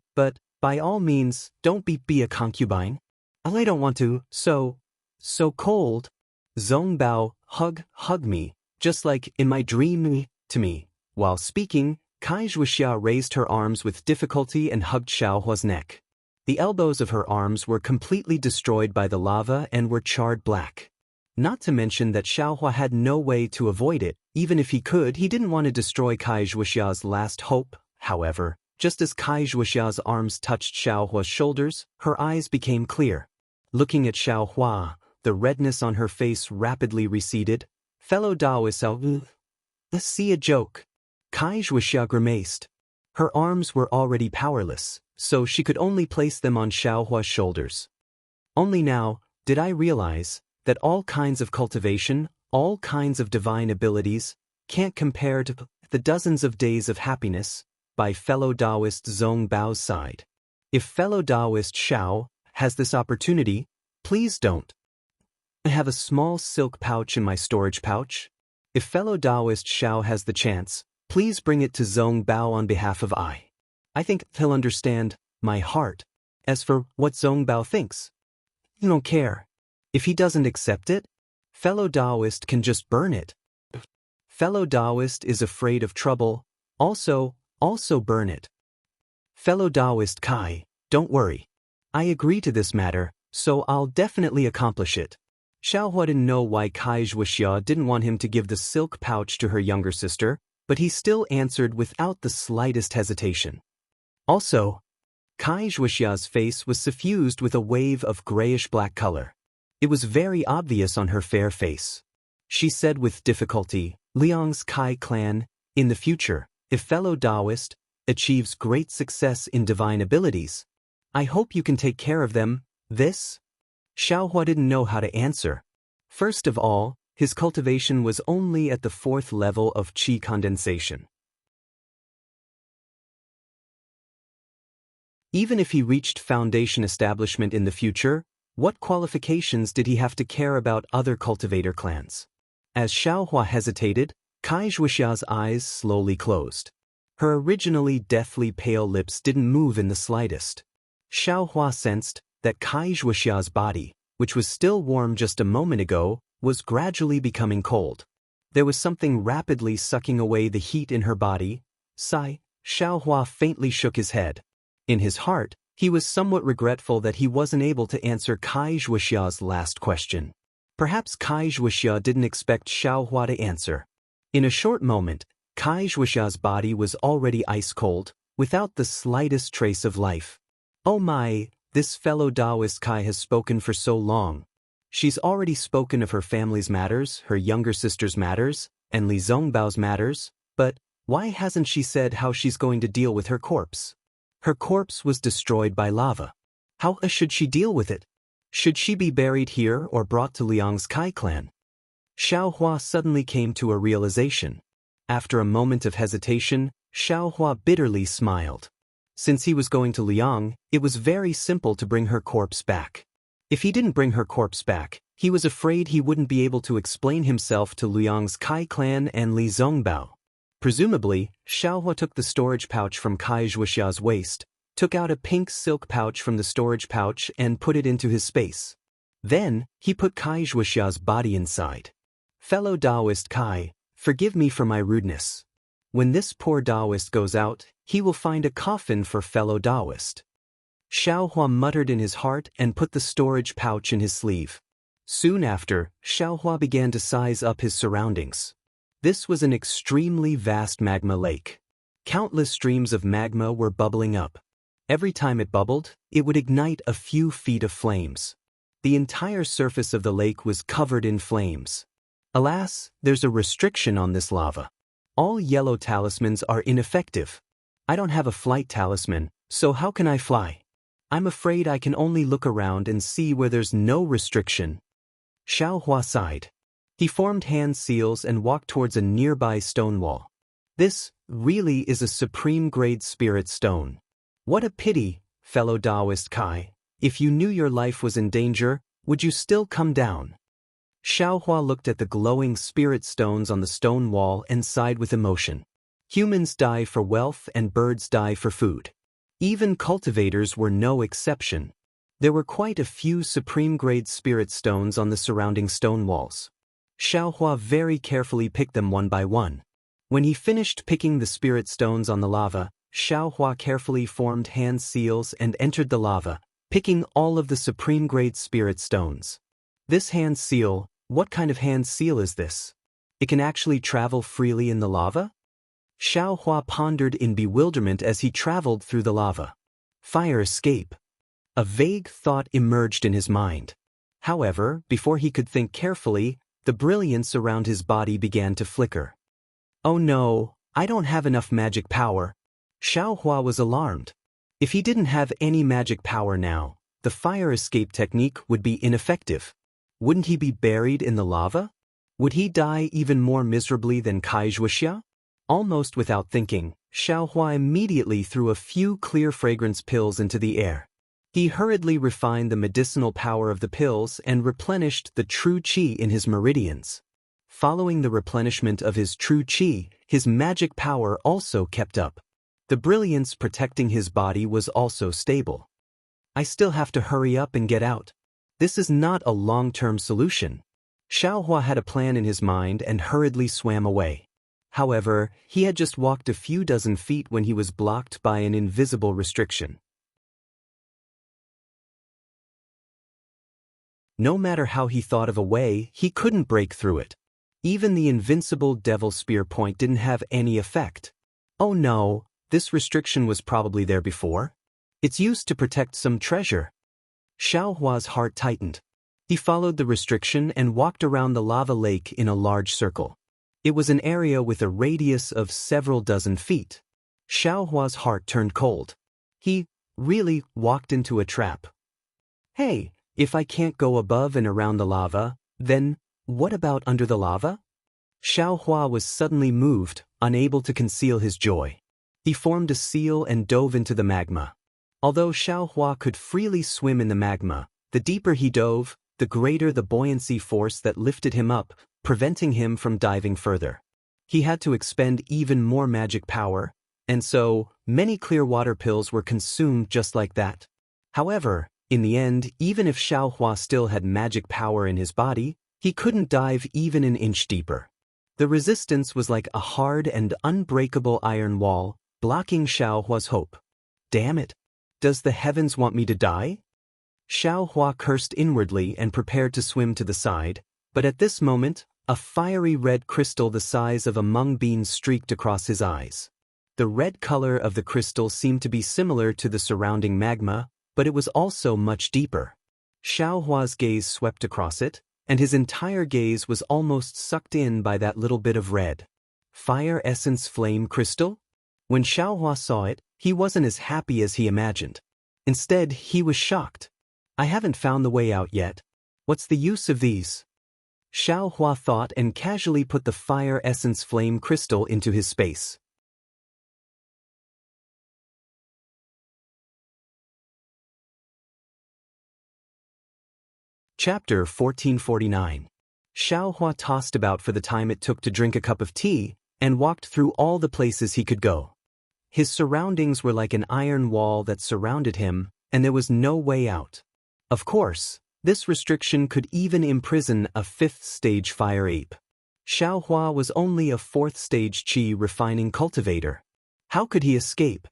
by all means, don't be a concubine. I don't want to. So cold. Zhong Bao, hug me, just like in my dream to me. While speaking, Wuxia raised her arms with difficulty and hugged Xiaohua's neck. The elbows of her arms were completely destroyed by the lava and were charred black. Not to mention that Xiaohua had no way to avoid it. Even if he could, he didn't want to destroy Wuxia's last hope. However, just as Wuxia's arms touched Xiaohua's shoulders, her eyes became clear. Looking at Xiaohua, the redness on her face rapidly receded. Fellow Daoist, see a joke. Wuxia grimaced. Her arms were already powerless, so she could only place them on Xiaohua's shoulders. Only now did I realize that all kinds of cultivation, all kinds of divine abilities, can't compare to the dozens of days of happiness by fellow Daoist Zhong Bao's side. If fellow Daoist Xiao has this opportunity, please don't. I have a small silk pouch in my storage pouch. If fellow Daoist Xiao has the chance, please bring it to Zhong Bao on behalf of I think he'll understand my heart. As for what Zhong Bao thinks, you don't care. If he doesn't accept it, fellow Daoist can just burn it. Fellow Daoist is afraid of trouble, also burn it. Fellow Daoist Kai, don't worry. I agree to this matter, so I'll definitely accomplish it. Xiaohua didn't know why Wuxia didn't want him to give the silk pouch to her younger sister, but he still answered without the slightest hesitation. Also, Wuxia's face was suffused with a wave of grayish-black color. It was very obvious on her fair face. She said with difficulty, Liang's Kai clan, in the future, if fellow Daoist achieves great success in divine abilities, I hope you can take care of them. This? Xiaohua didn't know how to answer. First of all, his cultivation was only at the 4th level of qi condensation. Even if he reached foundation establishment in the future, what qualifications did he have to care about other cultivator clans? As Xiaohua hesitated, Wuxia's eyes slowly closed. Her originally deathly pale lips didn't move in the slightest. Xiaohua sensed that Wuxia's body, which was still warm just a moment ago, was gradually becoming cold. There was something rapidly sucking away the heat in her body. Sigh, Xiaohua faintly shook his head. In his heart, he was somewhat regretful that he wasn't able to answer Kai Zhuoxia's last question. Perhaps Kai Zhuoxia didn't expect Xiaohua to answer. In a short moment, Kai Zhuoxia's body was already ice-cold, without the slightest trace of life. Oh my, this fellow Daoist Kai has spoken for so long. She's already spoken of her family's matters, her younger sister's matters, and Li Zongbao's matters, but why hasn't she said how she's going to deal with her corpse? Her corpse was destroyed by lava. How should she deal with it? Should she be buried here or brought to Liang's Kai clan? Xiaohua suddenly came to a realization. After a moment of hesitation, Xiaohua bitterly smiled. Since he was going to Liang, it was very simple to bring her corpse back. If he didn't bring her corpse back, he was afraid he wouldn't be able to explain himself to Liang's Kai clan and Li Zongbao. Presumably, Xiaohua took the storage pouch from Kai Zhuoxia's waist, took out a pink silk pouch from the storage pouch and put it into his space. Then, he put Kai Zhuoxia's body inside. Fellow Daoist Kai, forgive me for my rudeness. When this poor Daoist goes out, he will find a coffin for fellow Daoist. Xiaohua muttered in his heart and put the storage pouch in his sleeve. Soon after, Xiaohua began to size up his surroundings. This was an extremely vast magma lake. Countless streams of magma were bubbling up. Every time it bubbled, it would ignite a few feet of flames. The entire surface of the lake was covered in flames. Alas, there's a restriction on this lava. All yellow talismans are ineffective. I don't have a flight talisman, so how can I fly? I'm afraid I can only look around and see where there's no restriction. Xiaohua sighed. He formed hand seals and walked towards a nearby stone wall. This, really, is a supreme-grade spirit stone. What a pity, fellow Daoist Kai. If you knew your life was in danger, would you still come down? Xiaohua looked at the glowing spirit stones on the stone wall and sighed with emotion. Humans die for wealth and birds die for food. Even cultivators were no exception. There were quite a few supreme-grade spirit stones on the surrounding stone walls. Xiaohua very carefully picked them one by one. When he finished picking the spirit stones on the lava, Xiaohua carefully formed hand seals and entered the lava, picking all of the supreme-grade spirit stones. This hand seal, what kind of hand seal is this? It can actually travel freely in the lava? Xiaohua pondered in bewilderment as he traveled through the lava. Fire escape. A vague thought emerged in his mind. However, before he could think carefully, the brilliance around his body began to flicker. Oh no, I don't have enough magic power. Xiaohua was alarmed. If he didn't have any magic power now, the fire escape technique would be ineffective. Wouldn't he be buried in the lava? Would he die even more miserably than Kai Zhuoxia? Almost without thinking, Xiaohua immediately threw a few clear fragrance pills into the air. He hurriedly refined the medicinal power of the pills and replenished the true qi in his meridians. Following the replenishment of his true qi, his magic power also kept up. The brilliance protecting his body was also stable. I still have to hurry up and get out. This is not a long-term solution. Xiaohua had a plan in his mind and hurriedly swam away. However, he had just walked a few dozen feet when he was blocked by an invisible restriction. No matter how he thought of a way, he couldn't break through it. Even the invincible devil spear point didn't have any effect. Oh no, this restriction was probably there before. It's used to protect some treasure. Xiaohua's heart tightened. He followed the restriction and walked around the lava lake in a large circle. It was an area with a radius of several dozen feet. Xiaohua's heart turned cold. He really walked into a trap. Hey, if I can't go above and around the lava, then what about under the lava? Xiaohua was suddenly moved, unable to conceal his joy. He formed a seal and dove into the magma. Although Xiaohua could freely swim in the magma, the deeper he dove, the greater the buoyancy force that lifted him up, preventing him from diving further. He had to expend even more magic power, and so, many clear water pills were consumed just like that. However, in the end, even if Xiaohua still had magic power in his body, he couldn't dive even an inch deeper. The resistance was like a hard and unbreakable iron wall, blocking Xiaohua's hope. Damn it! Does the heavens want me to die? Xiao Hua cursed inwardly and prepared to swim to the side, but at this moment, a fiery red crystal the size of a mung bean streaked across his eyes. The red color of the crystal seemed to be similar to the surrounding magma, but it was also much deeper. Xiao Hua's gaze swept across it, and his entire gaze was almost sucked in by that little bit of red. Fire essence flame crystal? When Xiao Hua saw it, he wasn't as happy as he imagined. Instead, he was shocked. I haven't found the way out yet. What's the use of these? Xiao Hua thought and casually put the fire essence flame crystal into his space. Chapter 1449. Xiao Hua tossed about for the time it took to drink a cup of tea, and walked through all the places he could go. His surroundings were like an iron wall that surrounded him, and there was no way out. Of course, this restriction could even imprison a 5th-stage fire ape. Xiao Hua was only a 4th-stage qi refining cultivator. How could he escape?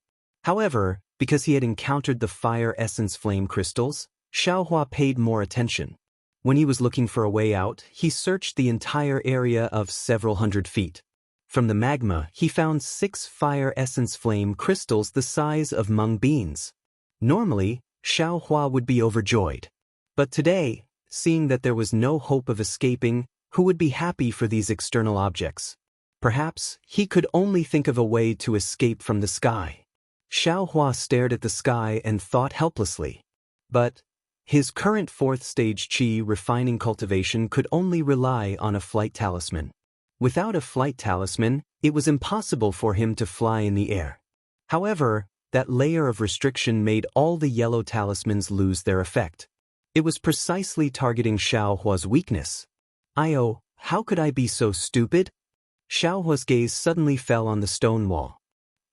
However, because he had encountered the fire essence flame crystals, Xiao Hua paid more attention. When he was looking for a way out, he searched the entire area of several hundred feet. From the magma, he found 6 fire essence flame crystals the size of mung beans. Normally, Xiao Hua would be overjoyed. But today, seeing that there was no hope of escaping, who would be happy for these external objects? Perhaps he could only think of a way to escape from the sky. Xiao Hua stared at the sky and thought helplessly. But his current 4th-stage qi refining cultivation could only rely on a flight talisman. Without a flight talisman, it was impossible for him to fly in the air. However, that layer of restriction made all the yellow talismans lose their effect. It was precisely targeting Xiao Hua's weakness. How could I be so stupid? Xiao Hua's gaze suddenly fell on the stone wall.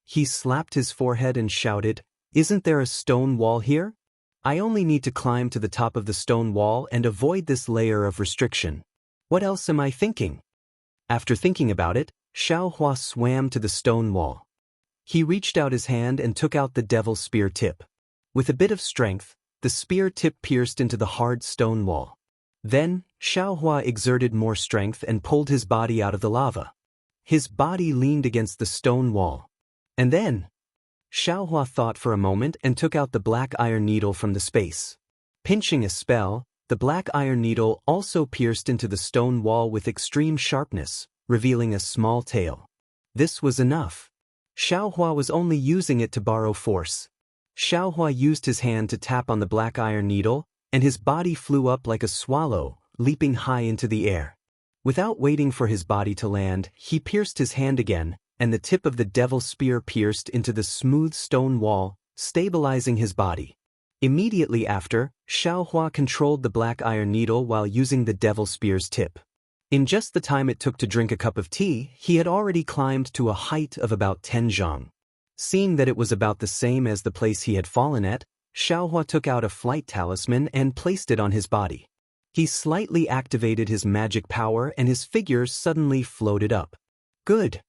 He slapped his forehead and shouted, "Isn't there a stone wall here? I only need to climb to the top of the stone wall and avoid this layer of restriction. What else am I thinking?" After thinking about it, Xiao Hua swam to the stone wall. He reached out his hand and took out the devil spear tip. With a bit of strength, the spear tip pierced into the hard stone wall. Then, Xiao Hua exerted more strength and pulled his body out of the lava. His body leaned against the stone wall. And then, Xiao Hua thought for a moment and took out the black iron needle from the space. Pinching a spell, the black iron needle also pierced into the stone wall with extreme sharpness, revealing a small tail. This was enough. Xiao Hua was only using it to borrow force. Xiao Hua used his hand to tap on the black iron needle, and his body flew up like a swallow, leaping high into the air. Without waiting for his body to land, he pierced his hand again, and the tip of the devil spear pierced into the smooth stone wall, stabilizing his body. Immediately after, Xiao Hua controlled the black iron needle while using the devil spear's tip. In just the time it took to drink a cup of tea, he had already climbed to a height of about 10 zhang. Seeing that it was about the same as the place he had fallen at, Xiao Hua took out a flight talisman and placed it on his body. He slightly activated his magic power and his figure suddenly floated up. Good.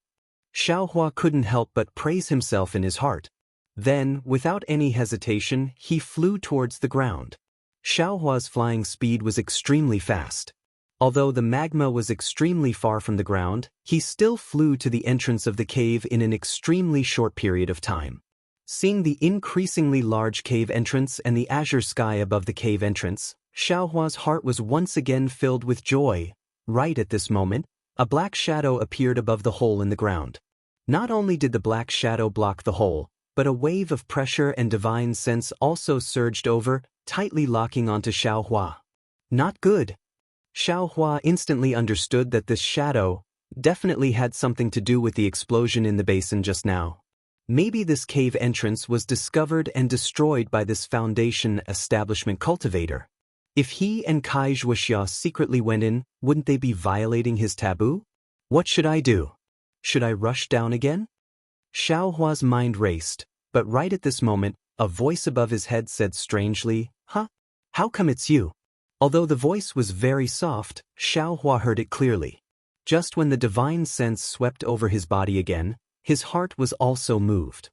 Xiao Hua couldn't help but praise himself in his heart. Then, without any hesitation, he flew towards the ground. Xiao Hua's flying speed was extremely fast. Although the magma was extremely far from the ground, he still flew to the entrance of the cave in an extremely short period of time. Seeing the increasingly large cave entrance and the azure sky above the cave entrance, Xiao Hua's heart was once again filled with joy. Right at this moment, a black shadow appeared above the hole in the ground. Not only did the black shadow block the hole, but a wave of pressure and divine sense also surged over, tightly locking onto Xiao Hua. Not good. Xiao Hua instantly understood that this shadow definitely had something to do with the explosion in the basin just now. Maybe this cave entrance was discovered and destroyed by this Foundation establishment cultivator. If he and Kai Zhuoxia secretly went in, wouldn't they be violating his taboo? What should I do? Should I rush down again? Xiao Hua's mind raced, but right at this moment, a voice above his head said strangely, "Huh? How come it's you?" Although the voice was very soft, Xiao Hua heard it clearly. Just when the divine sense swept over his body again, his heart was also moved.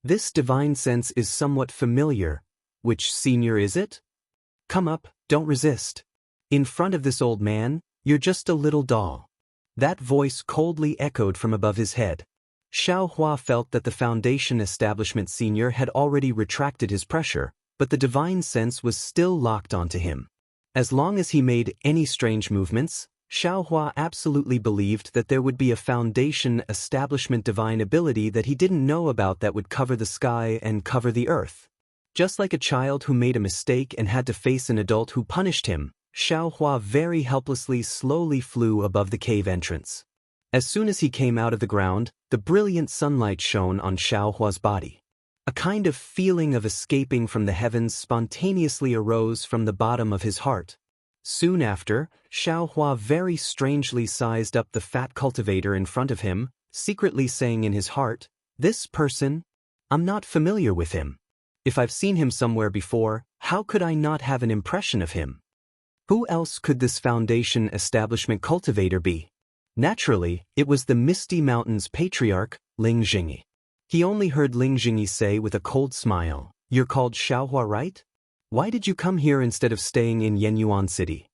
This divine sense is somewhat familiar. Which senior is it? Come up, don't resist. In front of this old man, you're just a little doll. That voice coldly echoed from above his head. Xiaohua felt that the Foundation Establishment Senior had already retracted his pressure, but the divine sense was still locked onto him. As long as he made any strange movements, Xiaohua absolutely believed that there would be a Foundation Establishment divine ability that he didn't know about that would cover the sky and cover the earth. Just like a child who made a mistake and had to face an adult who punished him, Xiaohua very helplessly slowly flew above the cave entrance. As soon as he came out of the ground, the brilliant sunlight shone on Xiaohua's body. A kind of feeling of escaping from the heavens spontaneously arose from the bottom of his heart. Soon after, Xiaohua very strangely sized up the fat cultivator in front of him, secretly saying in his heart, "This person? I'm not familiar with him. If I've seen him somewhere before, how could I not have an impression of him? Who else could this Foundation Establishment cultivator be?" Naturally, it was the Misty Mountains patriarch, Ling Jingyi. He only heard Ling Jingyi say with a cold smile, "You're called Xiaohua, right? Why did you come here instead of staying in Yenyuan City?"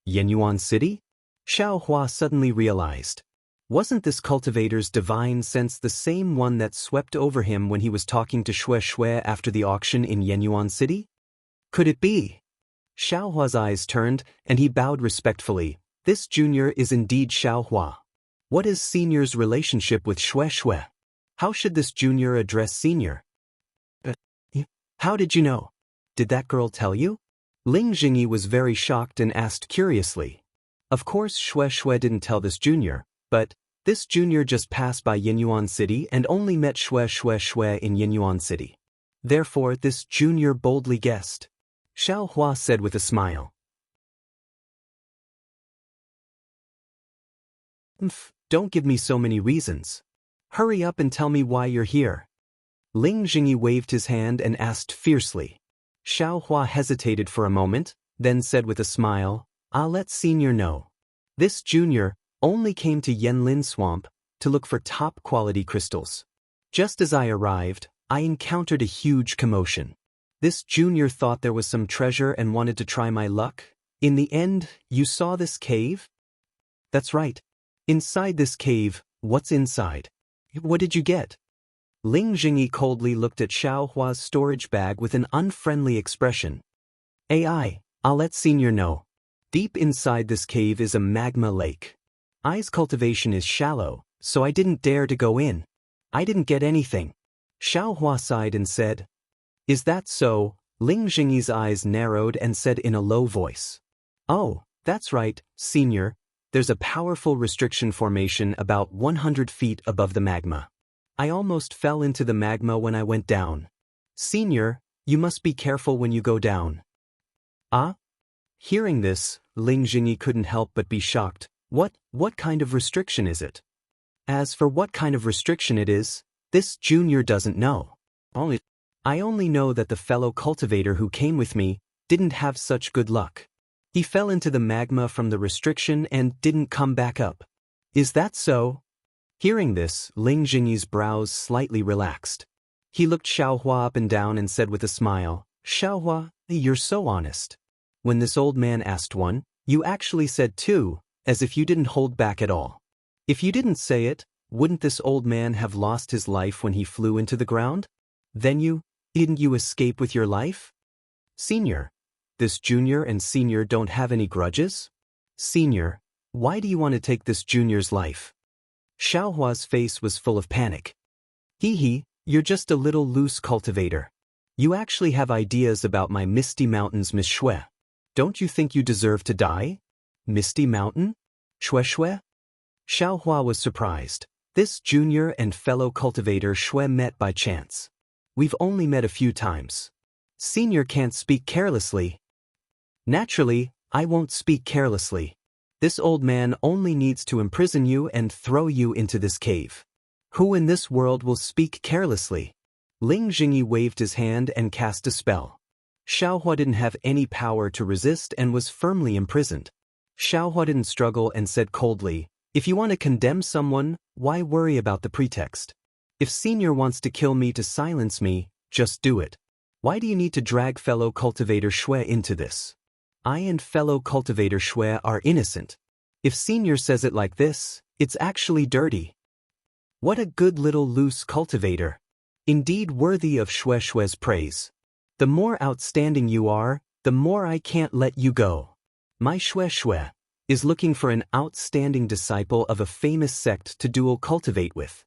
Yenyuan City? Xiaohua suddenly realized. Wasn't this cultivator's divine sense the same one that swept over him when he was talking to Xue Xue after the auction in Yenyuan City? Could it be? Xiaohua's eyes turned, and he bowed respectfully. This junior is indeed Xiaohua. What is senior's relationship with Xue Xue? How should this junior address senior? How did you know? Did that girl tell you? Ling Jingyi was very shocked and asked curiously. Of course Xue Xue didn't tell this junior, but this junior just passed by Yenyuan City and only met Xue in Yenyuan City. Therefore this junior boldly guessed. Xiaohua said with a smile. Don't give me so many reasons. Hurry up and tell me why you're here. Ling Jingyi waved his hand and asked fiercely. Xiaohua hesitated for a moment, then said with a smile, "I'll let senior know. This junior only came to Yanlin Swamp to look for top-quality crystals. Just as I arrived, I encountered a huge commotion. This junior thought there was some treasure and wanted to try my luck. In the end, you saw this cave?" "That's right. Inside this cave, what's inside? What did you get?" Ling Jingyi coldly looked at Xiaohua's storage bag with an unfriendly expression. I'll let senior know. Deep inside this cave is a magma lake. I's cultivation is shallow, so I didn't dare to go in. I didn't get anything." Xiaohua sighed and said. "Is that so?" Ling Jingyi's eyes narrowed and said in a low voice. "Oh, that's right, senior. There's a powerful restriction formation about 100 feet above the magma. I almost fell into the magma when I went down. Senior, you must be careful when you go down." "Ah?" Hearing this, Ling Jingyi couldn't help but be shocked. What kind of restriction is it? As for what kind of restriction it is, this junior doesn't know. I only know that the fellow cultivator who came with me didn't have such good luck. He fell into the magma from the restriction and didn't come back up. Is that so? Hearing this, Ling Jingyi's brows slightly relaxed. He looked Xiaohua up and down and said with a smile, "Xiaohua, you're so honest. When this old man asked one, you actually said two, as if you didn't hold back at all. If you didn't say it, wouldn't this old man have lost his life when he flew into the ground? Then didn't you escape with your life? Senior, this junior and senior don't have any grudges? Senior, why do you want to take this junior's life?" Xiaohua's face was full of panic. You're just a little loose cultivator. You actually have ideas about my Misty Mountains, Miss Xue. Don't you think you deserve to die? Misty Mountain? Xue? Xiaohua was surprised. This junior and fellow cultivator Xue met by chance. We've only met a few times. Senior can't speak carelessly. Naturally, I won't speak carelessly. This old man only needs to imprison you and throw you into this cave. Who in this world will speak carelessly? Ling Jingyi waved his hand and cast a spell. Xiaohua didn't have any power to resist and was firmly imprisoned. Xiaohua didn't struggle and said coldly, "If you want to condemn someone, why worry about the pretext? If Senior wants to kill me to silence me, just do it. Why do you need to drag fellow cultivator Shui into this? I and fellow cultivator Shui are innocent. If Senior says it like this, it's actually dirty. What a good little loose cultivator. Indeed worthy of Shui's praise. The more outstanding you are, the more I can't let you go. My Shui is looking for an outstanding disciple of a famous sect to dual cultivate with.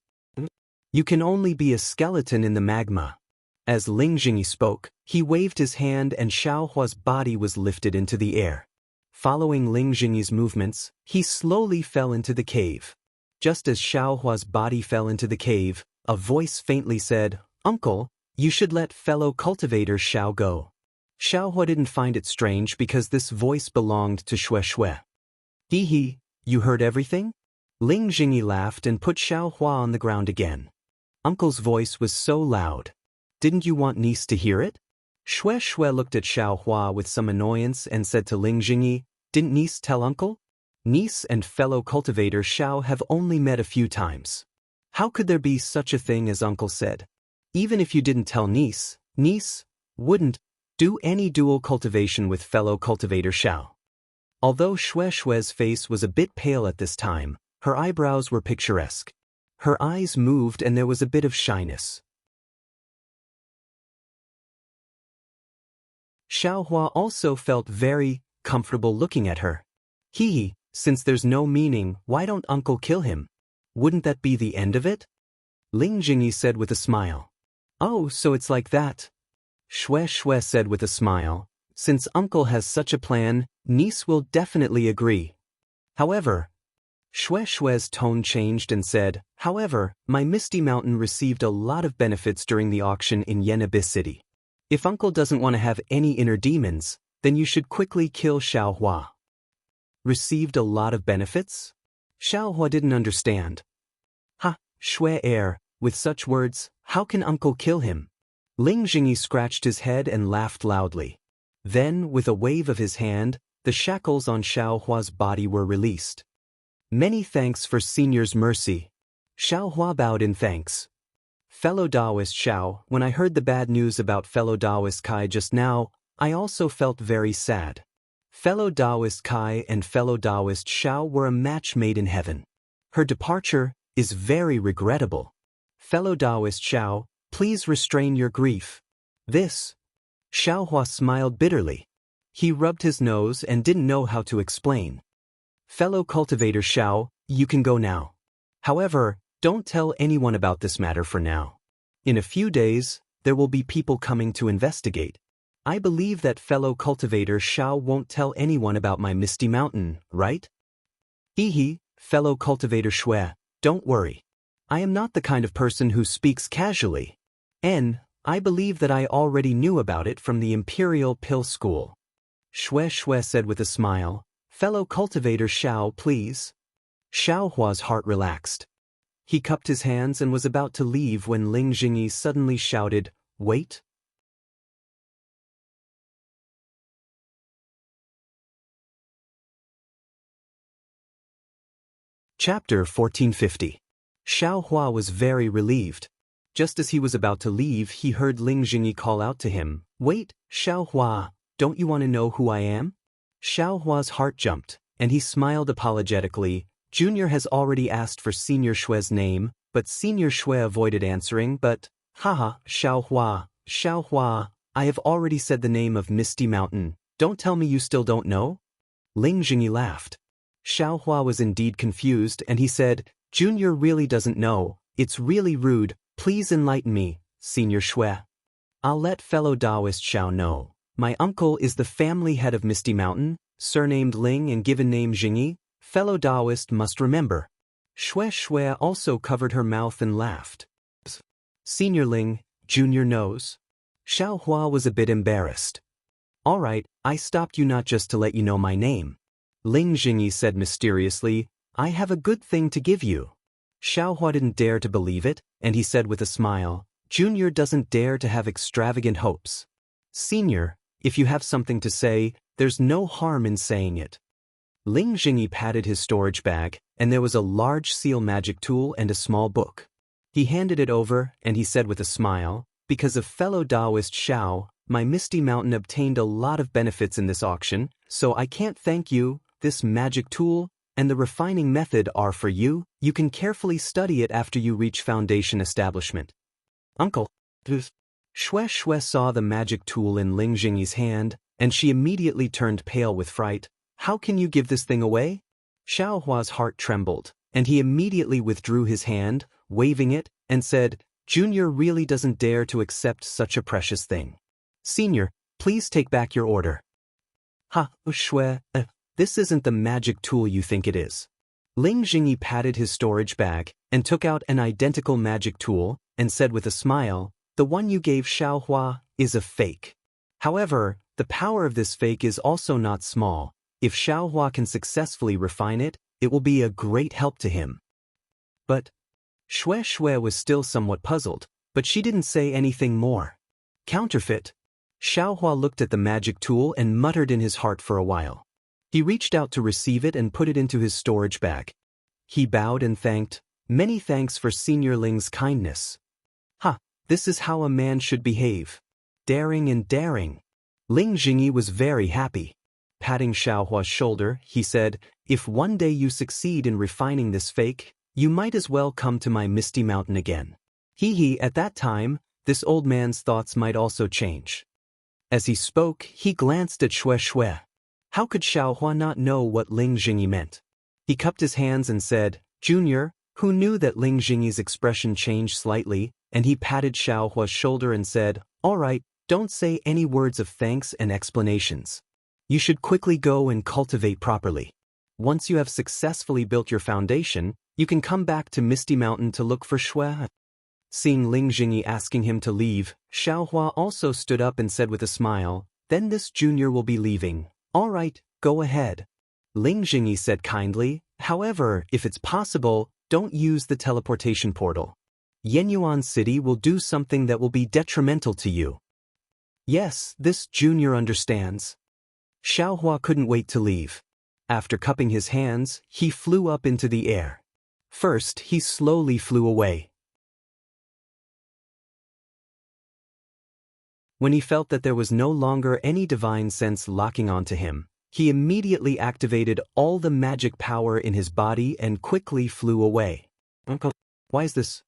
You can only be a skeleton in the magma. As Ling Jingyi spoke, he waved his hand and Xiaohua's body was lifted into the air. Following Ling Jingyi's movements, he slowly fell into the cave. Just as Xiaohua's body fell into the cave, a voice faintly said, "Uncle, you should let fellow cultivator Xiao go." Xiaohua didn't find it strange because this voice belonged to Shui. Hee, you heard everything? Ling Jingyi laughed and put Xiaohua on the ground again. Uncle's voice was so loud. Didn't you want niece to hear it? Shui looked at Xiaohua with some annoyance and said to Ling Jingyi, "Didn't niece tell uncle? Niece and fellow cultivator Xiao have only met a few times. How could there be such a thing as uncle said? Even if you didn't tell niece wouldn't do any dual cultivation with fellow cultivator Xiao." Although Shui's face was a bit pale at this time, her eyebrows were picturesque. Her eyes moved and there was a bit of shyness. Xiaohua also felt very comfortable looking at her. Hee, since there's no meaning, why don't uncle kill him? Wouldn't that be the end of it? Ling Jingyi said with a smile. Oh, so it's like that. Shui said with a smile. Since uncle has such a plan, niece will definitely agree. However, Shui's tone changed and said, however, my Misty Mountain received a lot of benefits during the auction in Yenabi City. If uncle doesn't want to have any inner demons, then you should quickly kill Xiaohua. Received a lot of benefits? Xiaohua didn't understand. Ha, Shui with such words, how can uncle kill him? Ling Jingyi scratched his head and laughed loudly. Then, with a wave of his hand, the shackles on Xiaohua's body were released. Many thanks for Senior's mercy. Xiaohua bowed in thanks. Fellow Daoist Xiao, when I heard the bad news about fellow Daoist Kai just now, I also felt very sad. Fellow Daoist Kai and fellow Daoist Xiao were a match made in heaven. Her departure is very regrettable. Fellow Daoist Xiao, please restrain your grief. This. Xiaohua smiled bitterly. He rubbed his nose and didn't know how to explain. Fellow cultivator Xiao, you can go now. However, don't tell anyone about this matter for now. In a few days, there will be people coming to investigate. I believe that fellow cultivator Xiao won't tell anyone about my Misty Mountain, right? Hee, fellow cultivator Shui, don't worry. I am not the kind of person who speaks casually. I believe that I already knew about it from the Imperial Pill School. Shui said with a smile, fellow cultivator Xiao, please. Xiaohua's heart relaxed. He cupped his hands and was about to leave when Ling Jingyi suddenly shouted, wait. Chapter 1450. Xiaohua was very relieved. Just as he was about to leave, he heard Ling Jingyi call out to him, wait, Xiaohua, don't you want to know who I am? Xiaohua's heart jumped, and he smiled apologetically. Junior has already asked for Senior Shui's name, but Senior Shui avoided answering, but, haha, Xiaohua, I have already said the name of Misty Mountain, don't tell me you still don't know? Ling Jingyi laughed. Xiaohua was indeed confused, and he said, Junior really doesn't know, it's really rude, please enlighten me, Senior Shui. I'll let fellow Daoist Xiao know. My uncle is the family head of Misty Mountain, surnamed Ling and given name Jingyi. Fellow Daoist must remember. Shui also covered her mouth and laughed. Senior Ling, Junior knows. Xiaohua was a bit embarrassed. All right, I stopped you not just to let you know my name. Ling Jingyi said mysteriously, I have a good thing to give you. Xiaohua didn't dare to believe it, and he said with a smile, Junior doesn't dare to have extravagant hopes. Senior, if you have something to say, there's no harm in saying it. Ling Jingyi patted his storage bag, and there was a large seal magic tool and a small book. He handed it over, and he said with a smile, because of fellow Daoist Xiao, my Misty Mountain obtained a lot of benefits in this auction, so I can't thank you. This magic tool and the refining method are for you. You can carefully study it after you reach foundation establishment. Uncle. Xue Xue saw the magic tool in Ling Jingyi's hand, and she immediately turned pale with fright. How can you give this thing away? Xiaohua's heart trembled, and he immediately withdrew his hand, waving it, and said, Junior really doesn't dare to accept such a precious thing. Senior, please take back your order. Ha, Xue, this isn't the magic tool you think it is. Ling Jingyi patted his storage bag, and took out an identical magic tool, and said with a smile, the one you gave Xiaohua is a fake. However, the power of this fake is also not small. If Xiaohua can successfully refine it, it will be a great help to him. But Xue Xue was still somewhat puzzled, but she didn't say anything more. Counterfeit. Xiaohua looked at the magic tool and muttered in his heart for a while. He reached out to receive it and put it into his storage bag. He bowed and thanked, many thanks for Senior Ling's kindness. Ha, this is how a man should behave. Daring and daring. Ling Jingyi was very happy. Patting Xiaohua's shoulder, he said, if one day you succeed in refining this fake, you might as well come to my Misty Mountain again. At that time, this old man's thoughts might also change. As he spoke, he glanced at Xue Xue. How could Xiaohua not know what Ling Jingyi meant? He cupped his hands and said, Junior, who knew that Ling Jingyi's expression changed slightly, and he patted Xiaohua's shoulder and said, all right, don't say any words of thanks and explanations. You should quickly go and cultivate properly. Once you have successfully built your foundation, you can come back to Misty Mountain to look for Xue. Seeing Ling Jingyi asking him to leave, Xiaohua also stood up and said with a smile, then this junior will be leaving. All right, go ahead. Ling Jingyi said kindly, however, if it's possible, don't use the teleportation portal. Yenyuan City will do something that will be detrimental to you. Yes, this junior understands. Xiaohua couldn't wait to leave. After cupping his hands, he flew up into the air. First, he slowly flew away. When he felt that there was no longer any divine sense locking onto him, he immediately activated all the magic power in his body and quickly flew away. Uncle, why is this?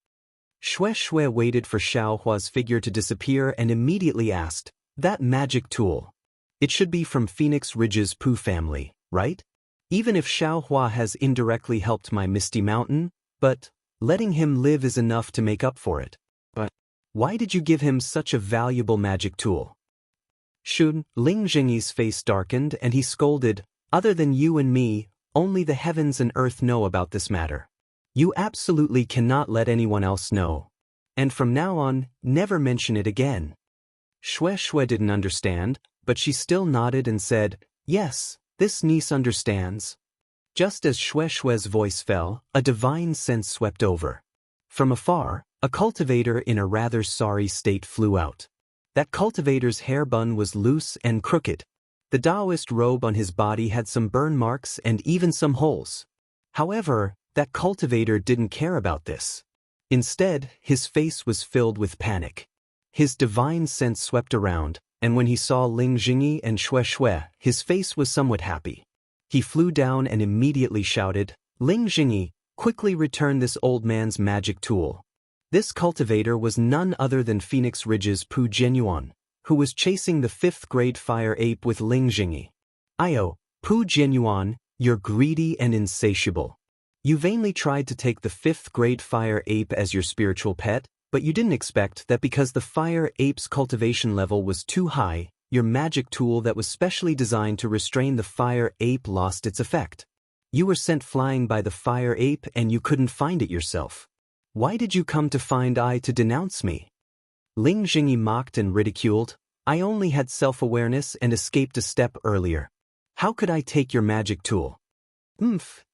Xue Xue waited for Xiaohua's figure to disappear and immediately asked, that magic tool. It should be from Phoenix Ridge's Pooh family, right? Even if Xiaohua has indirectly helped my Misty Mountain, but letting him live is enough to make up for it. But why did you give him such a valuable magic tool? Ling Jingyi's face darkened and he scolded, other than you and me, only the heavens and earth know about this matter. You absolutely cannot let anyone else know. And from now on, never mention it again. Xue Xue didn't understand, but she still nodded and said, yes, this niece understands. Just as Xue Xue's voice fell, a divine sense swept over. From afar, a cultivator in a rather sorry state flew out. That cultivator's hair bun was loose and crooked. The Daoist robe on his body had some burn marks and even some holes. However, that cultivator didn't care about this. Instead, his face was filled with panic. His divine sense swept around, and when he saw Ling Jingyi and Xue Xue, his face was somewhat happy. He flew down and immediately shouted, Ling Jingyi, quickly return this old man's magic tool. This cultivator was none other than Phoenix Ridge's Pooh Genyuan, who was chasing the 5th grade fire ape with Ling Jingyi. Io, Pooh Genyuan, you're greedy and insatiable. You vainly tried to take the 5th grade fire ape as your spiritual pet, but you didn't expect that because the fire ape's cultivation level was too high, your magic tool that was specially designed to restrain the fire ape lost its effect. You were sent flying by the fire ape and you couldn't find it yourself. Why did you come to find I to denounce me? Ling Jingyi mocked and ridiculed, I only had self-awareness and escaped a step earlier. How could I take your magic tool?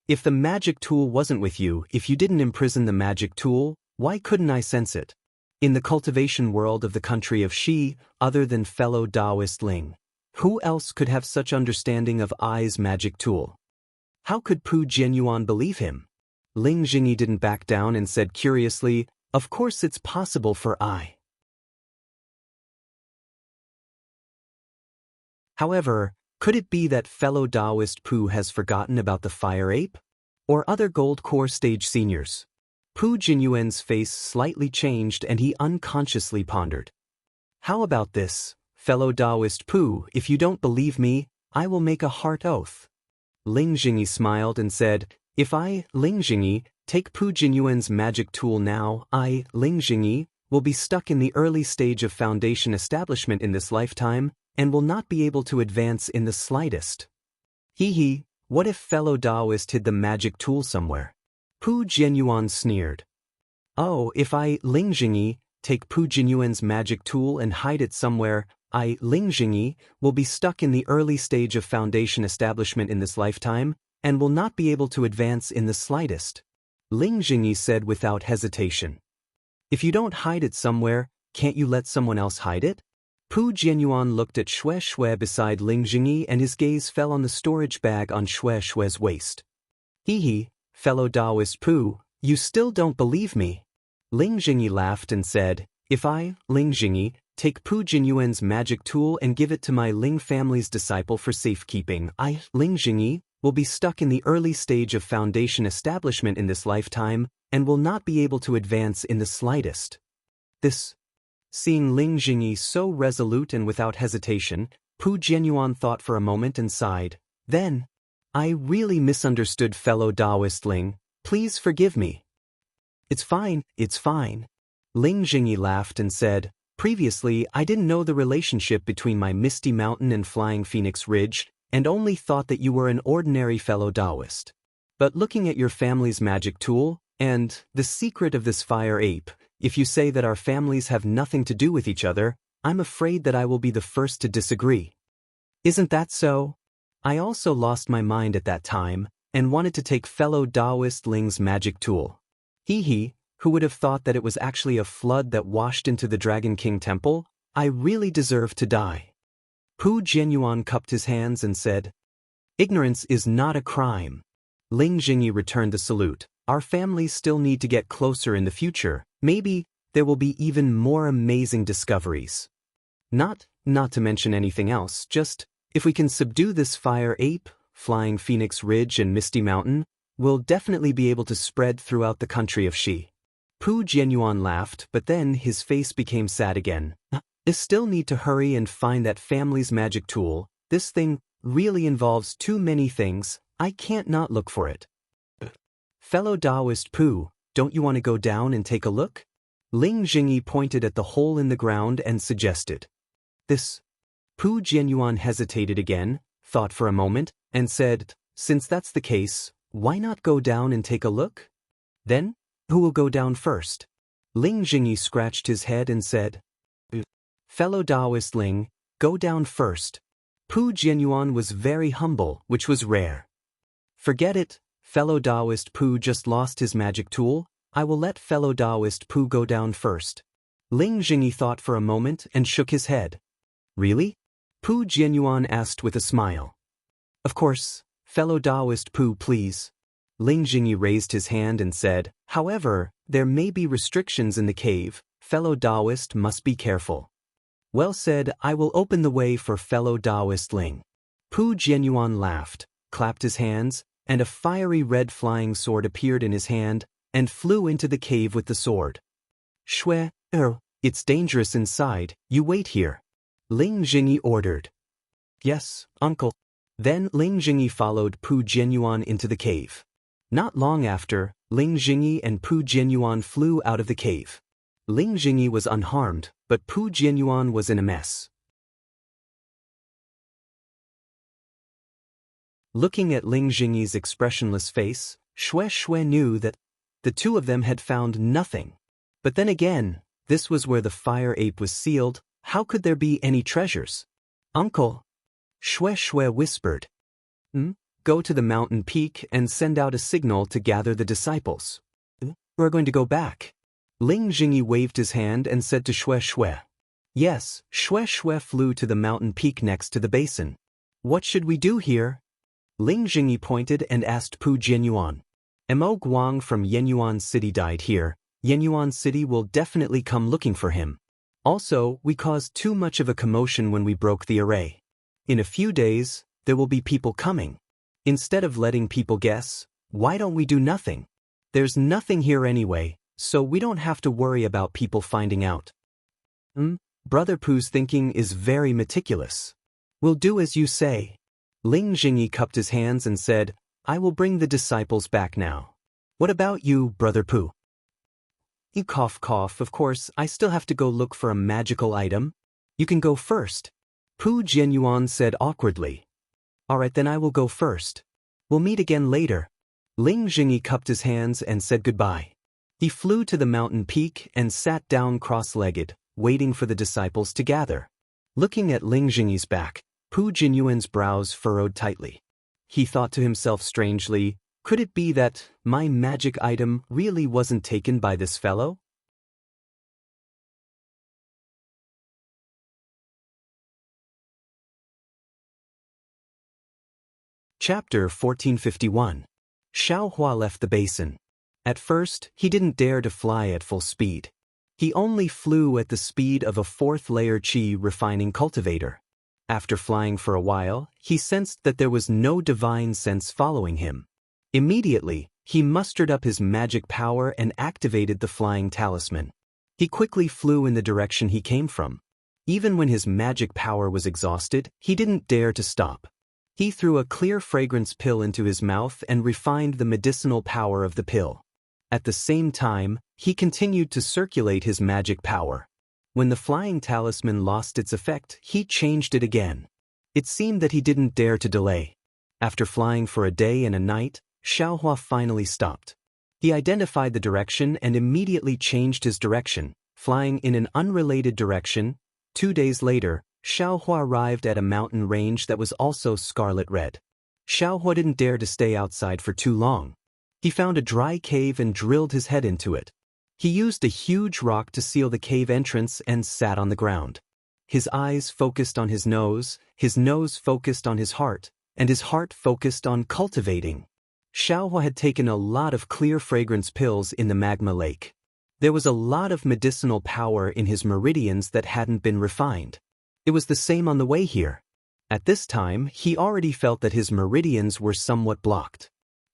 If the magic tool wasn't with you, if you didn't imprison the magic tool, why couldn't I sense it? In the cultivation world of the country of Xi, other than fellow Daoist Ling, who else could have such understanding of I's magic tool? How could Pooh Genyuan believe him? Ling Jingyi didn't back down and said curiously, Of course it's possible for I. However, could it be that fellow Daoist Pooh has forgotten about the fire ape? Or other Gold Core stage seniors? Pooh Jinyuan's face slightly changed and he unconsciously pondered. How about this, fellow Daoist Pooh? If you don't believe me, I will make a heart oath. Ling Jingyi smiled and said, if I, Ling Jingyi, take Pooh Jinyuan's magic tool now, I, Ling Jingyi, will be stuck in the early stage of foundation establishment in this lifetime, and will not be able to advance in the slightest. Hee, what if fellow Daoist hid the magic tool somewhere? Pooh Jinyuan sneered. Oh, if I, Ling Jingyi, take Pooh Jinyuan's magic tool and hide it somewhere, I, Ling Jingyi, will be stuck in the early stage of foundation establishment in this lifetime, and will not be able to advance in the slightest. Ling Jingyi said without hesitation. If you don't hide it somewhere, can't you let someone else hide it? Pooh Jianyuan looked at Shui beside Ling Jingyi and his gaze fell on the storage bag on Shui's waist. Hee, fellow Daoist Pooh, you still don't believe me. Ling Jingyi laughed and said, if I, Ling Jingyi, take Pooh Jinyuan's magic tool and give it to my Ling family's disciple for safekeeping, I, Ling Jingyi, will be stuck in the early stage of foundation establishment in this lifetime, and will not be able to advance in the slightest. Seeing Ling Jingyi so resolute and without hesitation, Pooh Jianyuan thought for a moment and sighed. Then, I really misunderstood fellow Daoist Ling, please forgive me. It's fine. Ling Jingyi laughed and said, previously I didn't know the relationship between my Misty Mountain and Flying Phoenix Ridge, and only thought that you were an ordinary fellow Daoist. But looking at your family's magic tool, and the secret of this fire ape, if you say that our families have nothing to do with each other, I'm afraid that I will be the first to disagree. Isn't that so? I also lost my mind at that time, and wanted to take fellow Daoist Ling's magic tool. Hee, who would have thought that it was actually a flood that washed into the Dragon King Temple? I really deserve to die. Pooh Jianyuan cupped his hands and said, ignorance is not a crime. Ling Jingyi returned the salute. Our families still need to get closer in the future. Maybe there will be even more amazing discoveries. Not to mention anything else, just if we can subdue this fire ape, Flying Phoenix Ridge and Misty Mountain, we'll definitely be able to spread throughout the country of Xi. Pooh Jianyuan laughed, but then his face became sad again. I still need to hurry and find that family's magic tool. This thing really involves too many things. I can't not look for it. Fellow Daoist Pooh, don't you want to go down and take a look? Ling Jingyi pointed at the hole in the ground and suggested. Pooh Jianyuan hesitated again, thought for a moment, and said, since that's the case, why not go down and take a look? Then, who will go down first? Ling Jingyi scratched his head and said, fellow Daoist Ling, go down first. Pooh Jianyuan was very humble, which was rare. Forget it, fellow Daoist Pooh just lost his magic tool. I will let fellow Daoist Pooh go down first. Ling Jingyi thought for a moment and shook his head. Really? Pooh Jianyuan asked with a smile. Of course, fellow Daoist Pooh, please. Ling Jingyi raised his hand and said, however, there may be restrictions in the cave. Fellow Daoist must be careful. Well said, I will open the way for fellow Daoist Ling. Pooh Jianyuan laughed, clapped his hands, and a fiery red flying sword appeared in his hand, and flew into the cave with the sword. Shui, it's dangerous inside, you wait here. Ling Jingyi ordered. Yes, uncle. Then Ling Jingyi followed Pooh Jianyuan into the cave. Not long after, Ling Jingyi and Pooh Jianyuan flew out of the cave. Ling Jingyi was unharmed, but Pooh Jianyuan was in a mess. Looking at Ling Jingyi's expressionless face, Shui knew that the two of them had found nothing. But then again, this was where the fire ape was sealed. How could there be any treasures? Uncle, Shui whispered. Go to the mountain peak and send out a signal to gather the disciples. We're going to go back. Ling Jingyi waved his hand and said to Shui. Yes, Shui flew to the mountain peak next to the basin. What should we do here? Ling Jingyi pointed and asked Pooh Jianyuan. Mo Guang from Yenyuan City died here. Yenyuan City will definitely come looking for him. Also, we caused too much of a commotion when we broke the array. In a few days, there will be people coming. Instead of letting people guess, why don't we do nothing? There's nothing here anyway, so we don't have to worry about people finding out. Brother Pooh's thinking is very meticulous. We'll do as you say. Ling Jingyi cupped his hands and said, I will bring the disciples back now. What about you, Brother Pooh? You cough, of course, I still have to go look for a magical item. You can go first. Pooh Jianyuan said awkwardly. Alright, then I will go first. We'll meet again later. Ling Jingyi cupped his hands and said goodbye. He flew to the mountain peak and sat down cross-legged, waiting for the disciples to gather. Looking at Ling Jingyi's back, Pooh Jianyuan's brows furrowed tightly. He thought to himself strangely, could it be that my magic item really wasn't taken by this fellow? Chapter 1451. Xiaohua left the basin. At first, he didn't dare to fly at full speed. He only flew at the speed of a fourth-layer qi refining cultivator. After flying for a while, he sensed that there was no divine sense following him. Immediately, he mustered up his magic power and activated the flying talisman. He quickly flew in the direction he came from. Even when his magic power was exhausted, he didn't dare to stop. He threw a clear fragrance pill into his mouth and refined the medicinal power of the pill. At the same time, he continued to circulate his magic power. When the flying talisman lost its effect, he changed it again. It seemed that he didn't dare to delay. After flying for a day and a night, Xiaohua finally stopped. He identified the direction and immediately changed his direction, flying in an unrelated direction. 2 days later, Xiaohua arrived at a mountain range that was also scarlet red. Xiaohua didn't dare to stay outside for too long. He found a dry cave and drilled his head into it. He used a huge rock to seal the cave entrance and sat on the ground. His eyes focused on his nose focused on his heart, and his heart focused on cultivating. Xiaohua had taken a lot of clear fragrance pills in the magma lake. There was a lot of medicinal power in his meridians that hadn't been refined. It was the same on the way here. At this time, he already felt that his meridians were somewhat blocked.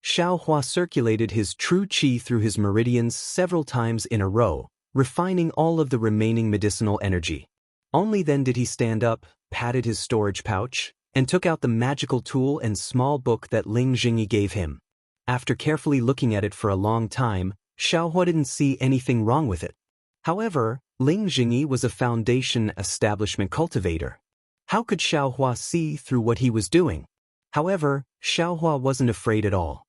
Xiaohua circulated his true qi through his meridians several times in a row, refining all of the remaining medicinal energy. Only then did he stand up, patted his storage pouch, and took out the magical tool and small book that Ling Jingyi gave him. After carefully looking at it for a long time, Xiaohua didn't see anything wrong with it. However, Ling Jingyi was a foundation establishment cultivator. How could Xiaohua see through what he was doing? However, Xiaohua wasn't afraid at all.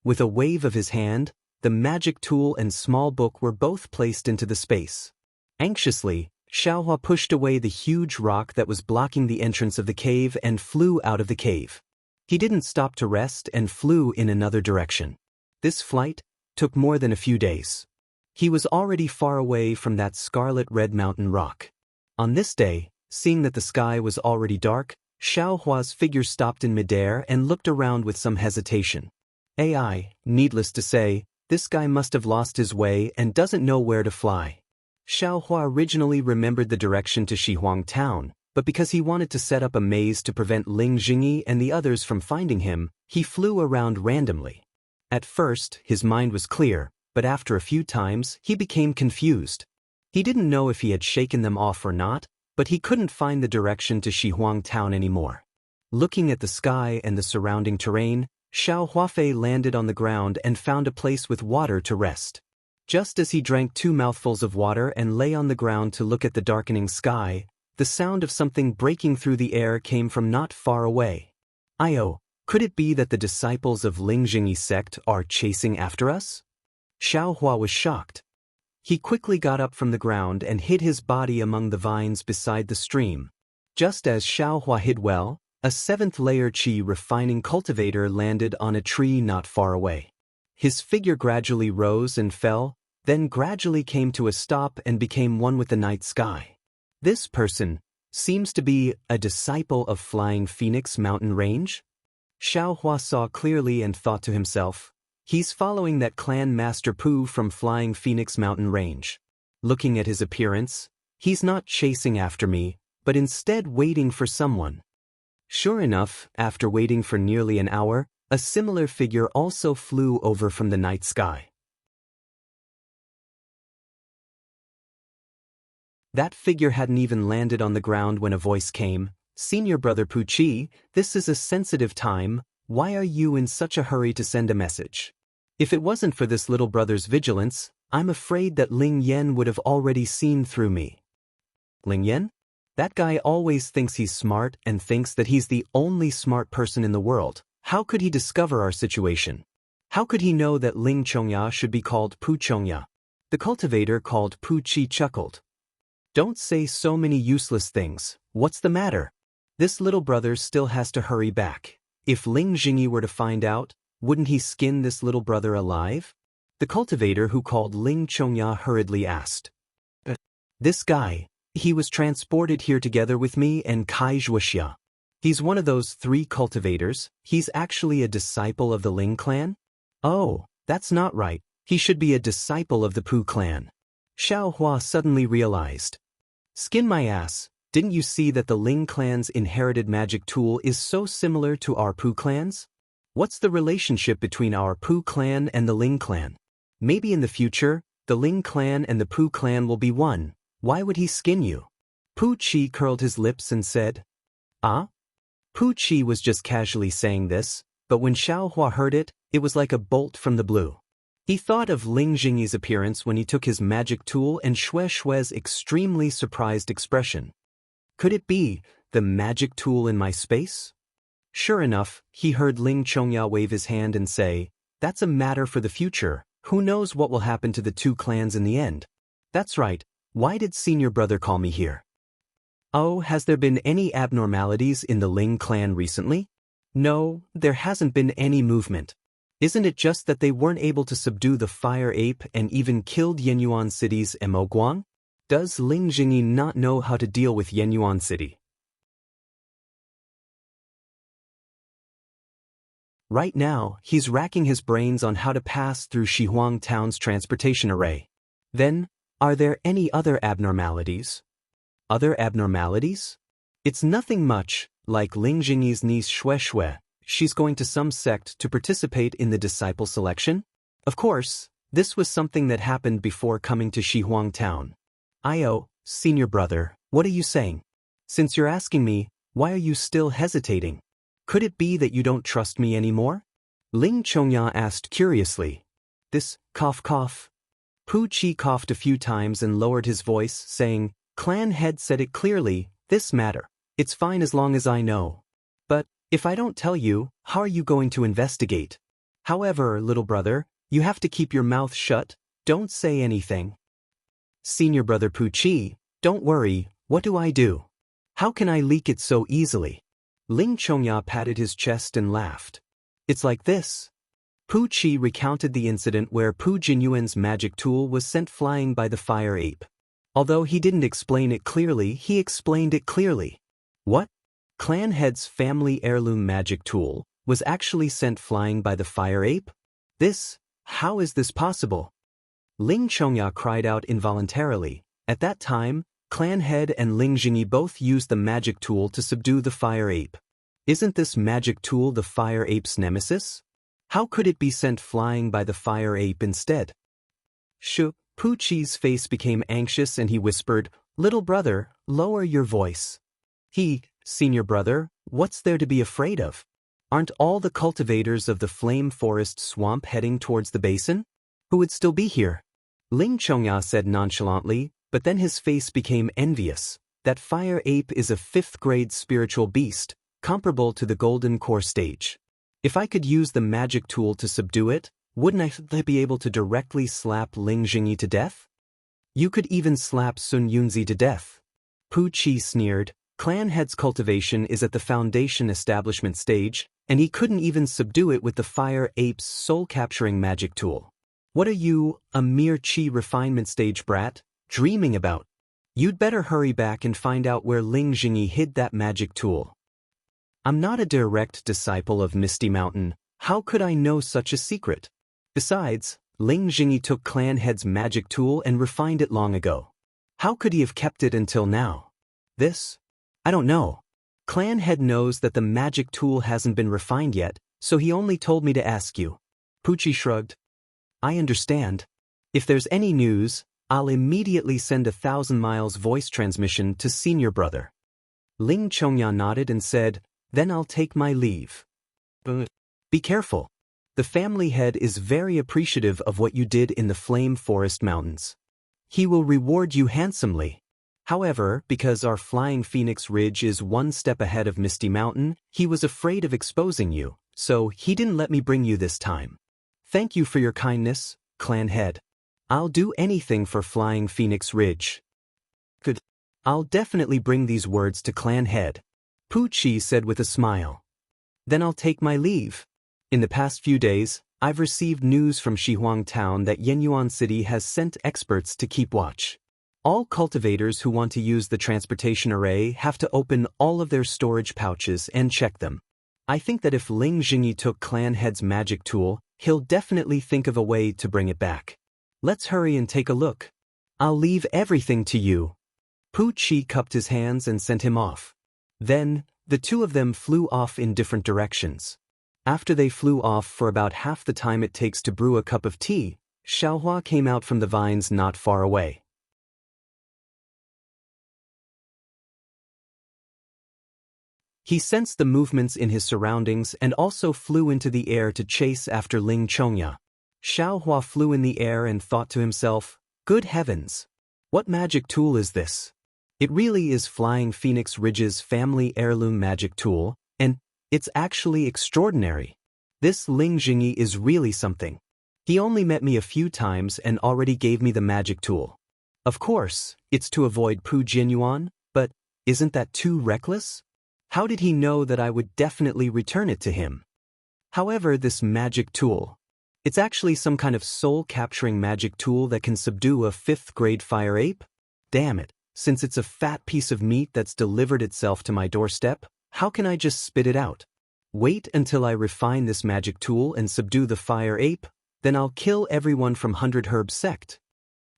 With a wave of his hand, the magic tool and small book were both placed into the space. Anxiously, Xiaohua pushed away the huge rock that was blocking the entrance of the cave and flew out of the cave. He didn't stop to rest and flew in another direction. This flight took more than a few days. He was already far away from that scarlet-red mountain rock. On this day, seeing that the sky was already dark, Xiaohua's figure stopped in midair and looked around with some hesitation. Needless to say, this guy must have lost his way and doesn't know where to fly. Xiaohua originally remembered the direction to Shihuang town, but because he wanted to set up a maze to prevent Ling Jingyi and the others from finding him, he flew around randomly. At first, his mind was clear, but after a few times, he became confused. He didn't know if he had shaken them off or not, but he couldn't find the direction to Shihuang town anymore. Looking at the sky and the surrounding terrain, Xiao Huafei landed on the ground and found a place with water to rest. Just as he drank 2 mouthfuls of water and lay on the ground to look at the darkening sky, the sound of something breaking through the air came from not far away. Could it be that the disciples of Ling Jingyi's sect are chasing after us? Xiao Hua was shocked. He quickly got up from the ground and hid his body among the vines beside the stream. Just as Xiao Hua hid well, a 7th-layer qi refining cultivator landed on a tree not far away. His figure gradually rose and fell, then gradually came to a stop and became one with the night sky. This person seems to be a disciple of Flying Phoenix Mountain Range? Xiao Hua saw clearly and thought to himself, He's following that clan master Pooh from Flying Phoenix Mountain Range. Looking at his appearance, he's not chasing after me, but instead waiting for someone. Sure enough, after waiting for nearly an hour, a similar figure also flew over from the night sky. That figure hadn't even landed on the ground when a voice came. "Senior Brother Pucci, this is a sensitive time. Why are you in such a hurry to send a message? If it wasn't for this little brother's vigilance, I'm afraid that Ling Yan would have already seen through me." Ling Yan? That guy always thinks he's smart and thinks that he's the only smart person in the world. How could he discover our situation? How could he know that Ling Chongya should be called Pu Chongya? The cultivator called Pu Chi chuckled. "Don't say so many useless things. What's the matter? This little brother still has to hurry back. If Ling Jingyi were to find out, wouldn't he skin this little brother alive?" The cultivator who called Ling Chongya hurriedly asked. "This guy, he was transported here together with me and Kai Zhuoxia. He's one of those 3 cultivators. He's actually a disciple of the Ling clan?" "Oh, that's not right. He should be a disciple of the Pu clan." Xiao Hua suddenly realized. "Skin my ass, didn't you see that the Ling clan's inherited magic tool is so similar to our Pu clan's? What's the relationship between our Pu clan and the Ling clan? Maybe in the future, the Ling clan and the Pu clan will be one. Why would he skin you?" Pu Chi curled his lips and said, "Ah?" Pu Chi was just casually saying this, but when Xiao Hua heard it, it was like a bolt from the blue. He thought of Ling Jingyi's appearance when he took his magic tool and Xue Xue's extremely surprised expression. Could it be the magic tool in my space? Sure enough, he heard Ling Chongya wave his hand and say, "That's a matter for the future. Who knows what will happen to the 2 clans in the end?" "That's right. Why did senior brother call me here?" "Oh, has there been any abnormalities in the Ling clan recently?" "No, there hasn't been any movement. Isn't it just that they weren't able to subdue the fire ape and even killed Yenyuan City's Mo Guang? Does Ling Jingyi not know how to deal with Yenyuan City?" Right now, he's racking his brains on how to pass through Shihuang Town's transportation array. Then, are there any other abnormalities? Other abnormalities? It's nothing much, like Ling Jingyi's niece Xue Xue. She's going to some sect to participate in the disciple selection? Of course, this was something that happened before coming to Shihuang Town. Senior brother, what are you saying? Since you're asking me, why are you still hesitating? Could it be that you don't trust me anymore? Ling Chongya asked curiously. This, cough cough. Pu Chi coughed a few times and lowered his voice, saying, "Clan head said it clearly, this matter. It's fine as long as I know. But, if I don't tell you, how are you going to investigate? However, little brother, you have to keep your mouth shut, don't say anything." "Senior brother Pu Chi, don't worry, what do I do? How can I leak it so easily?" Ling Chongya patted his chest and laughed. "It's like this." Pu Chi recounted the incident where Pu Jinyuan's magic tool was sent flying by the fire ape. Although he didn't explain it clearly, he explained it clearly. What? Clan head's family heirloom magic tool was actually sent flying by the fire ape? How is this possible? Ling Chongya cried out involuntarily. At that time, Clan head and Ling Jingyi both used the magic tool to subdue the fire ape. Isn't this magic tool the fire ape's nemesis? How could it be sent flying by the fire ape instead? Pu Chi's face became anxious and he whispered, "Little brother, lower your voice." Senior brother, what's there to be afraid of? Aren't all the cultivators of the Flame Forest swamp heading towards the basin? Who would still be here? Ling Chongya said nonchalantly, but then his face became envious. That fire ape is a 5th grade spiritual beast, comparable to the Golden Core stage. If I could use the magic tool to subdue it, wouldn't I be able to directly slap Ling Jingyi to death? You could even slap Sun Yunzi to death. Pu Chi sneered. Clan head's cultivation is at the foundation establishment stage, and he couldn't even subdue it with the fire ape's soul-capturing magic tool. What are you, a mere chi refinement stage brat, dreaming about? You'd better hurry back and find out where Ling Jingyi hid that magic tool. I'm not a direct disciple of Misty Mountain. How could I know such a secret? Besides, Ling Jingyi took Clan Head's magic tool and refined it long ago. How could he have kept it until now? This? I don't know. Clan Head knows that the magic tool hasn't been refined yet, so he only told me to ask you. Pucci shrugged. I understand. If there's any news, I'll immediately send 1,000 miles voice transmission to senior brother. Ling Chongya nodded and said, then I'll take my leave. Be careful. The family head is very appreciative of what you did in the Flame Forest Mountains. He will reward you handsomely. However, because our Flying Phoenix Ridge is one step ahead of Misty Mountain, he was afraid of exposing you, so he didn't let me bring you this time. Thank you for your kindness, Clan Head. I'll do anything for Flying Phoenix Ridge. Good. I'll definitely bring these words to Clan Head. Pucci said with a smile. Then I'll take my leave. In the past few days, I've received news from Shihuang Town that Yenyuan City has sent experts to keep watch. All cultivators who want to use the transportation array have to open all of their storage pouches and check them. I think that if Ling Jingyi took Clan Head's magic tool, he'll definitely think of a way to bring it back. Let's hurry and take a look. I'll leave everything to you. Pucci cupped his hands and sent him off. Then, the two of them flew off in different directions. After they flew off for about half the time it takes to brew a cup of tea, Xiaohua came out from the vines not far away. He sensed the movements in his surroundings and also flew into the air to chase after Ling Chongya. Xiaohua flew in the air and thought to himself, good heavens! What magic tool is this? It really is Flying Phoenix Ridge's family heirloom magic tool, and it's actually extraordinary. This Ling Jingyi is really something. He only met me a few times and already gave me the magic tool. Of course, it's to avoid Pu Jianyuan, but isn't that too reckless? How did he know that I would definitely return it to him? However, this magic tool, it's actually some kind of soul-capturing magic tool that can subdue a 5th-grade fire ape? Damn it, since it's a fat piece of meat that's delivered itself to my doorstep, how can I just spit it out? Wait until I refine this magic tool and subdue the fire ape, then I'll kill everyone from 100 Herb sect.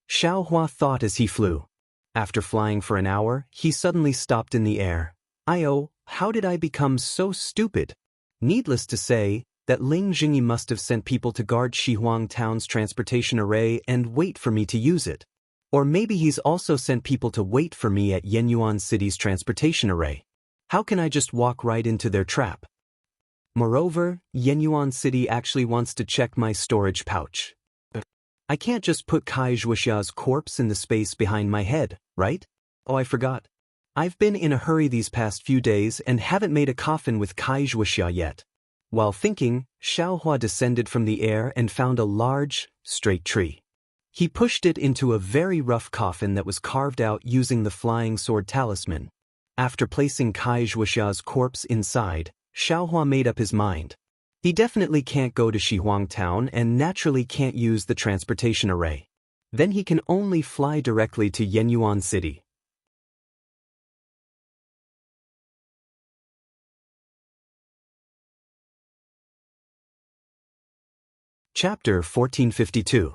Xiaohua thought as he flew. After flying for an hour, he suddenly stopped in the air. How did I become so stupid? Needless to say, that Ling Jingyi must have sent people to guard Shihuang Town's transportation array and wait for me to use it. Or maybe he's also sent people to wait for me at Yenyuan City's transportation array. How can I just walk right into their trap? Moreover, Yenyuan City actually wants to check my storage pouch. I can't just put Kai Zhuoxia's corpse in the space behind my head, right? Oh, I forgot. I've been in a hurry these past few days and haven't made a coffin with Kai Zhuoxia yet. While thinking, Xiaohua descended from the air and found a large, straight tree. He pushed it into a very rough coffin that was carved out using the flying sword talisman. After placing Kai Zhuoxia's corpse inside, Xiaohua made up his mind. He definitely can't go to Shihuang Town and naturally can't use the transportation array. Then he can only fly directly to Yenyuan City. Chapter 1452.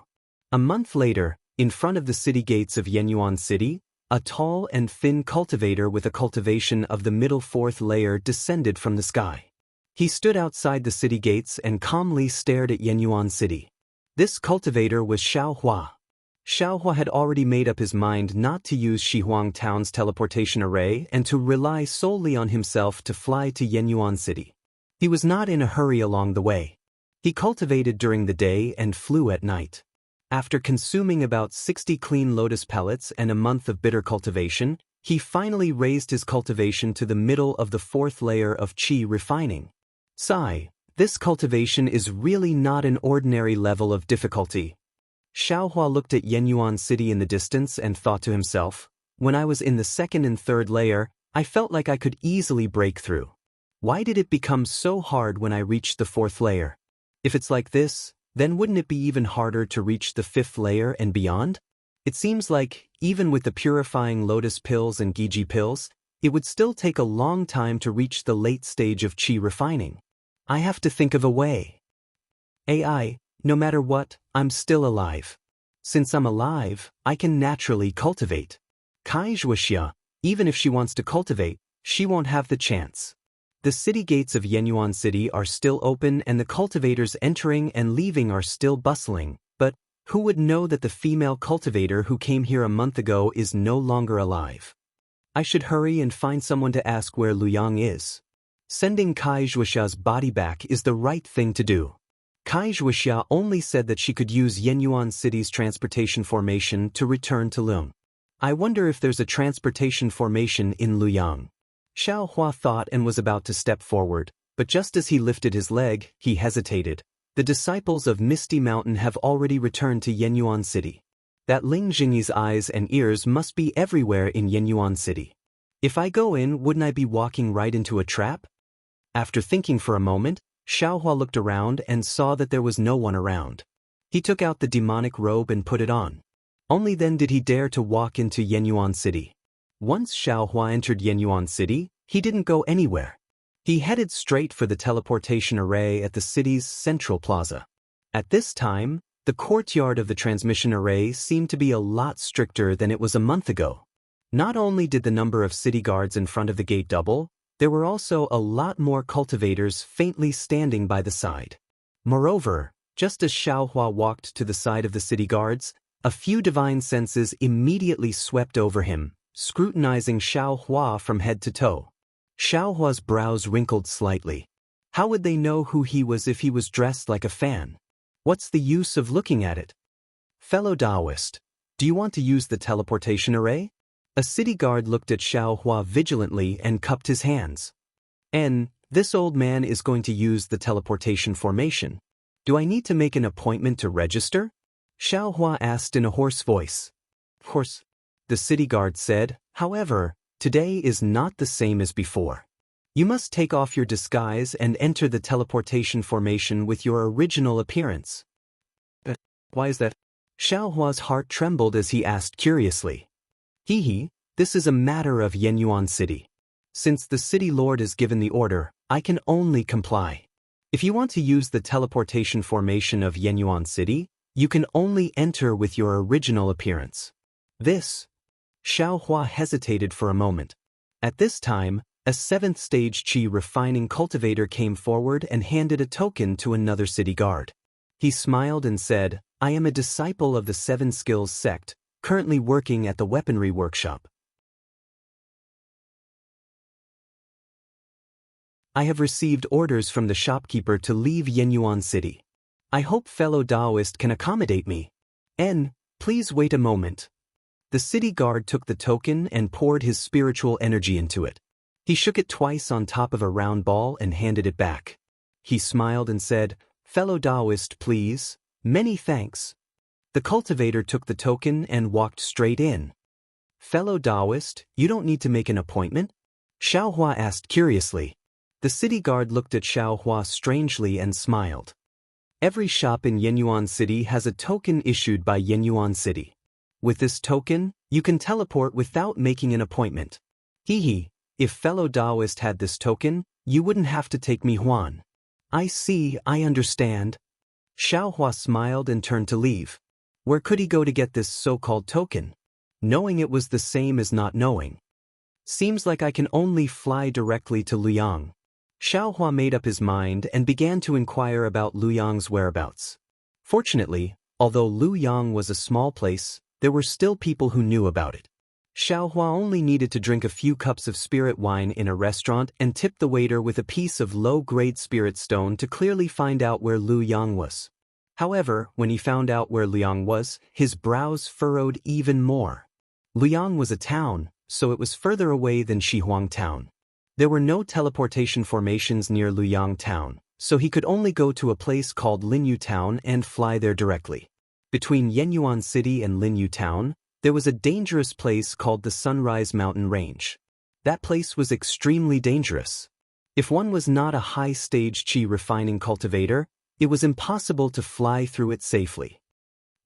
A month later, in front of the city gates of Yenyuan City, a tall and thin cultivator with a cultivation of the middle 4th layer descended from the sky. He stood outside the city gates and calmly stared at Yenyuan City. This cultivator was Xiaohua. Xiaohua had already made up his mind not to use Shihuang Town's teleportation array and to rely solely on himself to fly to Yenyuan City. He was not in a hurry along the way. He cultivated during the day and flew at night. After consuming about 60 clean lotus pellets and a month of bitter cultivation, he finally raised his cultivation to the middle of the 4th layer of qi refining. Sigh, this cultivation is really not an ordinary level of difficulty. Xiaohua looked at Yenyuan City in the distance and thought to himself, when I was in the 2nd and 3rd layer, I felt like I could easily break through. Why did it become so hard when I reached the 4th layer? If it's like this, then wouldn't it be even harder to reach the 5th layer and beyond? It seems like, even with the purifying lotus pills and Giji pills, it would still take a long time to reach the late stage of qi refining. I have to think of a way. AI, No matter what, I'm still alive. Since I'm alive, I can naturally cultivate. Wuxia, even if she wants to cultivate, she won't have the chance. The city gates of Yenyuan City are still open and the cultivators entering and leaving are still bustling, but who would know that the female cultivator who came here a month ago is no longer alive? I should hurry and find someone to ask where Luyang is. Sending Wuxia's body back is the right thing to do. Wuxia only said that she could use Yenyuan City's transportation formation to return to Lung. I wonder if there's a transportation formation in Luyang. Xiaohua thought and was about to step forward, but just as he lifted his leg, he hesitated. The disciples of Misty Mountain have already returned to Yenyuan City. That Ling Jingyi's eyes and ears must be everywhere in Yenyuan City. If I go in, wouldn't I be walking right into a trap? After thinking for a moment, Xiaohua looked around and saw that there was no one around. He took out the demonic robe and put it on. Only then did he dare to walk into Yenyuan City. Once Xiaohua entered Yenyuan City, he didn't go anywhere. He headed straight for the teleportation array at the city's central plaza. At this time, the courtyard of the transmission array seemed to be a lot stricter than it was a month ago. Not only did the number of city guards in front of the gate double, there were also a lot more cultivators faintly standing by the side. Moreover, just as Xiaohua walked to the side of the city guards, a few divine senses immediately swept over him, scrutinizing Xiaohua from head to toe. Xiaohua's brows wrinkled slightly. How would they know who he was if he was dressed like a fan? What's the use of looking at it? Fellow Daoist, do you want to use the teleportation array? A city guard looked at Xiaohua vigilantly and cupped his hands. This old man is going to use the teleportation formation. Do I need to make an appointment to register? Xiaohua asked in a hoarse voice. Of course, the city guard said, however, today is not the same as before. You must take off your disguise and enter the teleportation formation with your original appearance. But why is that? Xiaohua's heart trembled as he asked curiously. This is a matter of Yenyuan City. Since the city lord has given the order, I can only comply. If you want to use the teleportation formation of Yenyuan City, you can only enter with your original appearance. Xiaohua hesitated for a moment. At this time, a 7th stage Qi refining cultivator came forward and handed a token to another city guard. He smiled and said, I am a disciple of the 7 Skills sect, currently working at the weaponry workshop. I have received orders from the shopkeeper to leave Yenyuan City. I hope fellow Daoist can accommodate me. Please wait a moment. The city guard took the token and poured his spiritual energy into it. He shook it twice on top of a round ball and handed it back. He smiled and said, Fellow Daoist, please. Many thanks. The cultivator took the token and walked straight in. Fellow Daoist, you don't need to make an appointment? Xiaohua asked curiously. The city guard looked at Xiaohua strangely and smiled. Every shop in Yenyuan City has a token issued by Yenyuan City. With this token, you can teleport without making an appointment. If fellow Daoist had this token, you wouldn't have to take me Huan. I see, I understand. Xiaohua smiled and turned to leave. Where could he go to get this so-called token? Knowing it was the same as not knowing. Seems like I can only fly directly to Luyang. Xiaohua made up his mind and began to inquire about Luyang's whereabouts. Fortunately, although Luyang was a small place, there were still people who knew about it. Xiaohua only needed to drink a few cups of spirit wine in a restaurant and tip the waiter with a piece of low-grade spirit stone to clearly find out where Luyang was. However, when he found out where Luyang was, his brows furrowed even more. Luyang was a town, so it was further away than Shihuang Town. There were no teleportation formations near Luyang Town, so he could only go to a place called Linyu Town and fly there directly. Between Yenyuan City and Linyu Town, there was a dangerous place called the Sunrise Mountain Range. That place was extremely dangerous. If one was not a high-stage Qi refining cultivator, it was impossible to fly through it safely.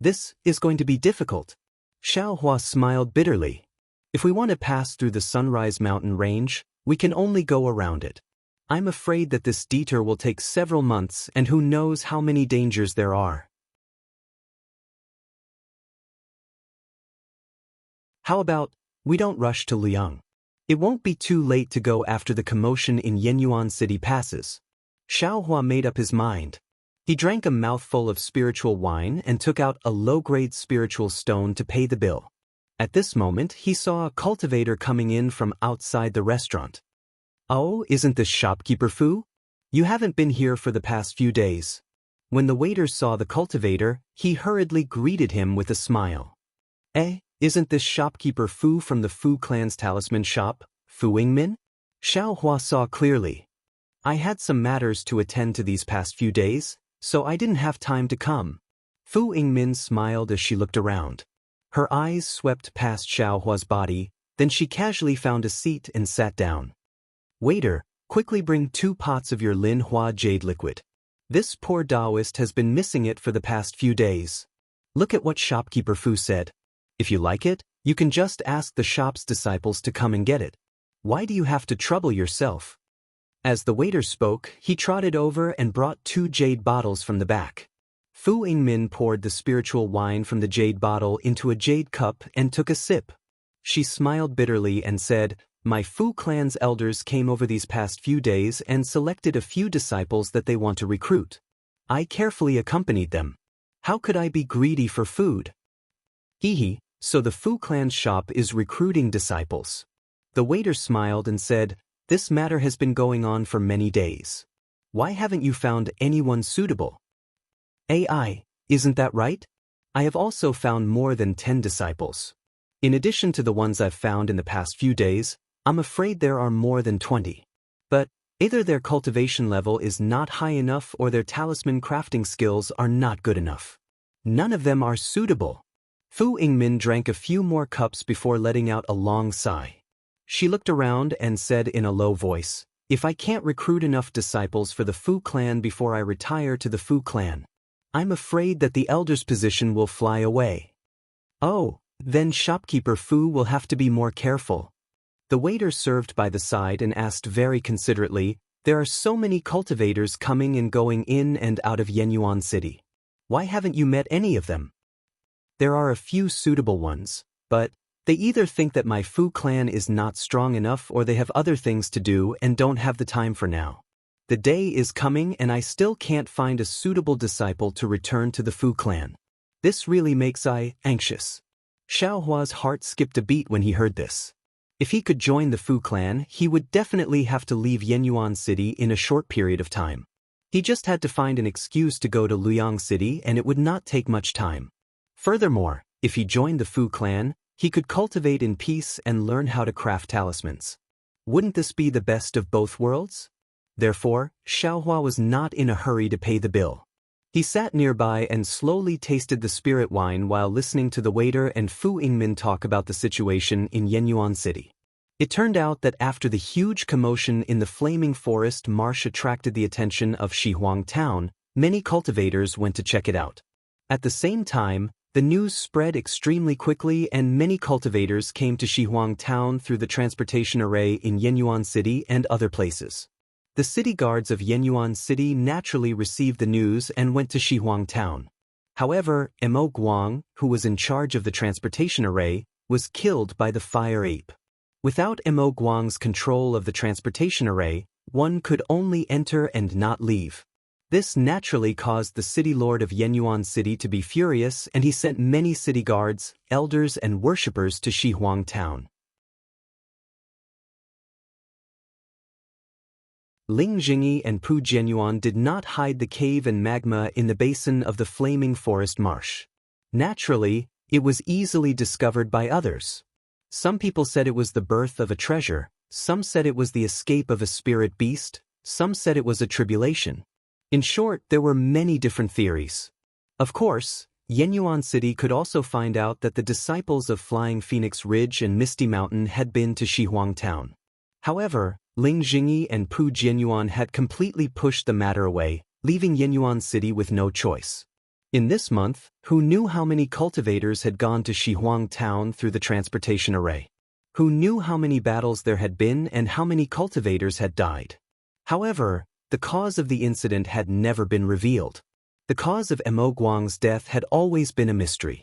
This is going to be difficult. Xiaohua smiled bitterly. If we want to pass through the Sunrise Mountain Range, we can only go around it. I'm afraid that this detour will take several months and who knows how many dangers there are. How about, we don't rush to Liang? It won't be too late to go after the commotion in Yenyuan City passes. Xiaohua made up his mind. He drank a mouthful of spiritual wine and took out a low-grade spiritual stone to pay the bill. At this moment, he saw a cultivator coming in from outside the restaurant. "Oh, isn't this shopkeeper Fu? You haven't been here for the past few days." When the waiter saw the cultivator, he hurriedly greeted him with a smile. Isn't this shopkeeper Fu from the Fu clan's talisman shop, Fu Yingmin? Xiaohua saw clearly. "I had some matters to attend to these past few days, so I didn't have time to come." Fu Yingmin smiled as she looked around. Her eyes swept past Xiaohua's body, then she casually found a seat and sat down. "Waiter, quickly bring 2 pots of your Lin Hua jade liquid. This poor Daoist has been missing it for the past few days." Look at what shopkeeper Fu said. "If you like it, you can just ask the shop's disciples to come and get it. Why do you have to trouble yourself?" As the waiter spoke, he trotted over and brought 2 jade bottles from the back. Fu Yingmin poured the spiritual wine from the jade bottle into a jade cup and took a sip. She smiled bitterly and said, "My Fu clan's elders came over these past few days and selected a few disciples that they want to recruit. I carefully accompanied them. How could I be greedy for food?" "Hehe, so the Fu clan's shop is recruiting disciples." The waiter smiled and said, "This matter has been going on for many days. Why haven't you found anyone suitable?" Isn't that right? I have also found more than 10 disciples. In addition to the ones I've found in the past few days, I'm afraid there are more than 20. But either their cultivation level is not high enough or their talisman crafting skills are not good enough. None of them are suitable." Fu Yingmin drank a few more cups before letting out a long sigh. She looked around and said in a low voice, "If I can't recruit enough disciples for the Fu clan before I retire to the Fu clan, I'm afraid that the elder's position will fly away." "Oh, then shopkeeper Fu will have to be more careful." The waiter served by the side and asked very considerately, "There are so many cultivators coming and going in and out of Yenyuan City. Why haven't you met any of them?" "There are a few suitable ones, but they either think that my Fu clan is not strong enough or they have other things to do and don't have the time for now. The day is coming and I still can't find a suitable disciple to return to the Fu clan. This really makes I anxious." Xiaohua's heart skipped a beat when he heard this. If he could join the Fu clan, he would definitely have to leave Yenyuan City in a short period of time. He just had to find an excuse to go to Liang City and it would not take much time. Furthermore, if he joined the Fu clan, he could cultivate in peace and learn how to craft talismans. Wouldn't this be the best of both worlds? Therefore, Xiaohua was not in a hurry to pay the bill. He sat nearby and slowly tasted the spirit wine while listening to the waiter and Fu Yingmin talk about the situation in Yenyuan City. It turned out that after the huge commotion in the flaming forest marsh attracted the attention of Shihuang Town, many cultivators went to check it out. At the same time, the news spread extremely quickly and many cultivators came to Shihuang Town through the transportation array in Yenyuan City and other places. The city guards of Yenyuan City naturally received the news and went to Shihuang Town. However, Mo Guang, who was in charge of the transportation array, was killed by the fire ape. Without Mo Guang's control of the transportation array, one could only enter and not leave. This naturally caused the city lord of Yenyuan City to be furious and he sent many city guards, elders and worshippers to Shihuang Town. Ling Jingyi and Pu Jianyuan did not hide the cave and magma in the basin of the flaming forest marsh. Naturally, it was easily discovered by others. Some people said it was the birth of a treasure, some said it was the escape of a spirit beast, some said it was a tribulation. In short, there were many different theories. Of course, Yenyuan City could also find out that the disciples of Flying Phoenix Ridge and Misty Mountain had been to Shihuang Town. However, Ling Jingyi and Pu Jianyuan had completely pushed the matter away, leaving Yenyuan City with no choice. In this month, who knew how many cultivators had gone to Shihuang Town through the transportation array? Who knew how many battles there had been and how many cultivators had died? However, the cause of the incident had never been revealed. The cause of Mo Guang's death had always been a mystery.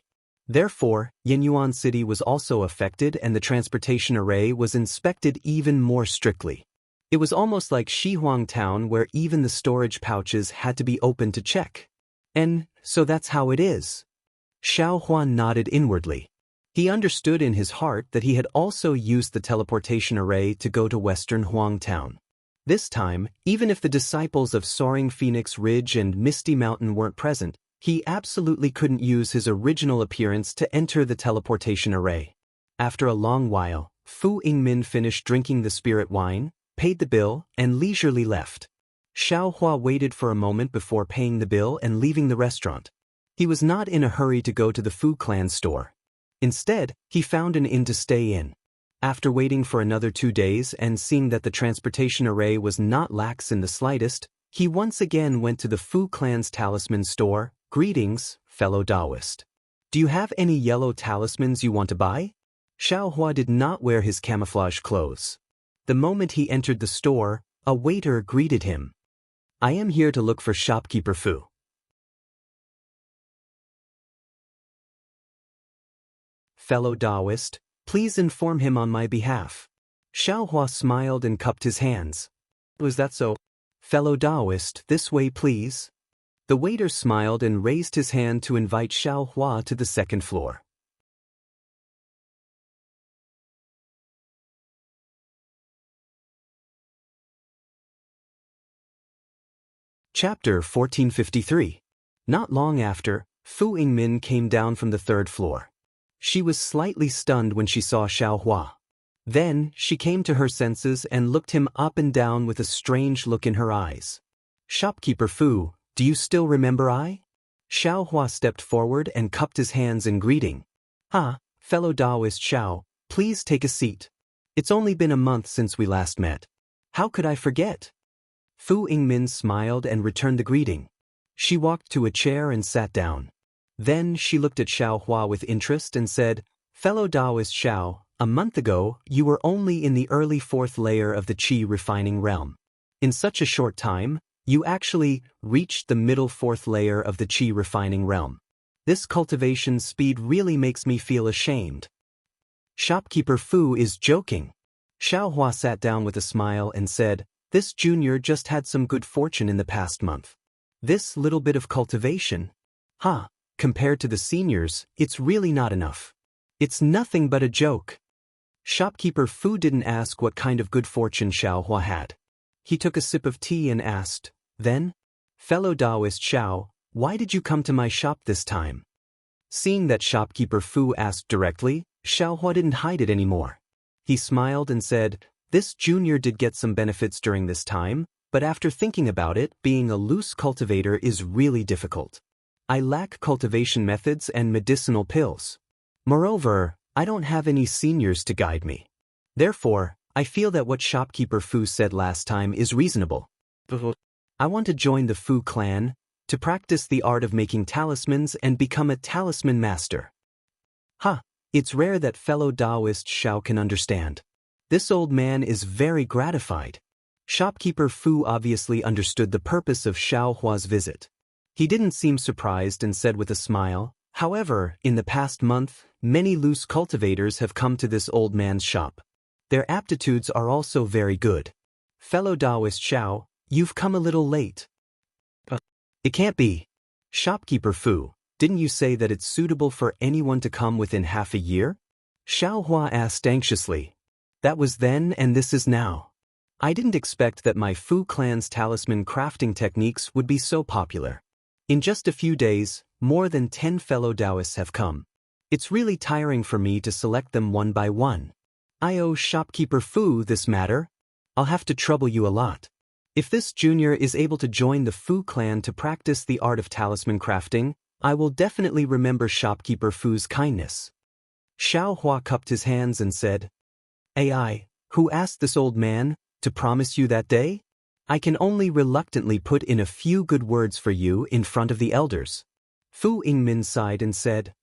Therefore, Yenyuan City was also affected and the transportation array was inspected even more strictly. It was almost like Shihuang Town where even the storage pouches had to be opened to check. And so that's how it is. Xiao Huan nodded inwardly. He understood in his heart that he had also used the teleportation array to go to Western Huang Town. This time, even if the disciples of Soaring Phoenix Ridge and Misty Mountain weren't present, he absolutely couldn't use his original appearance to enter the teleportation array. After a long while, Fu Yingmin finished drinking the spirit wine, paid the bill, and leisurely left. Xiao Hua waited for a moment before paying the bill and leaving the restaurant. He was not in a hurry to go to the Fu clan store. Instead, he found an inn to stay in. After waiting for another 2 days and seeing that the transportation array was not lax in the slightest, he once again went to the Fu clan's talisman store. Greetings, fellow Daoist. Do you have any yellow talismans you want to buy? Xiao Hua did not wear his camouflage clothes. The moment he entered the store, a waiter greeted him. I am here to look for shopkeeper Fu. Fellow Daoist, please inform him on my behalf. Xiao Hua smiled and cupped his hands. Was that so? Fellow Daoist, this way please. The waiter smiled and raised his hand to invite Xiao Hua to the second floor. Chapter 1453. Not long after, Fu Yingmin came down from the third floor. She was slightly stunned when she saw Xiao Hua. Then, she came to her senses and looked him up and down with a strange look in her eyes. Shopkeeper Fu, do you still remember I? Xiao Hua stepped forward and cupped his hands in greeting. Fellow Daoist Xiao, please take a seat. It's only been a month since we last met. How could I forget? Fu Yingmin smiled and returned the greeting. She walked to a chair and sat down. Then she looked at Xiao Hua with interest and said, Fellow Daoist Xiao, a month ago, you were only in the early 4th layer of the qi refining realm. In such a short time, you actually reached the middle 4th layer of the qi refining realm. This cultivation speed really makes me feel ashamed. Shopkeeper Fu is joking. Xiao Hua sat down with a smile and said, This junior just had some good fortune in the past month. This little bit of cultivation? Compared to the seniors, it's really not enough. It's nothing but a joke. Shopkeeper Fu didn't ask what kind of good fortune Xiao Hua had. He took a sip of tea and asked, Then? Fellow Daoist Xiao, why did you come to my shop this time? Seeing that Shopkeeper Fu asked directly, Xiao Hua didn't hide it anymore. He smiled and said, This junior did get some benefits during this time, but after thinking about it, being a loose cultivator is really difficult. I lack cultivation methods and medicinal pills. Moreover, I don't have any seniors to guide me. Therefore, I feel that what Shopkeeper Fu said last time is reasonable. I want to join the Fu clan, to practice the art of making talismans and become a talisman master. It's rare that fellow Daoist Xiao can understand. This old man is very gratified. Shopkeeper Fu obviously understood the purpose of Xiao Hua's visit. He didn't seem surprised and said with a smile, However, in the past month, many loose cultivators have come to this old man's shop. Their aptitudes are also very good. Fellow Daoist Xiao, you've come a little late. It can't be. Shopkeeper Fu, didn't you say that it's suitable for anyone to come within half a year? Xiao Hua asked anxiously. That was then and this is now. I didn't expect that my Fu clan's talisman crafting techniques would be so popular. In just a few days, more than 10 fellow Daoists have come. It's really tiring for me to select them one by one. I owe Shopkeeper Fu this matter. I'll have to trouble you a lot. If this junior is able to join the Fu clan to practice the art of talisman crafting, I will definitely remember Shopkeeper Fu's kindness. Xiao Hua cupped his hands and said, AI, who asked this old man to promise you that day? I can only reluctantly put in a few good words for you in front of the elders. Fu Yingmin sighed and said,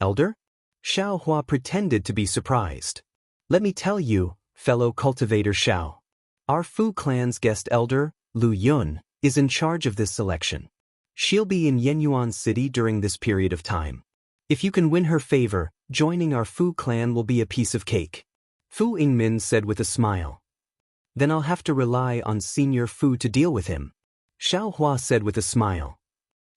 Elder? Xiao Hua pretended to be surprised. Let me tell you, fellow cultivator Xiao. Our Fu clan's guest elder, Lu Yun, is in charge of this selection. She'll be in Yenyuan City during this period of time. If you can win her favor, joining our Fu clan will be a piece of cake. Fu Yingmin said with a smile. Then I'll have to rely on Senior Fu to deal with him. Xiao Hua said with a smile.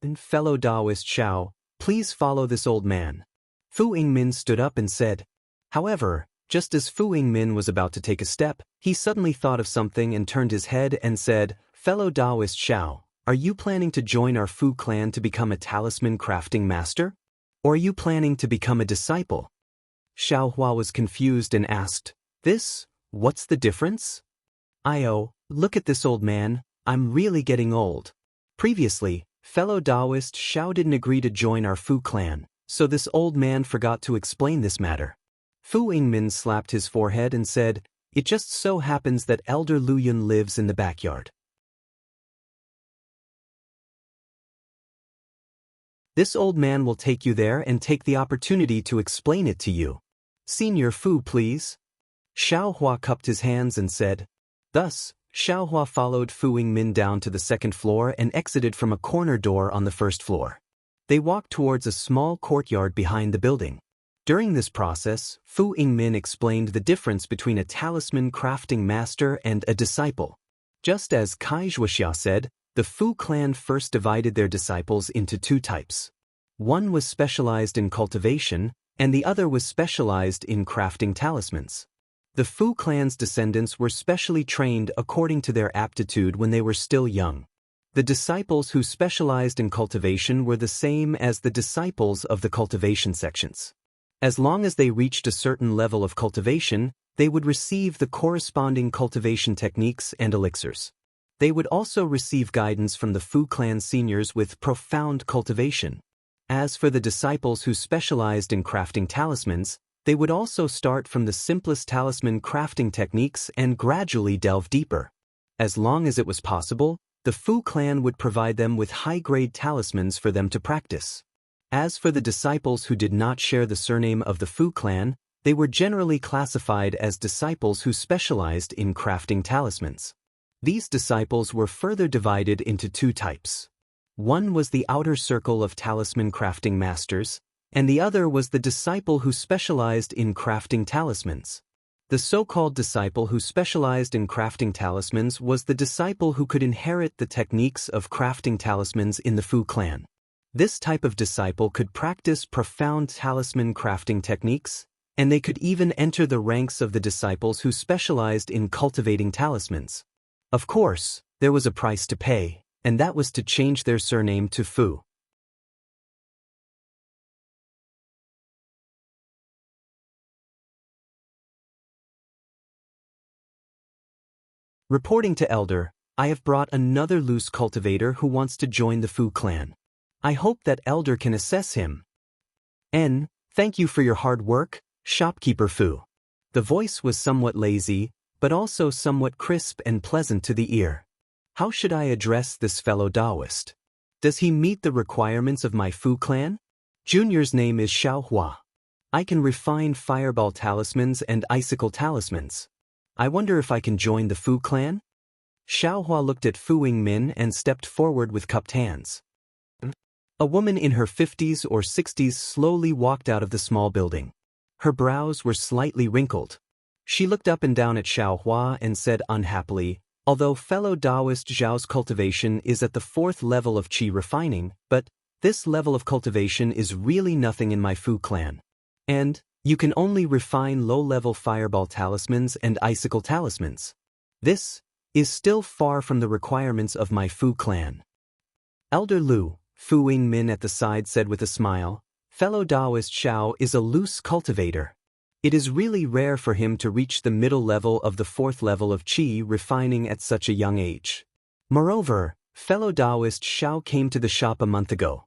Then fellow Daoist Xiao, please follow this old man. Fu Yingmin stood up and said. However, just as Fu Yingmin was about to take a step, he suddenly thought of something and turned his head and said, Fellow Daoist Xiao, are you planning to join our Fu clan to become a talisman crafting master? Or are you planning to become a disciple? Xiao Hua was confused and asked, what's the difference? Look at this old man, I'm really getting old. Previously, fellow Daoist Xiao didn't agree to join our Fu clan, so this old man forgot to explain this matter. Fu Yingmin slapped his forehead and said, It just so happens that Elder Lu Yun lives in the backyard. This old man will take you there and take the opportunity to explain it to you. Senior Fu, please. Xiao Hua cupped his hands and said. Thus, Xiao Hua followed Fu Yingmin down to the second floor and exited from a corner door on the first floor. They walked towards a small courtyard behind the building. During this process, Fu Yingmin explained the difference between a talisman crafting master and a disciple. Just as Kai Zhuoxia said, the Fu clan first divided their disciples into two types. One was specialized in cultivation, and the other was specialized in crafting talismans. The Fu clan's descendants were specially trained according to their aptitude when they were still young. The disciples who specialized in cultivation were the same as the disciples of the cultivation sections. As long as they reached a certain level of cultivation, they would receive the corresponding cultivation techniques and elixirs. They would also receive guidance from the Fu clan seniors with profound cultivation. As for the disciples who specialized in crafting talismans, they would also start from the simplest talisman crafting techniques and gradually delve deeper. As long as it was possible, the Fu clan would provide them with high-grade talismans for them to practice. As for the disciples who did not share the surname of the Fu clan, they were generally classified as disciples who specialized in crafting talismans. These disciples were further divided into two types. One was the outer circle of talisman crafting masters, and the other was the disciple who specialized in crafting talismans. The so-called disciple who specialized in crafting talismans was the disciple who could inherit the techniques of crafting talismans in the Fu clan. This type of disciple could practice profound talisman crafting techniques, and they could even enter the ranks of the disciples who specialized in cultivating talismans. Of course, there was a price to pay, and that was to change their surname to Fu. Reporting to Elder, I have brought another loose cultivator who wants to join the Fu clan. I hope that Elder can assess him. Thank you for your hard work, shopkeeper Fu. The voice was somewhat lazy, but also somewhat crisp and pleasant to the ear. How should I address this fellow Daoist? Does he meet the requirements of my Fu clan? Junior's name is Xiao Hua. I can refine fireball talismans and icicle talismans. I wonder if I can join the Fu clan? Xiao Hua looked at Fu Yingmin and stepped forward with cupped hands. A woman in her 50s or 60s slowly walked out of the small building. Her brows were slightly wrinkled. She looked up and down at Xiao Hua and said unhappily, although fellow Daoist Zhao's cultivation is at the 4th level of qi refining, but this level of cultivation is really nothing in my Fu clan. And you can only refine low-level fireball talismans and icicle talismans. This is still far from the requirements of my Fu clan. Elder Lu, Fu Yingmin at the side said with a smile, fellow Daoist Xiao is a loose cultivator. It is really rare for him to reach the middle level of the 4th level of qi refining at such a young age. Moreover, fellow Daoist Xiao came to the shop a month ago.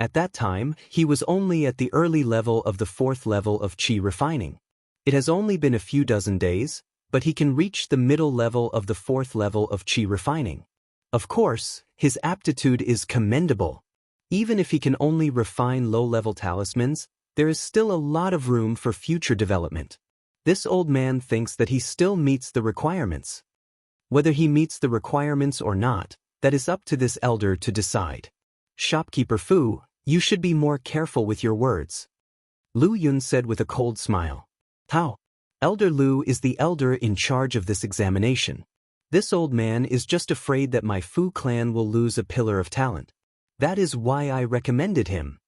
At that time, he was only at the early level of the 4th level of qi refining. It has only been a few dozen days, but he can reach the middle level of the 4th level of qi refining. Of course, his aptitude is commendable. Even if he can only refine low-level talismans, there is still a lot of room for future development. This old man thinks that he still meets the requirements. Whether he meets the requirements or not, that is up to this elder to decide. Shopkeeper Fu, you should be more careful with your words. Lu Yun said with a cold smile. How? Elder Lu is the elder in charge of this examination. This old man is just afraid that my Fu clan will lose a pillar of talent. That is why I recommended him.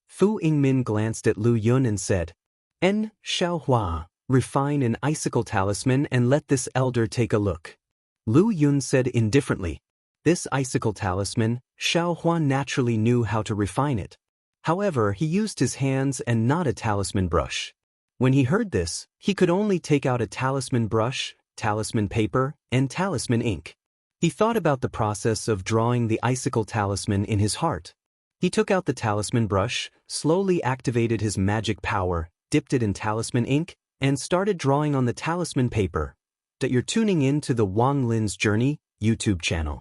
Fu Yingmin glanced at Lu Yun and said, Xiaohua, refine an icicle talisman and let this elder take a look. Lu Yun said indifferently. This icicle talisman, Xiaohua naturally knew how to refine it. However, he used his hands and not a talisman brush. When he heard this, he could only take out a talisman brush, talisman paper, and talisman ink. He thought about the process of drawing the icicle talisman in his heart. He took out the talisman brush, slowly activated his magic power, dipped it in talisman ink, and started drawing on the talisman paper. That you're tuning in to the Wang Lin's Journey YouTube channel.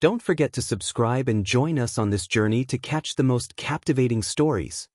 Don't forget to subscribe and join us on this journey to catch the most captivating stories.